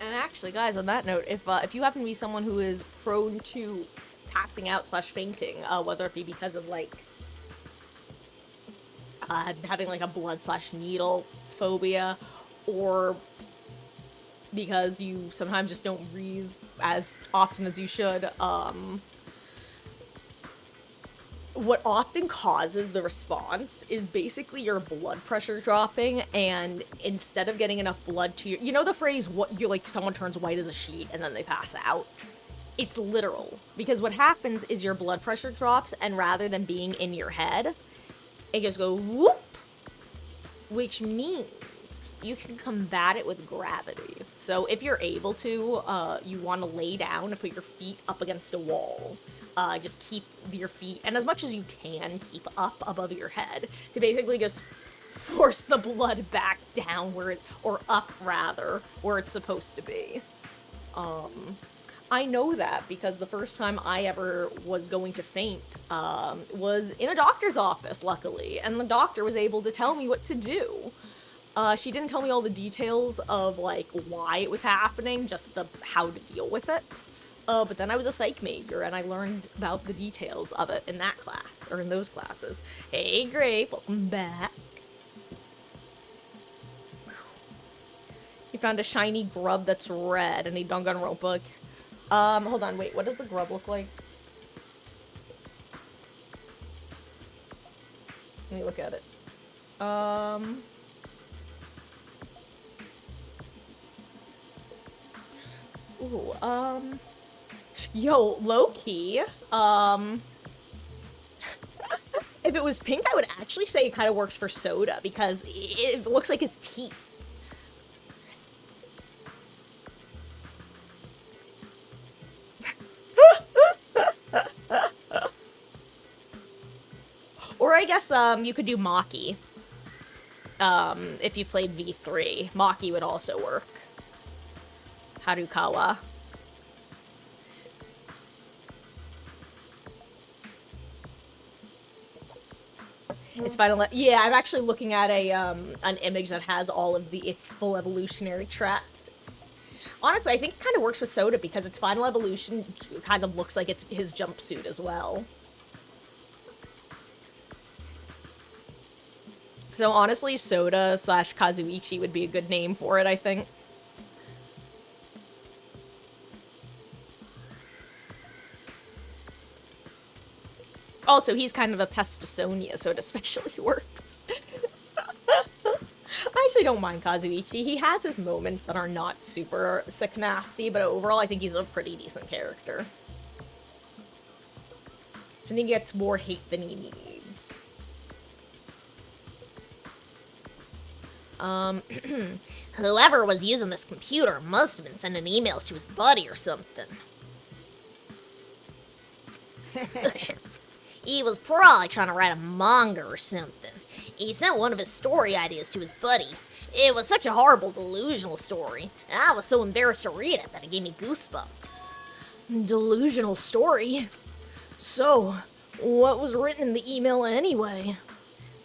And actually, guys, on that note, if you happen to be someone who is prone to passing out / fainting, whether it be because of like having like a blood / needle phobia, or because you sometimes just don't breathe as often as you should, what often causes the response is basically your blood pressure dropping, and instead of getting enough blood to your, you know the phrase, what you're like, someone turns white as a sheet and then they pass out? It's literal, because what happens is your blood pressure drops, and rather than being in your head, it just goes whoop, which means you can combat it with gravity. So if you're able to, you want to lay down and put your feet up against a wall. Just keep your feet, and as much as you can, keep up above your head to basically just force the blood back down where it, or up rather, where it's supposed to be. I know that because the first time I ever was going to faint was in a doctor's office, luckily, and the doctor was able to tell me what to do. She didn't tell me all the details of, like, why it was happening, just the how to deal with it. But then I was a psych major, and I learned about the details of it in that class, or in those classes. Hey, Grape, welcome back. You found a shiny grub that's red, and a Danganronpa. Hold on, wait, what does the grub look like? Let me look at it. Ooh, yo, low-key, if it was pink, I would actually say it kind of works for Soda, because it looks like his teeth. Or I guess, you could do Maki. If you played V3. Maki would also work. Harukawa. It's final. Yeah, I'm actually looking at an image that has all of its full evolutionary tract. Honestly, I think it kind of works with Soda because its final evolution kind of looks like it's his jumpsuit as well. So honestly, Soda / Kazuichi would be a good name for it, I think. Also, he's kind of a Pestasonia, so it especially works. I actually don't mind Kazuichi. He has his moments that are not super sick nasty, but overall I think he's a pretty decent character. I think he gets more hate than he needs. Whoever was using this computer must have been sending emails to his buddy or something. He was probably trying to write a manga or something. He sent one of his story ideas to his buddy. It was such a horrible, delusional story, and I was so embarrassed to read it that it gave me goosebumps. Delusional story? So, what was written in the email anyway?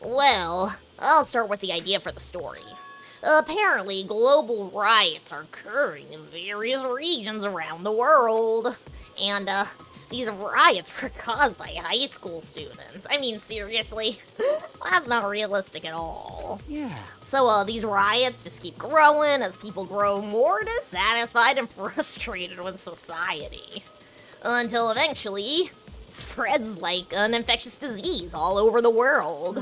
Well, I'll start with the idea for the story. Apparently, global riots are occurring in various regions around the world. And, these riots were caused by high school students. I mean, seriously? That's not realistic at all. Yeah. So, these riots just keep growing as people grow more dissatisfied and frustrated with society. Until eventually, it spreads like an infectious disease all over the world.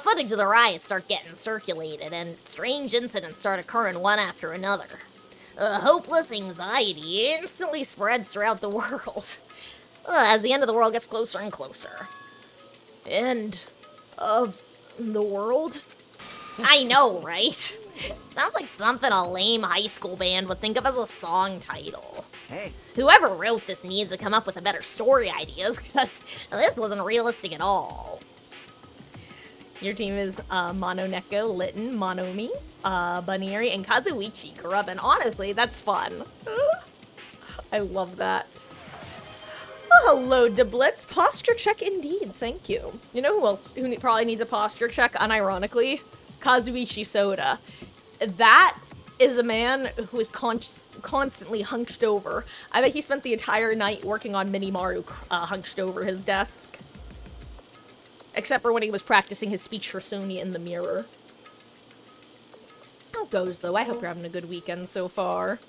Footage of the riots start getting circulated, and strange incidents start occurring one after another. Hopeless anxiety instantly spreads throughout the world, as the end of the world gets closer and closer. End of the world? I know, right? Sounds like something a lame high school band would think of as a song title. Hey. Whoever wrote this needs to come up with a better story ideas, because this wasn't realistic at all. Your team is Mononeko, Litten, Monomi, Bunnieri, and Kazuichi Grub, and honestly, that's fun. I love that. Oh, hello, Deblitz. Posture check indeed, thank you. You know who else who probably needs a posture check, unironically? Kazuichi Soda. That is a man who is constantly hunched over. I bet he spent the entire night working on Minimaru hunched over his desk. Except for when he was practicing his speech for Sonia in the mirror. How goes, though? I hope you're having a good weekend so far.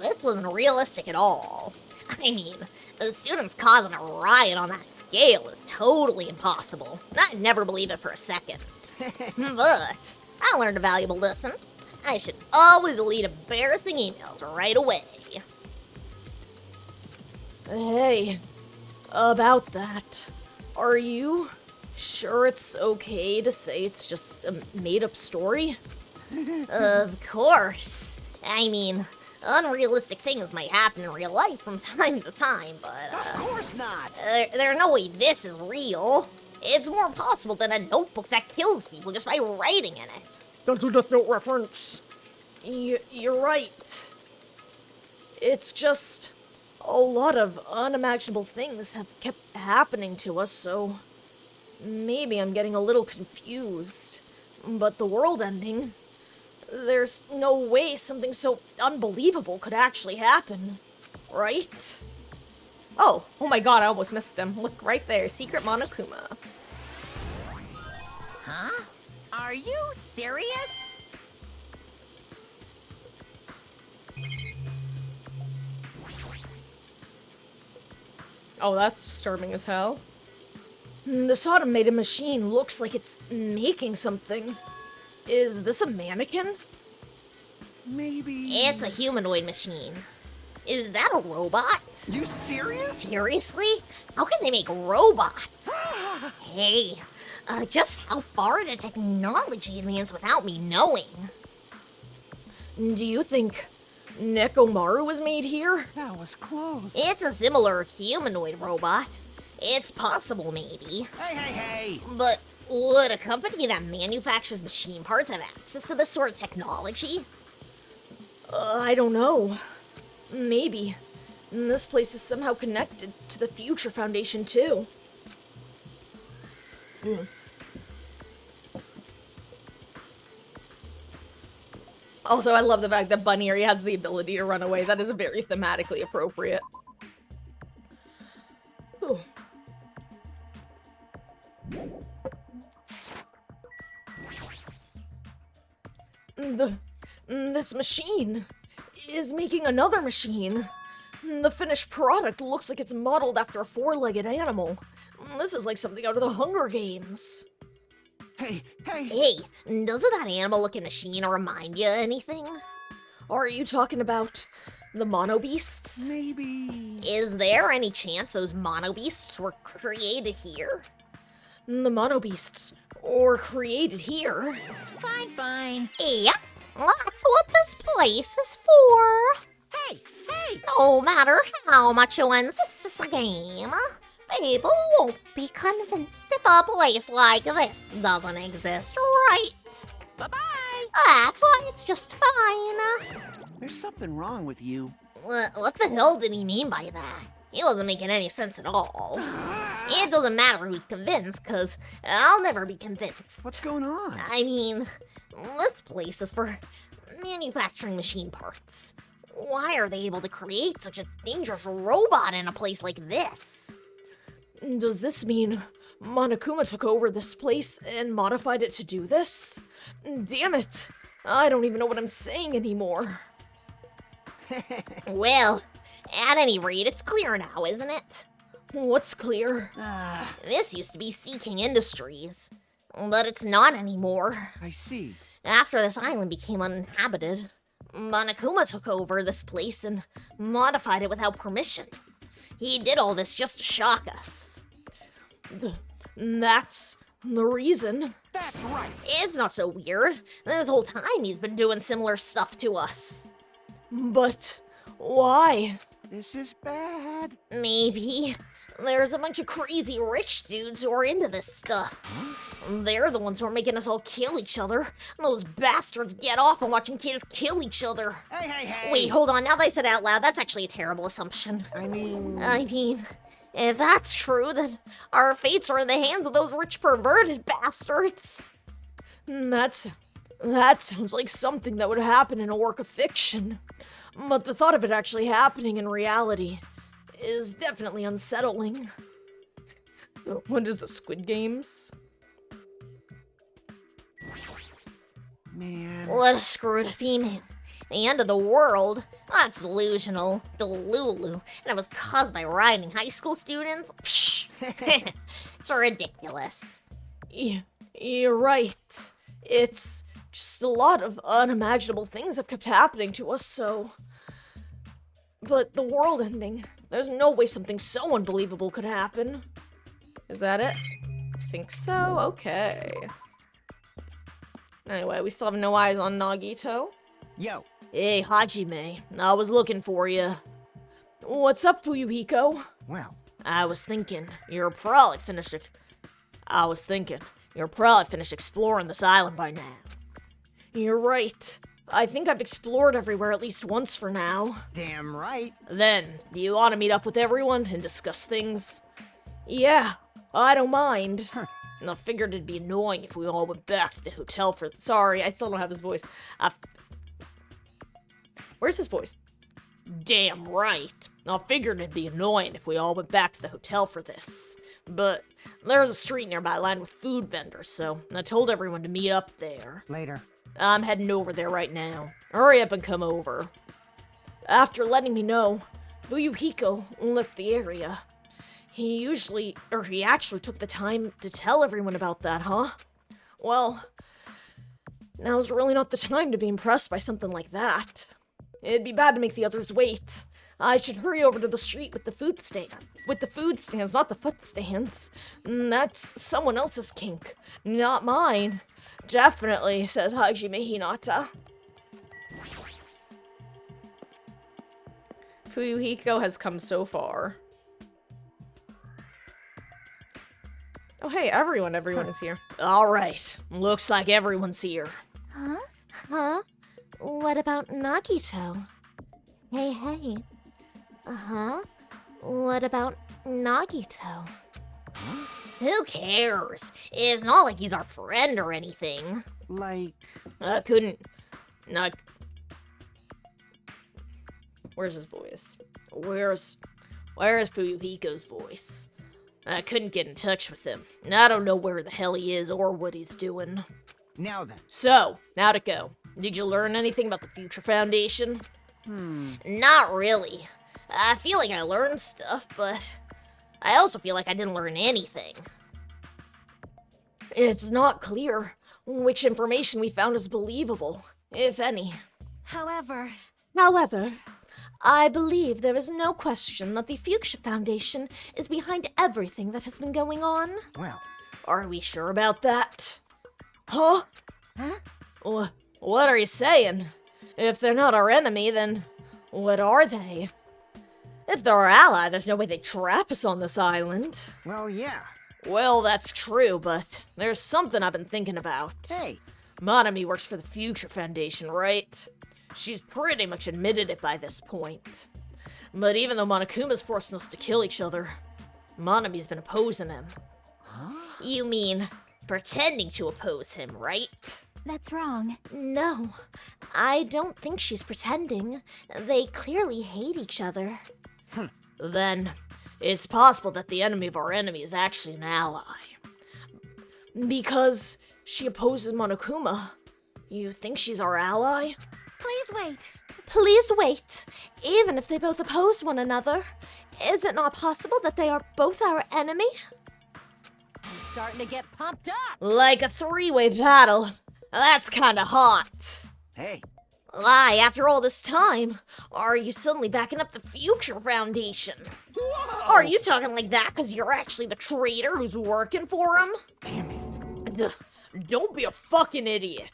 This wasn't realistic at all. I mean, the students causing a riot on that scale is totally impossible. I'd never believe it for a second. But I learned a valuable lesson. I should always delete embarrassing emails right away. Hey, about that, are you sure it's okay to say it's just a made-up story? Of course. I mean, unrealistic things might happen in real life from time to time, but, Of course not! There's no way this is real. It's more possible than a notebook that kills people just by writing in it. That's a Death Note reference. You're right. It's just a lot of unimaginable things have kept happening to us, so maybe I'm getting a little confused. But the world ending... There's no way something so unbelievable could actually happen. Right? Oh my god, I almost missed him. Look, right there, Secret Monokuma. Huh? Are you serious? Oh, that's disturbing as hell. This automated machine looks like it's making something. Is this a mannequin? Maybe... It's a humanoid machine. Is that a robot? You serious? Seriously? How can they make robots? Hey, just how far did technology advance without me knowing? Do you think Nekomaru was made here? That was close. It's a similar humanoid robot. It's possible, maybe. Hey! But would a company that manufactures machine parts have access to this sort of technology? I don't know. Maybe. This place is somehow connected to the Future Foundation, too. Also, I love the fact that Bunny has the ability to run away. That is very thematically appropriate. Ooh. This machine is making another machine. The finished product looks like it's modeled after a four-legged animal. This is like something out of the Hunger Games. Hey! Hey, doesn't that animal-looking machine remind you of anything? Are you talking about the Mono Beasts? Maybe... Is there any chance those Mono Beasts were created here? The Mono Beasts were created here. Fine. Yep, that's what this place is for. Hey! No matter how much you insist it's a game, people won't be convinced if a place like this doesn't exist, right? Bye-bye! That's why it's just fine. There's something wrong with you. What the hell did he mean by that? It wasn't making any sense at all. It doesn't matter who's convinced, because I'll never be convinced. What's going on? I mean, this place is for manufacturing machine parts. Why are they able to create such a dangerous robot in a place like this? Does this mean Monokuma took over this place and modified it to do this? Damn it! I don't even know what I'm saying anymore. Well, at any rate, it's clear now, isn't it? What's clear? This used to be Sea King Industries, but it's not anymore. I see. After this island became uninhabited, Monokuma took over this place and modified it without permission. He did all this just to shock us. That's the reason. That's right. It's not so weird. This whole time he's been doing similar stuff to us. But why? This is bad. Maybe. There's a bunch of crazy rich dudes who are into this stuff. They're the ones who are making us all kill each other. Those bastards get off on watching kids kill each other. Hey! Wait, hold on. Now that I said it out loud, that's actually a terrible assumption. I mean, if that's true, then our fates are in the hands of those rich perverted bastards. That sounds like something that would happen in a work of fiction. But the thought of it actually happening in reality is definitely unsettling. What is the Squid Games? man. What a screwed female. The end of the world? That's delusional. Delulu. And it was caused by rioting high school students? Psh. It's ridiculous. You're right. It's just a lot of unimaginable things have kept happening to us, so... But the world ending, there's no way something so unbelievable could happen. Is that it? I think so. Okay. Anyway, we still have no eyes on Nagito. Yo. Hey, Hajime. I was looking for you. What's up, Fuyuhiko? Well, I was thinking you're probably finished exploring this island by now. You're right. I think I've explored everywhere at least once for now. damn right. Then, do you want to meet up with everyone and discuss things? Yeah, I don't mind. And I figured it'd be annoying if we all went back to the hotel for... Sorry, I still don't have his voice. Where's his voice? Damn right. I figured it'd be annoying if we all went back to the hotel for this. But there's a street nearby lined with food vendors, so I told everyone to meet up there. Later. I'm heading over there right now. Hurry up and come over. After letting me know, Fuyuhiko left the area. He actually took the time to tell everyone about that, huh? Well, now's really not the time to be impressed by something like that. It'd be bad to make the others wait. I should hurry over to the street with the food stand. With the food stands, not the foot stands. That's someone else's kink, not mine. Definitely, says Hajime Hinata. Fuyuhiko has come so far. Oh hey, everyone is here. Alright, looks like everyone's here. Huh? Huh? What about Nagito? Hey, hey. Uh-huh. What about Nagito? Who cares? It's not like he's our friend or anything. Like... Where's his voice? Where's Fuyuhiko's voice? I couldn't get in touch with him. I don't know where the hell he is or what he's doing. Now then. So, how'd it go? Did you learn anything about the Future Foundation? Not really. I feel like I learned stuff, but I also feel like I didn't learn anything. It's not clear which information we found is believable, if any. However, I believe there is no question that the Fuchsia Foundation is behind everything that has been going on. Well, are we sure about that? Huh? What are you saying? If they're not our enemy, then what are they? If they're our ally, there's no way they'd trap us on this island. Well, yeah. Well, that's true, but there's something I've been thinking about. Hey. Monami works for the Future Foundation, right? She's pretty much admitted it by this point. But even though Monokuma's forcing us to kill each other, Monami's been opposing him. Huh? You mean pretending to oppose him, right? That's wrong. No, I don't think she's pretending. They clearly hate each other. Then, it's possible that the enemy of our enemy is actually an ally. Because she opposes Monokuma. You think she's our ally? Please wait. Please wait. Even if they both oppose one another, is it not possible that they are both our enemy? I'm starting to get pumped up! Like a three-way battle. That's kinda hot. Hey. Why, after all this time, are you suddenly backing up the Future Foundation? Whoa! Are you talking like that because you're actually the traitor who's working for him? Damn it. Don't be a fucking idiot.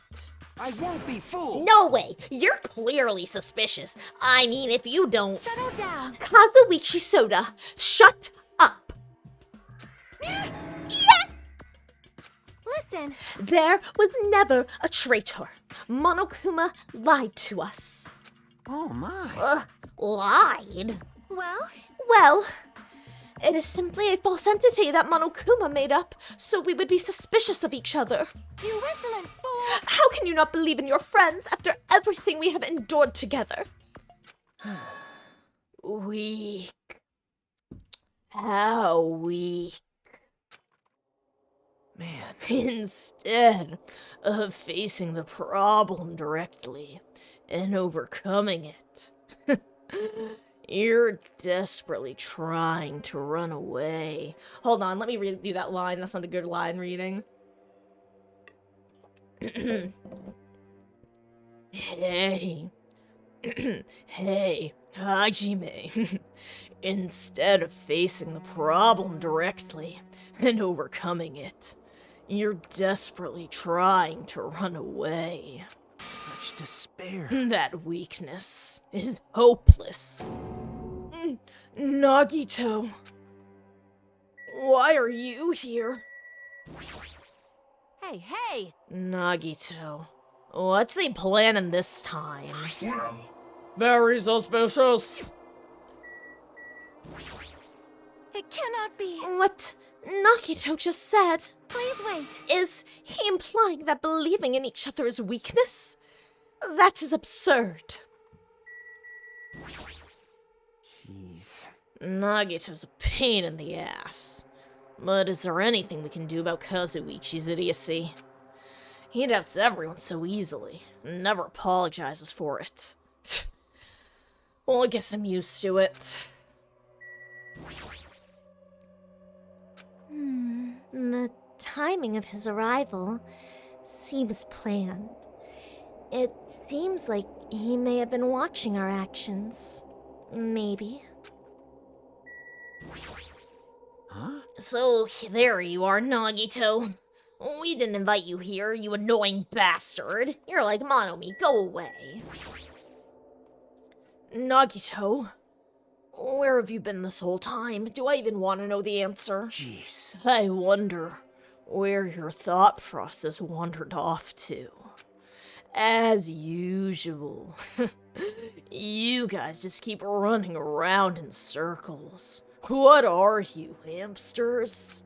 I won't be fooled. No way! You're clearly suspicious. I mean, if you don't... Settle down. Kazuichi Soda, shut up. Yes! Listen. There was never a traitor. Monokuma lied to us. Oh my. Lied? Well, it is simply a false entity that Monokuma made up, so we would be suspicious of each other. You insolent fool! How can you not believe in your friends after everything we have endured together? Weak. How weak. Man. Instead of facing the problem directly and overcoming it, you're desperately trying to run away. Hold on, let me redo that line. That's not a good line reading. Hey. Hey, Hajime. Instead of facing the problem directly and overcoming it, you're desperately trying to run away. Such despair. That weakness is hopeless. Nagito. Why are you here? Hey! Nagito. What's he planning this time? Well, very suspicious. It cannot be. What Nagito just said. Please wait. Is he implying that believing in each other is weakness? That is absurd. Jeez. Nagito's a pain in the ass. But is there anything we can do about Kazuichi's idiocy? He doubts everyone so easily, and never apologizes for it. Well, I guess I'm used to it. The timing of his arrival seems planned. It seems like he may have been watching our actions. Maybe. Huh? So, there you are, Nagito. We didn't invite you here, you annoying bastard. You're like Monomi, go away. Nagito, where have you been this whole time? Do I even want to know the answer? Jeez. I wonder where your thought process wandered off to. As usual, you guys just keep running around in circles. What are you, hamsters?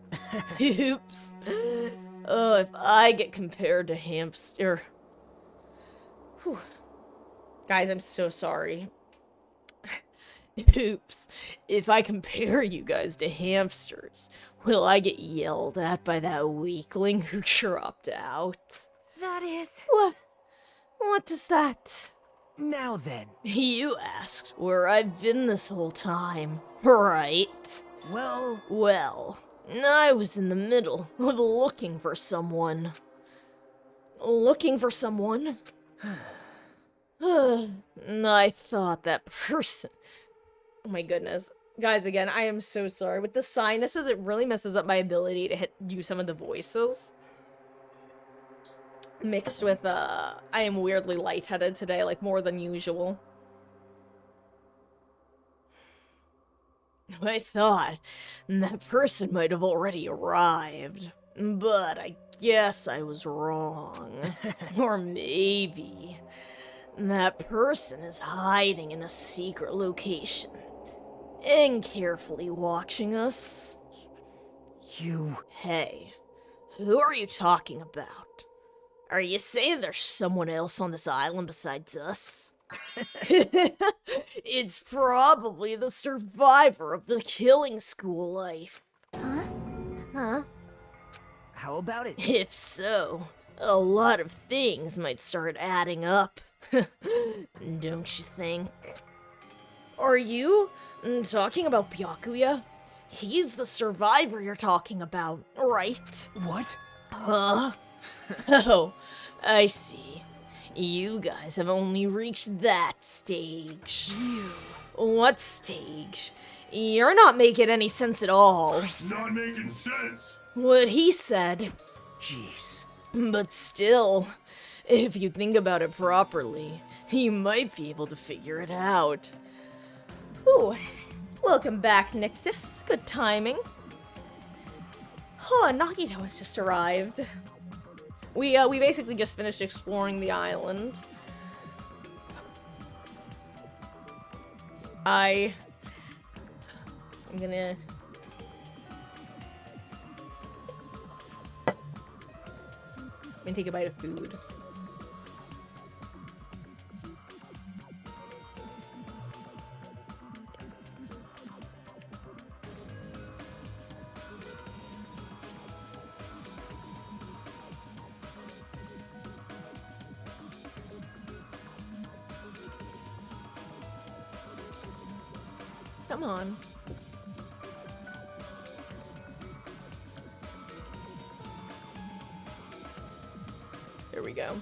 Oops. Oh, if I get compared to hamster... Whew. Guys, I'm so sorry. Oops. If I compare you guys to hamsters, will I get yelled at by that weakling who dropped out? That is... What is that? Now then. You asked where I've been this whole time, right? Well, I was in the middle of looking for someone. Looking for someone? I thought that person... Oh my goodness. Guys, again, I am so sorry. With the sinuses, it really messes up my ability to do some of the voices. Mixed with, I am weirdly lightheaded today, like more than usual. I thought that person might have already arrived, but I guess I was wrong. Or maybe that person is hiding in a secret location and carefully watching us. You... Hey, who are you talking about? Are you saying there's someone else on this island besides us? It's probably the survivor of the killing school life. Huh? How about it? If so, a lot of things might start adding up. Don't you think? Are you talking about Byakuya? He's the survivor you're talking about, right? What? Huh? Oh, I see. You guys have only reached that stage. What stage? You're not making any sense at all. It's not making sense. What he said. Jeez. But still, if you think about it properly, you might be able to figure it out. Whew. Welcome back, Nictus. Good timing. Oh, Nagito has just arrived. We basically just finished exploring the island. I'm gonna... take a bite of food. Come on. There we go.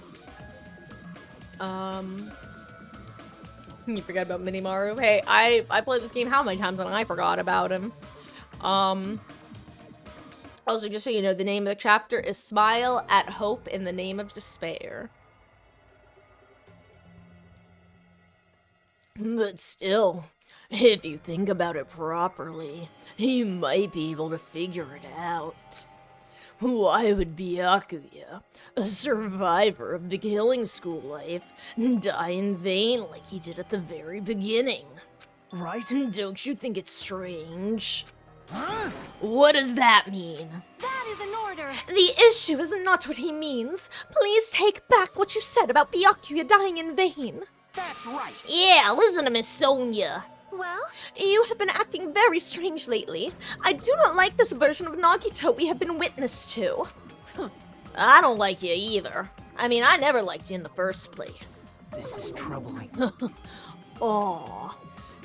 You forgot about Minimaru? Hey, I played this game how many times and I forgot about him. Also, just so you know, the name of the chapter is Smile at Hope in the Name of Despair. But still, if you think about it properly, you might be able to figure it out. Why would Byakuya, a survivor of the killing school life, die in vain like he did at the very beginning? Right? Don't you think it's strange? Huh? What does that mean? That is an order. The issue is not what he means. Please take back what you said about Byakuya dying in vain. That's right. Yeah, listen to Miss Sonia. Well? You have been acting very strange lately. I do not like this version of Nagito we have been witness to. I don't like you either. I mean, I never liked you in the first place. This is troubling. Aw,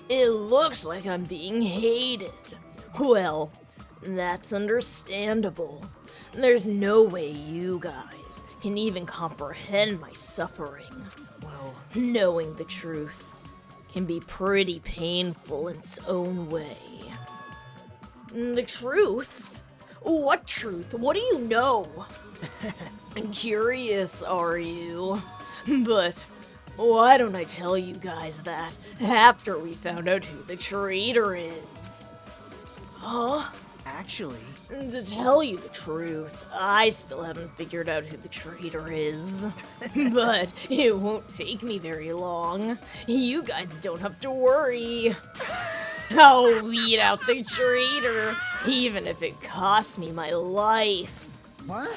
it looks like I'm being hated. Well, that's understandable. There's no way you guys can even comprehend my suffering. Well, knowing the truth can be pretty painful in its own way. The truth? What truth? What do you know? Curious, are you? But why don't I tell you guys that after we found out who the traitor is? Huh? actually... To tell you the truth, I still haven't figured out who the traitor is. But it won't take me very long. You guys don't have to worry. I'll weed out the traitor, even if it costs me my life. What?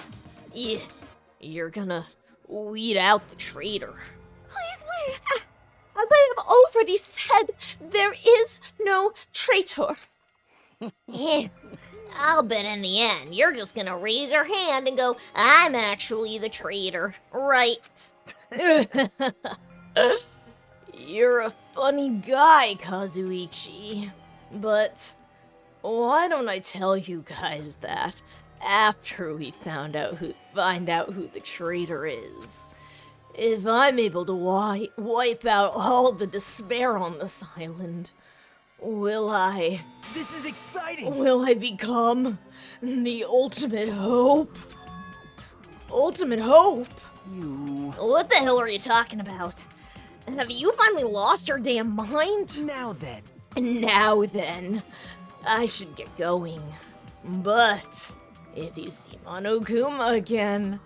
You're gonna weed out the traitor. Please wait. As I have already said, there is no traitor. I'll bet in the end, you're just gonna raise your hand and go, I'm actually the traitor, right? You're a funny guy, Kazuichi. But why don't I tell you guys that after we find out who the traitor is? If I'm able to wipe out all the despair on this island, will I... This is exciting! Will I become the ultimate hope? Ultimate hope? You... What the hell are you talking about? Have you finally lost your damn mind? Now then. Now then. I should get going. But if you see Monokuma again,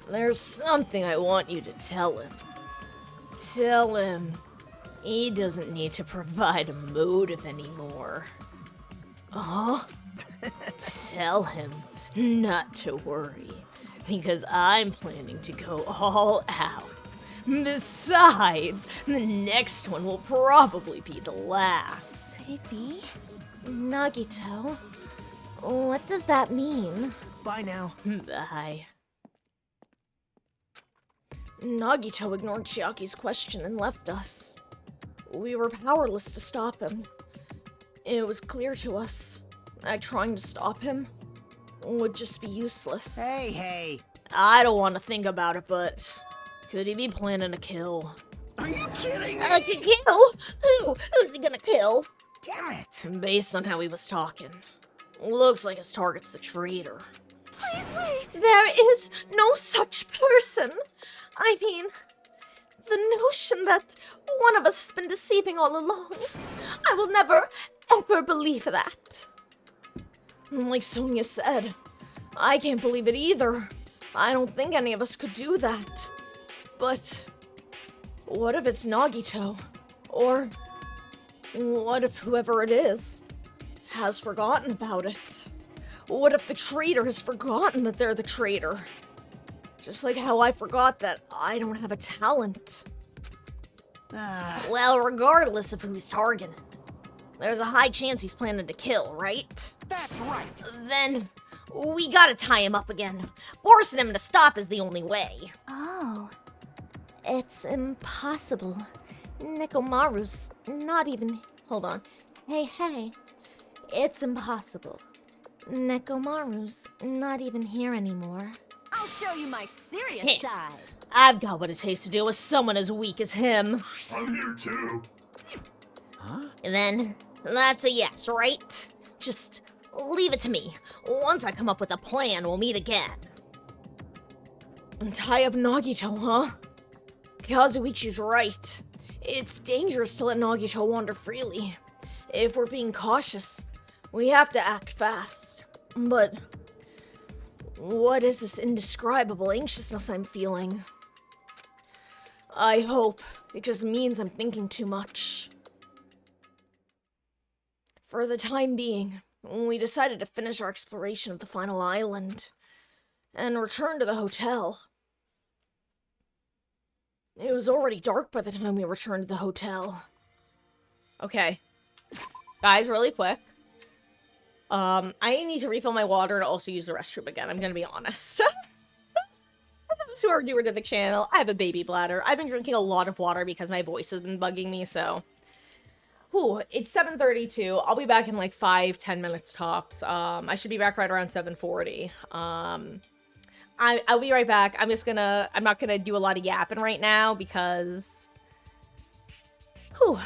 there's something I want you to tell him. Tell him he doesn't need to provide a motive anymore. Tell him not to worry, because I'm planning to go all out. Besides, the next one will probably be the last. Could it be? Nagito? What does that mean? Bye now. Bye. Nagito ignored Chiaki's question and left us. We were powerless to stop him. It was clear to us that trying to stop him would just be useless. Hey! I don't want to think about it, but could he be planning a kill? Are you kidding me? Kill? Who's he gonna kill? Damn it! Based on how he was talking, looks like his target's the traitor. Please wait! There is no such person! I mean, the notion that one of us has been deceiving all along. I will never, ever believe that. Like Sonia said, I can't believe it either. I don't think any of us could do that. But what if it's Nagito? Or what if whoever it is has forgotten about it? What if the traitor has forgotten that they're the traitor? Just like how I forgot that I don't have a talent. Well, regardless of who he's targeting, there's a high chance he's planning to kill, right? That's right. Then we gotta tie him up again. Forcing him to stop is the only way. Oh. It's impossible. Nekomaru's not even... Hold on. Hey. It's impossible. Nekomaru's not even here anymore. I'll show you my serious side. I've got what it takes to deal with someone as weak as him. I'm here too. Huh? Then that's a yes, right? Just leave it to me. Once I come up with a plan, we'll meet again. And tie up Nagito, huh? Kazuichi's right. It's dangerous to let Nagito wander freely. If we're being cautious, we have to act fast. But what is this indescribable anxiousness I'm feeling? I hope it just means I'm thinking too much. For the time being, we decided to finish our exploration of the final island and return to the hotel. It was already dark by the time we returned to the hotel. Okay. Guys, really quick. I need to refill my water and also use the restroom again, I'm gonna be honest. For those who are newer to the channel, I have a baby bladder. I've been drinking a lot of water because my voice has been bugging me, so... Whew, it's 7:32. I'll be back in like 5-10 minutes tops. I should be back right around 7:40. I'll be right back. I'm not gonna do a lot of yapping right now because... Whew,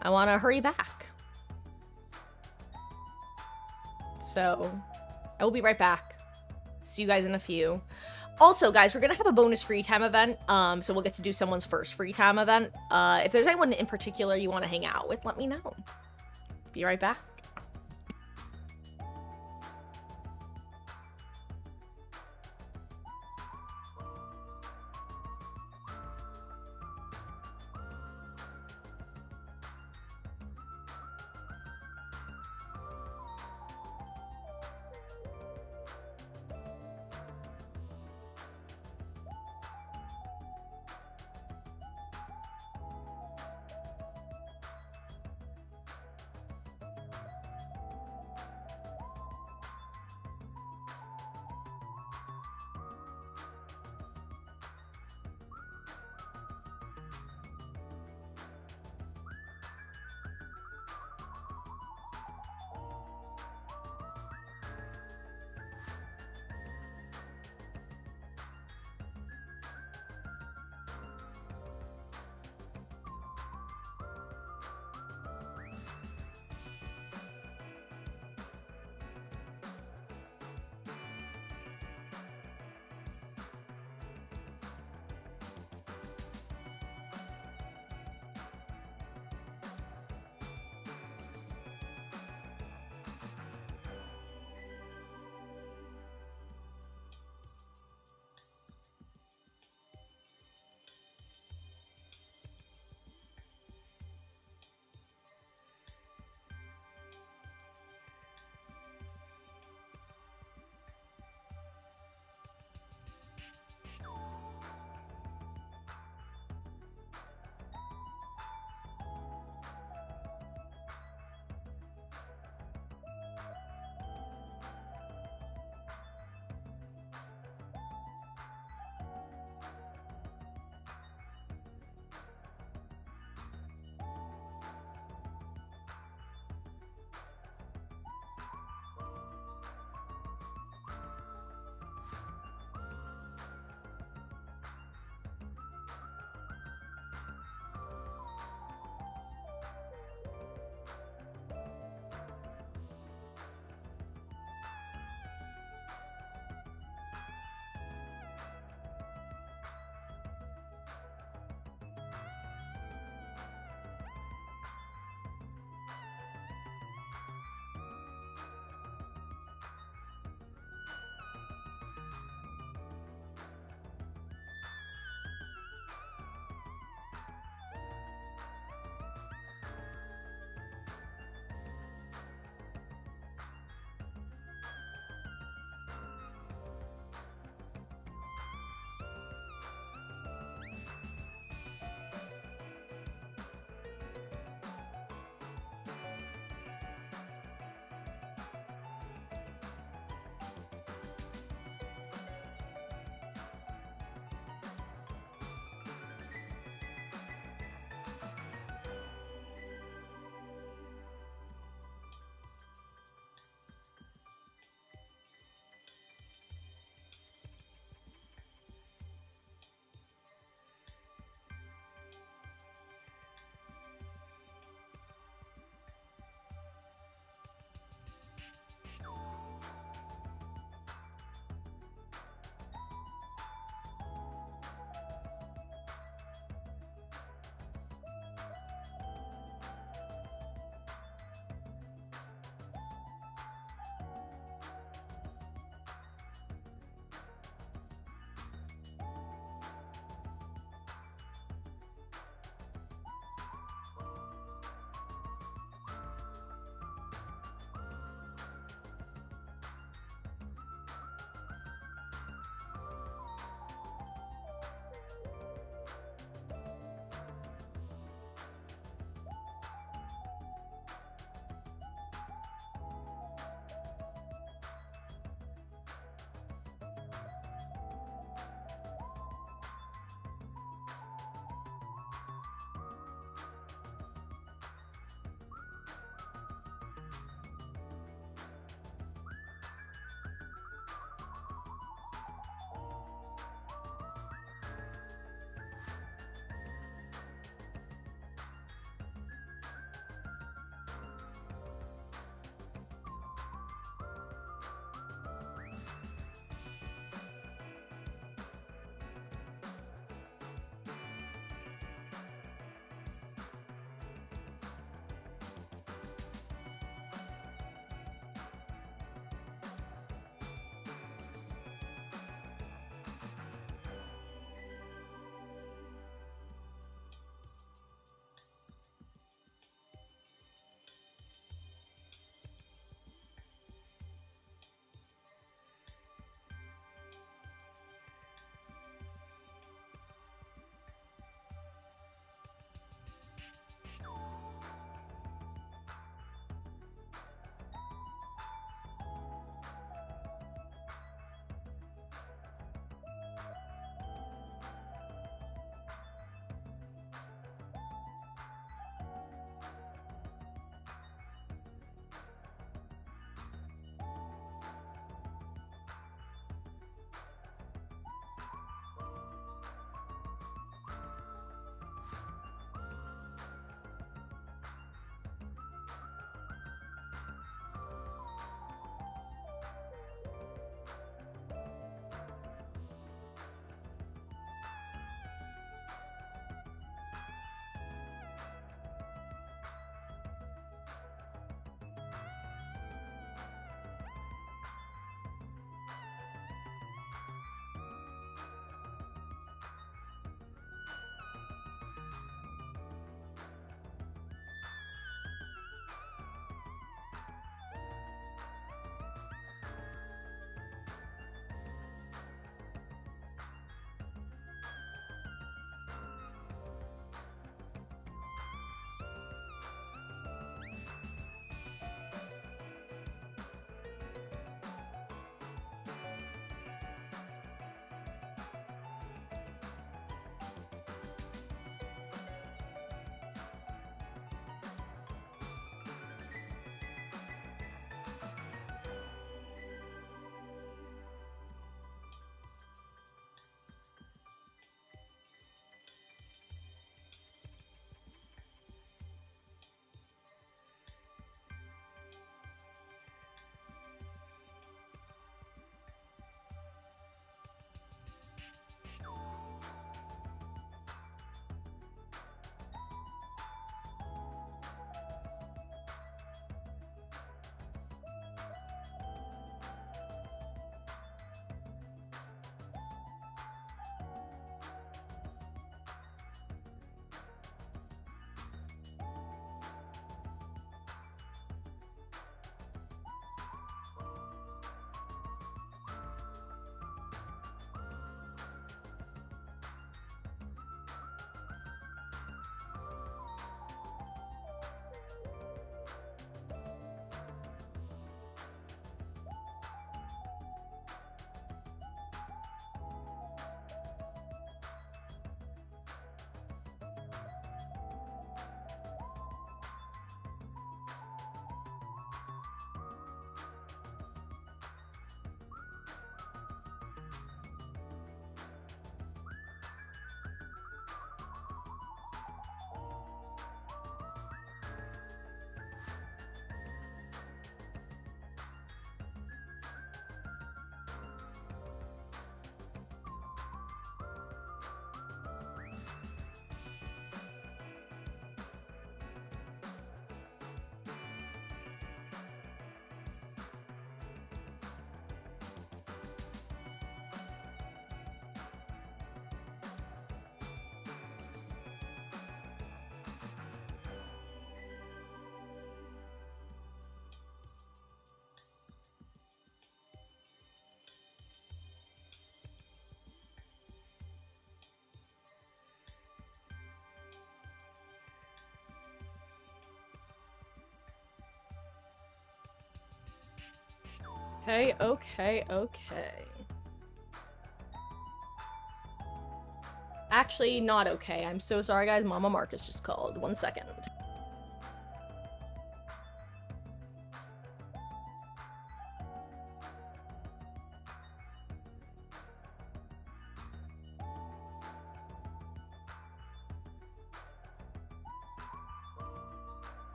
I want to hurry back. So, I will be right back. See you guys in a few. Also, guys, we're gonna have a bonus free time event, so we'll get to do someone's first free time event. If there's anyone in particular you want to hang out with, let me know. Be right back. Okay, okay, okay. Actually, not okay. I'm so sorry, guys. Mama Marcus just called. 1 second.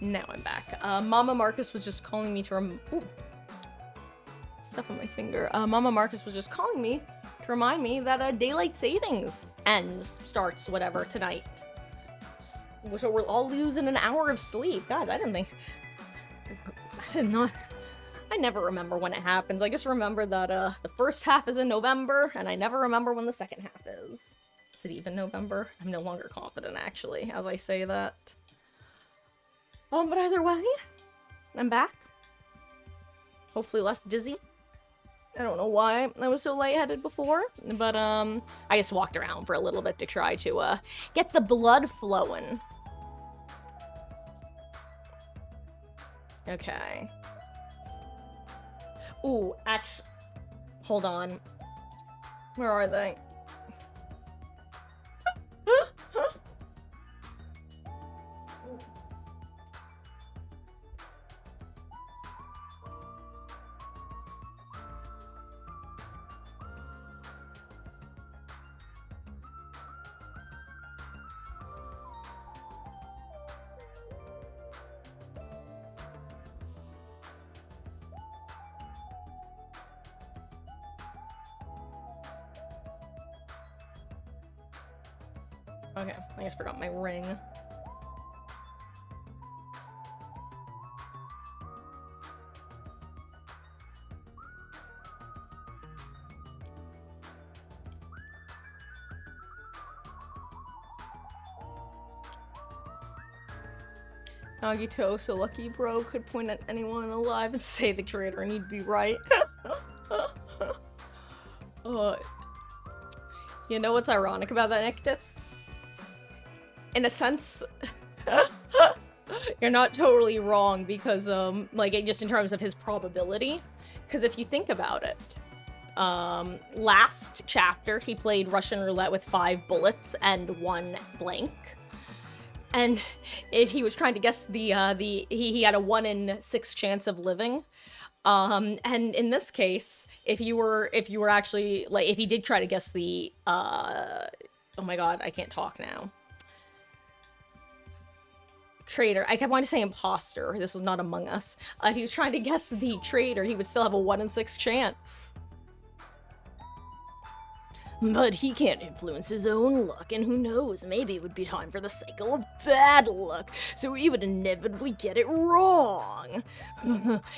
Now I'm back. Mama Marcus was just calling me to ooh. Stuff on my finger. Mama Marcus was just calling me to remind me that daylight savings starts whatever tonight. So we're all losing an hour of sleep. Guys, I never remember when it happens. I just remember that the first half is in November, and I never remember when the second half is. Is it even November? I'm no longer confident, actually, as I say that. But either way, I'm back. Hopefully less dizzy. I don't know why I was so lightheaded before, but I just walked around for a little bit to try to get the blood flowing. Okay. Ooh, actually, hold on. Where are they? Okay, I just forgot my ring. Nagito, so lucky bro could point at anyone alive and say the traitor and he'd be right. You know what's ironic about that, Nictus? In a sense, you're not totally wrong because, like, just in terms of his probability. Because if you think about it, last chapter he played Russian roulette with 5 bullets and 1 blank. And if he was trying to guess he had a 1 in 6 chance of living. And in this case, if you were actually, like, if he did try to guess the, oh my god, I can't talk now. Traitor. I kept wanting to say imposter. This was not Among Us. If he was trying to guess the traitor, he would still have a 1 in 6 chance. But he can't influence his own luck, and who knows, maybe it would be time for the cycle of bad luck, so he would inevitably get it wrong.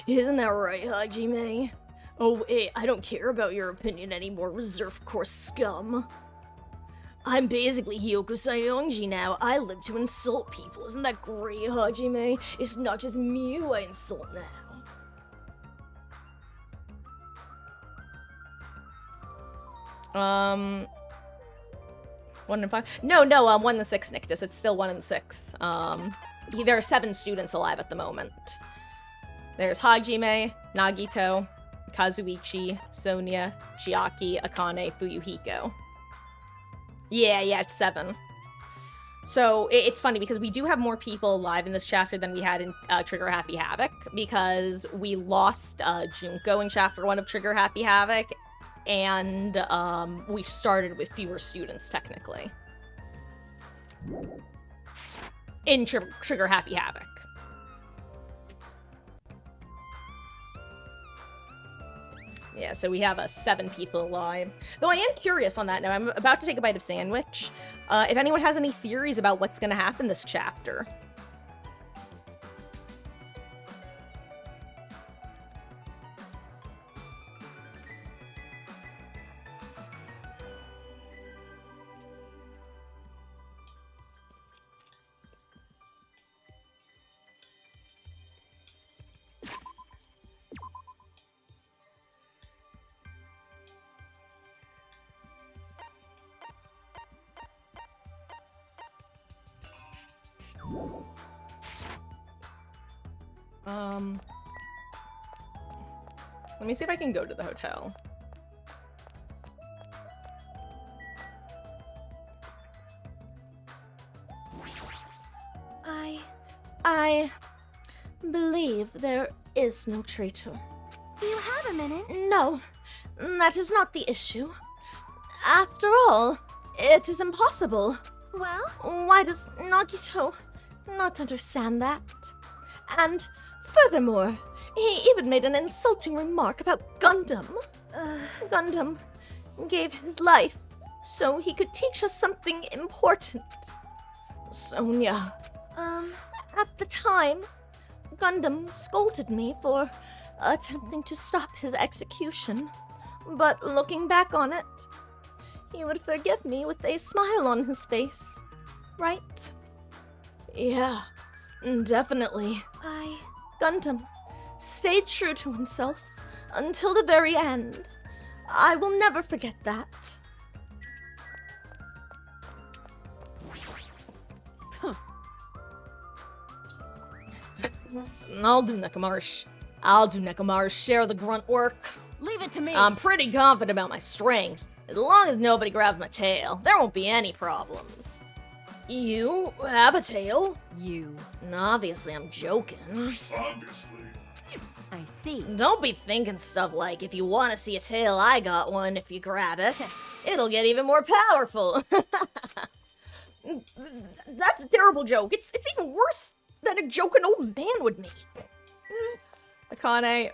Isn't that right, Hajime? Oh wait, I don't care about your opinion anymore, Reserve Corps scum. I'm basically Hyoko Sayonji now. I live to insult people. Isn't that great, Hajime? It's not just me who I insult now. 1 in 5? No, 1 in 6, Nictus. It's still 1 in 6. There are 7 students alive at the moment. There's Hajime, Nagito, Kazuichi, Sonia, Chiaki, Akane, Fuyuhiko. Yeah, it's 7. So it's funny because we do have more people alive in this chapter than we had in Trigger Happy Havoc, because we lost Junko in chapter 1 of Trigger Happy Havoc, and we started with fewer students technically. in Trigger Happy Havoc. Yeah, so we have 7 people alive. Though I am curious on that note, I'm about to take a bite of sandwich. If anyone has any theories about what's gonna happen this chapter. Let me see if I can go to the hotel. I believe there is no traitor. Do you have a minute? No, that is not the issue. After all, it is impossible. Well? Why does Nagito not understand that? And furthermore, he even made an insulting remark about Gundam. Gundam gave his life so he could teach us something important. Sonia. At the time, Gundam scolded me for attempting to stop his execution. But looking back on it, he would forgive me with a smile on his face. Right? Yeah, definitely. Gundam stayed true to himself until the very end. I will never forget that. I'll do Nekomaru. I'll do Nekomaru. Share the grunt work. Leave it to me. I'm pretty confident about my strength. As long as nobody grabs my tail, there won't be any problems. You have a tail? You. Obviously, I'm joking. Obviously. I see. Don't be thinking stuff like, if you want to see a tail, I got one. If you grab it, it'll get even more powerful. That's a terrible joke. It's even worse than a joke an old man would make. Akane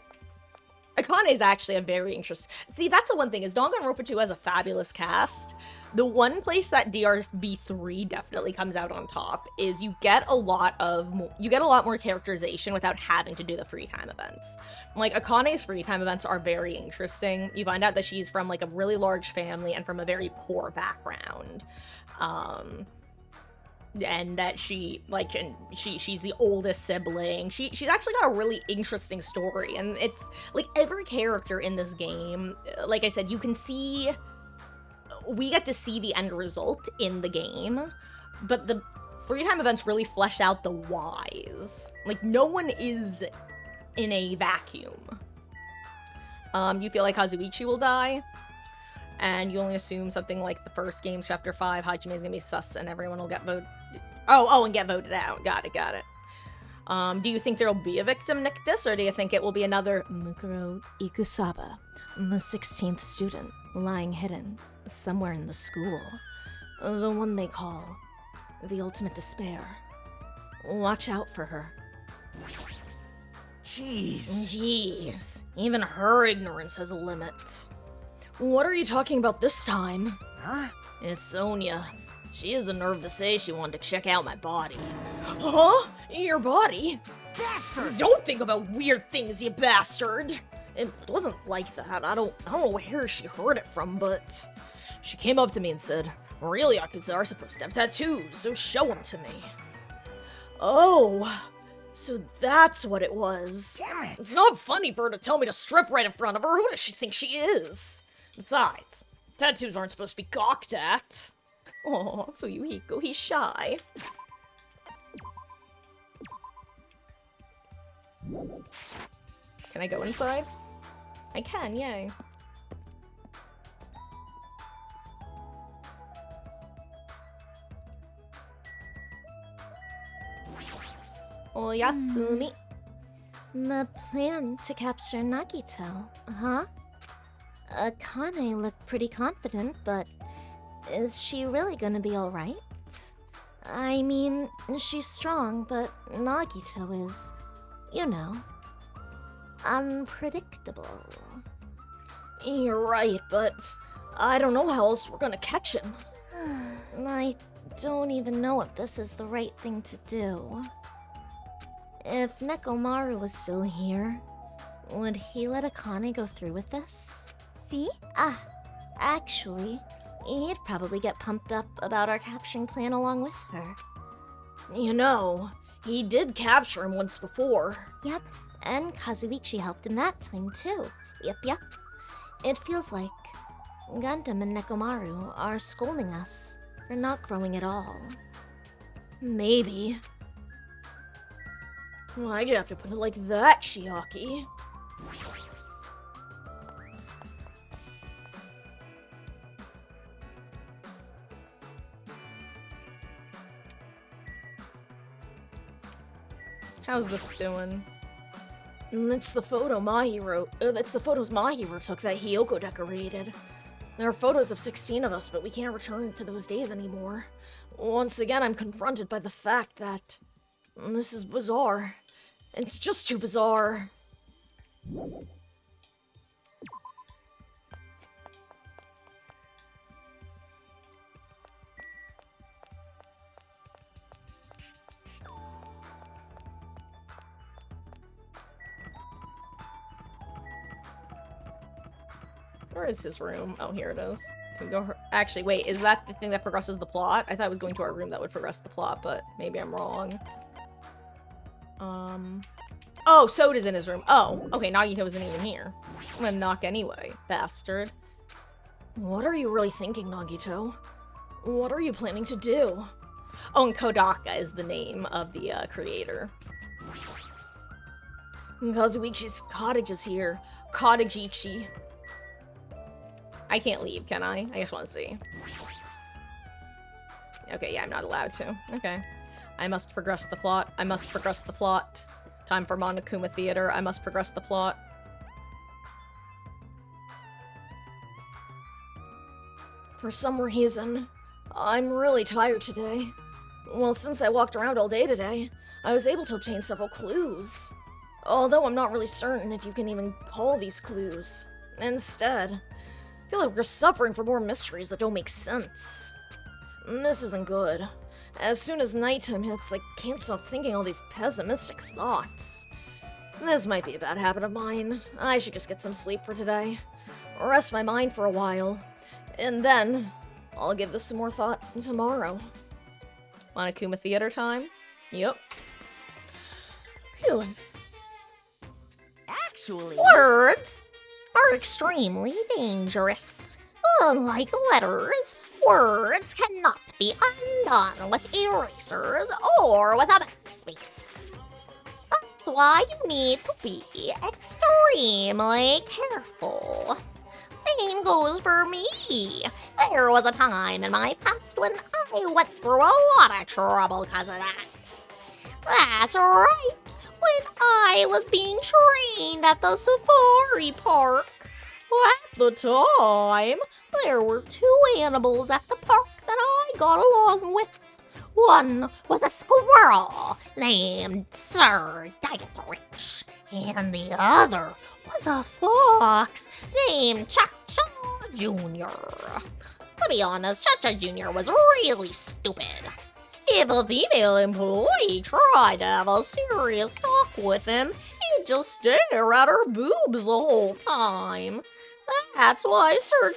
is actually a very interesting... See, that's the one thing, is Danganronpa 2 has a fabulous cast. The one place that DRV3 definitely comes out on top is you get a lot more characterization without having to do the free time events. Like, Akane's free time events are very interesting. You find out that she's from, like, a really large family and from a very poor background. And that she's the oldest sibling. She's actually got a really interesting story, and it's like every character in this game, like I said, we get to see the end result in the game, but the free time events really flesh out the whys. Like, no one is in a vacuum. You feel like Kazuichi will die, and you only assume something like the first game, chapter 5, Hajime's gonna be sus and everyone will get voted. And get voted out. Got it. Do you think there'll be a victim Nictus, or do you think it will be another Mukuro Ikusaba, the 16th student, lying hidden somewhere in the school? The one they call the ultimate despair. Watch out for her. Jeez. Even her ignorance has a limit. What are you talking about this time? Huh? It's Sonia. She has the nerve to say she wanted to check out my body. Huh? Your body? Bastard! Don't think about weird things, you bastard! It wasn't like that. I don't know where she heard it from, but she came up to me and said, "Real Yakuza are supposed to have tattoos, so show them to me." Oh, so that's what it was. Damn it! It's not funny for her to tell me to strip right in front of her. Who does she think she is? Besides, tattoos aren't supposed to be gawked at. Oh, Fuyuhiko, he's shy. Can I go inside? I can, yay. Oyasumi. The plan to capture Nagito, huh? Akane looked pretty confident, but is she really gonna be alright? I mean, she's strong, but Nagito is, you know, unpredictable. You're right, but I don't know how else we're gonna catch him. I don't even know if this is the right thing to do. If Nekomaru was still here, would he let Akane go through with this? See? Actually, he'd probably get pumped up about our capturing plan along with her. You know, he did capture him once before. Yep, and Kazuichi helped him that time too. Yep. It feels like Gundam and Nekomaru are scolding us for not growing at all. Maybe. Why'd you have to put it like that, Chiaki? How's this doing? That's the photo that's the photos Mahiro took that Hiyoko decorated. There are photos of 16 of us, but we can't return to those days anymore. Once again, I'm confronted by the fact that this is bizarre. It's just too bizarre. Where is his room? Oh, here it is. Can we go? Actually, wait, is that the thing that progresses the plot? I thought it was going to our room that would progress the plot, but maybe I'm wrong. Oh, Soda's in his room. Oh, okay, Nagito isn't even here. I'm gonna knock anyway, bastard. What are you really thinking, Nagito? What are you planning to do? Oh, and Kodaka is the name of the creator. Kazuichi's cottage is here. Cottage-ichi. I can't leave, can I? I just want to see. Okay, yeah, I'm not allowed to. Okay. I must progress the plot. I must progress the plot. Time for Monokuma Theater. I must progress the plot. For some reason, I'm really tired today. Well, since I walked around all day today, I was able to obtain several clues. Although I'm not really certain if you can even call these clues. Instead, I feel like we're suffering for more mysteries that don't make sense. This isn't good. As soon as nighttime hits, I can't stop thinking all these pessimistic thoughts. This might be a bad habit of mine. I should just get some sleep for today. Rest my mind for a while. And then, I'll give this some more thought tomorrow. Monokuma Theater time? Yep. Phew. Actually, words are extremely dangerous. Unlike letters, words cannot be undone with erasers or with a backspace. That's why you need to be extremely careful. Same goes for me. There was a time in my past when I went through a lot of trouble because of that. That's right, when I was being trained at the safari park. At the time, there were two animals at the park that I got along with. One was a squirrel named Sir Dietrich, and the other was a fox named Cha-Cha Jr. To be honest, Cha-Cha Jr. was really stupid. If a female employee tried to have a serious talk with him, he'd just stare at her boobs the whole time. That's why Sir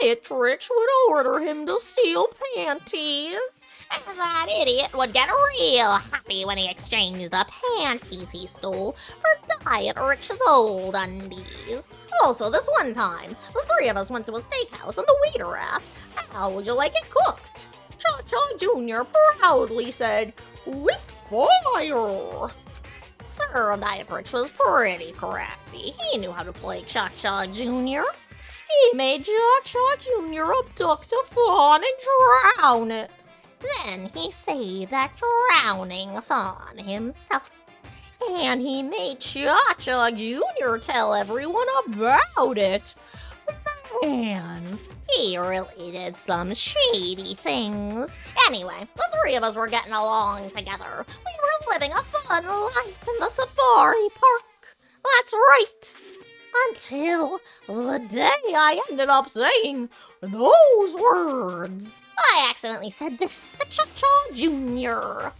Dietrich would order him to steal panties. And that idiot would get real happy when he exchanged the panties he stole for Dietrich's old undies. Also, this one time, the three of us went to a steakhouse and the waiter asked, "How would you like it cooked?" Cha-Cha Jr. proudly said, "With fire." Sir Dietrich was pretty crafty. He knew how to play Cha-Cha Jr. He made Cha-Cha Jr. abduct a fawn and drown it. Then he saved that drowning fawn himself. And he made Cha-Cha Jr. tell everyone about it. Man, He really did some shady things. Anyway, the three of us were getting along together. We were living a fun life in the safari park. That's right. Until the day I ended up saying those words. I accidentally said this to Cha-Cha Jr.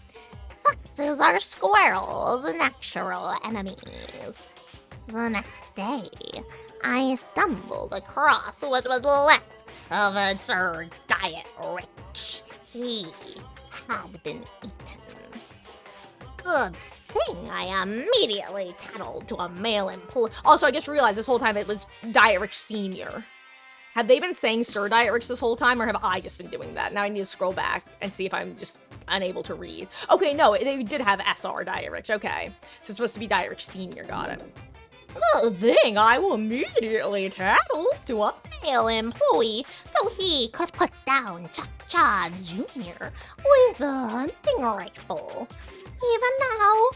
Foxes are squirrels' natural enemies. The next day, I stumbled across what was left of a Sir Diet Rich. He had been eaten. Good thing I immediately tattled to a male employee. Also, I just realized this whole time it was Diet Rich Sr. Have they been saying Sir Diet Rich this whole time, or have I just been doing that? Now I need to scroll back and see if I'm just unable to read. Okay, no, they did have SR Diet Rich. Okay, so it's supposed to be Diet Rich Sr. Got it. Good thing I immediately tattled to a male employee so he could put down Cha-Cha Jr. with a hunting rifle. Even now,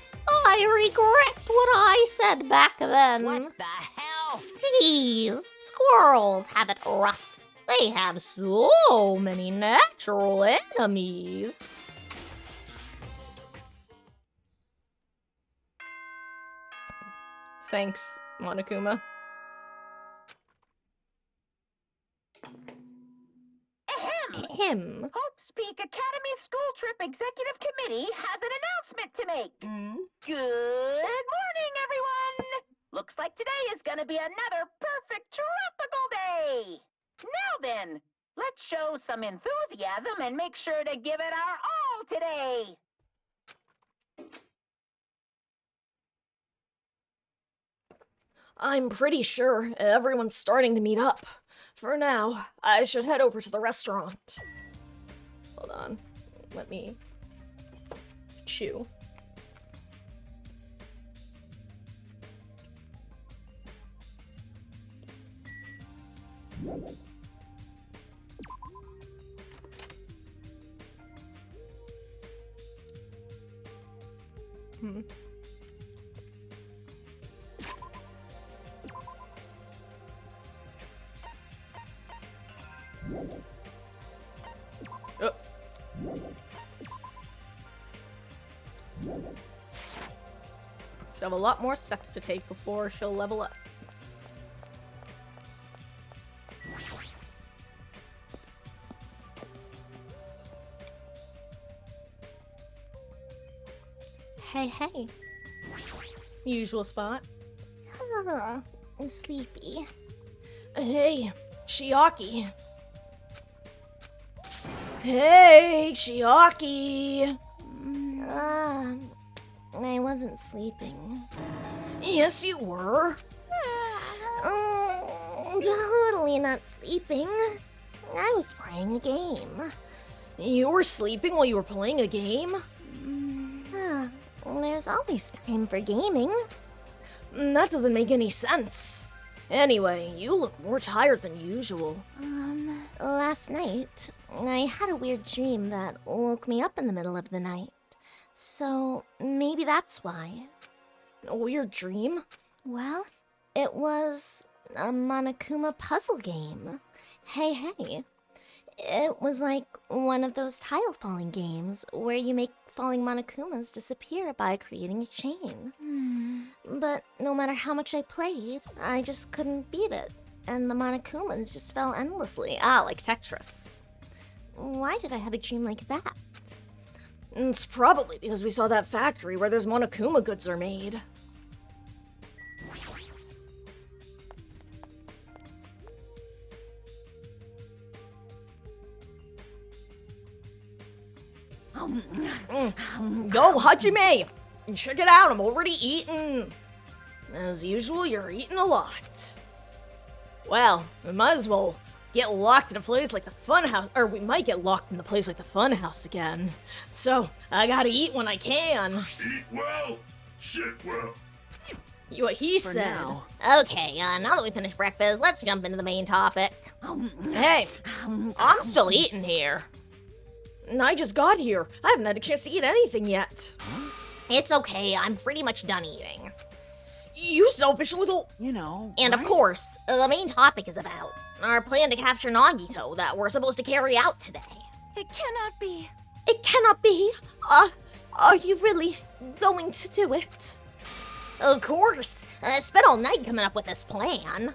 I regret what I said back then. What the hell? These squirrels have it rough. They have so many natural enemies. Thanks, Monokuma. Him. Hope's Peak Academy School Trip Executive Committee has an announcement to make. Good morning, everyone! Looks like today is gonna be another perfect tropical day. Now then, let's show some enthusiasm and make sure to give it our all today. I'm pretty sure everyone's starting to meet up. For now, I should head over to the restaurant. Hold on. Let me chew. Oh. So I have a lot more steps to take before she'll level up. Hey. Usual spot. Sleepy. Hey, Chiaki. Hey, Chiaki. I wasn't sleeping. Yes, you were. Totally not sleeping. I was playing a game. You were sleeping while you were playing a game? There's always time for gaming. That doesn't make any sense. Anyway, you look more tired than usual. Last night, I had a weird dream that woke me up in the middle of the night. So, maybe that's why. A weird dream? Well, it was a Monokuma puzzle game. Hey. It was like one of those tile falling games where you make falling Monokumas disappear by creating a chain. But no matter how much I played, I just couldn't beat it. And the Monokumas just fell endlessly. Like Tetris. Why did I have a dream like that? It's probably because we saw that factory where those Monokuma goods are made. Go, Hajime! Check it out, I'm already eating. As usual, you're eating a lot. Well, we might as well get locked in a place like the funhouse, or we might get locked in the place like the funhouse again. So, I gotta eat when I can. Eat well, shit well. What he For said. now. Okay, now that we finished breakfast, let's jump into the main topic. Hey, I'm still eating here. I just got here. I haven't had a chance to eat anything yet. It's okay, I'm pretty much done eating. You selfish little... You know. And of right? course, the main topic is about our plan to capture Nagito that we're supposed to carry out today. It cannot be. It cannot be. Are you really going to do it? Of course. I spent all night coming up with this plan.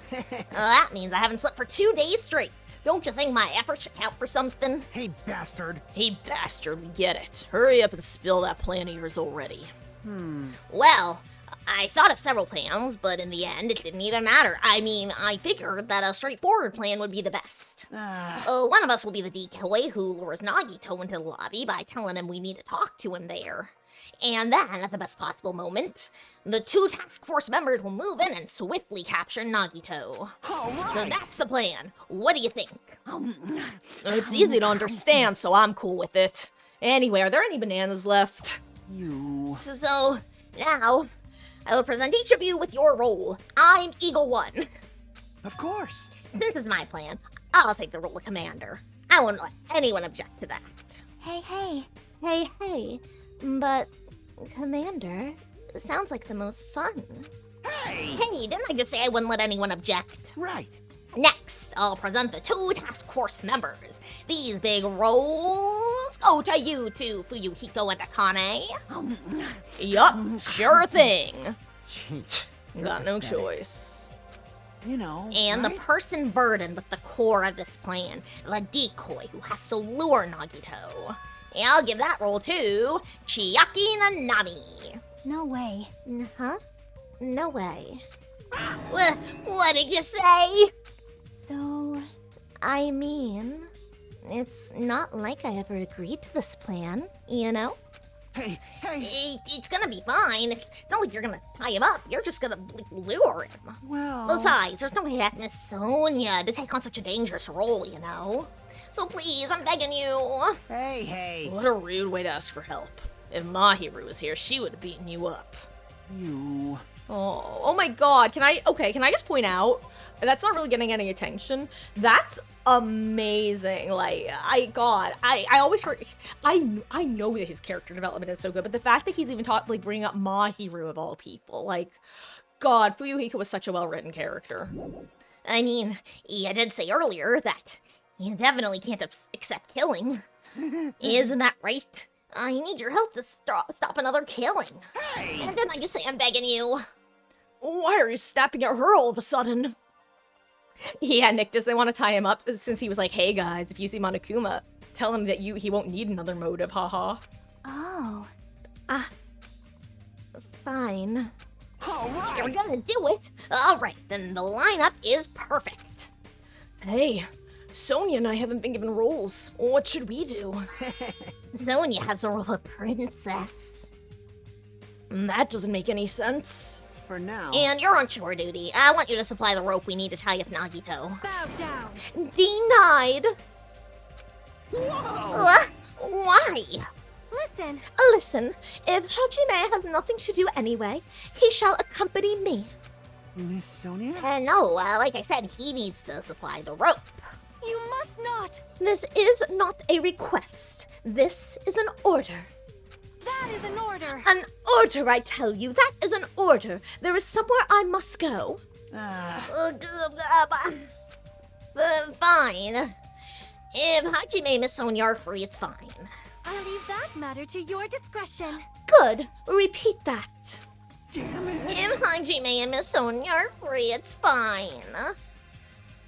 That means I haven't slept for 2 days straight. Don't you think my efforts should count for something? Hey, bastard. Hey, bastard, we get it. Hurry up and spill that plan of yours already. Well, I thought of several plans, but in the end, it didn't even matter. I mean, I figured that a straightforward plan would be the best. One of us will be the decoy who lures Nagito into the lobby by telling him we need to talk to him there. And then, at the best possible moment, the 2 task force members will move in and swiftly capture Nagito. So that's the plan. What do you think? It's easy to understand, so I'm cool with it. Anyway, are there any bananas left? You. So, now, I will present each of you with your role. I'm Eagle 1. Of course. Since it's my plan, I'll take the role of commander. I won't let anyone object to that. Hey. Hey. But, Commander, sounds like the most fun. Hey! Hey, didn't I just say I wouldn't let anyone object? Right. Next, I'll present the 2 task force members. These big roles go to you two, Fuyuhiko and Akane. Yup, sure thing. Jeez. Got no choice. You know. And the right? person burdened with the core of this plan, the decoy who has to lure Nagito. I'll give that role to Chiaki Nanami. No way. Huh? No way. What did you say? So, I mean, it's not like I ever agreed to this plan, you know? Hey. It's gonna be fine. It's not like you're gonna tie him up. You're just gonna lure him. Well. Besides, there's no way to ask Miss Sonia to take on such a dangerous role, you know? So please, I'm begging you. Hey. What a rude way to ask for help. If Mahiru was here, she would have beaten you up. You. Oh my god, can I just point out, that's not really getting any attention. That's amazing. Like, I always I know that his character development is so good, but the fact that he's even bringing up Mahiru of all people, like, god, Fuyuhiko was such a well-written character. I mean, you did say earlier that you definitely can't accept killing. Isn't that right? I need your help to stop another killing. Hey! And didn't I just say I'm begging you? Why are you snapping at her all of a sudden? Yeah, Nick, does they want to tie him up since he was like, hey guys, if you see Monokuma, tell him that he won't need another motive, haha. oh. Fine. All right. You're gonna do it? Alright, then the lineup is perfect. Hey, Sonia and I haven't been given roles. What should we do? Sonia has the role of princess. That doesn't make any sense. For now. And you're on chore duty. I want you to supply the rope we need to tie up Nagito. Bow down. Denied. Why? Listen. Listen, if Hajime has nothing to do anyway, he shall accompany me. Miss Sonia? No, like I said, he needs to supply the rope. You must not. This is not a request. This is an order. That is an order. An order, I tell you. That is an order. There is somewhere I must go. Fine. If Hajime and Miss Sonia are free, it's fine. I'll leave that matter to your discretion. Good. Repeat that. Damn it. If Hajime and Miss Sonia are free, it's fine.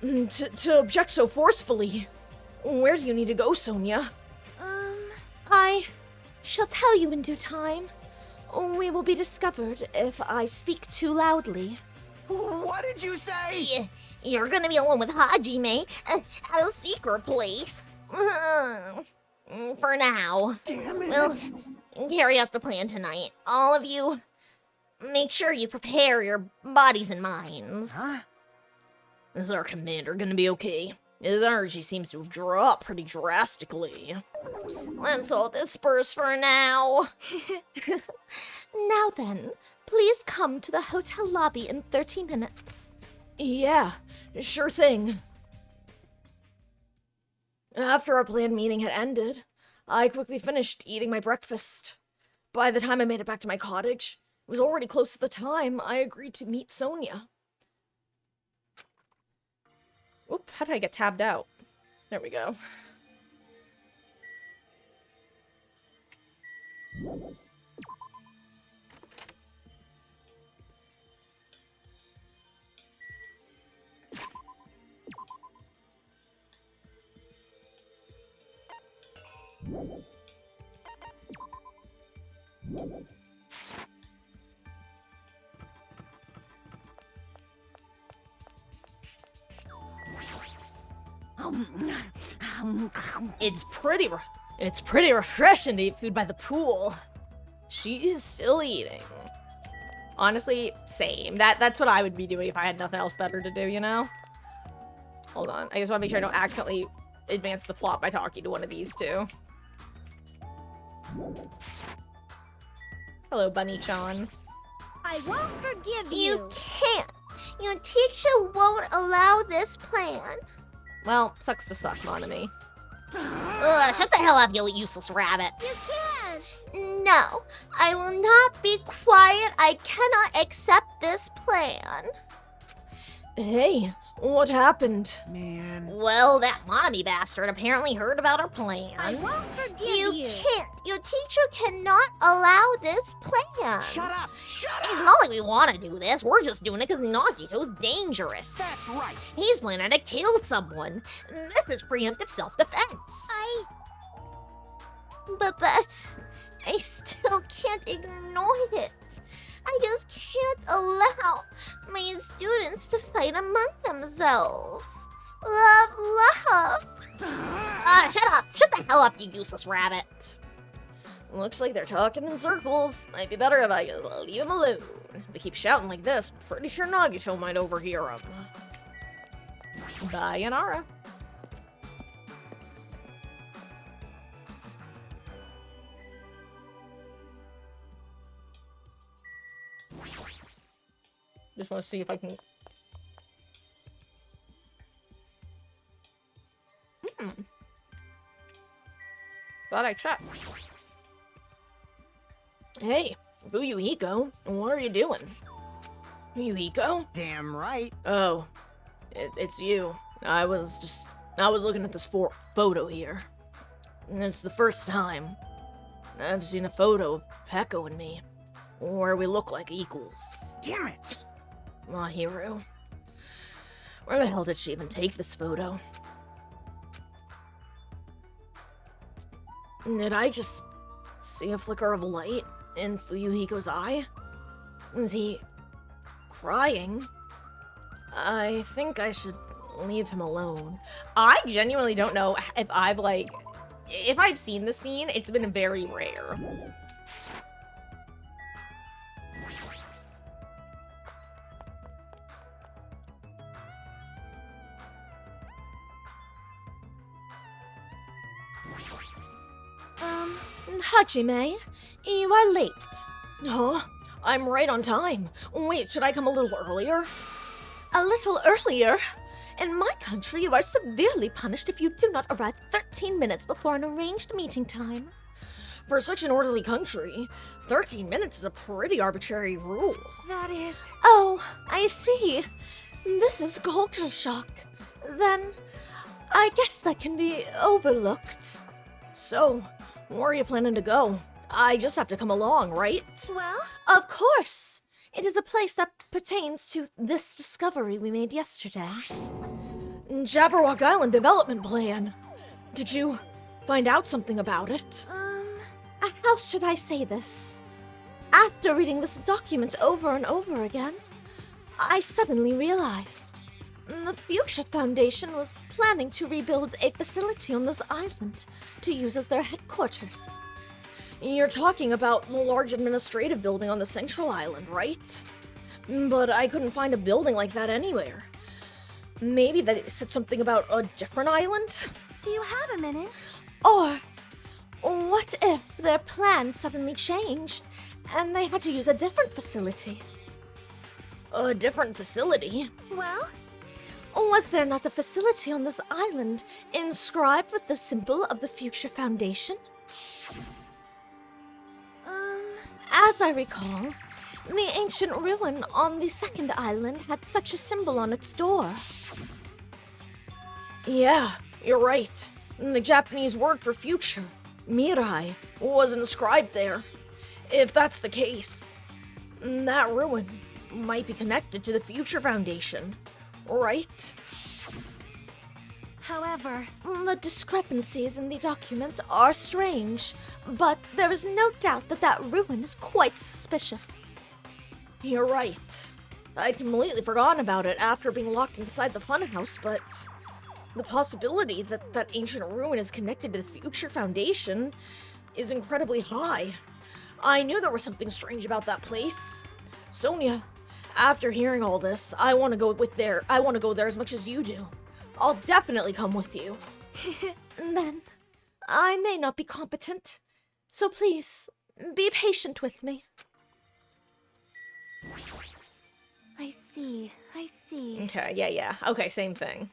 To object so forcefully. Where do you need to go, Sonia? I shall tell you in due time. We will be discovered if I speak too loudly. What did you say? You're gonna be alone with Hajime at a secret place. For now. Damn it. We'll carry out the plan tonight. All of you, make sure you prepare your bodies and minds. Huh? Is our commander gonna be okay? His energy seems to have dropped pretty drastically. Let's all disperse for now. Now then, please come to the hotel lobby in 30 minutes. Yeah, sure thing. After our planned meeting had ended, I quickly finished eating my breakfast. By the time I made it back to my cottage, It was already close to the time I agreed to meet Sonia. Oop, how did I get tabbed out? There we go. It's pretty refreshing to eat food by the pool. She's still eating. Honestly, same. That's what I would be doing if I had nothing else better to do, you know? Hold on. I just want to make sure I don't accidentally advance the plot by talking to one of these two. Hello, Bunny-chan. I won't forgive you. You can't. Your teacher won't allow this plan. Well, sucks to suck, Monami. Ugh, shut the hell up, you useless rabbit. You can't. No, I will not be quiet. I cannot accept this plan. Hey, what happened? Man. Well, that mommy bastard apparently heard about our plan. I won't forgive you. You can't. Your teacher cannot allow this plan. Shut up! Shut up! It's not like we want to do this. We're just doing it because Nagito's dangerous. That's right. He's planning to kill someone. This is preemptive self-defense. But I still can't ignore it. I just can't allow my students to fight among themselves. Love. Shut up! Shut the hell up, you useless rabbit. Looks like they're talking in circles. Might be better if I leave them alone. If they keep shouting like this, pretty sure Nagito might overhear them. Bye, Yanara. Just want to see if I can... Glad I checked. Hey, Fuyuhiko, what are you doing? Fuyuhiko? Damn right. Oh, it's you. I was looking at this photo here. And it's the first time I've seen a photo of Peko and me, where we look like equals. Damn it! My hero. Where the hell did she even take this photo? Did I just see a flicker of light in Fuyuhiko's eye? Was he crying? I think I should leave him alone. I genuinely don't know if I've seen the scene. It's been very rare. Hajime, you are late. Huh? I'm right on time. Wait, should I come a little earlier? A little earlier? In my country, you are severely punished if you do not arrive 13 minutes before an arranged meeting time. For such an orderly country, 13 minutes is a pretty arbitrary rule. That is... Oh, I see. This is culture shock. Then, I guess that can be overlooked. So, where are you planning to go? I just have to come along, right? Well? Of course! It is a place that pertains to this discovery we made yesterday. Jabberwock Island Development Plan. Did you find out something about it? How should I say this? After reading this document over and over again, I suddenly realized the Fuchsia Foundation was planning to rebuild a facility on this island to use as their headquarters. You're talking about the large administrative building on the Central Island, right? But I couldn't find a building like that anywhere. Maybe they said something about a different island? Do you have a minute? Or what if their plans suddenly changed and they had to use a different facility? A different facility? Well? Was there not a facility on this island inscribed with the symbol of the Fuchsia Foundation? As I recall, The ancient ruin on the second island had such a symbol on its door. Yeah, you're right. The Japanese word for future, mirai, was inscribed there. If that's the case, that ruin might be connected to the Future Foundation, right? However, the discrepancies in the document are strange, but there is no doubt that that ruin is quite suspicious. You're right. I'd completely forgotten about it after being locked inside the funhouse, but the possibility that that ancient ruin is connected to the Future Foundation is incredibly high. I knew there was something strange about that place. Sonia, after hearing all this, I want to go there as much as you do. I'll definitely come with you. Then, I may not be competent, so please, be patient with me. I see. Okay, yeah. Okay, same thing.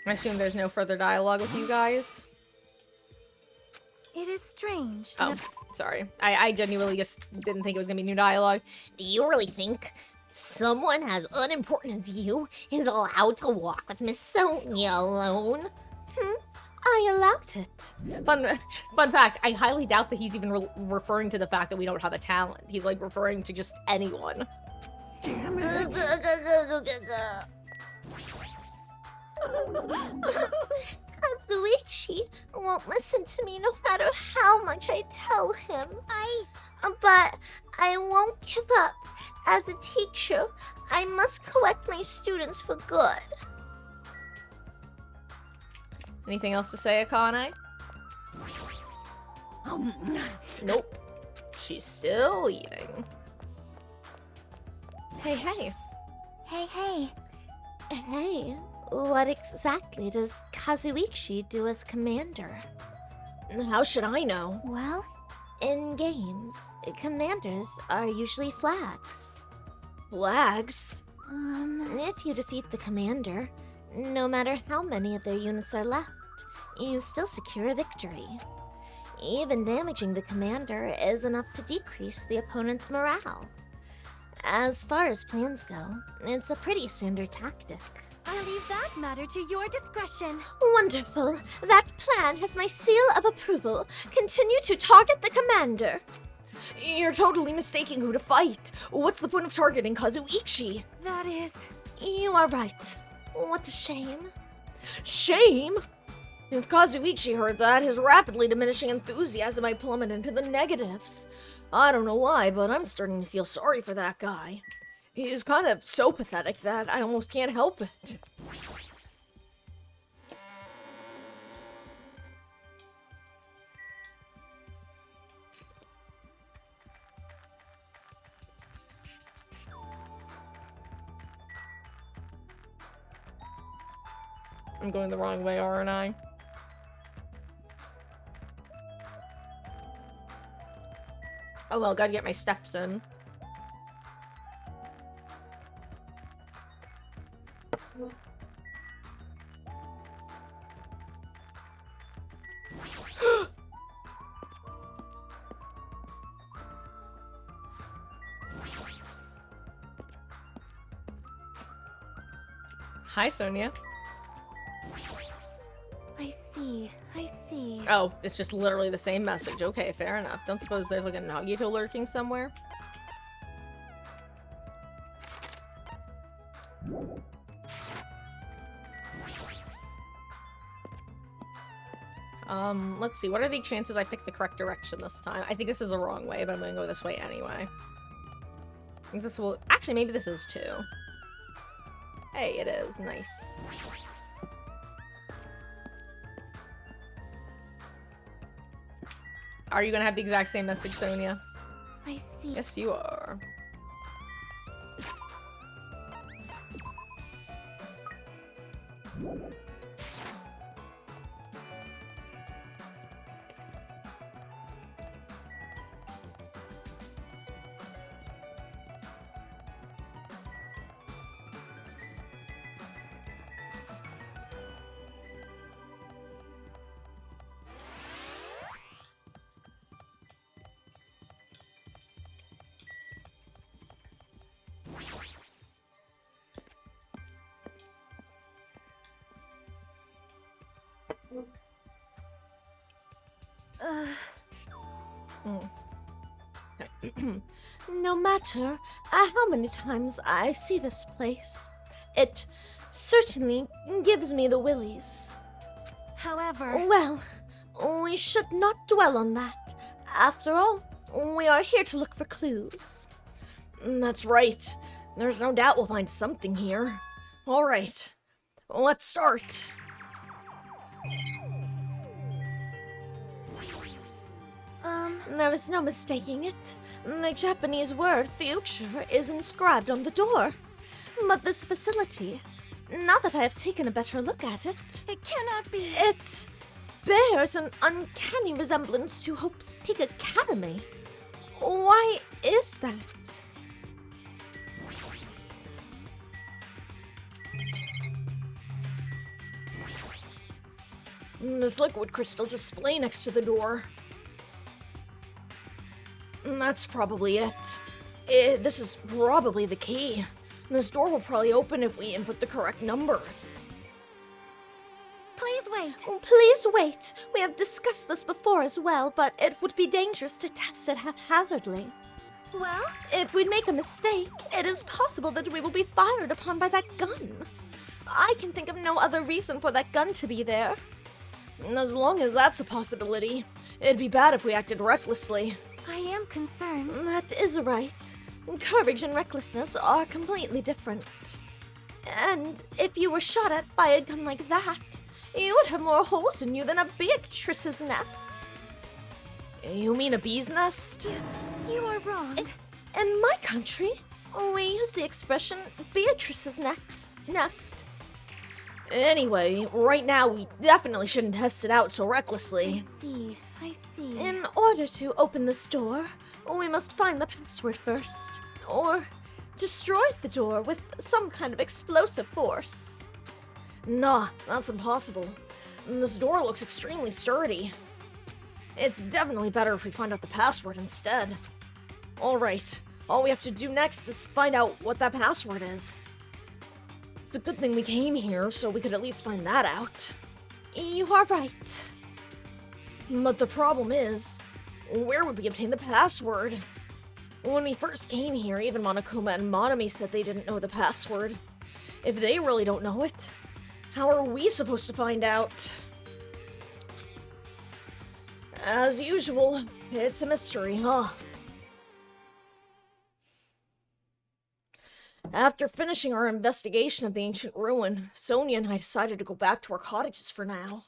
I assume there's no further dialogue with you guys. It is strange. Oh, sorry. I genuinely just didn't think it was gonna be new dialogue. Do you really think someone as unimportant as you is allowed to walk with Miss Sonia alone? I allowed it. Fun fact, I highly doubt that he's even referring to the fact that we don't have a talent. He's like referring to just anyone. Damn it. Kazuichi won't listen to me no matter how much I tell him. But I won't give up. As a teacher, I must correct my students for good. Anything else to say, Akane? Nope. She's still eating. Hey. Hey, what exactly does Kazuichi do as commander? How should I know? Well, in games, commanders are usually flags. Flags? If you defeat the commander, no matter how many of their units are left, you still secure a victory. Even damaging the commander is enough to decrease the opponent's morale. As far as plans go, it's a pretty standard tactic. I'll leave that matter to your discretion. Wonderful. That plan has my seal of approval. Continue to target the commander. You're totally mistaking who to fight. What's the point of targeting Kazuichi? That is... You are right. What a shame. Shame? If Kazuichi heard that, his rapidly diminishing enthusiasm might plummet into the negatives. I don't know why, but I'm starting to feel sorry for that guy. He's kind of so pathetic that I almost can't help it. I'm going the wrong way, aren't I? Oh well, gotta get my steps in. Hi, Sonia. I see. Oh, it's just literally the same message. Okay, fair enough. Don't suppose there's like a Nagito lurking somewhere? Let's see. What are the chances I pick the correct direction this time? I think this is the wrong way, but I'm gonna go this way anyway. I think this will... Actually, maybe this is too. Hey, it is. Nice. Are you gonna have the exact same message, Sonia? I see. Yes, you are. No matter how many times I see this place, it certainly gives me the willies. However... Well, we should not dwell on that. After all, we are here to look for clues. That's right. There's no doubt we'll find something here. All right, let's start. There is no mistaking it. The Japanese word future is inscribed on the door. But this facility, now that I have taken a better look at it... It cannot be... It bears an uncanny resemblance to Hope's Peak Academy. Why is that? This liquid crystal display next to the door. That's probably it. This is probably the key. This door will probably open if we input the correct numbers. Please wait. Please wait. We have discussed this before as well, but it would be dangerous to test it haphazardly. Well? If we make a mistake, it is possible that we will be fired upon by that gun. I can think of no other reason for that gun to be there. As long as that's a possibility, it'd be bad if we acted recklessly. I am concerned. That is right. Courage and recklessness are completely different. And if you were shot at by a gun like that, you would have more holes in you than a Beatrice's nest. You mean a bee's nest? You are wrong. In my country, we use the expression Beatrice's nest. Anyway, right now we definitely shouldn't test it out so recklessly. I see. In order to open this door, we must find the password first. Or destroy the door with some kind of explosive force. Nah, that's impossible. This door looks extremely sturdy. It's definitely better if we find out the password instead. Alright, all we have to do next is find out what that password is. It's a good thing we came here, so we could at least find that out. You are right. But the problem is, where would we obtain the password? When we first came here, even Monokuma and Monami said they didn't know the password. If they really don't know it, how are we supposed to find out? As usual, it's a mystery, huh? After finishing our investigation of the ancient ruin, Sonia and I decided to go back to our cottages for now.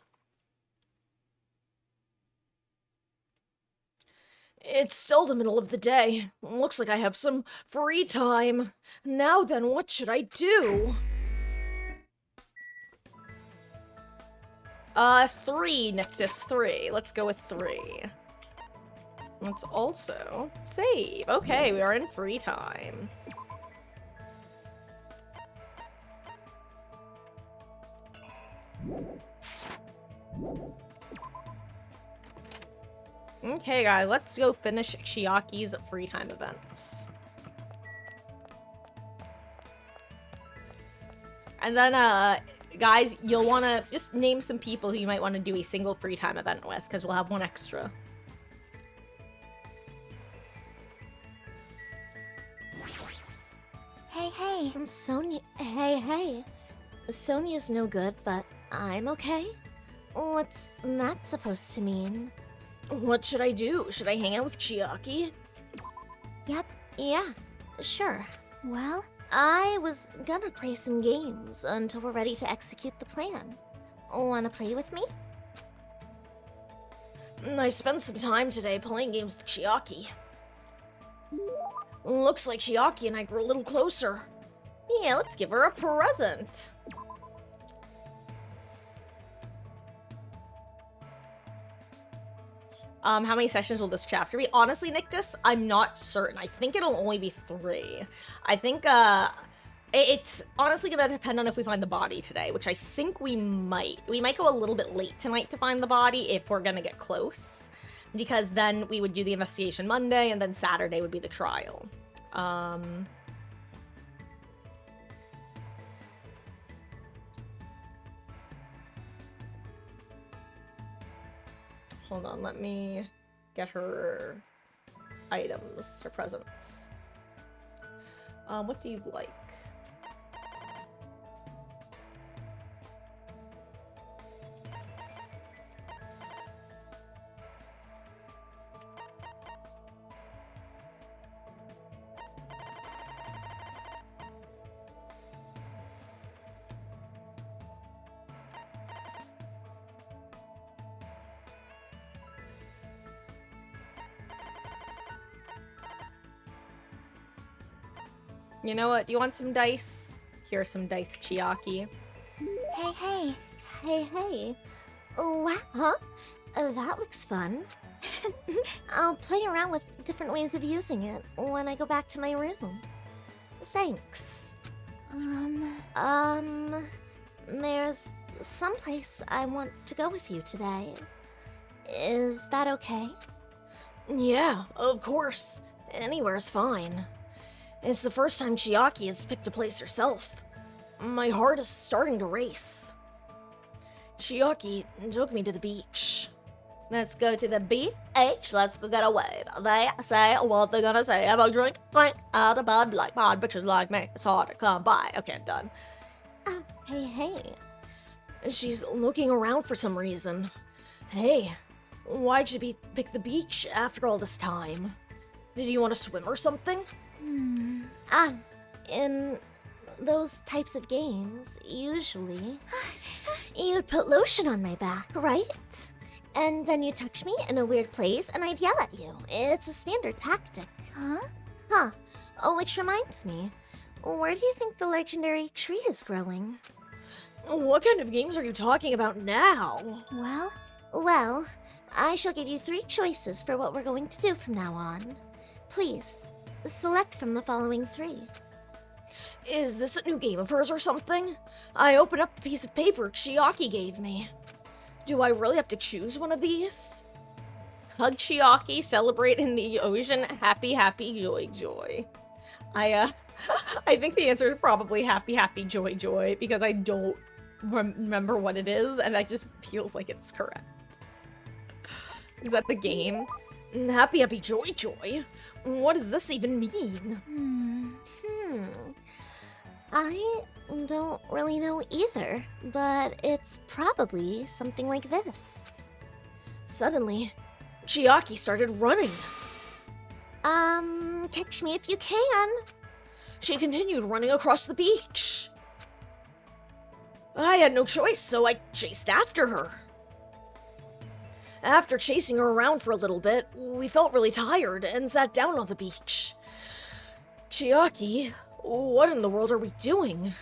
It's still the middle of the day. Looks like I have some free time. Now then, what should I do? 3, Nictus, 3. Let's go with 3. Let's also save. Okay, we are in free time. Okay, guys, let's go finish Chiaki's free time events. And then, guys, you'll want to just name some people who you might want to do a single free time event with, because we'll have one extra. Hey. Sonia, hey. Sonia's no good, but I'm okay. What's that supposed to mean? What should I do? Should I hang out with Chiaki? Yep. Yeah, sure. Well? I was gonna play some games until we're ready to execute the plan. Wanna play with me? I spent some time today playing games with Chiaki. Looks like Chiaki and I grew a little closer. Yeah, let's give her a present. How many sessions will this chapter be? Honestly, Nictus, I'm not certain. I think it'll only be 3. I think, it's honestly gonna depend on if we find the body today, which I think we might. We might go a little bit late tonight to find the body if we're gonna get close, because then we would do the investigation Monday, and then Saturday would be the trial. hold on, let me get her items, her presents. What do you like? You know what? Do you want some dice? Here's some dice, Chiaki. Hey, hey. Hey, hey. Oh, wow, huh? That looks fun. I'll play around with different ways of using it when I go back to my room. Thanks. There's someplace I want to go with you today. Is that okay? Yeah, of course. Anywhere's fine. It's the first time Chiaki has picked a place herself. My heart is starting to race. Chiaki took me to the beach. Let's go to the beach. Let's go get a wave. They say what they're gonna say. Have a drink, clink, out of bud, like pod bitches like me. It's hard to come by. Okay, I'm done. Hey, hey. She's looking around for some reason. Hey, why'd you pick the beach after all this time? Did you want to swim or something? In those types of games, usually, you'd put lotion on my back, right? And then you'd touch me in a weird place and I'd yell at you. It's a standard tactic. Huh. Oh, which reminds me, where do you think the legendary tree is growing? What kind of games are you talking about now? Well, I shall give you 3 choices for what we're going to do from now on. Please, select from the following 3. Is this a new game of hers or something? I opened up the piece of paper Chiaki gave me. Do I really have to choose one of these? Hug Chiaki, celebrate in the ocean, happy, happy, joy, joy. I think the answer is probably happy, happy, joy, joy, because I don't remember what it is, and it just feels like it's correct. Is that the game? Happy, happy, joy, joy? What does this even mean? I don't really know either, but it's probably something like this. Suddenly, Chiaki started running. Catch me if you can. She continued running across the beach. I had no choice, so I chased after her. After chasing her around for a little bit, we felt really tired and sat down on the beach. Chiaki, what in the world are we doing?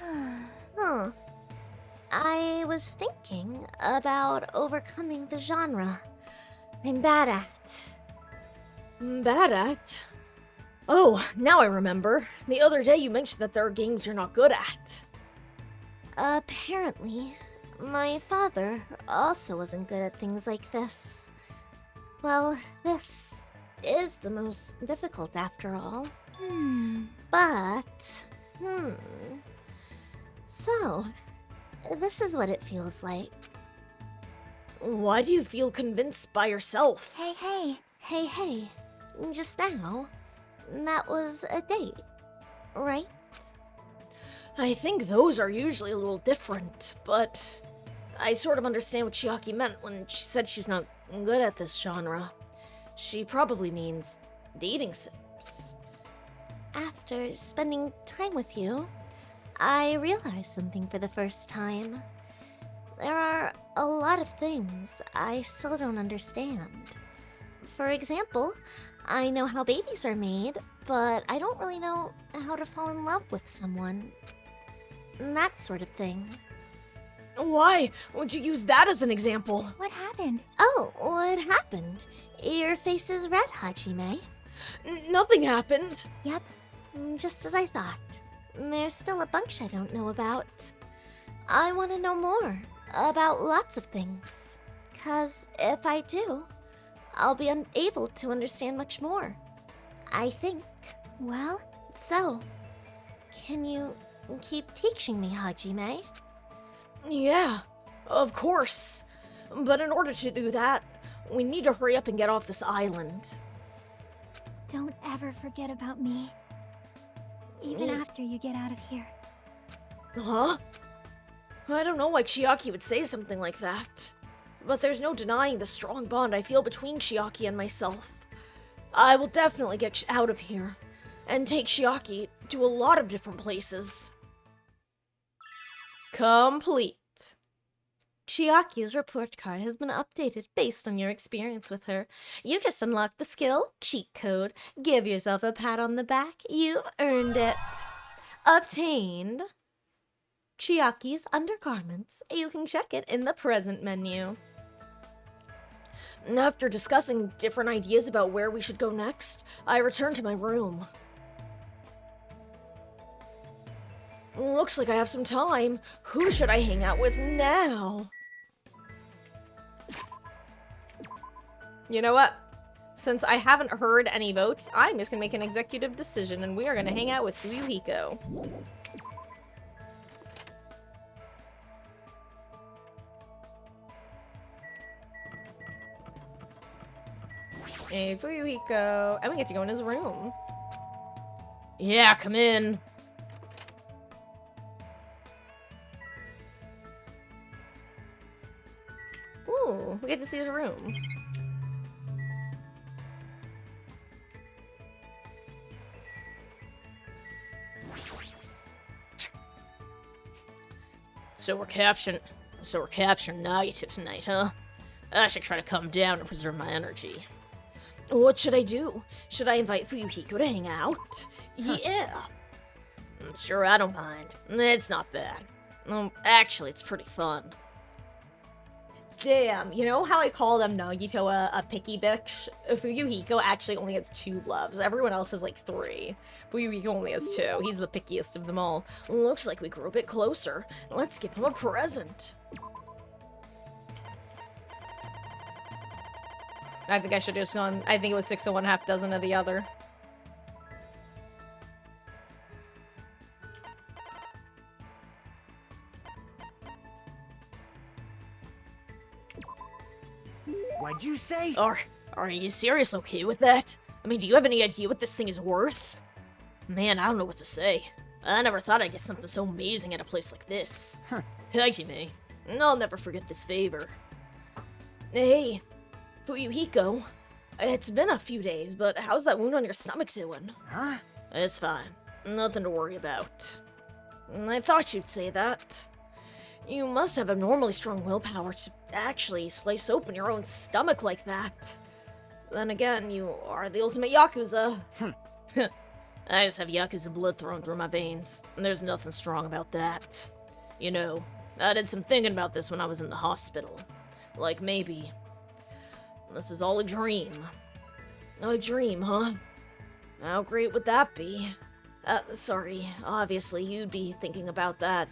I was thinking about overcoming the genre I'm bad at. Bad at? Oh, now I remember. The other day you mentioned that there are games you're not good at. Apparently, my father also wasn't good at things like this. Well, this is the most difficult after all. But, So, this is what it feels like. Why do you feel convinced by yourself? Hey. Just now, that was a date, right? I think those are usually a little different, but I sort of understand what Chiaki meant when she said she's not good at this genre. She probably means dating sims. After spending time with you, I realized something for the first time. There are a lot of things I still don't understand. For example, I know how babies are made, but I don't really know how to fall in love with someone. That sort of thing. Why would you use that as an example? What happened? Oh, what happened? Your face is red, Hajime. Nothing happened. Yep, just as I thought. There's still a bunch I don't know about. I want to know more about lots of things. 'Cause if I do, I'll be unable to understand much more. I think. Well, so, can you keep teaching me, Hajime? Yeah, of course. But in order to do that, we need to hurry up and get off this island. Don't ever forget about me. Even after you get out of here. Huh? I don't know why Chiaki would say something like that. But there's no denying the strong bond I feel between Chiaki and myself. I will definitely get out of here and take Chiaki to a lot of different places. Complete. Chiaki's report card has been updated based on your experience with her. You just unlocked the skill cheat code. Give yourself a pat on the back. You've earned it. Obtained Chiaki's undergarments. You can check it in the present menu. After discussing different ideas about where we should go next, I return to my room. Looks like I have some time. Who should I hang out with now? You know what? Since I haven't heard any votes, I'm just gonna make an executive decision and we are gonna hang out with Fuyuhiko. Hey, Fuyuhiko. And we get to go in his room. Yeah, come in. Ooh, we get to see his room. So we're capturing Nagito tonight, huh? I should try to calm down and preserve my energy. What should I do? Should I invite Fuyuhiko to hang out? Yeah. Sure, I don't mind. It's not bad. Actually, it's pretty fun. Damn, you know how I call them Nagito a picky bitch? Fuyuhiko actually only has 2 loves. Everyone else has like 3. Fuyuhiko only has 2. He's the pickiest of them all. Looks like we grew a bit closer. Let's give him a present. I think I should have just gone, I think it was 6 of one, half dozen of the other. What'd you say? Are you serious okay with that? I mean, do you have any idea what this thing is worth? Man, I don't know what to say. I never thought I'd get something so amazing at a place like this. Hajime, I'll never forget this favor. Hey, Fuyuhiko, it's been a few days, but how's that wound on your stomach doing? Huh? It's fine. Nothing to worry about. I thought you'd say that. You must have abnormally strong willpower to actually slice open your own stomach like that. Then again, you are the ultimate Yakuza. I just have Yakuza blood thrown through my veins, and there's nothing strong about that. You know, I did some thinking about this when I was in the hospital. Like maybe this is all a dream. A dream, huh? How great would that be? Sorry, obviously you'd be thinking about that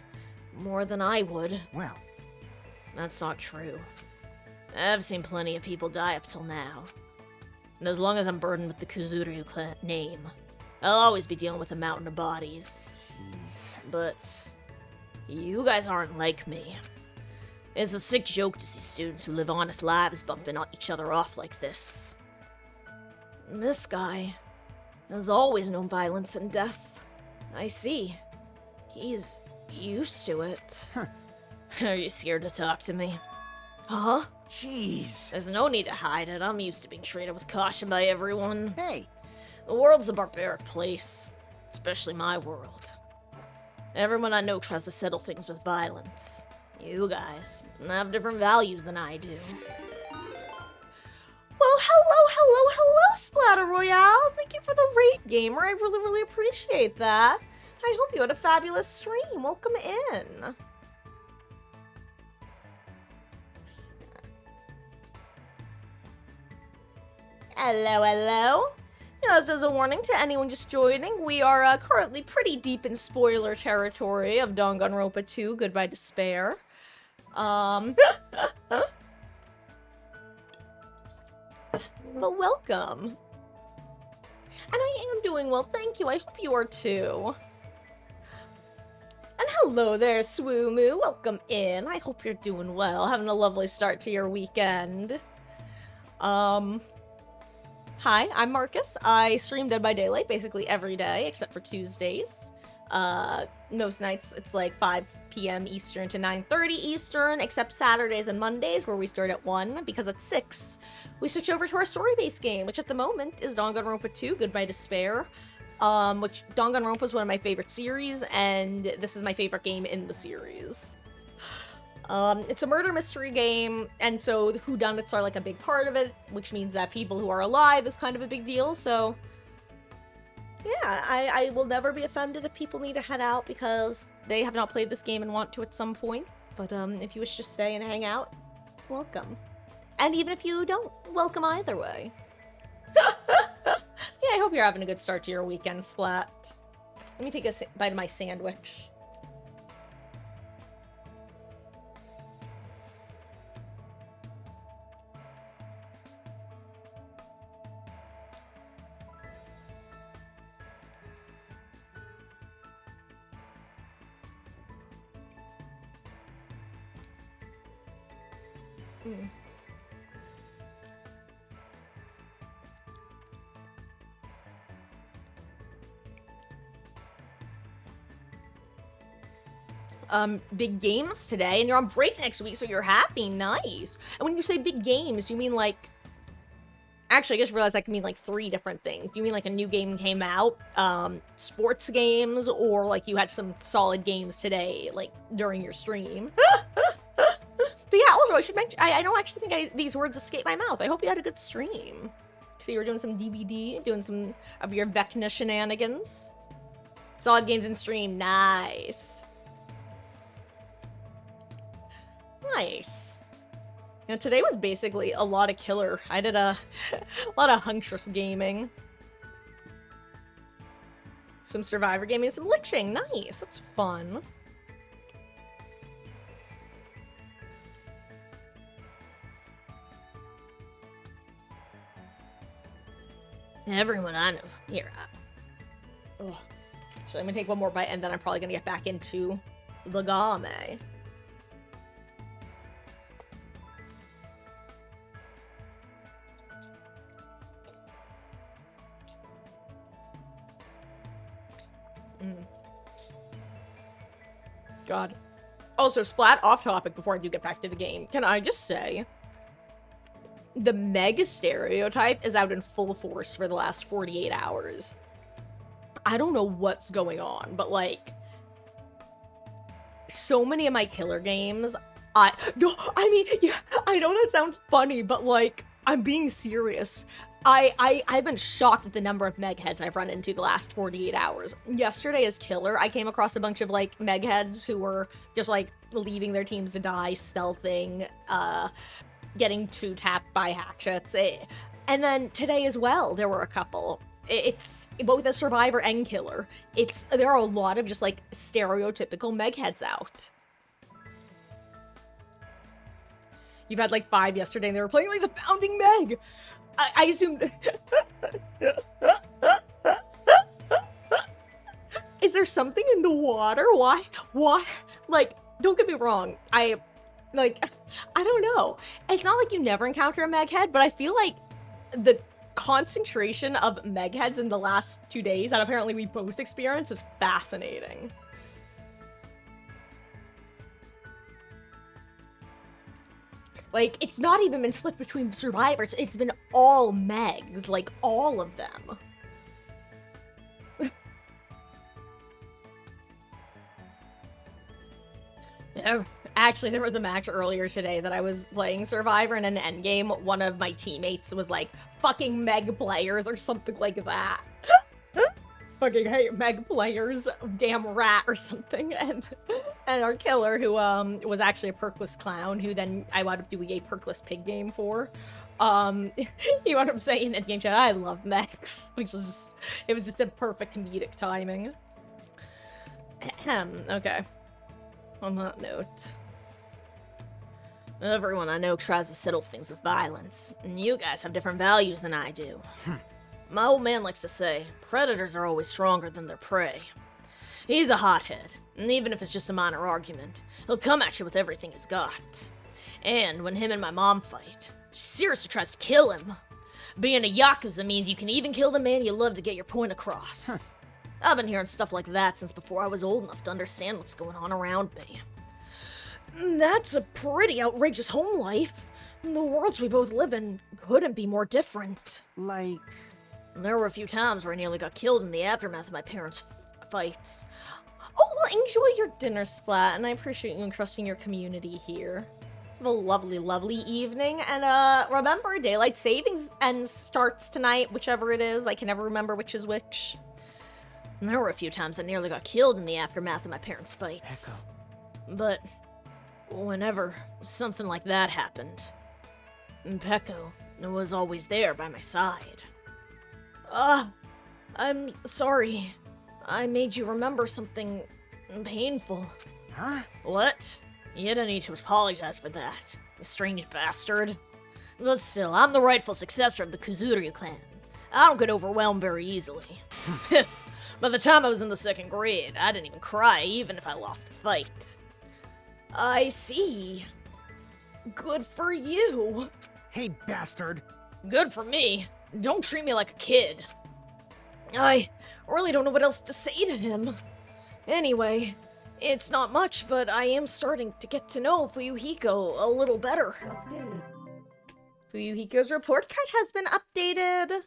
more than I would. Well, that's not true. I've seen plenty of people die up till now. And as long as I'm burdened with the Kuzuryu name, I'll always be dealing with a mountain of bodies. Jeez. But you guys aren't like me. It's a sick joke to see students who live honest lives bumping each other off like this. This guy has always known violence and death. I see. He's used to it. Are you scared to talk to me? Huh? Jeez. There's no need to hide it. I'm used to being treated with caution by everyone. Hey. The world's a barbaric place. Especially my world. Everyone I know tries to settle things with violence. You guys have different values than I do. Well, hello, Splatter Royale. Thank you for the raid, gamer. I really appreciate that. I hope you had a fabulous stream. Welcome in. Hello. Just as a warning to anyone just joining, we are currently pretty deep in spoiler territory of Danganronpa 2, Goodbye Despair. But welcome. And I am doing well, thank you. I hope you are too. And Hello there, Swoomoo. Welcome in. I hope you're doing well. Having a lovely start to your weekend. Hi, I'm Marcus. I stream Dead by Daylight basically every day, except for Tuesdays. Most nights it's like 5 p.m. Eastern to 9:30 Eastern, except Saturdays and Mondays where we start at 1, because at 6 we switch over to our story-based game, which at the moment is Danganronpa 2, Goodbye Despair. Which Danganronpa is one of my favorite series, and this is my favorite game in the series. It's a murder mystery game, and so the whodunits are like a big part of it, which means that people who are alive is kind of a big deal, so yeah, I will never be offended if people need to head out because they have not played this game and want to at some point. But if you wish to stay and hang out, welcome. And even if you don't, welcome either way. Yeah, I hope you're having a good start to your weekend, Splat. Let me take a bite of my sandwich. Big games today, and you're on break next week, so you're happy. Nice. And when you say big games, you mean like... Actually, I just realized that can mean like 3 different things. Do you mean like a new game came out, sports games, or like you had some solid games today, like during your stream? But yeah, also, I should mention, I don't actually think these words escape my mouth. I hope you had a good stream. So you were doing some DBD, doing some of your Vecna shenanigans. Solid games in stream, nice. Nice. You know, today was basically a lot of killer. I did a lot of huntress gaming. Some survivor gaming, some liching, nice, that's fun. Everyone I know. Here. Ugh. So I'm gonna take one more bite and then I'm probably gonna get back into the game. God. Also, Splat, off topic before I do get back to the game. Can I just say, the Meg stereotype is out in full force for the last 48 hours. I don't know what's going on, but like, so many of my killer games, I mean, yeah, I know that sounds funny, but like, I'm being serious. I've been shocked at the number of Megheads I've run into the last 48 hours. Yesterday as killer, I came across a bunch of like Megheads who were just like leaving their teams to die, stealthing, getting 2-tapped by hatchets. And then today as well, there were a couple. It's both a survivor and killer. There are a lot of just like stereotypical Megheads out. You've had like 5 yesterday and they were playing like the founding Meg. I assume. Is there something in the water? Why? Like, don't get me wrong. I don't know. It's not like you never encounter a Meghead, but I feel like the concentration of Megheads in the last 2 days that apparently we both experienced is fascinating. Like, it's not even been split between survivors, it's been all Megs, like, all of them. Yeah, actually, there was a match earlier today that I was playing Survivor, and in an endgame, one of my teammates was like, fucking Meg players, or something like that. Fucking hate Meg players, damn rat or something, and our killer, who was actually a perkless clown, who then I wound up doing a perkless pig game for, he wound up saying in game chat, I love Megs, which was just a perfect comedic timing. Okay. On that note, everyone I know tries to settle things with violence, and you guys have different values than I do. My old man likes to say, predators are always stronger than their prey. He's a hothead, And even if it's just a minor argument, he'll come at you with everything he's got. And when him and my mom fight, she seriously tries to kill him. Being a Yakuza means you can even kill the man you love to get your point across. I've been hearing stuff like that since before I was old enough to understand what's going on around me. That's a pretty outrageous home life. The worlds we both live in couldn't be more different. Like? There were a few times where I nearly got killed in the aftermath of my parents' fights. Oh, well, enjoy your dinner, Splat, and I appreciate you entrusting your community here. Have a lovely, lovely evening, and remember, daylight savings ends starts tonight, whichever it is. I can never remember which is which. And there were a few times I nearly got killed in the aftermath of my parents' fights. But whenever something like that happened, Pecco was always there by my side. I'm sorry. I made you remember something painful. Huh? What? You don't need to apologize for that, you strange bastard. But still, I'm the rightful successor of the Kuzuryu clan. I don't get overwhelmed very easily. By the time I was in the 2nd grade, I didn't even cry, even if I lost a fight. I see. Good for you. Hey, bastard. Good for me. Don't treat me like a kid. I really don't know what else to say to him. Anyway, it's not much, but I am starting to get to know Fuyuhiko a little better. Fuyuhiko's report card has been updated.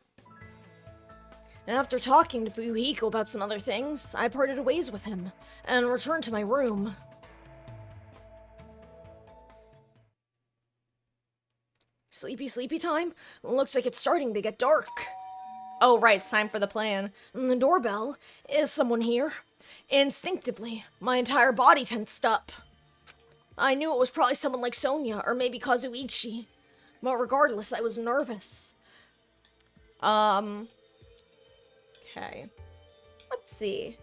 After talking to Fuyuhiko about some other things, I parted ways with him and returned to my room. Sleepy time? Looks like it's starting to get dark. Oh, right, it's time for the plan. And the doorbell. Is someone here? Instinctively, my entire body tensed up. I knew it was probably someone like Sonia, or maybe Kazuichi. But regardless, I was nervous. Okay. Let's see.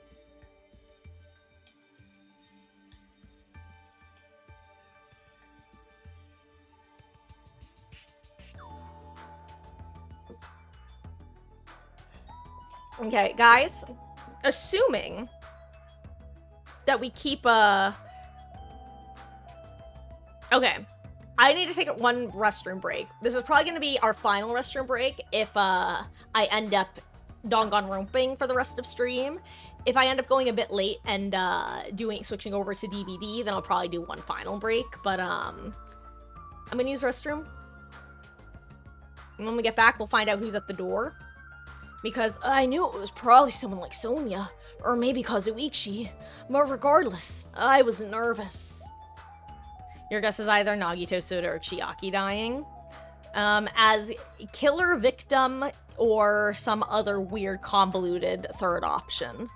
Okay, guys, assuming that we keep okay, I need to take one restroom break. This is probably going to be our final restroom break if I end up Danganronping for the rest of stream. If I end up going a bit late and switching over to DVD, then I'll probably do one final break, but I'm going to use the restroom. And when we get back, we'll find out who's at the door. Because I knew it was probably someone like Sonia, or maybe Kazuichi. But regardless, I was nervous. Your guess is either Nagito Soda or Chiaki dying. As killer, victim, or some other weird convoluted third option.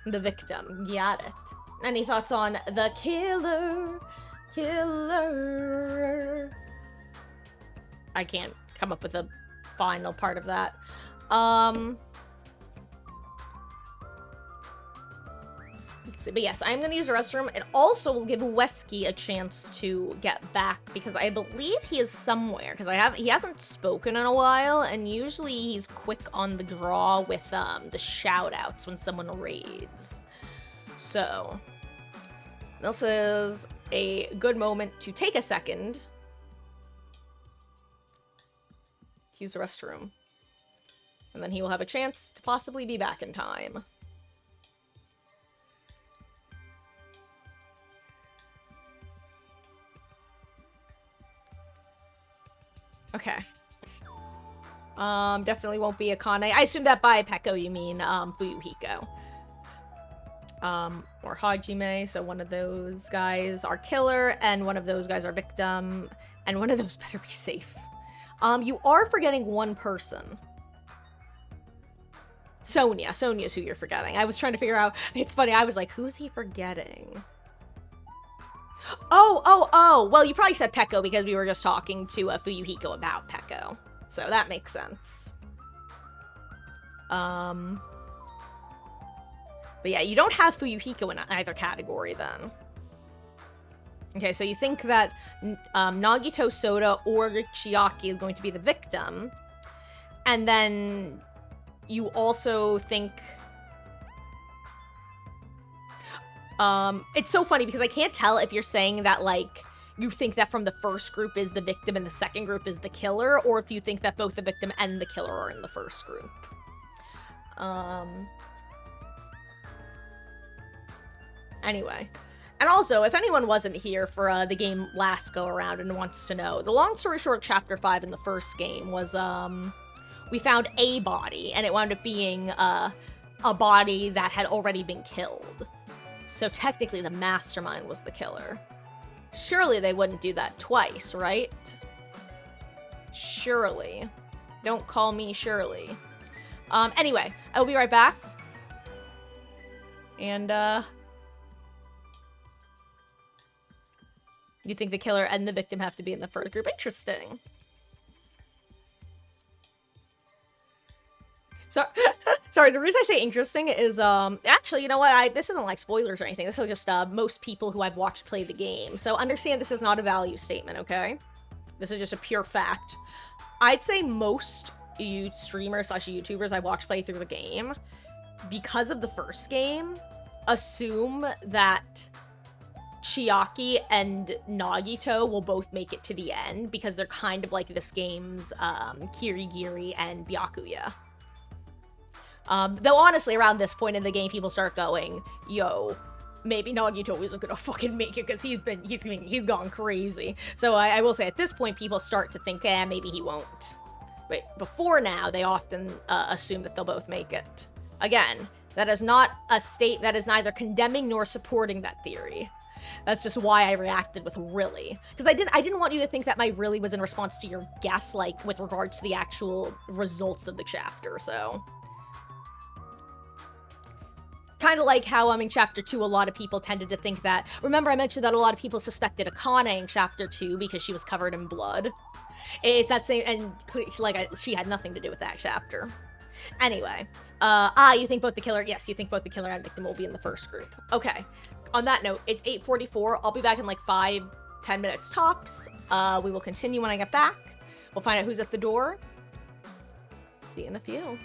The victim, got it. Any thoughts on the killer? I can't come up with a final part of that. Let's see, but yes, I'm gonna use the restroom. It also will give Wesky a chance to get back because I believe he is somewhere. Because he hasn't spoken in a while, and usually he's quick on the draw with the shout outs when someone raids. So this is a good moment to take a second to use the restroom. And then he will have a chance to possibly be back in time. Okay. Definitely won't be Akane. I assume that by Pecco you mean Fuyuhiko. Or Hajime, so one of those guys are killer, and one of those guys are victim, and one of those better be safe. You are forgetting one person. Sonia. Sonia's who you're forgetting. I was trying to figure out, it's funny, I was like, who's he forgetting? Oh, well, you probably said Pecco because we were just talking to Fuyuhiko about Pecco. So that makes sense. But yeah, you don't have Fuyuhiko in either category then. Okay, so you think that Nagito, Soda, or Chiaki is going to be the victim. And then you also think... it's so funny because I can't tell if you're saying that, like, you think that from the first group is the victim and the second group is the killer, or if you think that both the victim and the killer are in the first group. Anyway. And also, if anyone wasn't here for the game last go-around and wants to know, the long story short, Chapter 5 in the first game was, we found a body, and it wound up being, a body that had already been killed. So technically, the mastermind was the killer. Surely they wouldn't do that twice, right? Surely. Don't call me Shirley. Anyway, I will be right back. And, you think the killer and the victim have to be in the first group? Interesting. So, sorry, the reason I say interesting is, actually, you know what, this isn't like spoilers or anything, this is just, most people who I've watched play the game, so understand this is not a value statement, okay? This is just a pure fact. I'd say most streamers / YouTubers I watch play through the game, because of the first game, assume that Chiaki and Nagito will both make it to the end, because they're kind of like this game's, Kirigiri and Byakuya. Though honestly, around this point in the game, people start going, yo, maybe Nagito isn't gonna fucking make it because he's gone crazy. So I will say at this point, people start to think, maybe he won't. But before now, they often assume that they'll both make it. Again, that is not that is neither condemning nor supporting that theory. That's just why I reacted with really. Because I didn't want you to think that my really was in response to your guess, like, with regards to the actual results of the chapter, so... Kind of like how, in Chapter 2, a lot of people tended to think that... Remember, I mentioned that a lot of people suspected Akane in Chapter 2 because she was covered in blood. It's that same... And, she had nothing to do with that chapter. Anyway. You think both the killer... Yes, you think both the killer and victim will be in the first group. Okay. On that note, it's 8:44. I'll be back in, like, 5-10 minutes tops. We will continue when I get back. We'll find out who's at the door. See you in a few.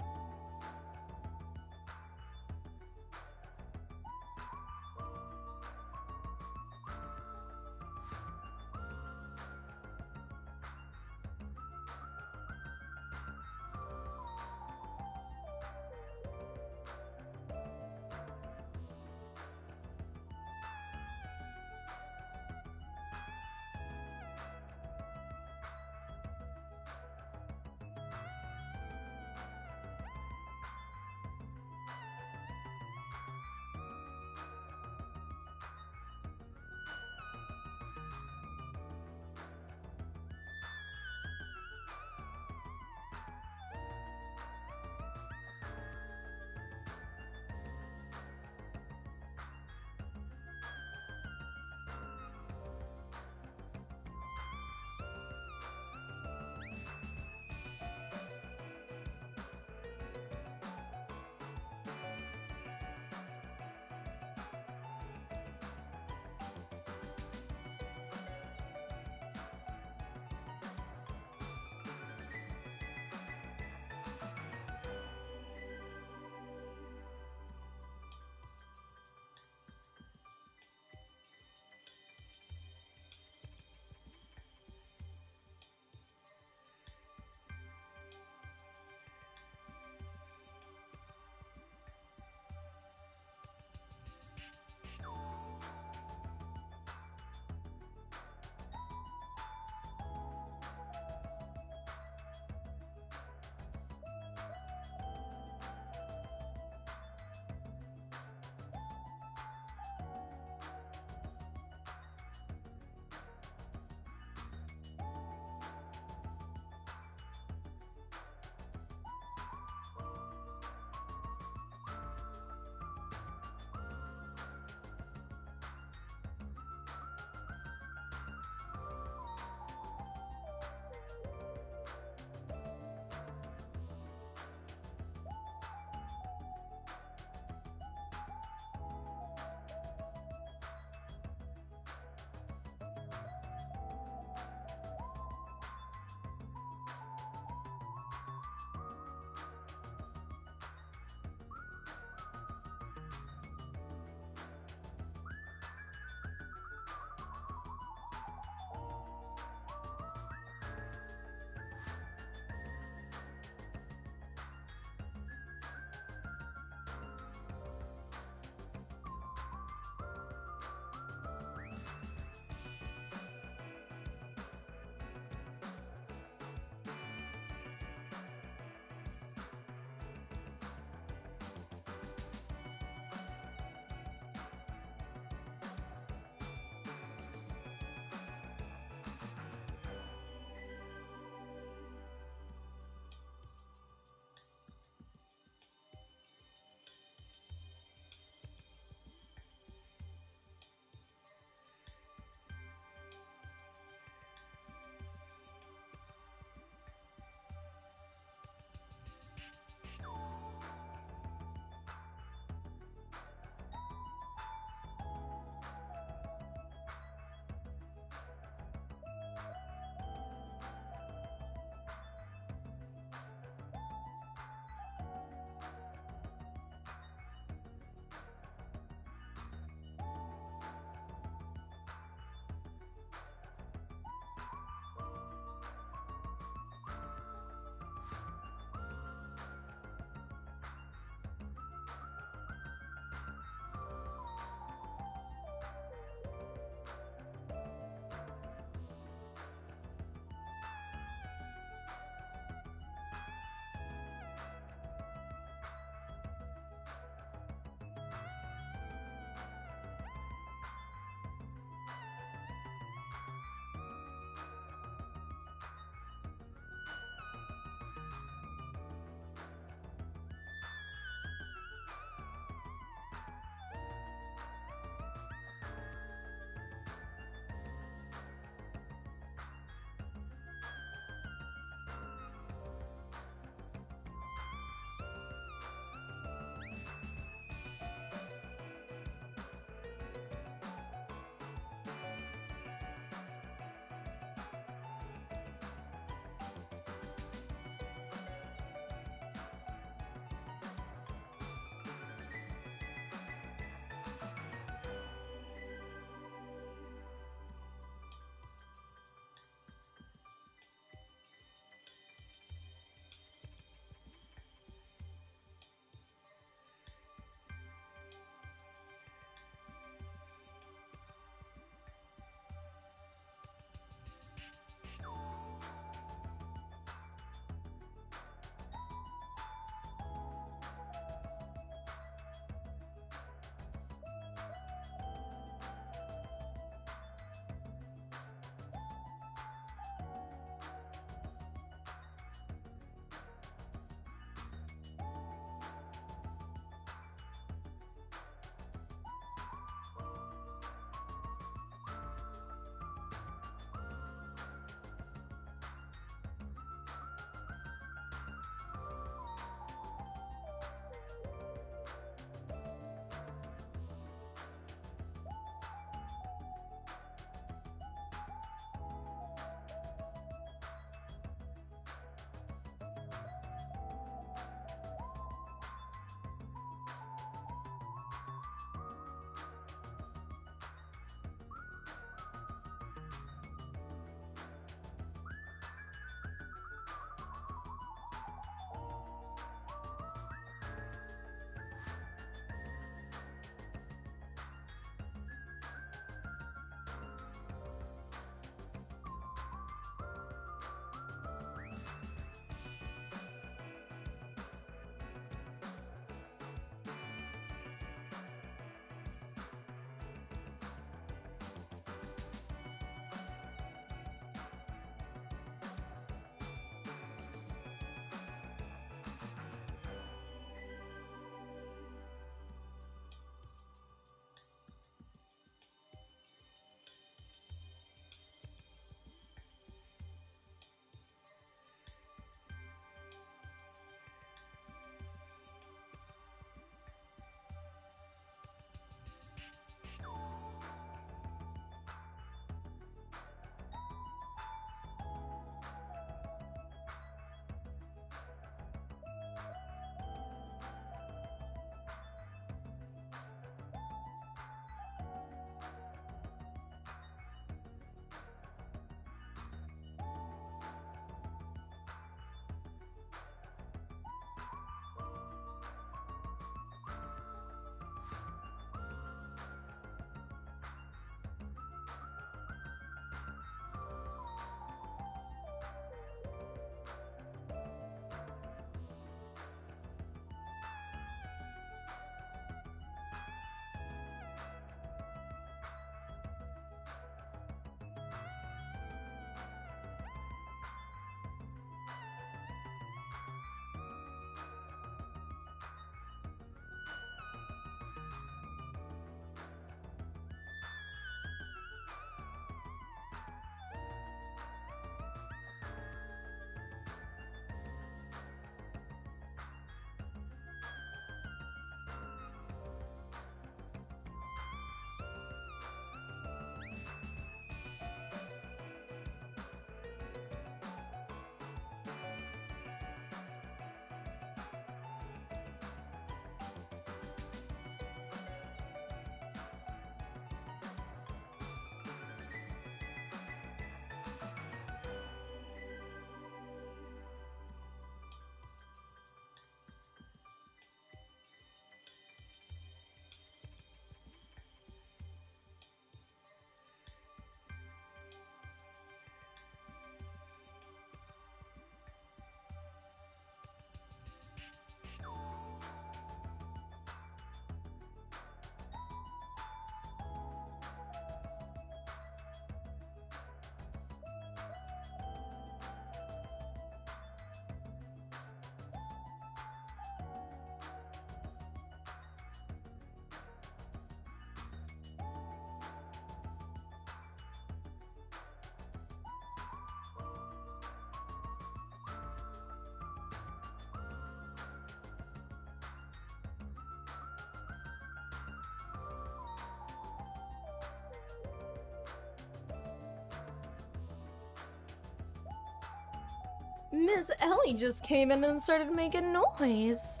Miss Ellie just came in and started making noise.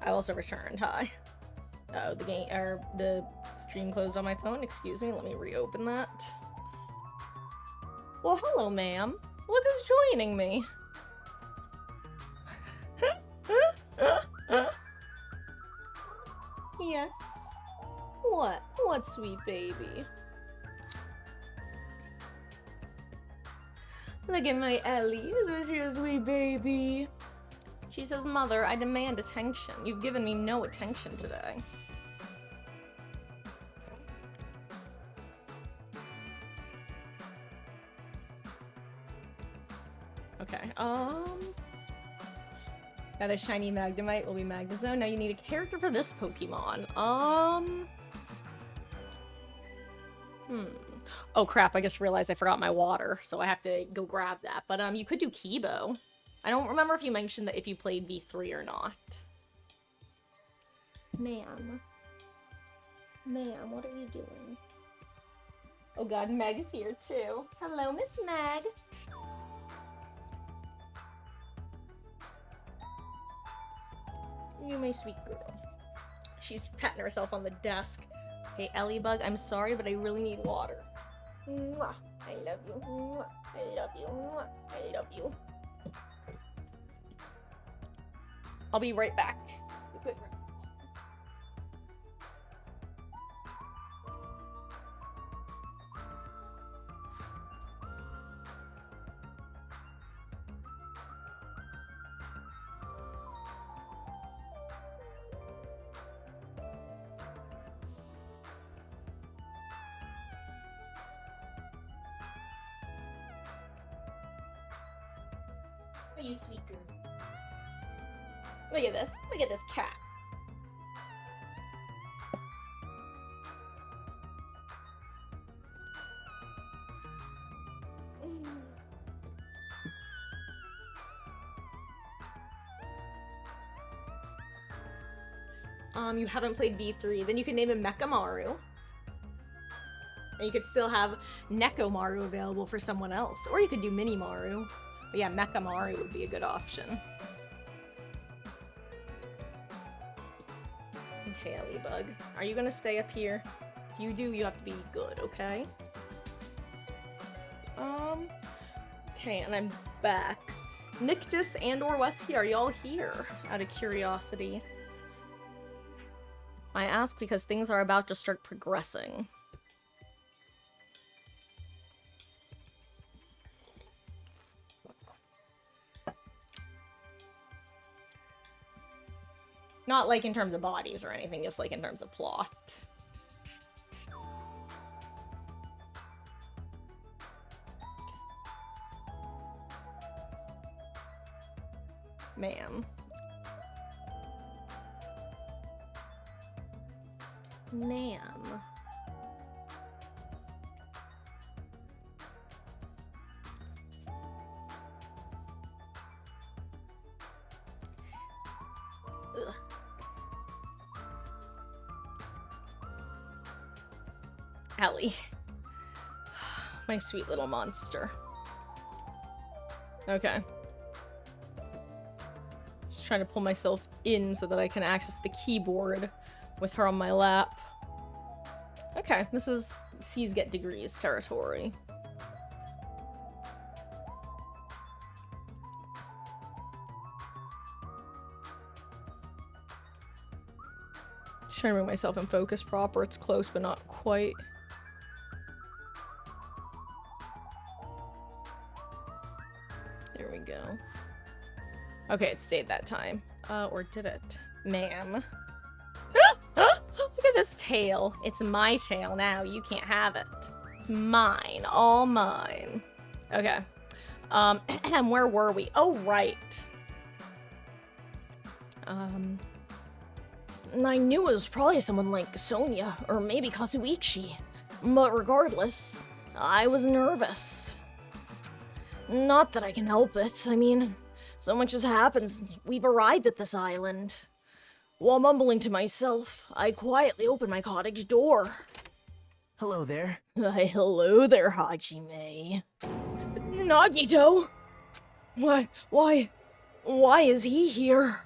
I also returned. Hi. Oh, the stream closed on my phone. Excuse me. Let me reopen that. Well, hello, ma'am. Look who's joining me. Yes. What? What, sweet baby? Look at my Ellie. Isn't she a sweet baby? She says, Mother, I demand attention. You've given me no attention today. Okay, got a shiny Magnemite, will be Magnezone. Now you need a character for this Pokemon. Oh crap, I just realized I forgot my water, so I have to go grab that. But, you could do Kibo. I don't remember if you mentioned that if you played V3 or not. Ma'am. Ma'am, what are you doing? Oh god, Meg is here too. Hello, Miss Meg. You my sweet girl. She's patting herself on the desk. Hey, Ellie Bug, I'm sorry, but I really need water. Mwah. I love you. Mwah. I love you. Mwah. I love you. I'll be right back. Oh, you sweet girl. Look at this. Look at this cat. You haven't played V3, then you can name him Mechamaru. And you could still have Nekomaru available for someone else. Or you could do Minimaru. But yeah, Mechamaru would be a good option. Okay, Ellie Bug. Are you gonna stay up here? If you do, you have to be good, okay? Okay, and I'm back. Nictus and or Westy, are y'all here? Out of curiosity. I ask because things are about to start progressing. Not like in terms of bodies or anything, just like in terms of plot. Ma'am. Ma'am. Ugh. Ellie. My sweet little monster. Okay. Just trying to pull myself in so that I can access the keyboard with her on my lap. Okay, this is C's get degrees territory. Just trying to bring myself in focus proper. It's close, but not quite. There we go. Okay, it stayed that time. Or did it? Ma'am. Look at this tail. It's my tail now. You can't have it. It's mine. All mine. Okay. Where were we? Oh, right. I knew it was probably someone like Sonia, or maybe Kazuichi. But regardless, I was nervous. Not that I can help it. I mean, so much has happened since we've arrived at this island. While mumbling to myself, I quietly opened my cottage door. Hello there. Hello there, Hajime. Nagito! Why is he here?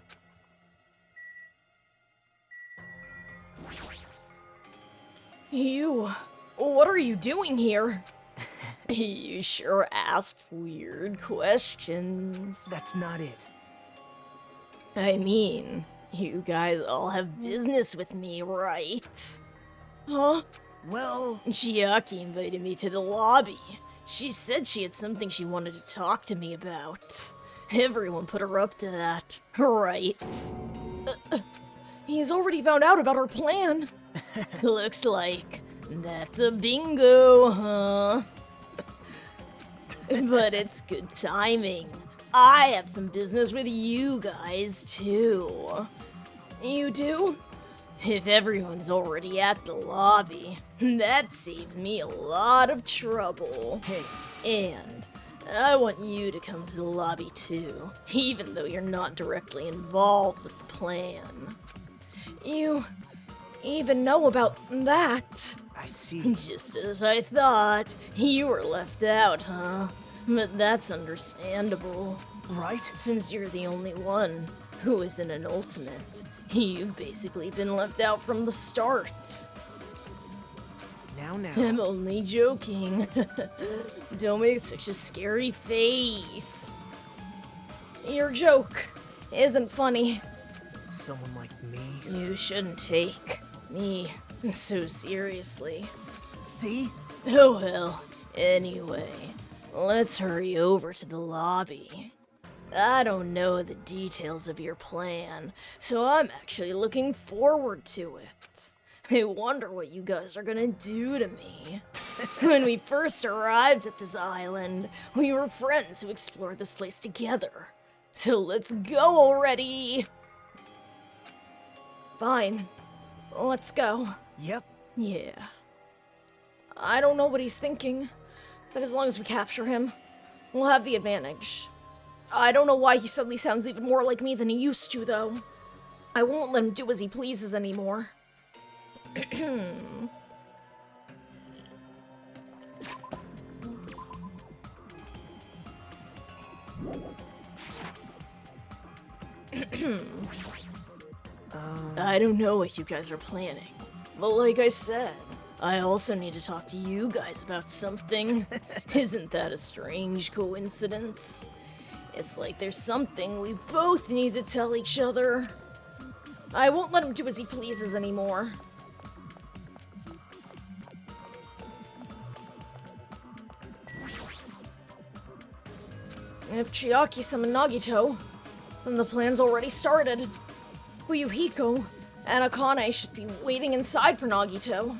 You, what are you doing here? You sure asked weird questions. That's not it. I mean, you guys all have business with me, right? Huh? Well... Chiaki invited me to the lobby. She said she had something she wanted to talk to me about. Everyone put her up to that, right? He's already found out about our plan. Looks like that's a bingo, huh? But it's good timing. I have some business with you guys, too. You do? If everyone's already at the lobby, that saves me a lot of trouble. Hey. And I want you to come to the lobby, too, even though you're not directly involved with the plan. You even know about that? I see. Just as I thought. You were left out, huh? But that's understandable. Right? Since you're the only one who isn't an ultimate, you've basically been left out from the start. Now. I'm only joking. Don't make such a scary face. Your joke isn't funny. Someone like me? You shouldn't take me so seriously. See? Oh well, anyway, let's hurry over to the lobby. I don't know the details of your plan, so I'm actually looking forward to it. I wonder what you guys are gonna do to me. When we first arrived at this island, we were friends who explored this place together. So let's go already! Fine. Let's go. Yep. Yeah. I don't know what he's thinking, but as long as we capture him, we'll have the advantage. I don't know why he suddenly sounds even more like me than he used to, though. I won't let him do as he pleases anymore. I don't know what you guys are planning, but like I said, I also need to talk to you guys about something. Isn't that a strange coincidence? It's like there's something we both need to tell each other. I won't let him do as he pleases anymore. If Chiaki summoned Nagito, then the plan's already started. Fuyuhiko and Akane should be waiting inside for Nagito.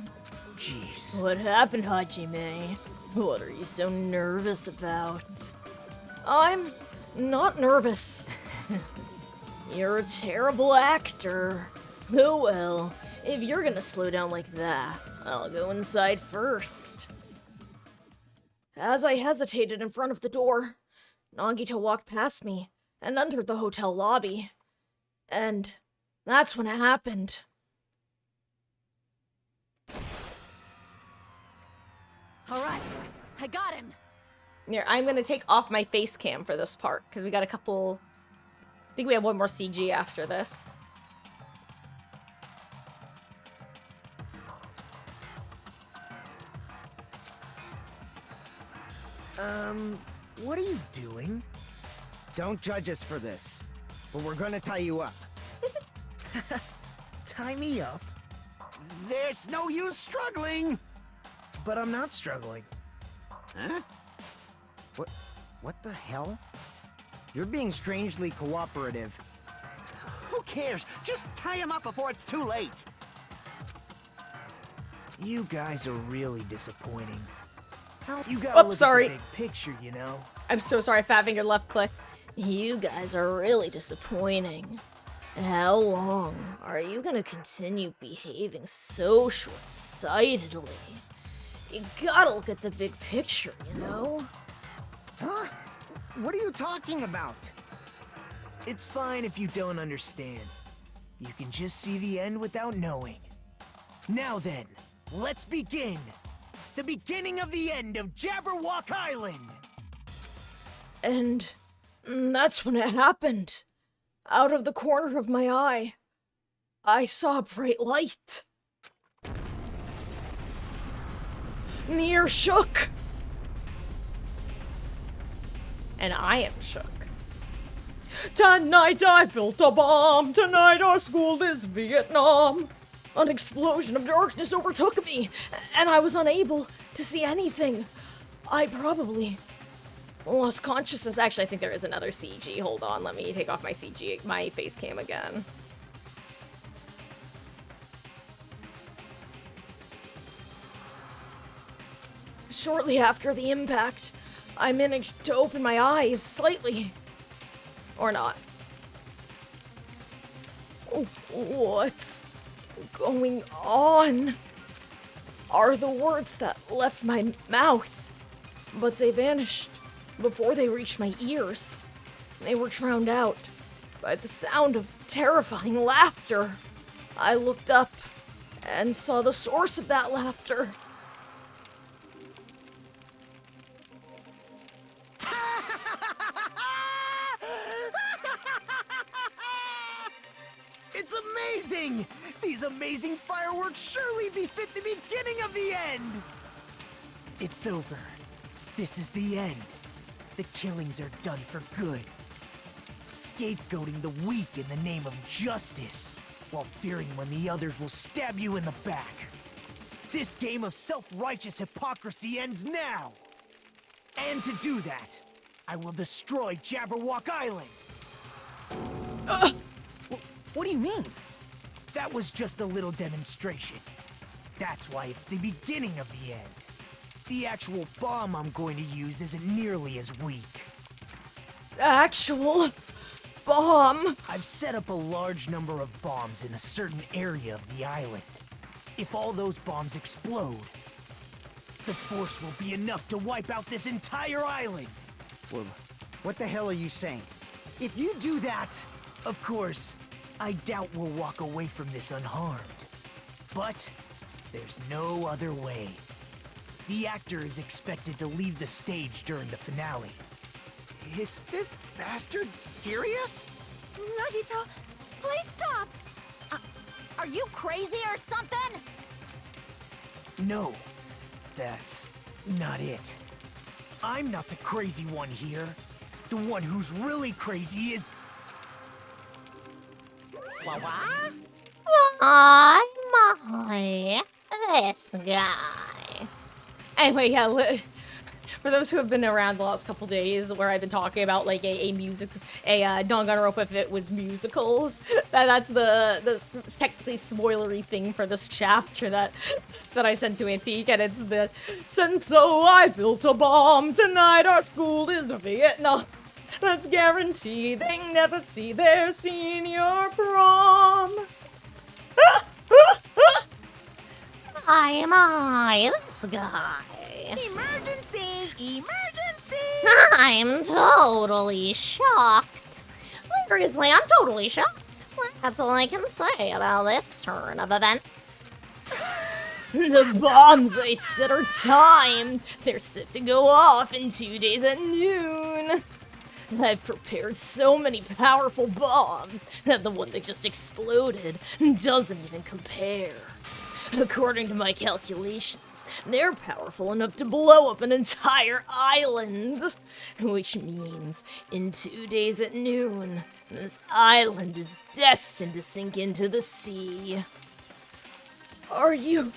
Jeez. What happened, Hajime? What are you so nervous about? I'm not nervous. You're a terrible actor. Oh well, if you're gonna slow down like that, I'll go inside first. As I hesitated in front of the door, Nagito walked past me and entered the hotel lobby. And that's when it happened. Alright, I got him. Here, I'm gonna take off my face cam for this part, because we got a couple... I think we have one more CG after this. What are you doing? Don't judge us for this, but we're gonna tie you up. Tie me up? There's no use struggling! But I'm not struggling. Huh? What the hell? You're being strangely cooperative. Who cares? Just tie him up before it's too late! You guys are really disappointing. You gotta look sorry. at the big picture, you know? I'm so sorry, fat finger left click. You guys are really disappointing. How long are you gonna continue behaving so short-sightedly? You gotta look at the big picture, you know? Huh? What are you talking about? It's fine if you don't understand. You can just see the end without knowing. Now then, let's begin! The beginning of the end of Jabberwock Island! And That's when it happened. Out of the corner of my eye, I saw a bright light. The air shook. And I am shook. Tonight I built a bomb. Tonight our school is Vietnam. An explosion of darkness overtook me, and I was unable to see anything. I probably lost consciousness. Actually, I think there is another CG. Hold on, let me take off my face cam again. Shortly after the impact, I managed to open my eyes slightly. Or not. What's going on? Are the words that left my mouth, but they vanished before they reached my ears. They were drowned out by the sound of terrifying laughter. I looked up and saw the source of that laughter. It's amazing! These amazing fireworks surely befit the beginning of the end! It's over. This is the end. The killings are done for good. Scapegoating the weak in the name of justice, while fearing when the others will stab you in the back. This game of self-righteous hypocrisy ends now! And to do that, I will destroy Jabberwock Island! What do you mean? That was just a little demonstration. That's why it's the beginning of the end. The actual bomb I'm going to use isn't nearly as weak. Actual bomb? I've set up a large number of bombs in a certain area of the island. If all those bombs explode, the force will be enough to wipe out this entire island. Well, what the hell are you saying? If you do that... Of course, I doubt we'll walk away from this unharmed. But there's no other way. The actor is expected to leave the stage during the finale. Is this bastard serious? Nagito, please stop! Are you crazy or something? No, that's not it. I'm not the crazy one here. The one who's really crazy is... What? Why, my, this guy. Anyway, yeah, for those who have been around the last couple days where I've been talking about like a Danganronpa if it was musicals, that's the technically spoilery thing for this chapter that I sent to Antique, and it's the "Since so I built a bomb, tonight our school is Vietnam. Let's guarantee they never see their senior prom." I'm this guy. Emergency! Emergency! I'm totally shocked. Seriously, I'm totally shocked. That's all I can say about this turn of events. The bombs I set are timed. They're set to go off in 2 days at noon. I've prepared so many powerful bombs that the one that just exploded doesn't even compare. According to my calculations, they're powerful enough to blow up an entire island. Which means, in 2 days at noon, this island is destined to sink into the sea. Are you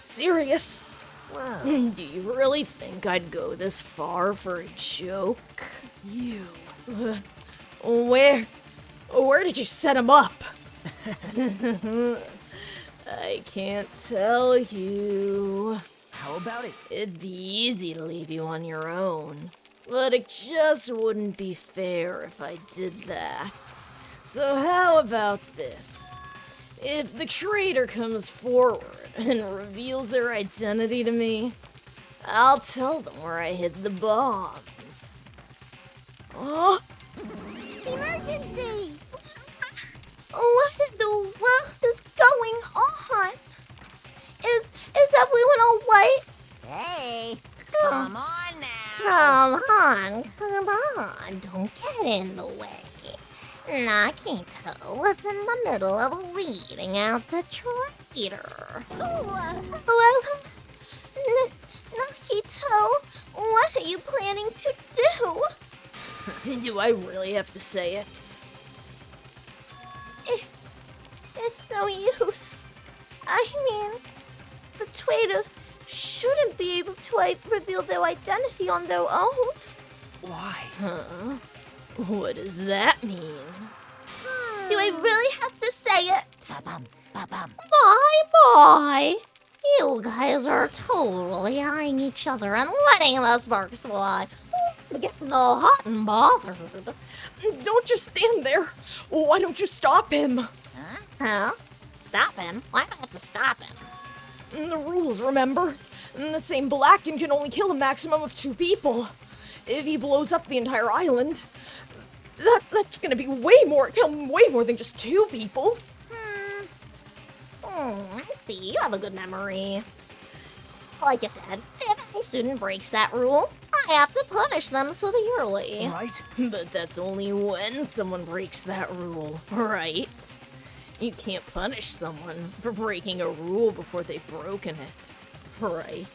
serious? Wow. Do you really think I'd go this far for a joke? You... Where did you set him up? I can't tell you. How about it? It'd be easy to leave you on your own, but it just wouldn't be fair if I did that. So how about this? If the traitor comes forward and reveals their identity to me, I'll tell them where I hid the bombs. Oh! Emergency! What in the world is going on? Is everyone alright? Hey, come on now. Come on. get in the way. Nagito was in the middle of weeding out the traitor. Nagito, what are you planning to do? Do I really have to say it? It's no use. I mean, the traitor shouldn't be able to reveal their identity on their own. Why? Huh? What does that mean? Do I really have to say it? My! You guys are totally eyeing each other and letting the sparks fly. I'm getting all hot and bothered. Don't just stand there. Why don't you stop him? Huh? Stop him? Why do I have to stop him? The rules, remember? The same Blacken can only kill a maximum of 2 people. If he blows up the entire island, that's gonna be kill way more than just 2 people. I see. You have a good memory. Like I said, if a student breaks that rule, I have to punish them severely. Right? But that's only when someone breaks that rule, right? You can't punish someone for breaking a rule before they've broken it, right?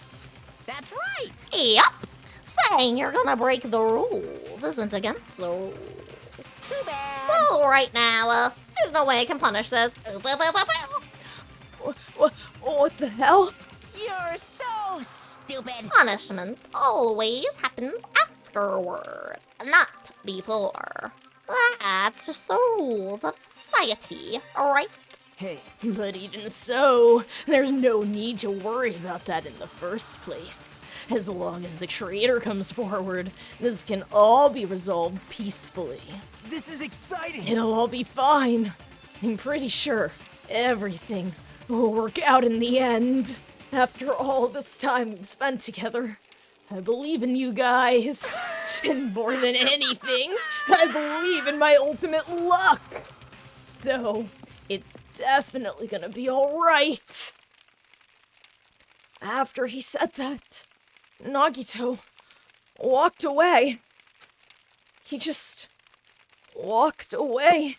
That's right! Yep. Saying you're gonna break the rules isn't against the rules. Too bad. So right now, there's no way I can punish this. What the hell? You're so stupid. Punishment always happens afterward, not before. That's just the rules of society, right? Hey. But even so, there's no need to worry about that in the first place. As long as the traitor comes forward, this can all be resolved peacefully. This is exciting. It'll all be fine. I'm pretty sure everything will work out in the end. After all this time we've spent together, I believe in you guys. And more than anything, I believe in my ultimate luck. So, it's definitely gonna be alright. After he said that, Nagito walked away. He just walked away.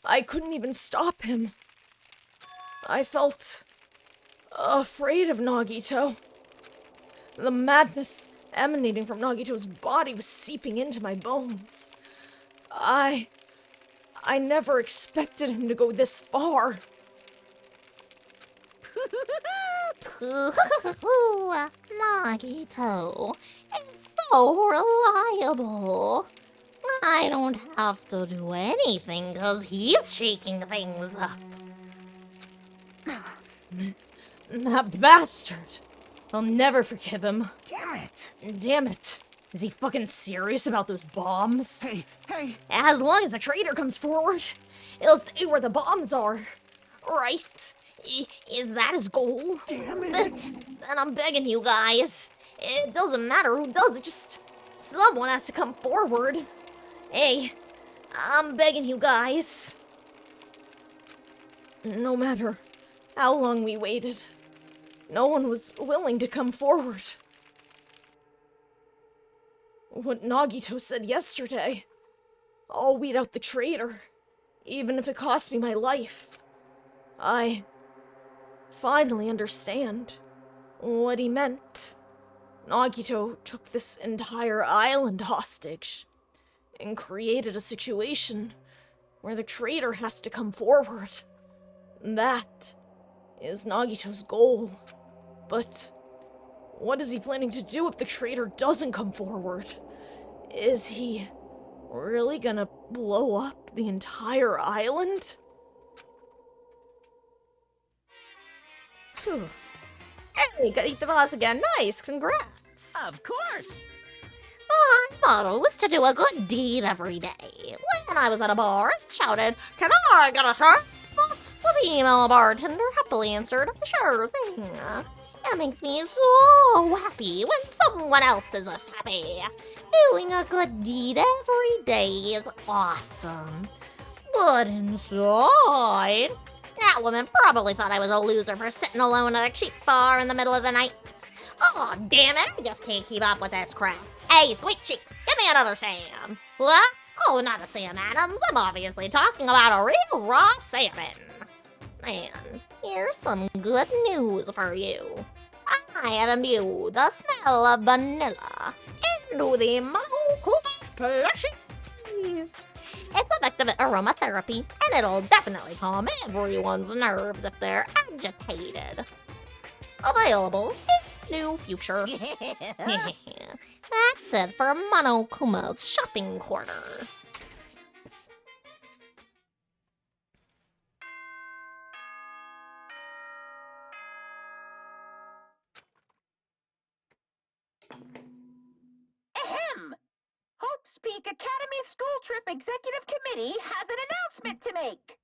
I couldn't even stop him. I felt afraid of Nagito. The madness emanating from Nagito's body was seeping into my bones. I never expected him to go this far. Nagito, it's so reliable. I don't have to do anything because he's shaking things up. That bastard. I'll never forgive him. Damn it. Damn it. Is he fucking serious about those bombs? Hey. As long as the traitor comes forward, he'll say where the bombs are. Right? Is that his goal? Damn it. Then I'm begging you guys. It doesn't matter who does it, just someone has to come forward. Hey, I'm begging you guys. No matter how long we waited, no one was willing to come forward. What Nagito said yesterday, I'll weed out the traitor, even if it costs me my life. I finally understand what he meant. Nagito took this entire island hostage and created a situation where the traitor has to come forward. That is Nagito's goal. But what is he planning to do if the traitor doesn't come forward? Is he really gonna blow up the entire island? Phew. Hey, got to eat the boss again. Nice, congrats. Of course. My motto was to do a good deed every day. When I was at a bar, I shouted, "Can I get a shot?" The female bartender happily answered, "Sure thing." It makes me so happy when someone else is this happy. Doing a good deed every day is awesome. But inside, that woman probably thought I was a loser for sitting alone at a cheap bar in the middle of the night. Oh, damn it, I just can't keep up with this crap. Hey, sweet cheeks, give me another Sam. What? Oh, not a Sam Adams. I'm obviously talking about a real raw salmon. And here's some good news for you. I have imbued the smell of vanilla into the Monokuma plushies. It's effective aromatherapy, and it'll definitely calm everyone's nerves if they're agitated. Available in new future. That's it for Monokuma's shopping corner. Ahem! Hope's Peak Academy School Trip Executive Committee has an announcement to make.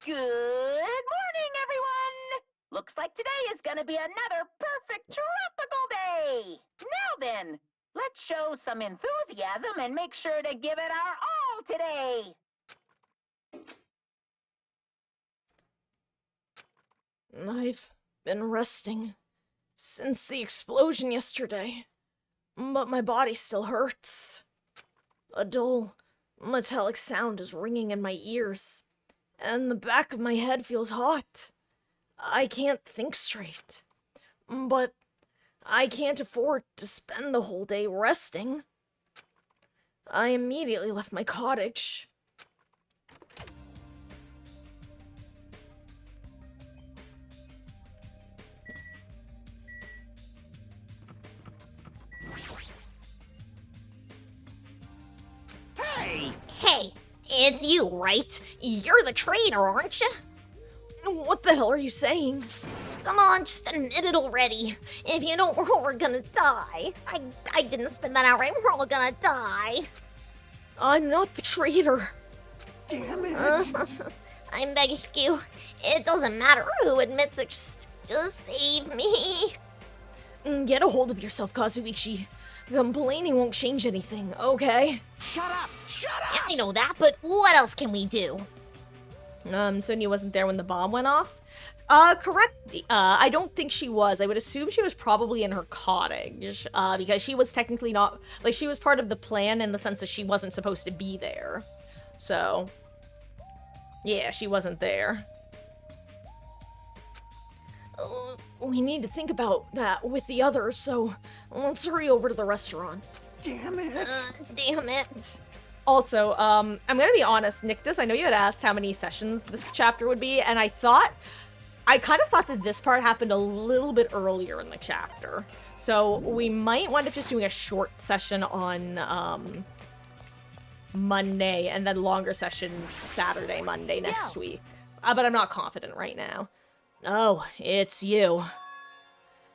Good morning, everyone! Looks like today is gonna be another perfect tropical day! Now then, let's show some enthusiasm and make sure to give it our all today! I've been resting since the explosion yesterday, but my body still hurts. A dull, metallic sound is ringing in my ears, and the back of my head feels hot. I can't think straight, but I can't afford to spend the whole day resting. I immediately left my cottage. Hey, it's you, right? You're the traitor, aren't you? What the hell are you saying? Come on, just admit it already. If you don't, we're all gonna die. I didn't spit that out right. We're all gonna die. I'm not the traitor. Damn it. I'm begging you. It doesn't matter who admits it. Just save me. Get a hold of yourself, Kazuichi. Complaining won't change anything, okay? Shut up! Shut up! Yeah, I know that, but what else can we do? Sonia wasn't there when the bomb went off? Correct. I don't think she was. I would assume she was probably in her cottage, because she was technically not, like, she was part of the plan in the sense that she wasn't supposed to be there. So, yeah, she wasn't there. We need to think about that with the others, so let's hurry over to the restaurant. Damn it. Damn it. Also, I'm gonna be honest, Nictus, I know you had asked how many sessions this chapter would be, and I kind of thought that this part happened a little bit earlier in the chapter. So we might wind up just doing a short session on, Monday, and then longer sessions Saturday, Monday next week. But I'm not confident right now. Oh, it's you.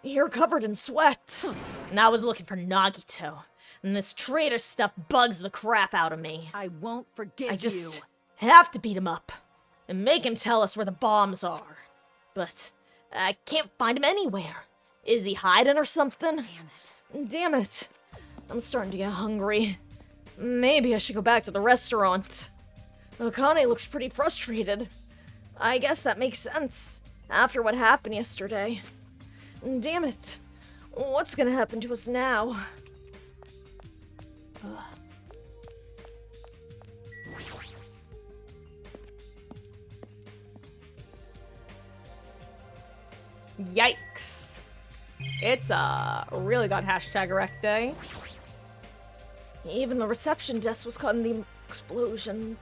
You're covered in sweat. And I was looking for Nagito. And this traitor stuff bugs the crap out of me. I won't forgive I just have to beat him up. And make him tell us where the bombs are. But I can't find him anywhere. Is he hiding or something? Damn it. I'm starting to get hungry. Maybe I should go back to the restaurant. Akane looks pretty frustrated. I guess that makes sense. After what happened yesterday. Damn it. What's gonna happen to us now? Yikes. It's really got hashtag wreck day. Even the reception desk was caught in the explosion.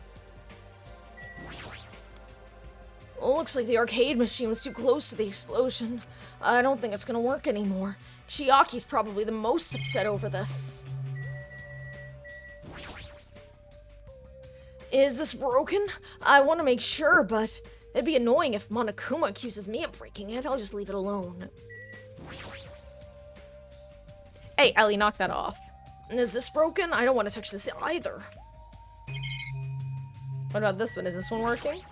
Looks like the arcade machine was too close to the explosion. I don't think it's gonna work anymore. Chiaki's probably the most upset over this. Is this broken? I want to make sure, but it'd be annoying if Monokuma accuses me of breaking it. I'll just leave it alone. Hey, Ellie, knock that off. Is this broken? I don't want to touch this either. What about this one? Is this one working?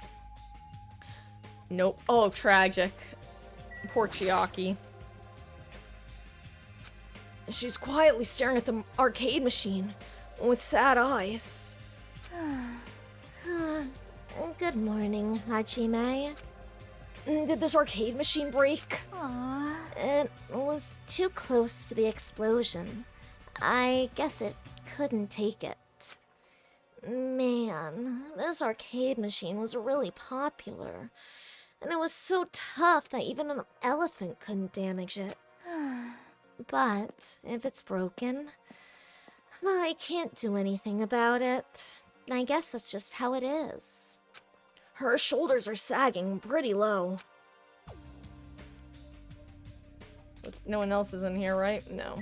Nope. Oh, tragic. Poor Chiaki. She's quietly staring at the arcade machine with sad eyes. Good morning, Hajime. Did this arcade machine break? Aww. It was too close to the explosion. I guess it couldn't take it. man, this arcade machine was really popular. And it was so tough that even an elephant couldn't damage it. But if it's broken, I can't do anything about it. I guess that's just how it is. Her shoulders are sagging pretty low. No one else is in here, right? No.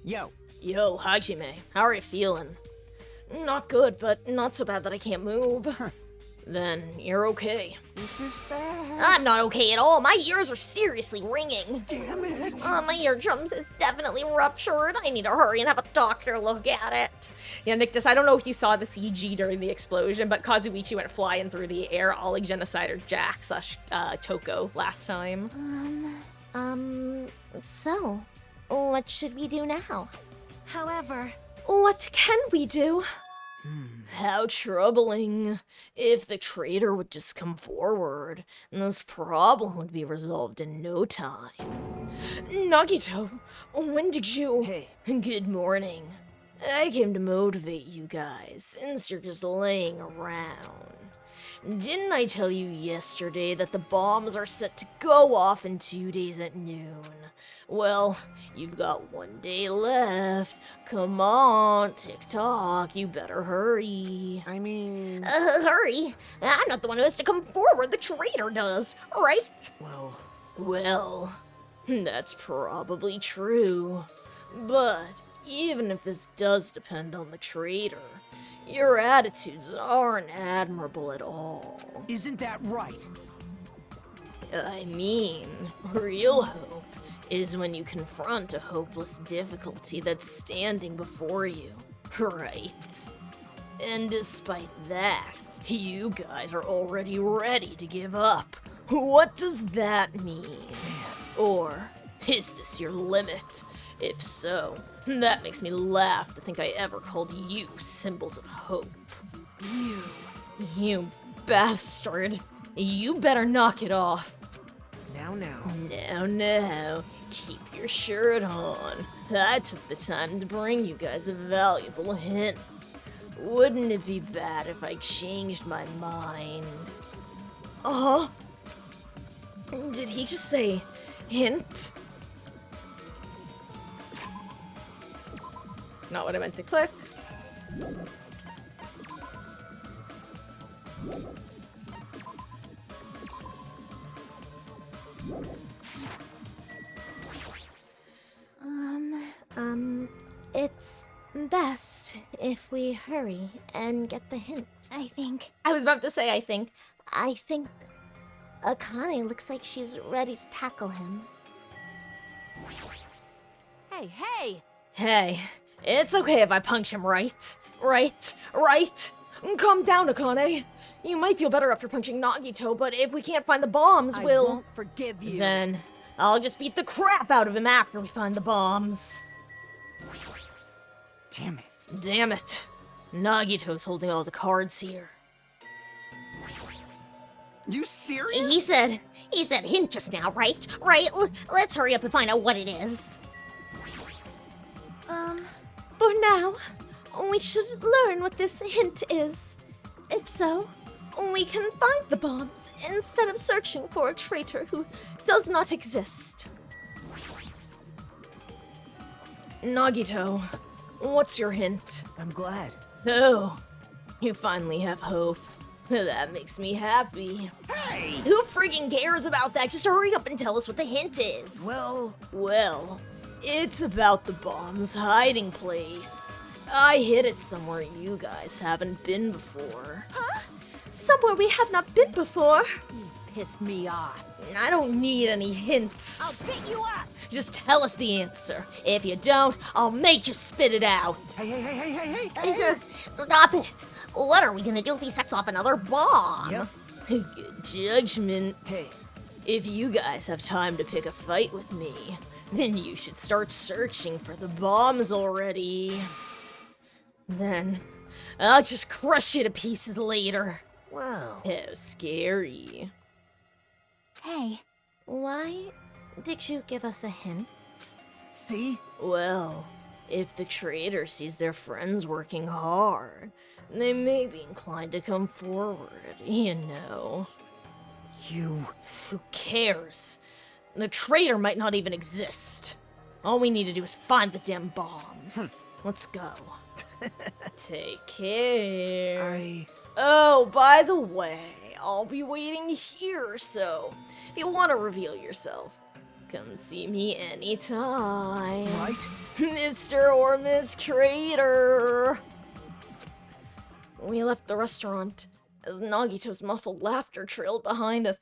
Yo. Yo, Hajime. How are you feeling? Not good, but not so bad that I can't move. Then you're okay. This is bad. I'm not okay at all. My ears are seriously ringing. Damn it. My eardrums is definitely ruptured. I need to hurry and have a doctor look at it. Yeah, Nictus, I don't know if you saw the CG during the explosion, but Kazuichi went flying through the air, all like Genocider Jack / Toko last time. So, what should we do now? However, What can we do? How troubling. If the traitor would just come forward, this problem would be resolved in no time. Nagito, when did you... Hey. Good morning. I came to motivate you guys, since you're just laying around. Didn't I tell you yesterday that the bombs are set to go off in 2 days at noon? Well, you've got 1 day left. Come on, tick-tock, you better hurry. I mean... Hurry. I'm not the one who has to come forward. The traitor does, right? Well, that's probably true. But even if this does depend on the traitor, your attitudes aren't admirable at all. Isn't that right? I mean, real hope is when you confront a hopeless difficulty that's standing before you, right? And despite that, you guys are already ready to give up. What does that mean? Or is this your limit? If so, that makes me laugh to think I ever called you symbols of hope. You bastard. You better knock it off. Now. Keep your shirt on. I took the time to bring you guys a valuable hint. Wouldn't it be bad if I changed my mind? Did he just say hint? Not what I meant to click. It's best if we hurry and get the hint. I think. I was about to say, I think. Akane looks like she's ready to tackle him. Hey! Hey, it's okay if I punch him, right? Right? Calm down, Akane. You might feel better after punching Nagito, but if we can't find the bombs, I we'll... won't forgive you. Then I'll just beat the crap out of him after we find the bombs. Damn it. Nagito's holding all the cards here. You serious? He said hint just now, right? Let's hurry up and find out what it is. For now, we should learn what this hint is. If so, we can find the bombs instead of searching for a traitor who does not exist. Nagito, what's your hint? I'm glad. Oh, you finally have hope. That makes me happy. Hey! Who freaking cares about that? Just hurry up and tell us what the hint is. Well, it's about the bomb's hiding place. I hid it somewhere you guys haven't been before. Huh? Somewhere we have not been before? You pissed me off. I don't need any hints. I'll beat you up! Just tell us the answer. If you don't, I'll make you spit it out. Hey. Stop it. What are we gonna do if he sets off another bomb? Yep. Good judgment. Hey. If you guys have time to pick a fight with me, then you should start searching for the bombs already. Then I'll just crush you to pieces later. Wow. How scary. Hey, Why did you give us a hint? See? Well, if the creator sees their friends working hard, they may be inclined to come forward, you know. You... Who cares? The traitor might not even exist. All we need to do is find the damn bombs. Let's go. Take care. Oh, by the way, I'll be waiting here, so if you want to reveal yourself, come see me anytime. Right? Mr. or Miss Traitor. We left the restaurant as Nagito's muffled laughter trailed behind us.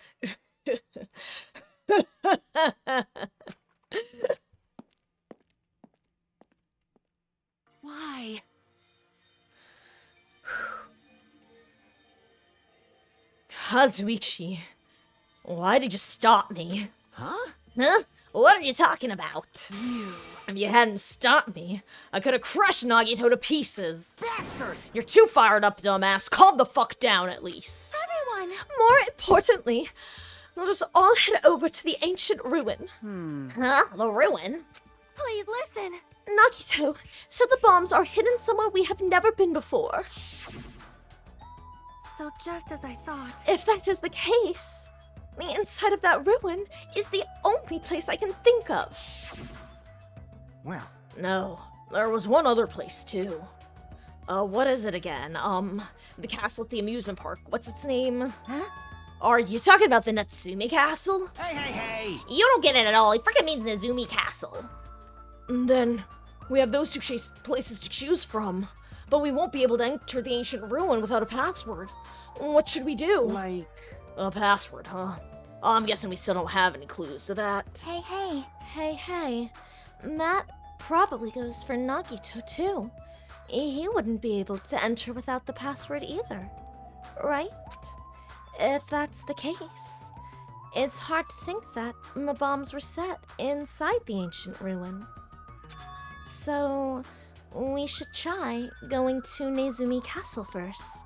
Why? Kazuichi, why did you stop me? Huh? Huh? What are you talking about? You... If you hadn't stopped me, I could have crushed Nagito to pieces. Bastard! You're too fired up, dumbass. Calm the fuck down, at least. Everyone! More importantly, let us all head over to the ancient ruin. Huh? The ruin? Please listen. Nagito said the bombs are hidden somewhere we have never been before. So just as I thought. If that is the case, the inside of that ruin is the only place I can think of. Well, No, there was one other place, too. What is it again? The castle at the amusement park. What's its name? Huh? Are you talking about the Natsumi Castle? hey, hey, hey! You don't get it at all. It freaking means Nazumi Castle. Then we have those two places to choose from, but we won't be able to enter the ancient ruin without a password. What should we do? Like... A password, huh? I'm guessing we still don't have any clues to that. Hey, hey. Hey, hey. That probably goes for Nagito, too. He wouldn't be able to enter without the password either. Right? If that's the case, it's hard to think that the bombs were set inside the ancient ruin. So, we should try going to Nezumi Castle first.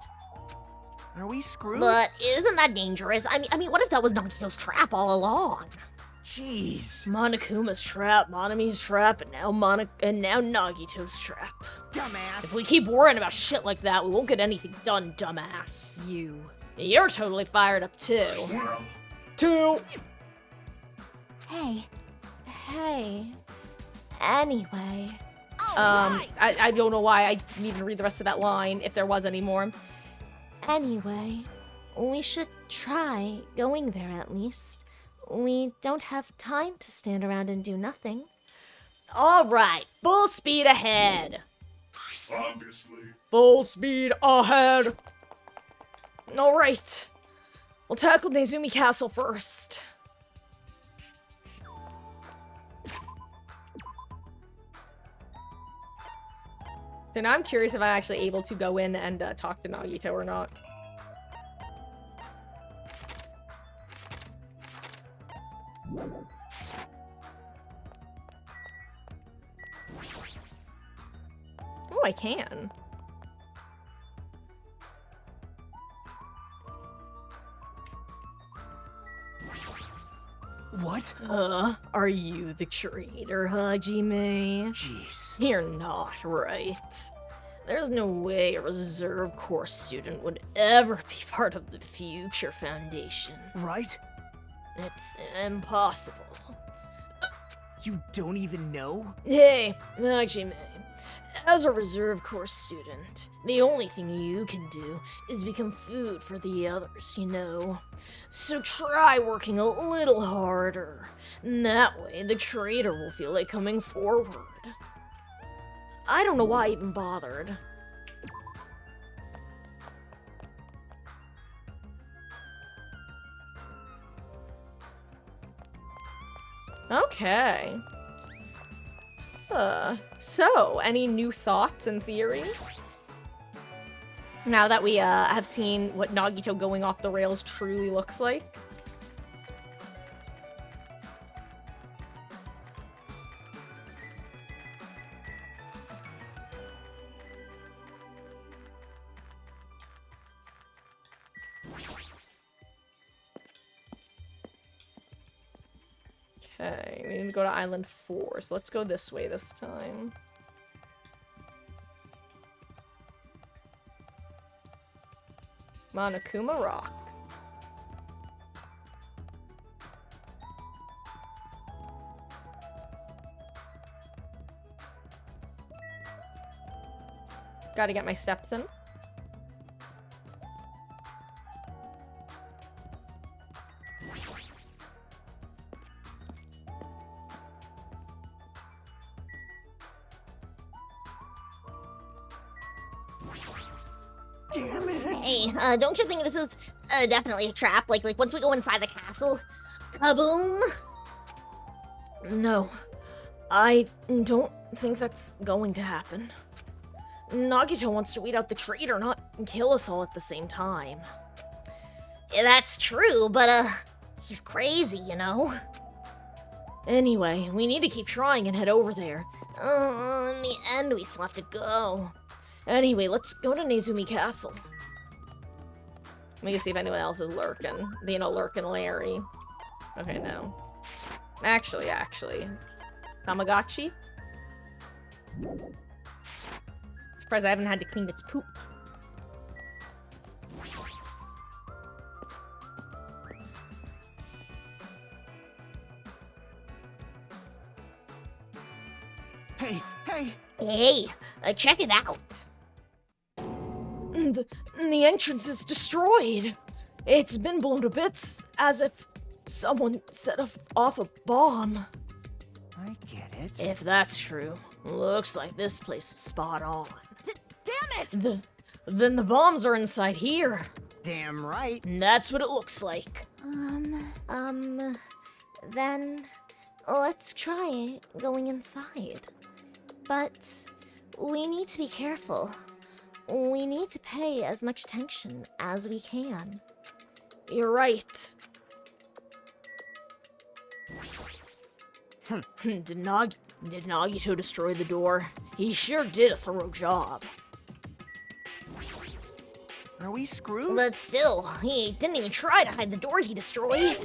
Are we screwed? But isn't that dangerous? I mean, what if that was Nagito's trap all along? Jeez. Monokuma's trap, Monami's trap, and now Nagito's trap. Dumbass. If we keep worrying about shit like that, we won't get anything done, dumbass. You're totally fired up too. Well, Two. Hey. Hey. Anyway. I don't know why I didn't even read the rest of that line, if there was any more. Anyway, we should try going there at least. We don't have time to stand around and do nothing. All right, full speed ahead. obviously. Full speed ahead. All right, we'll tackle Nezumi Castle first. So now I'm curious if I'm actually able to go in and talk to Nagito or not. Oh, I can. What? Are you the traitor, Hajime? Jeez. You're not, right? There's no way a reserve course student would ever be part of the Future Foundation. Right? It's impossible. You don't even know? Hey, Hajime. As a reserve course student, the only thing you can do is become food for the others, you know? So try working a little harder. And that way, the traitor will feel like coming forward. I don't know why I even bothered. Okay. So, any new thoughts and theories? Now that we have seen what Nagito going off the rails truly looks like. Okay, we need to go to Island 4, so let's go this way this time. Monokuma Rock. Gotta get my steps in. Damn it! Hey, don't you think this is definitely a trap? Like once we go inside the castle, kaboom! No, I don't think that's going to happen. Nagito wants to weed out the traitor, not kill us all at the same time. Yeah, that's true, but he's crazy, you know? Anyway, we need to keep trying and head over there. In the end, we still have to go. Anyway, let's go to Nezumi Castle. Let me see if anyone else is lurking. You know, lurking Larry. Okay, no. Actually. Tamagotchi? Surprised I haven't had to clean its poop. Hey, hey! Hey, check it out. The entrance is destroyed. It's been blown to bits, as if someone set off a bomb. I get it. If that's true, looks like this place was spot on. Damn it! Then the bombs are inside here. Damn right. And that's what it looks like. Then let's try going inside. But we need to be careful. We need to pay as much attention as we can. You're right. Did Nagito destroy the door? He sure did a thorough job. Are we screwed? But still, he didn't even try to hide the door he destroyed.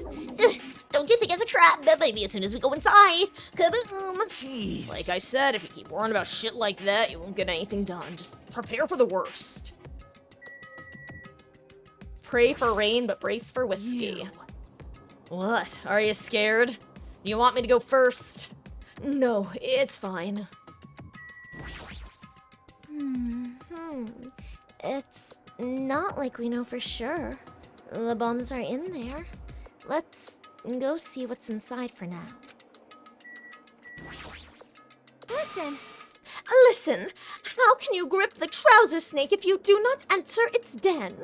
Don't you think it's a trap? But maybe as soon as we go inside, kaboom! Jeez. Like I said, if you keep worrying about shit like that, you won't get anything done. Just prepare for the worst. Pray for rain, but brace for whiskey. What? Are you scared? Do you want me to go first? No, it's fine. It's not like we know for sure. The bombs are in there. Let's go see what's inside for now. Listen, how can you grip the trouser snake if you do not enter its den?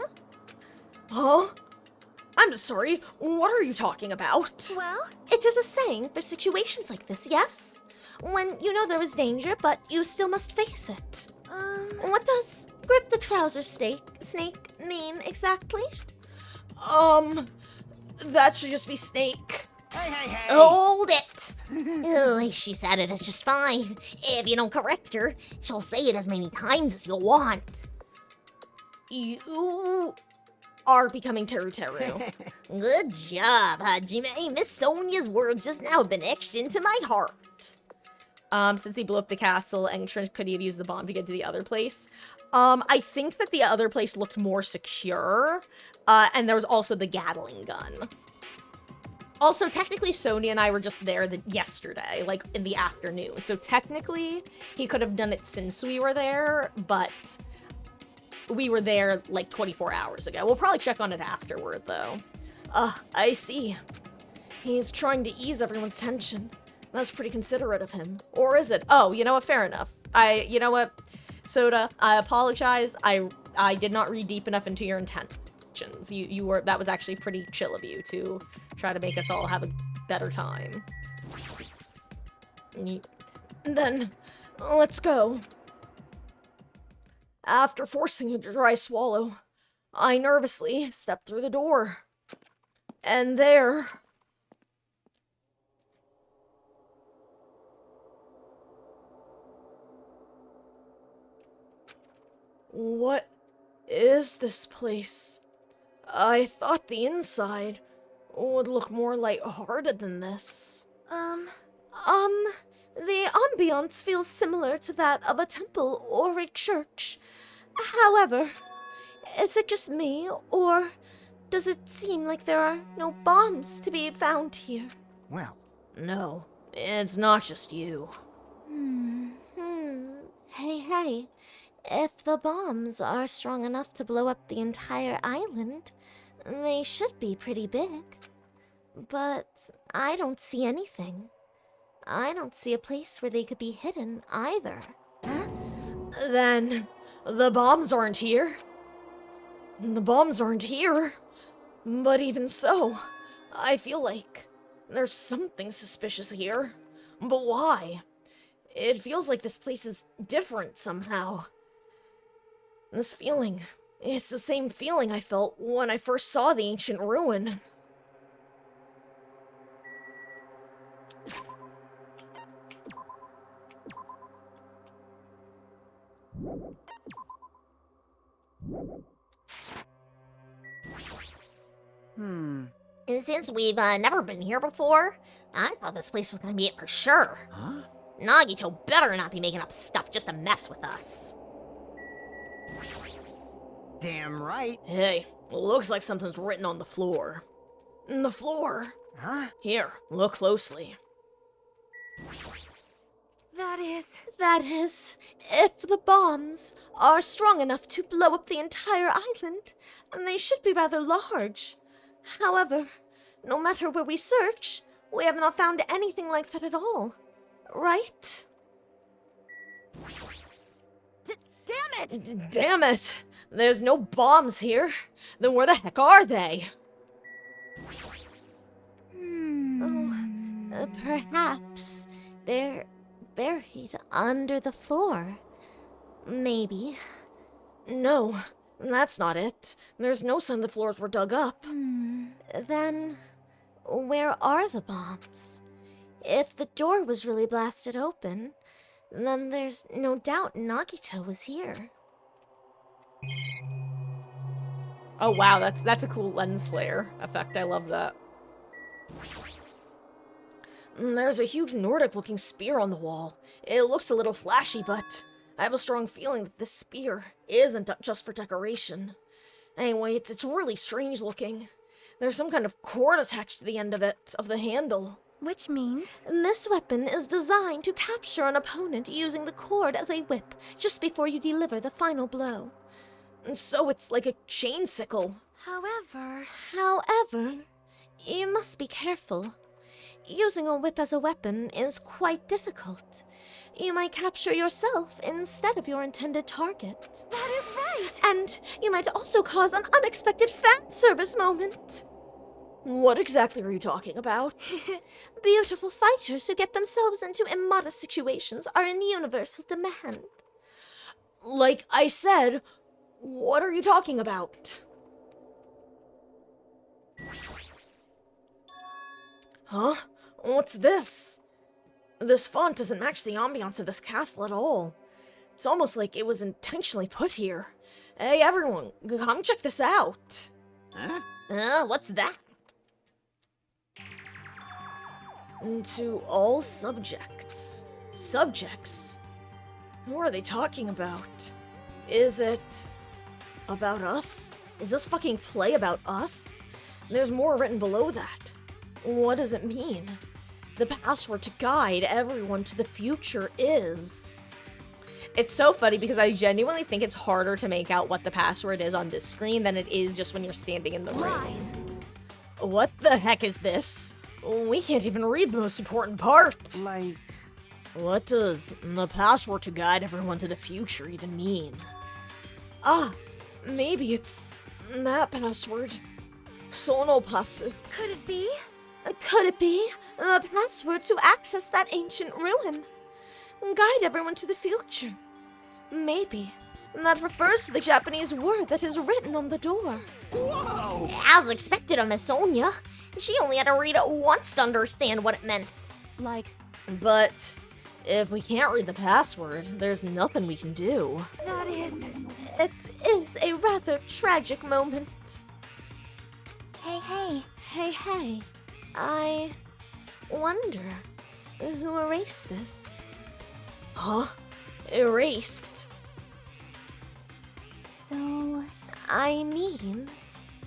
Huh? I'm sorry, what are you talking about? Well, it is a saying for situations like this, yes? When you know there is danger, but you still must face it. What does grip the trouser snake mean exactly? That should just be snake. Hey! Hold it! Oh, she said it is just fine. If you don't correct her, she'll say it as many times as you'll want. You are becoming Teru. Good job, Hajime. Miss Sonia's words just now have been etched into my heart. Since he blew up the castle entrance, could he have used the bomb to get to the other place? I think that the other place looked more secure, and there was also the Gatling gun. Also, technically, Sonia and I were just there yesterday, like, in the afternoon. So technically, he could have done it since we were there, but we were there, like, 24 hours ago. We'll probably check on it afterward, though. I see. He's trying to ease everyone's tension. That's pretty considerate of him. Or is it? Oh, you know what? Fair enough. You know what? Soda, I apologize. I did not read deep enough into your intentions. That was actually pretty chill of you to try to make us all have a better time. Then, let's go. After forcing a dry swallow, I nervously stepped through the door. And there... What is this place? I thought the inside would look more lighthearted than this. The ambiance feels similar to that of a temple or a church. However, is it just me, or does it seem like there are no bombs to be found here? Well, No, it's not just you. Hey. If the bombs are strong enough to blow up the entire island, they should be pretty big. But I don't see anything. I don't see a place where they could be hidden either. Then the bombs aren't here. The bombs aren't here. But even so, I feel like there's something suspicious here. But why? It feels like this place is different somehow. This feeling, it's the same feeling I felt when I first saw the ancient ruin. Since we've never been here before, I thought this place was gonna be it for sure. Huh? Nagito better not be making up stuff just to mess with us. Damn right. Hey, looks like something's written on the floor. The floor? Huh? Here, look closely. That is, if the bombs are strong enough to blow up the entire island, they should be rather large. However, no matter where we search, we have not found anything like that at all. Right? Damn it! Damn it! There's no bombs here. Then where the heck are they? Perhaps they're buried under the floor. Maybe. No, that's not it. There's no sign the floors were dug up. Then, where are the bombs? If the door was really blasted open, then there's no doubt Nagito was here. Oh wow, that's a cool lens flare effect. I love that. There's a huge Nordic-looking spear on the wall. It looks a little flashy, but I have a strong feeling that this spear isn't just for decoration. Anyway, it's really strange looking. There's some kind of cord attached to the end of it, of the handle. Which means this weapon is designed to capture an opponent using the cord as a whip just before you deliver the final blow. And so it's like a chain sickle. However, you must be careful. Using a whip as a weapon is quite difficult. You might capture yourself instead of your intended target. That is right! And you might also cause an unexpected fan service moment. What exactly are you talking about? Beautiful fighters who get themselves into immodest situations are in universal demand. Like I said, what are you talking about? Huh? What's this? This font doesn't match the ambiance of this castle at all. It's almost like it was intentionally put here. Hey everyone, come check this out. What's that? To all subjects. Subjects? Who are they talking about? Is it about us? Is this fucking play about us? There's more written below that. What does it mean? The password to guide everyone to the future is... It's so funny because I genuinely think it's harder to make out what the password is on this screen than it is just when you're standing in the room. What the heck is this? We can't even read the most important part. Like... What does the password to guide everyone to the future even mean? Ah, maybe it's that password. Sono passu. Could it be? Could it be the password to access that ancient ruin? Guide everyone to the future. Maybe that refers to the Japanese word that is written on the door. Whoa! As expected of Miss Sonia. She only had to read it once to understand what it meant. But if we can't read the password, there's nothing we can do. It is a rather tragic moment. Hey. Hey. I wonder who erased this. Huh? Erased? So, I mean,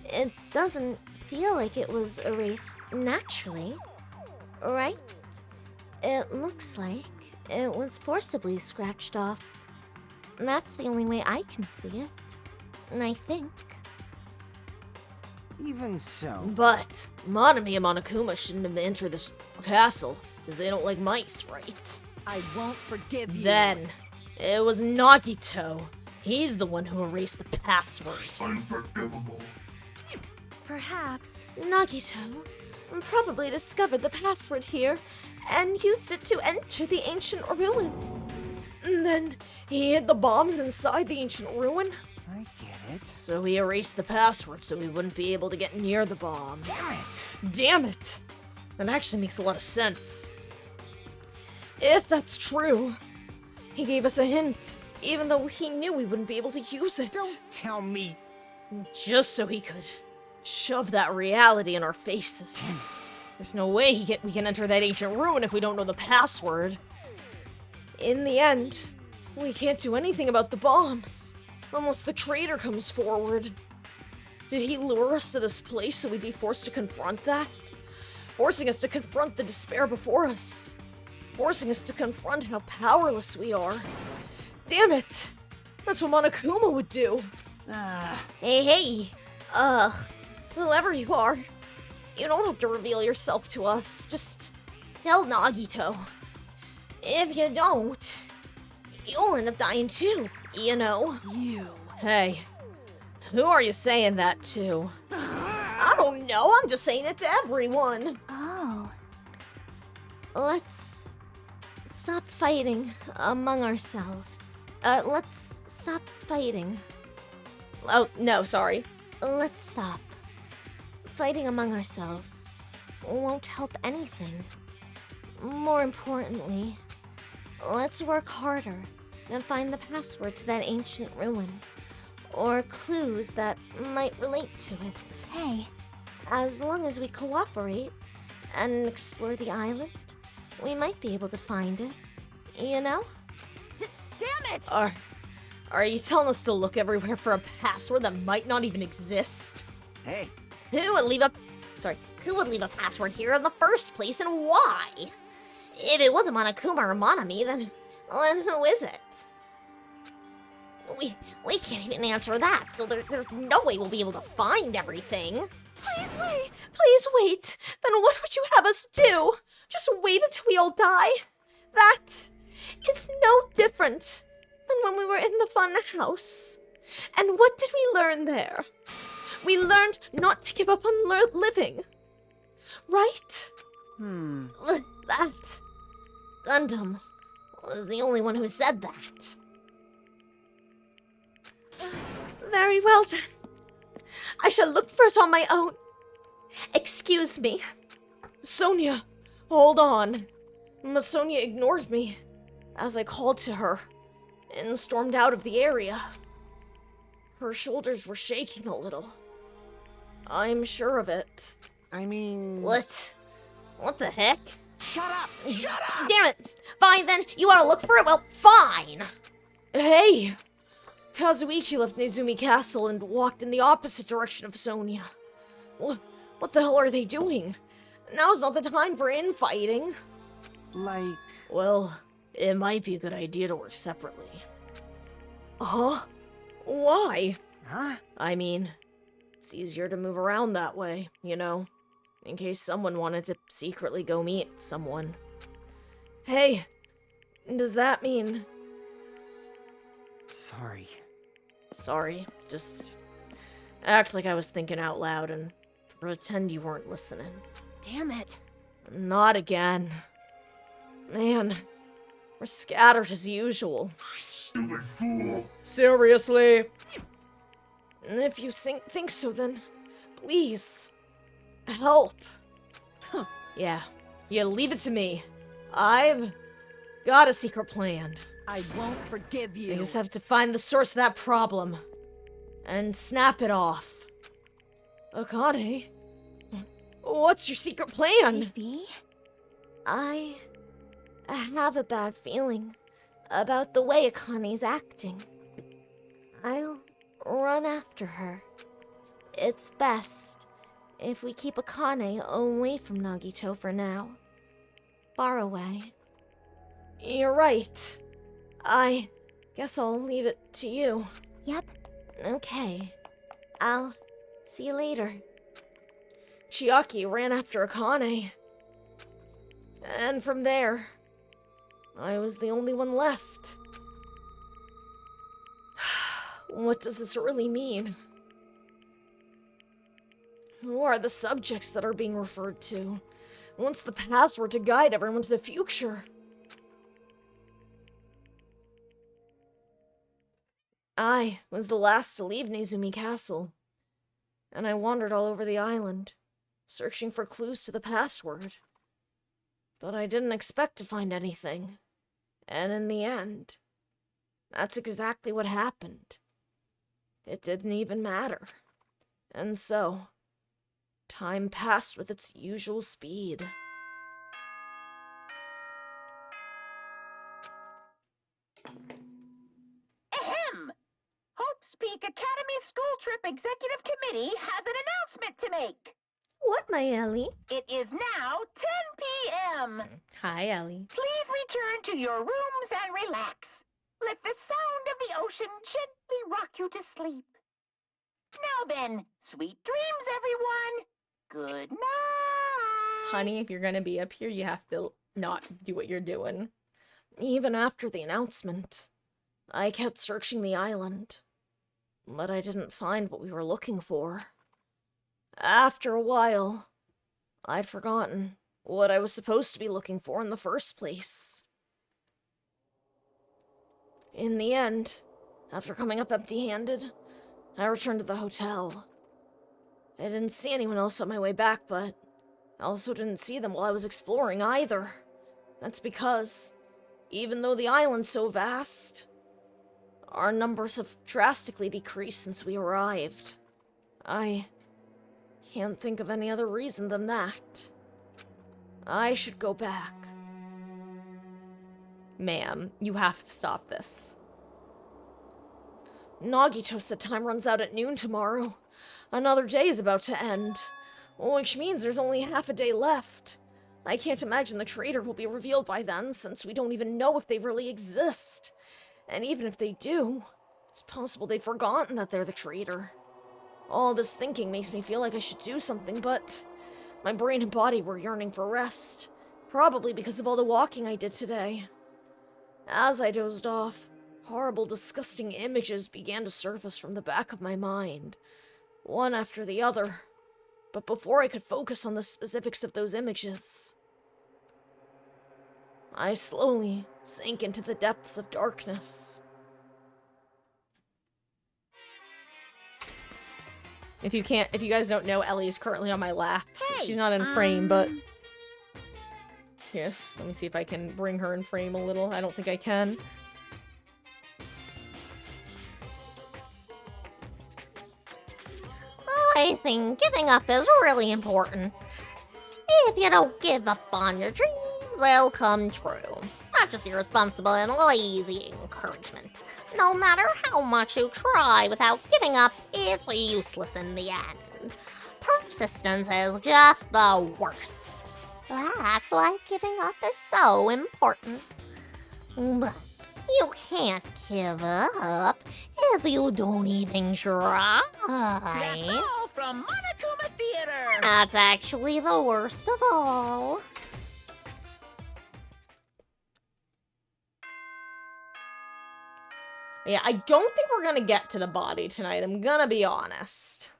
it doesn't feel like it was erased naturally, right? It looks like it was forcibly scratched off. That's the only way I can see it. I think. Even so. But Monami and Monokuma shouldn't have entered this castle, because they don't like mice, right? I won't forgive you. Then, it was Nagito. He's the one who erased the password. Unforgivable. Perhaps Nagito probably discovered the password here and used it to enter the ancient ruin. And then he hid the bombs inside the ancient ruin. I get it. So he erased the password so we wouldn't be able to get near the bombs. Damn it! Damn it! That actually makes a lot of sense. If that's true, he gave us a hint, even though he knew we wouldn't be able to use it. Don't tell me. Just so he could shove that reality in our faces. There's no way we can enter that ancient ruin if we don't know the password. In the end, we can't do anything about the bombs unless the traitor comes forward. Did he lure us to this place so we'd be forced to confront that? Forcing us to confront the despair before us. Forcing us to confront how powerless we are. Damn it! That's what Monokuma would do. Hey, whoever you are, you don't have to reveal yourself to us. Just tell Nagito. If you don't, you'll end up dying too, you know. You. Hey, who are you saying that to? I don't know, I'm just saying it to everyone. Oh. Let's stop fighting among ourselves. Let's stop fighting. Oh, no, sorry. Let's stop. Fighting among ourselves won't help anything. More importantly, let's work harder and find the password to that ancient ruin, or clues that might relate to it. Hey. As long as we cooperate and explore the island, we might be able to find it, you know? Damn it! Are you telling us to look everywhere for a password that might not even exist? Hey. Who would leave a password here in the first place, and why? If it wasn't Monokuma or Monami, then who is it? We can't even answer that, so there's no way we'll be able to find everything. Please wait! Please wait! Then what would you have us do? Just wait until we all die? That is no different than when we were in the fun house. And what did we learn there? We learned not to give up on living. Right? That Gundam was the only one who said that. Very well then. I shall look for it on my own. Excuse me. Sonia, hold on. But Sonia ignored me as I called to her and stormed out of the area. Her shoulders were shaking a little. I'm sure of it. I mean... What? What the heck? Shut up! Shut up! Damn it! Fine then, you wanna look for it? Well, fine! Hey! Kazuichi left Nezumi Castle and walked in the opposite direction of Sonia. What the hell are they doing? Now's not the time for infighting. Like... Well, it might be a good idea to work separately. Huh? Why? Huh? I mean, it's easier to move around that way, you know? In case someone wanted to secretly go meet someone. Hey, does that mean... Sorry, just act like I was thinking out loud and pretend you weren't listening. Damn it. Not again. Man, we're scattered as usual. Stupid fool. Seriously? If you think so, then please, help. Yeah, leave it to me. I've got a secret plan. I won't forgive you. I just have to find the source of that problem and snap it off. Akane, what's your secret plan? Maybe I have a bad feeling about the way Akane's acting. I'll run after her. It's best if we keep Akane away from Nagito for now. Far away. You're right. I guess I'll leave it to you. Yep. Okay. I'll see you later. Chiaki ran after Akane. And from there, I was the only one left. What does this really mean? Who are the subjects that are being referred to? What's the password to guide everyone to the future? I was the last to leave Nezumi Castle, and I wandered all over the island, searching for clues to the password. But I didn't expect to find anything, and in the end, that's exactly what happened. It didn't even matter. And so, time passed with its usual speed. Ahem! Hope's Peak Academy School Trip Executive Committee has an announcement to make. What, my Ellie? It is now 10 p.m. Hi, Ellie. Please return to your rooms and relax. Let the sound of the ocean gently rock you to sleep. Now then, sweet dreams, everyone. Good night. Honey, if you're gonna be up here, you have to not do what you're doing. Even after the announcement, I kept searching the island, but I didn't find what we were looking for. After a while, I'd forgotten what I was supposed to be looking for in the first place. In the end, after coming up empty-handed, I returned to the hotel. I didn't see anyone else on my way back, but I also didn't see them while I was exploring either. That's because, even though the island's so vast, our numbers have drastically decreased since we arrived. I can't think of any other reason than that. I should go back. Ma'am, you have to stop this. Nagito said time runs out at noon tomorrow. Another day is about to end, which means there's only half a day left. I can't imagine the traitor will be revealed by then, since we don't even know if they really exist. And even if they do, it's possible they've forgotten that they're the traitor. All this thinking makes me feel like I should do something, but my brain and body were yearning for rest, probably because of all the walking I did today. As I dozed off, horrible, disgusting images began to surface from the back of my mind, one after the other. But before I could focus on the specifics of those images, I slowly sank into the depths of darkness. If you guys don't know, Ellie is currently on my lap. She's not in frame, but... Here, let me see if I can bring her in frame a little. I don't think I can. I think giving up is really important. If you don't give up on your dreams, they'll come true. Not just irresponsible and lazy encouragement. No matter how much you try without giving up, it's useless in the end. Persistence is just the worst. That's why giving up is so important. But you can't give up if you don't even try. That's all from Monokuma Theater. That's actually the worst of all. Yeah, I don't think we're gonna get to the body tonight, I'm gonna be honest.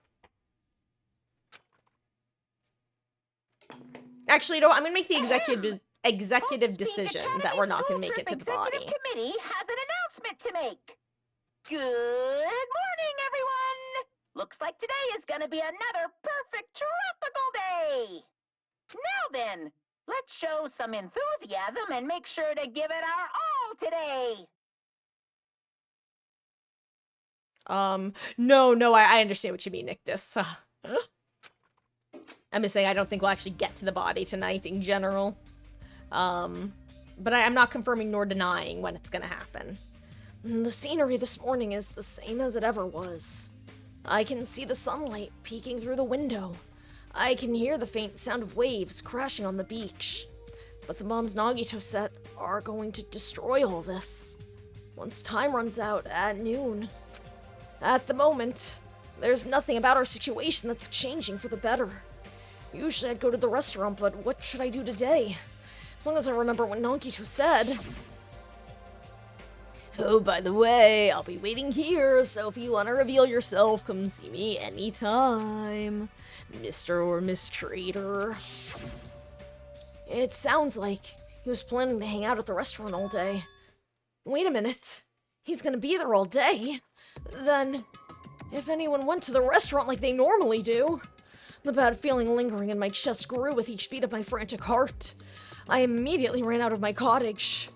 Actually, you know what? I'm gonna make the executive decision that we're not gonna make it to the body. Executive Committee has an announcement to make. Good morning, everyone. Looks like today is gonna be another perfect tropical day. Now then, let's show some enthusiasm and make sure to give it our all today. No, I understand what you mean, Nictus. I'm just saying I don't think we'll actually get to the body tonight in general. But I'm not confirming nor denying when it's gonna happen. The scenery this morning is the same as it ever was. I can see the sunlight peeking through the window. I can hear the faint sound of waves crashing on the beach. But the mom's Nagito set are going to destroy all this once time runs out at noon. At the moment, there's nothing about our situation that's changing for the better. Usually I'd go to the restaurant, but what should I do today? As long as I remember what Nagito said. Oh, by the way, I'll be waiting here, so if you want to reveal yourself, come see me anytime, Mr. or Miss Trader. It sounds like he was planning to hang out at the restaurant all day. Wait a minute. He's gonna be there all day? Then, if anyone went to the restaurant like they normally do... The bad feeling lingering in my chest grew with each beat of my frantic heart. I immediately ran out of my cottage.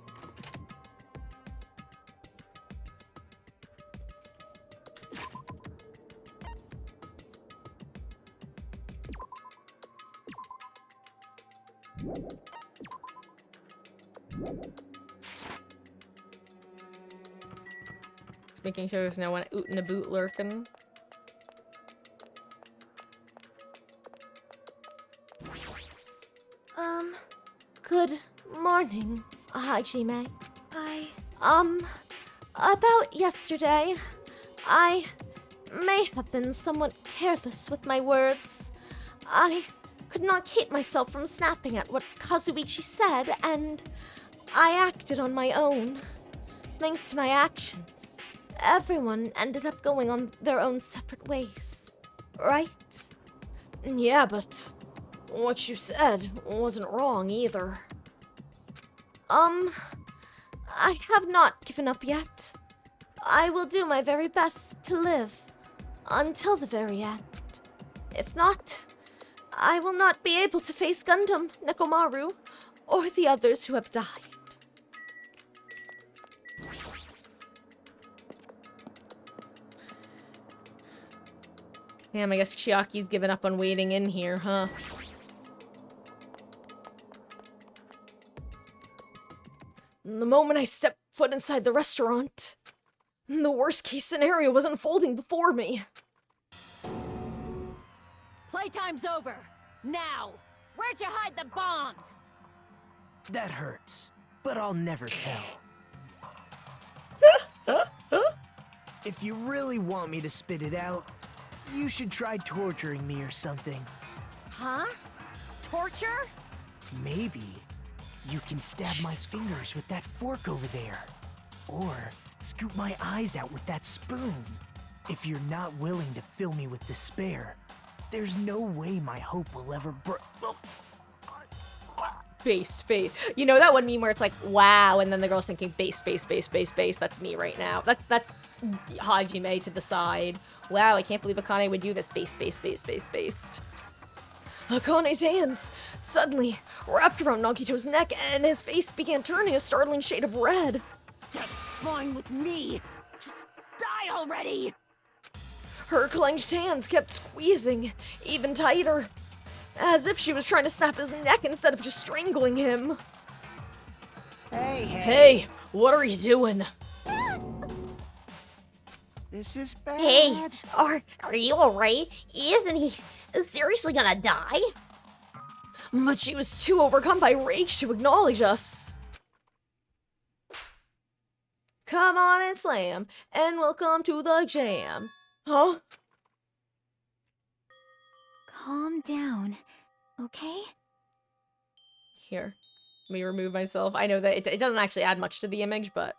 Just making sure there's no one oot in a boot lurking. Good morning, Hajime. About yesterday, I may have been somewhat careless with my words. I could not keep myself from snapping at what Kazuichi said, and I acted on my own. Thanks to my actions, everyone ended up going on their own separate ways, right? Yeah, but what you said wasn't wrong either. I have not given up yet. I will do my very best to live until the very end. If not, I will not be able to face Gundam, Nekomaru, or the others who have died. Damn, I guess Chiaki's given up on waiting in here, huh? The moment I stepped foot inside the restaurant, the worst case scenario was unfolding before me. Playtime's over. Now! Where'd you hide the bombs? That hurts, but I'll never tell. If you really want me to spit it out, you should try torturing me or something. Huh? Torture? Maybe you can stab my fingers with that fork over there. Or scoop my eyes out with that spoon. If you're not willing to fill me with despair, there's no way my hope will ever Based. You know that one meme where it's like, wow, and then the girl's thinking base. That's me right now. That's Hajime to the side. Wow, I can't believe Akane would do this. Based. Akane's hands suddenly wrapped around Nagito's neck, and his face began turning a startling shade of red. That's fine with me. Just die already. Her clenched hands kept squeezing even tighter, as if she was trying to snap his neck instead of just strangling him. Hey, what are you doing? This is bad. Hey, are you alright? Isn't he seriously gonna die? But she was too overcome by rage to acknowledge us. Come on and slam, and welcome to the jam. Huh? Calm down, okay? Here, let me remove myself. I know that it doesn't actually add much to the image, but...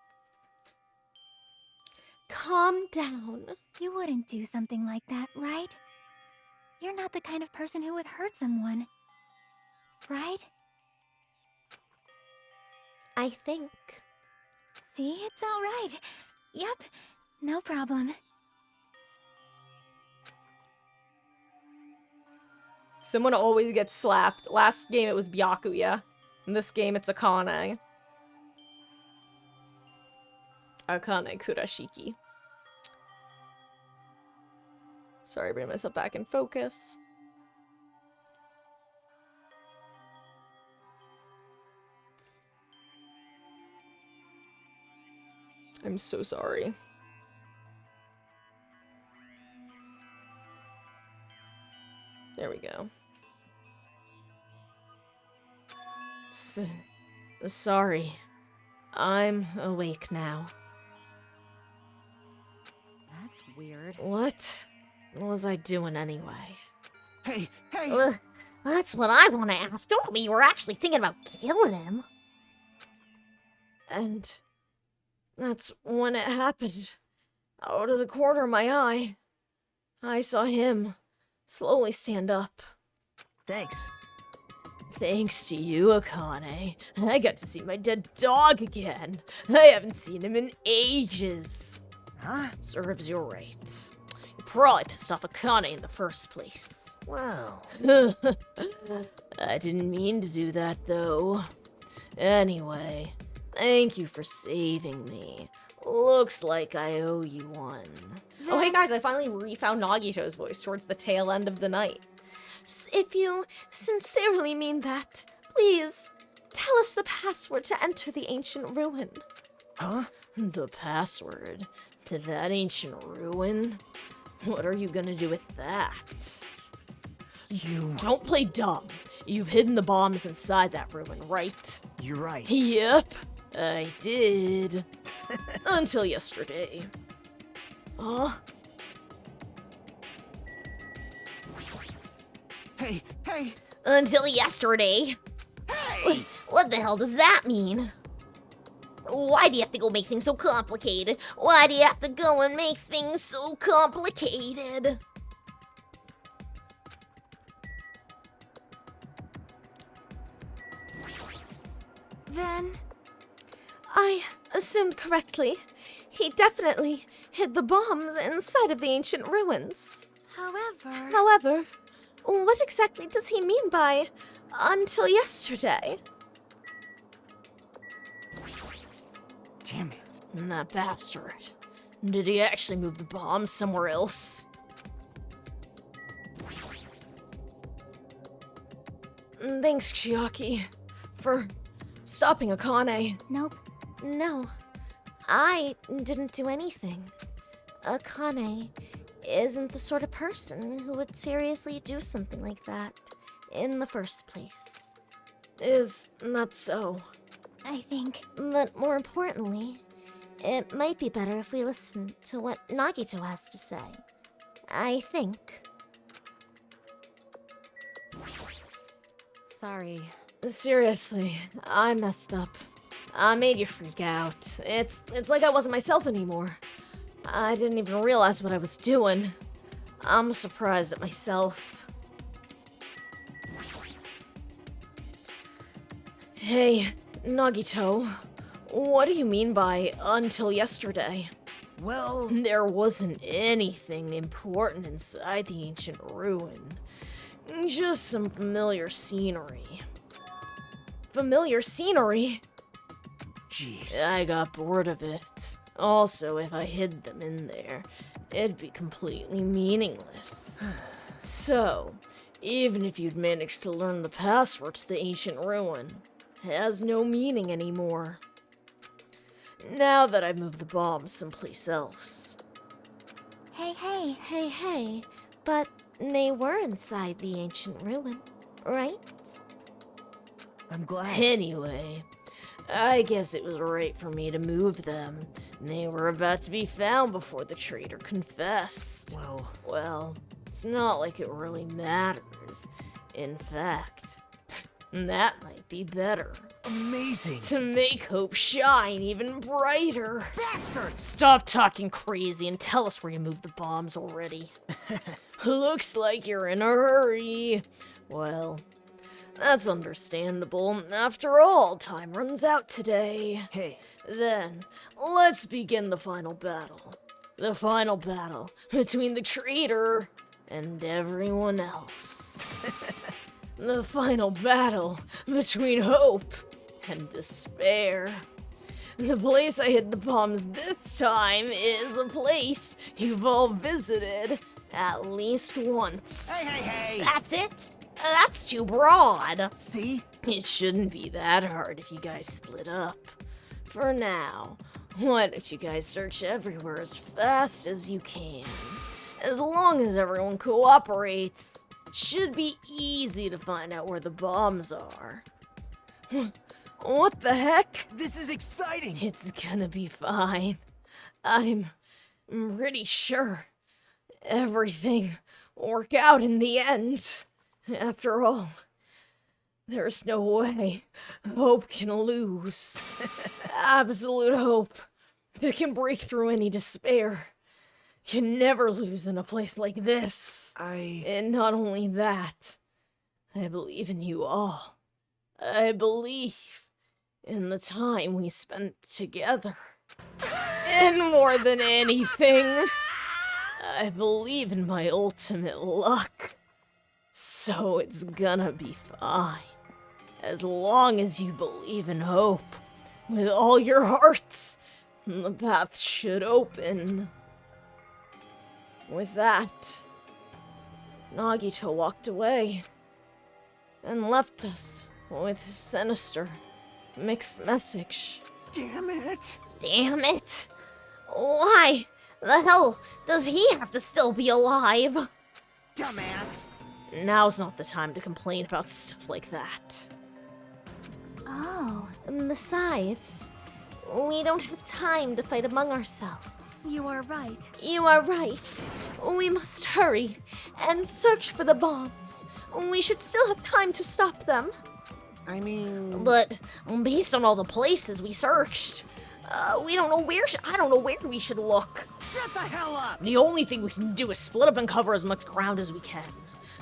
Calm down. You wouldn't do something like that, right? You're not the kind of person who would hurt someone. Right? I think. See, it's all right. Yep, no problem. Someone always gets slapped. Last game it was Byakuya. In this game it's Akane. Akane Kurashiki. Sorry, bring myself back in focus. I'm so sorry. There we go. Sorry. I'm awake now. That's weird. What was I doing anyway? Hey! That's what I want to ask. Don't tell me you were actually thinking about killing him. And that's when it happened. Out of the corner of my eye, I saw him slowly stand up. Thanks. Thanks to you, Akane, I got to see my dead dog again. I haven't seen him in ages. Huh? Serves you right. You probably pissed off Akane in the first place. Wow. I didn't mean to do that, though. Anyway, thank you for saving me. Looks like I owe you one. Oh, hey guys, I finally refound Nagito's voice towards the tail end of the night. If you sincerely mean that, please tell us the password to enter the ancient ruin. Huh? The password to that ancient ruin? What are you gonna do with that? You... Don't play dumb. You've hidden the bombs inside that ruin, right? You're right. Yep, I did. Until yesterday. Hey! Until yesterday. Hey! What the hell does that mean? Why do you have to go make things so complicated? Why do you have to go and make things so complicated? Then, I assumed correctly. He definitely hid the bombs inside of the ancient ruins. However, what exactly does he mean by until yesterday? Damn it. That bastard. Did he actually move the bombs somewhere else? Thanks, Chiaki, for stopping Akane. Nope. No, I didn't do anything. Akane isn't the sort of person who would seriously do something like that in the first place. Is that so? I think. But more importantly, it might be better if we listen to what Nagito has to say. I think. Sorry. Seriously, I messed up. I made you freak out. It's like I wasn't myself anymore. I didn't even realize what I was doing. I'm surprised at myself. Hey, Nagito, what do you mean by until yesterday? Well... There wasn't anything important inside the ancient ruin. Just some familiar scenery. Familiar scenery? Jeez. I got bored of it. Also, if I hid them in there, it'd be completely meaningless. So, even if you'd managed to learn the password to the ancient ruin, it has no meaning anymore. Now that I've moved the bombs someplace else. Hey, but they were inside the ancient ruin, right? I'm glad. Anyway, I guess it was right for me to move them. They were about to be found before the traitor confessed. Well, it's not like it really matters. In fact, that might be better. Amazing. To make hope shine even brighter. Bastard! Stop talking crazy and tell us where you moved the bombs already. Looks like you're in a hurry. Well, that's understandable. After all, time runs out today. Hey. Then, let's begin the final battle. The final battle between the traitor and everyone else. The final battle between hope and despair. The place I hid the bombs this time is a place you've all visited at least once. Hey! That's it? That's too broad. See? It shouldn't be that hard if you guys split up. For now, Why don't you guys search everywhere as fast as you can? As long as everyone cooperates, should be easy to find out where the bombs are. What the heck? This is exciting! It's gonna be fine. I'm pretty sure everything will work out in the end. After all, there's no way hope can lose. Absolute hope that can break through any despair can never lose in a place like this. And not only that, I believe in you all. I believe in the time we spent together. And more than anything, I believe in my ultimate luck. So it's gonna be fine. As long as you believe in hope with all your hearts, the path should open. With that, Nagito walked away and left us with his sinister, mixed message. Damn it! Damn it! Why the hell does he have to still be alive? Dumbass! Now's not the time to complain about stuff like that. Oh. Besides, we don't have time to fight among ourselves. You are right. You are right. We must hurry and search for the bombs. We should still have time to stop them. I mean... But based on all the places we searched, we don't know where I don't know where we should look. Shut the hell up! The only thing we can do is split up and cover as much ground as we can.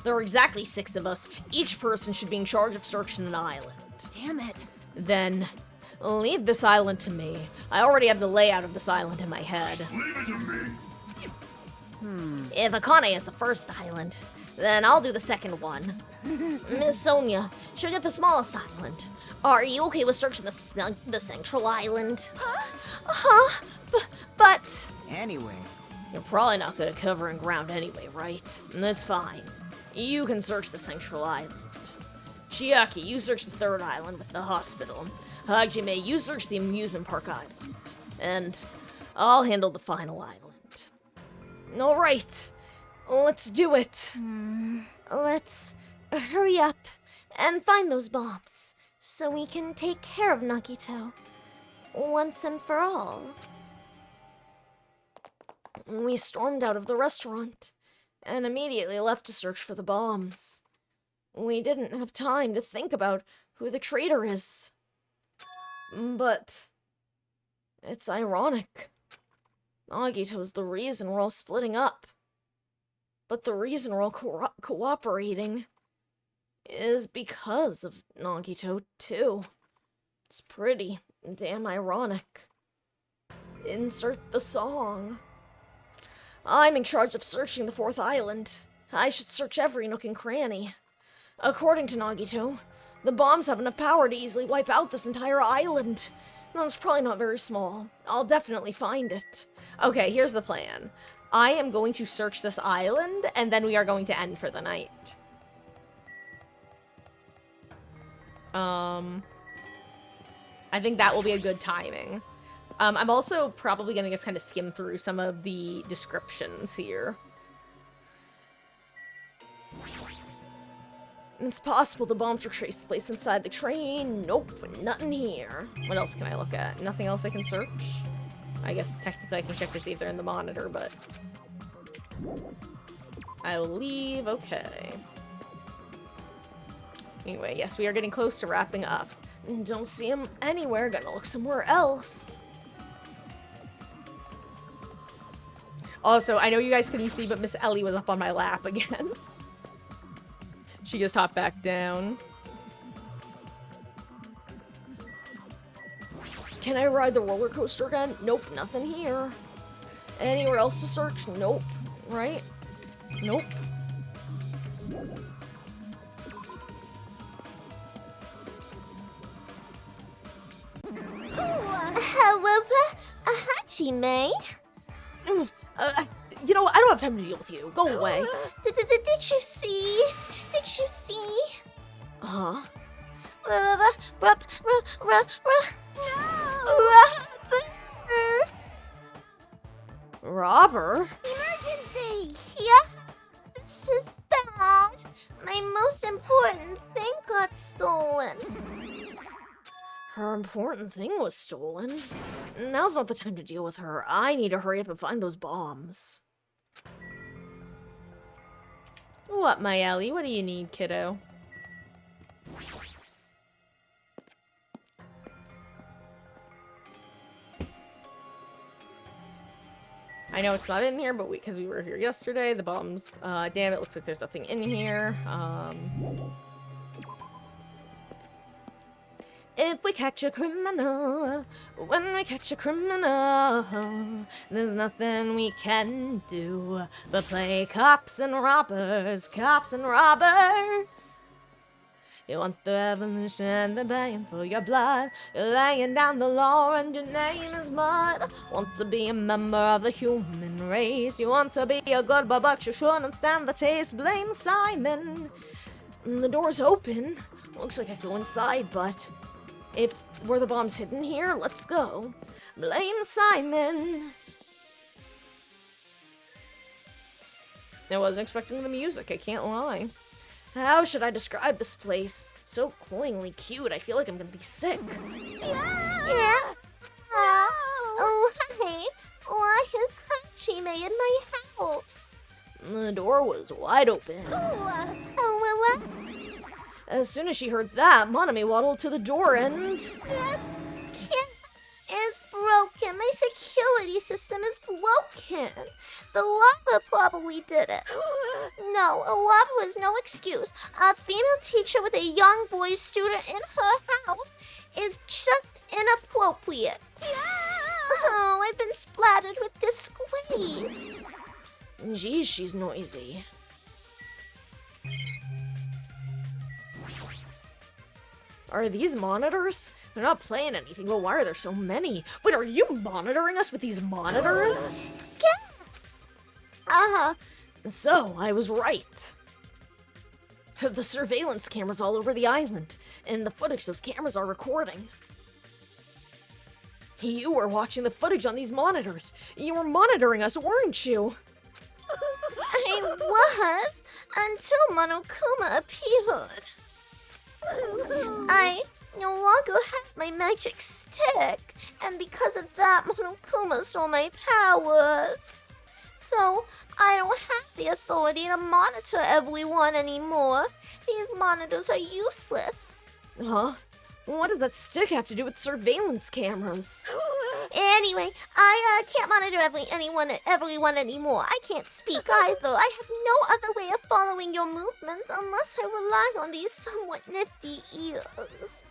There are exactly 6 of us. Each person should be in charge of searching an island. Damn it. Then, leave this island to me. I already have the layout of this island in my head. Leave it to me. If Akane is the first island, then I'll do the second one. Miss Sonia, she'll get the smallest island. Are you okay with searching the central island? But... Anyway. You're probably not good at covering ground anyway, right? That's fine. You can search the central island. Chiaki, you search the third island with the hospital. Hajime, you search the amusement park island. And I'll handle the final island. Alright, let's do it. Let's hurry up and find those bombs so we can take care of Nagito once and for all. We stormed out of the restaurant and immediately left to search for the bombs. We didn't have time to think about who the traitor is. But it's ironic. Nagito's the reason we're all splitting up. But the reason we're all cooperating is because of Nagito, too. It's pretty damn ironic. Insert the song. I'm in charge of searching the 4th island. I should search every nook and cranny. According to Nagito, the bombs have enough power to easily wipe out this entire island. That's probably not very small. I'll definitely find it. Okay, here's the plan. I am going to search this island, and then we are going to end for the night. I think that will be a good timing. I'm also probably going to just kind of skim through some of the descriptions here. It's possible the bombs were traced to the place inside the train. Nope, nothing here. What else can I look at? Nothing else I can search? I guess technically I can check to see if they're in the monitor, but... I'll leave, okay. Anyway, yes, we are getting close to wrapping up. Don't see him anywhere, gonna look somewhere else. Also, I know you guys couldn't see, but Miss Ellie was up on my lap again. She just hopped back down. Can I ride the roller coaster again? Nope, nothing here. Anywhere else to search? Nope. Right? Nope. Hello, Hajime. You know, I don't have time to deal with you. Go away. Did you see? Did you see? Huh? Robber? Emergency! Yeah, this is bad. My most important thing got stolen. Her important thing was stolen. Now's not the time to deal with her. I need to hurry up and find those bombs. What, my Ellie? What do you need, kiddo? I know it's not in here, but because we were here yesterday, the bombs, damn, it looks like there's nothing in here. If we catch a criminal, when we catch a criminal, there's nothing we can do but play cops and robbers, cops and robbers. You want the revolution, they're paying for your blood. You're laying down the law and your name is mud. Want to be a member of the human race. You want to be a good but you shouldn't stand the taste. Blame Simon. The door's open. Looks like I go inside, but if were the bombs hidden here, let's go. Blame Simon. I wasn't expecting the music, I can't lie. How should I describe this place? So cloyingly cute, I feel like I'm gonna be sick. Yeah. Oh, hey. Why is Hachi made in my house? The door was wide open. Oh, what? As soon as she heard that, Monami waddled to the door and... It's broken. My security system is broken. The lava probably did it. No, a lava is no excuse. A female teacher with a young boy student in her house is just inappropriate. Oh, I've been splattered with disgrace. Geez, she's noisy. Are these monitors? They're not playing anything, but why are there so many? Wait, are you monitoring us with these monitors? Yes! So, I was right. The surveillance cameras all over the island, and the footage those cameras are recording. You were watching the footage on these monitors. You were monitoring us, weren't you? I was, until Monokuma appeared. I no longer have my magic stick, and because of that, Monokuma stole my powers. So, I don't have the authority to monitor everyone anymore. These monitors are useless. Huh? What does that stick have to do with surveillance cameras? Anyway, I can't monitor everyone anymore. I can't speak either. I have no other way of following your movements unless I rely on these somewhat nifty ears.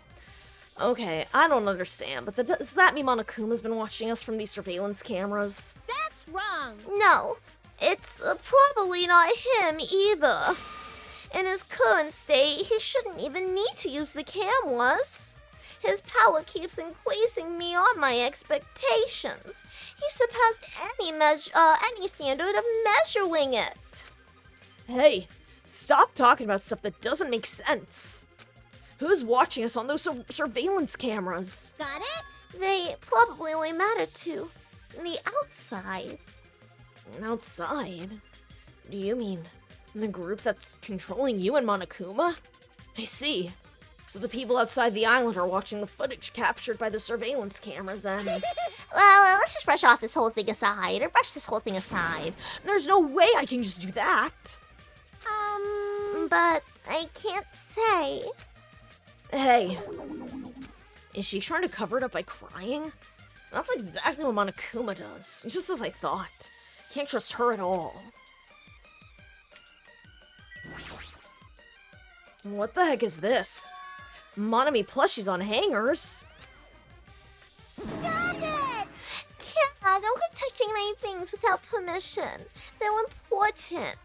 Okay, I don't understand, but does that mean Monokuma's been watching us from these surveillance cameras? That's wrong. No, it's probably not him either. In his current state, he shouldn't even need to use the cameras. His power keeps increasing beyond my expectations. He surpassed any standard of measuring it. Hey, stop talking about stuff that doesn't make sense. Who's watching us on those surveillance cameras? Got it? They probably only matter to the outside. Outside? Do you mean the group that's controlling you and Monokuma? I see. So the people outside the island are watching the footage captured by the surveillance cameras and... Well, let's just brush this whole thing aside. There's no way I can just do that. But I can't say. Hey, is she trying to cover it up by crying? That's exactly what Monokuma does, just as I thought. Can't trust her at all. What the heck is this? Monami plushies on hangers? Stop it! Don't go touching my things without permission. They're important.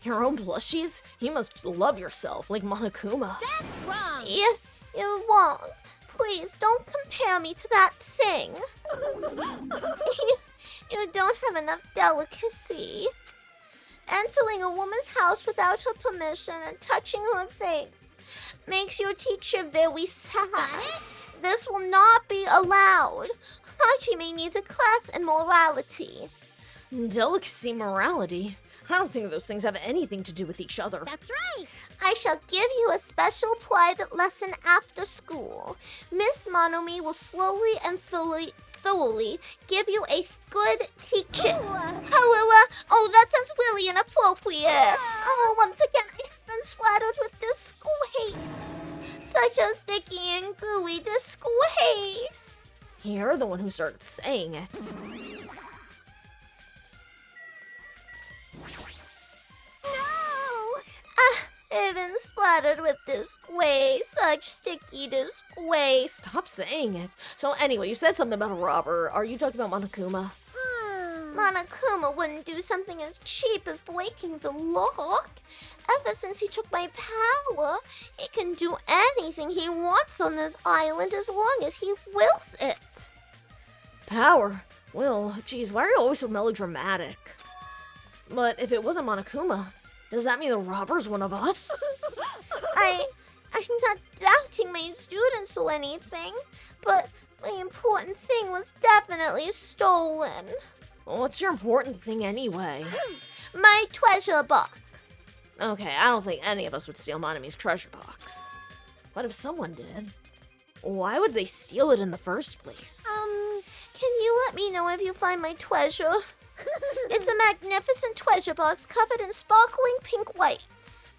Your own plushies? You must love yourself, like Monokuma. That's wrong. You're wrong. Please, don't compare me to that thing. You don't have enough delicacy. Entering a woman's house without her permission and touching her things makes your teacher very sad. This will not be allowed. Hajime needs a class in morality. Delicacy, morality. I don't think those things have anything to do with each other. That's right. I shall give you a special private lesson after school. Miss Monomi will slowly and thoroughly give you a good teaching. Oh, that sounds really inappropriate. Oh, once again, I've been splattered with disgrace. Such a sticky and gooey disgrace. You're the one who started saying it. I've been splattered with disgrace, such sticky disgrace. Stop saying it. So anyway, you said something about a robber. Are you talking about Monokuma? Monokuma wouldn't do something as cheap as breaking the lock. Ever since he took my power, he can do anything he wants on this island as long as he wills it. Power? Well, geez, why are you always so melodramatic? But if it wasn't Monokuma, does that mean the robber's one of us? I'm not doubting my students or anything, but my important thing was definitely stolen. What's your important thing anyway? My treasure box. Okay, I don't think any of us would steal Monomi's treasure box. What if someone did? Why would they steal it in the first place? Can you let me know if you find my treasure? It's a magnificent treasure box covered in sparkling pink whites.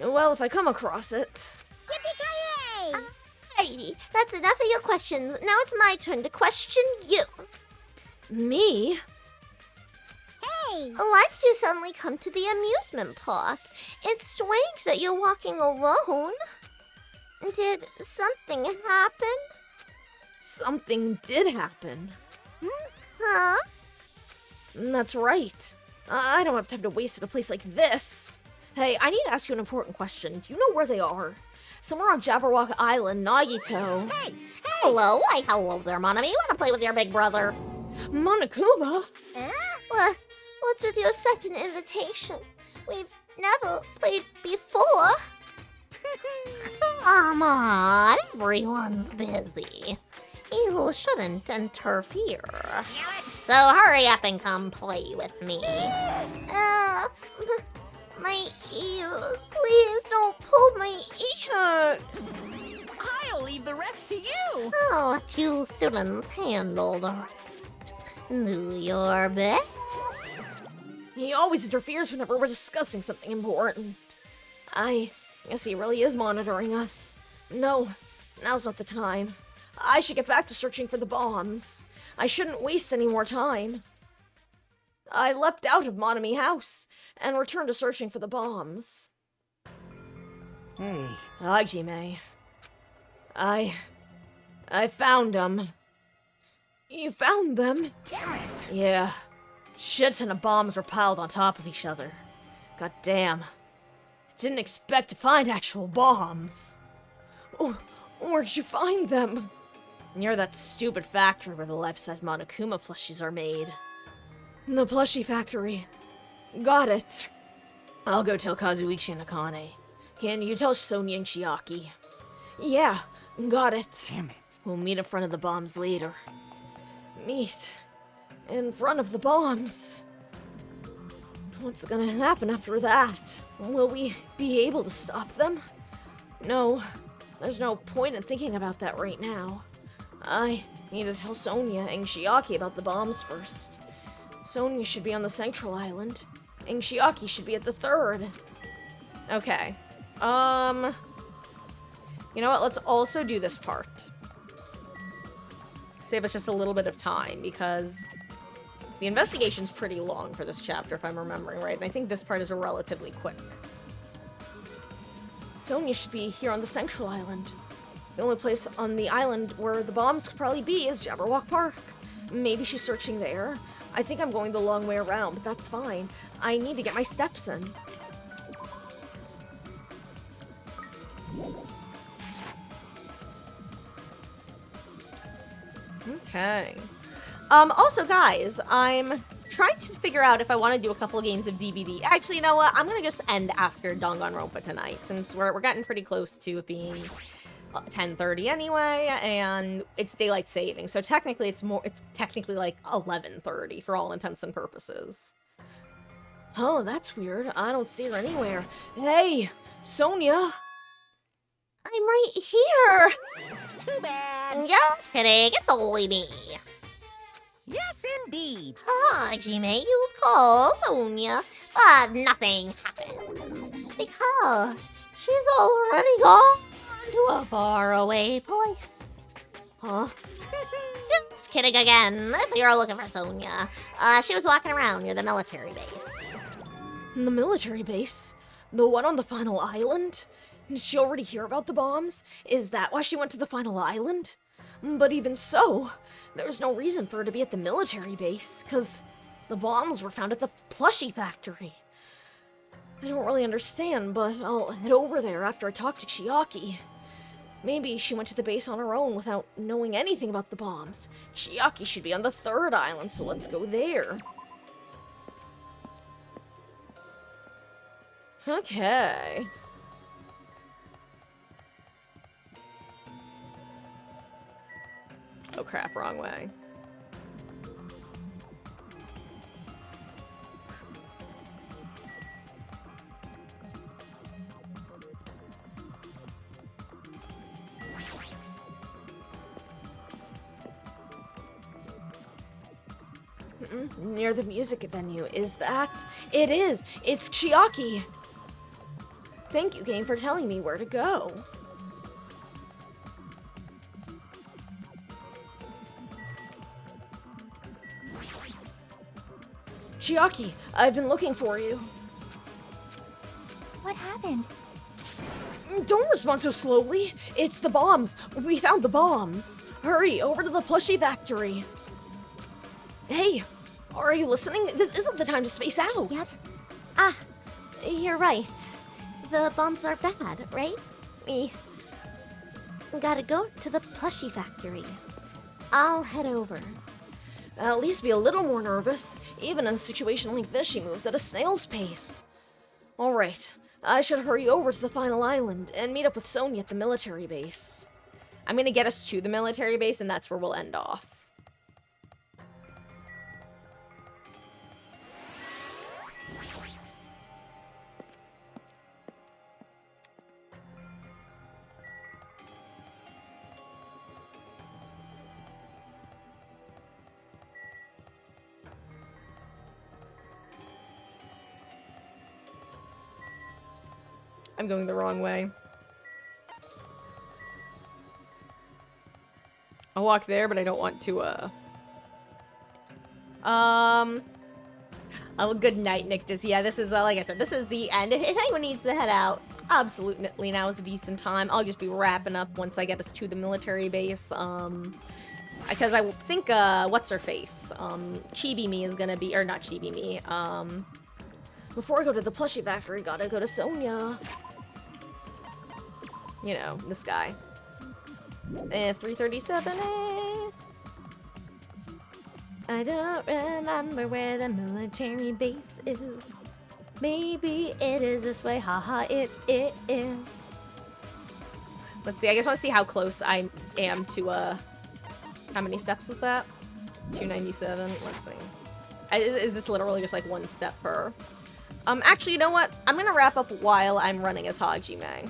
Well, if I come across it. Yippee-ki-yay! Heidi, that's enough of your questions. Now it's my turn to question you. Me? Hey! Why did you suddenly come to the amusement park? It's strange that you're walking alone. Did something happen? Something did happen. Huh? That's right. I don't have time to waste at a place like this. Hey, I need to ask you an important question. Do you know where they are? Somewhere on Jabberwock Island, Nagito. Hey! Hello there, Monomi. You want to play with your big brother? Monokuma? What's with your sudden invitation? We've never played before. Come on, everyone's busy. You shouldn't interfere. So hurry up and come play with me. My ears. Please don't pull my ears. I'll leave the rest to you. I'll let you students handle the rest. Do your best. He always interferes whenever we're discussing something important. I guess he really is monitoring us. No, now's not the time. I should get back to searching for the bombs. I shouldn't waste any more time. I leapt out of Monomi House and returned to searching for the bombs. Hey. Hajime. I found them. You found them? Damn it! Yeah. Shit ton of bombs were piled on top of each other. God damn. I didn't expect to find actual bombs. Where'd you find them? Near that stupid factory where the life-size Monokuma plushies are made. The plushie factory. Got it. I'll go tell Kazuichi and Akane. Can you tell Sonia and Chiaki? Yeah, got it. Damn it. We'll meet in front of the bombs later. Meet in front of the bombs. What's gonna happen after that? Will we be able to stop them? No, there's no point in thinking about that right now. I need to tell Sonia and Chiaki about the bombs first. Sonia should be on the central island, and Chiaki should be at the third. Okay. You know what? Let's also do this part. Save us just a little bit of time, because the investigation's pretty long for this chapter, if I'm remembering right, and I think this part is relatively quick. Sonia should be here on the central island. The only place on the island where the bombs could probably be is Jabberwock Park. Maybe she's searching there. I think I'm going the long way around, but that's fine. I need to get my steps in. Okay. Also, guys, I'm trying to figure out if I want to do a couple of games of DVD. Actually, you know what? I'm going to just end after Danganronpa tonight, since we're getting pretty close to it being 10:30 anyway, and it's daylight saving, so technically it's technically like 11:30 for all intents and purposes. Oh, that's weird. I don't see her anywhere. Hey, Sonia! I'm right here! Too bad. Just kidding, it's only me. Yes, indeed. Haji may use call Sonia, but nothing happened. Because she's already gone to a faraway place. Huh? Just kidding again. If you're looking for Sonia, she was walking around near the military base. The military base? The one on the final island? Did she already hear about the bombs? Is that why she went to the final island? But even so, there's no reason for her to be at the military base, because the bombs were found at the plushie factory. I don't really understand, but I'll head over there after I talk to Chiaki. Maybe she went to the base on her own without knowing anything about the bombs. Chiaki should be on the third island, so let's go there. Okay. Oh crap, wrong way. Near the music venue, is that? It is! It's Chiaki! Thank you, game, for telling me where to go. Chiaki, I've been looking for you. What happened? Don't respond so slowly. It's the bombs. We found the bombs. Hurry, over to the plushie factory. Hey, are you listening? This isn't the time to space out. Yep. Ah, you're right. The bombs are bad, right? We gotta go to the plushie factory. I'll head over. At least be a little more nervous. Even in a situation like this, she moves at a snail's pace. Alright, I should hurry over to the final island and meet up with Sonia at the military base. I'm gonna get us to the military base, and that's where we'll end off. I'm going the wrong way. I'll walk there, but I don't want to, Oh, good night, Nictus. Yeah, this is, like I said, this is the end. If anyone needs to head out, absolutely now is a decent time. I'll just be wrapping up once I get us to the military base, because I think, what's-her-face? Chibi-me is gonna be, or not Chibi-me, Before I go to the plushie factory, gotta go to Sonia. You know, this guy. 337, I don't remember where the military base is. Maybe it is this way, haha, it is. Let's see, I just want to see how close I am to, how many steps was that? 297, let's see. Is this literally just like one step per? Actually, you know what? I'm gonna wrap up while I'm running as Hajime.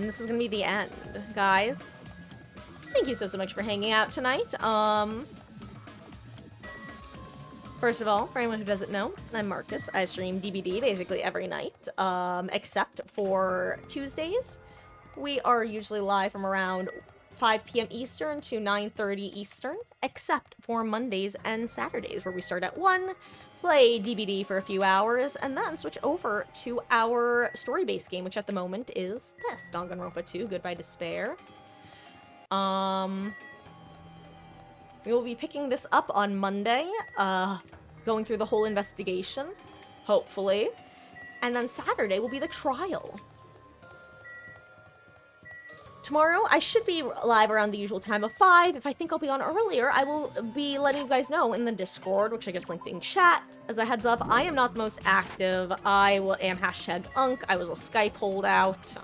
This is gonna be the end, guys. Thank you so much for hanging out tonight. First of all, for anyone who doesn't know, I'm Marcus. I stream DBD basically every night, except for Tuesdays. We are usually live from around 5 p.m. Eastern to 9:30 Eastern, except for Mondays and Saturdays, where we start at 1, play DBD for a few hours, and then switch over to our story-based game, which at the moment is this, Danganronpa 2, Goodbye Despair. We will be picking this up on Monday, going through the whole investigation, hopefully, and then Saturday will be the trial. tomorrow, I should be live around the usual time of 5. If I think I'll be on earlier, I will be letting you guys know in the Discord, which I guess linked in chat. As a heads up, I am not the most active. Am hashtag unk. I was a Skype holdout.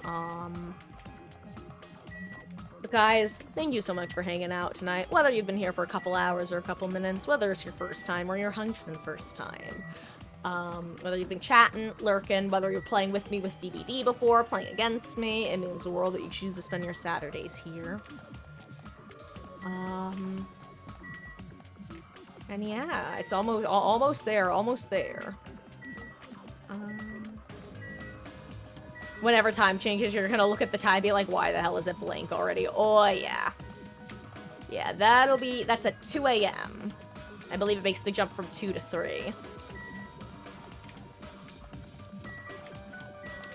But guys, thank you so much for hanging out tonight. Whether you've been here for a couple hours or a couple minutes, whether it's your first time or your 101st time. Whether you've been chatting, lurking, whether you're playing with me with DVD before, playing against me, it means the world that you choose to spend your Saturdays here. And yeah, it's almost there. Whenever time changes, you're gonna look at the time and be like, why the hell is it blank already? Oh, yeah. Yeah, that's at 2 a.m. I believe it makes the jump from 2 to 3.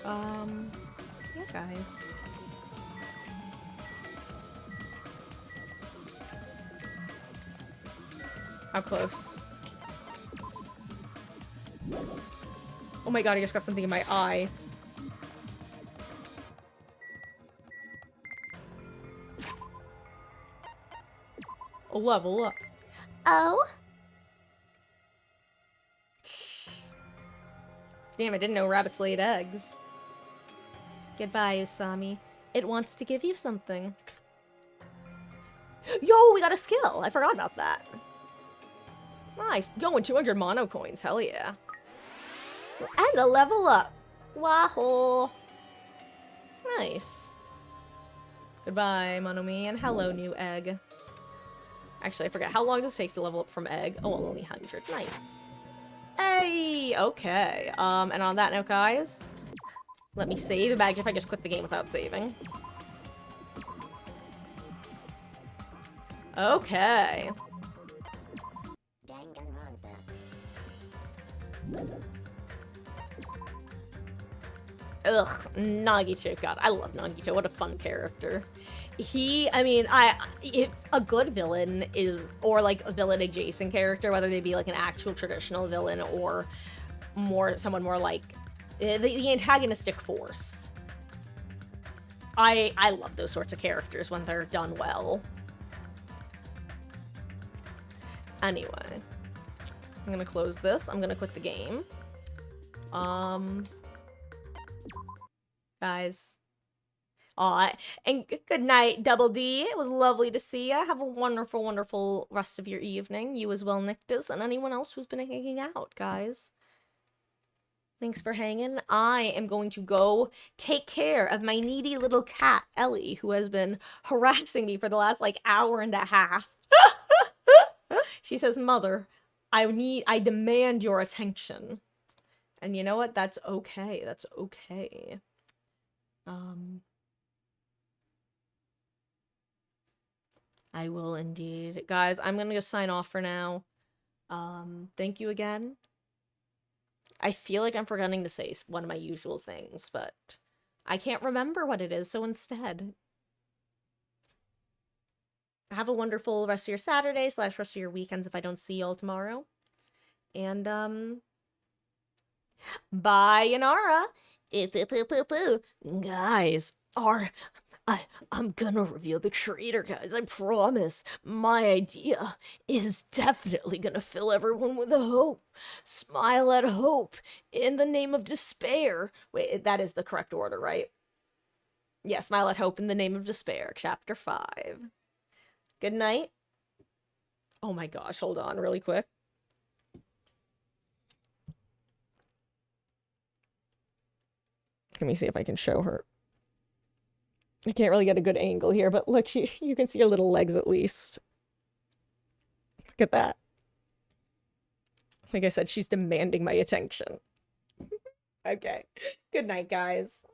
Yeah, guys. How close? Oh my god, I just got something in my eye. A level up. Oh? Damn, I didn't know rabbits laid eggs. Goodbye, Usami. It wants to give you something. Yo, we got a skill! I forgot about that. Nice. Yo, and 200 mono coins. Hell yeah. And a level up. Wahoo. Nice. Goodbye, Monomi, and hello, new egg. Actually, I forget. How long does it take to level up from egg? Oh, only 100. Nice. Hey! Okay. And on that note, guys, let me save. Imagine if I just quit the game without saving. Okay. Danganronpa. Ugh, Nagito. God, I love Nagito. What a fun character. If a good villain is, or like a villain adjacent character, whether they be like an actual traditional villain or someone more like the antagonistic force. I love those sorts of characters when they're done well. Anyway, I'm gonna close this. I'm gonna quit the game. Guys. Aw, and good night, Double D. It was lovely to see you. Have a wonderful, wonderful rest of your evening. You as well, Nictus, and anyone else who's been hanging out, guys. Thanks for hanging. I am going to go take care of my needy little cat, Ellie, who has been harassing me for the last, hour and a half. She says, Mother, I demand your attention. And you know what? That's okay. That's okay. I will indeed. Guys, I'm gonna just sign off for now. Thank you again. I feel like I'm forgetting to say one of my usual things, but I can't remember what it is, so instead. Have a wonderful rest of your Saturday / rest of your weekends if I don't see y'all tomorrow. And, bye, Yanara. Guys, I'm gonna reveal the traitor, guys. I promise. My idea is definitely gonna fill everyone with hope. Smile at hope in the name of despair. Wait, that is the correct order, right? Yeah, smile at hope in the name of despair. Chapter 5. Good night. Oh my gosh, hold on really quick. Let me see if I can show her. I can't really get a good angle here, but look, you can see her little legs at least. Look at that. Like I said, she's demanding my attention. Okay. Good night, guys.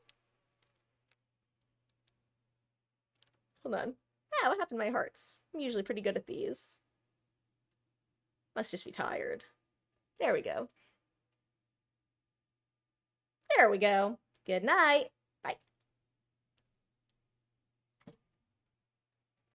Hold on. Ah, what happened to my hearts? I'm usually pretty good at these. Must just be tired. There we go. There we go. Good night.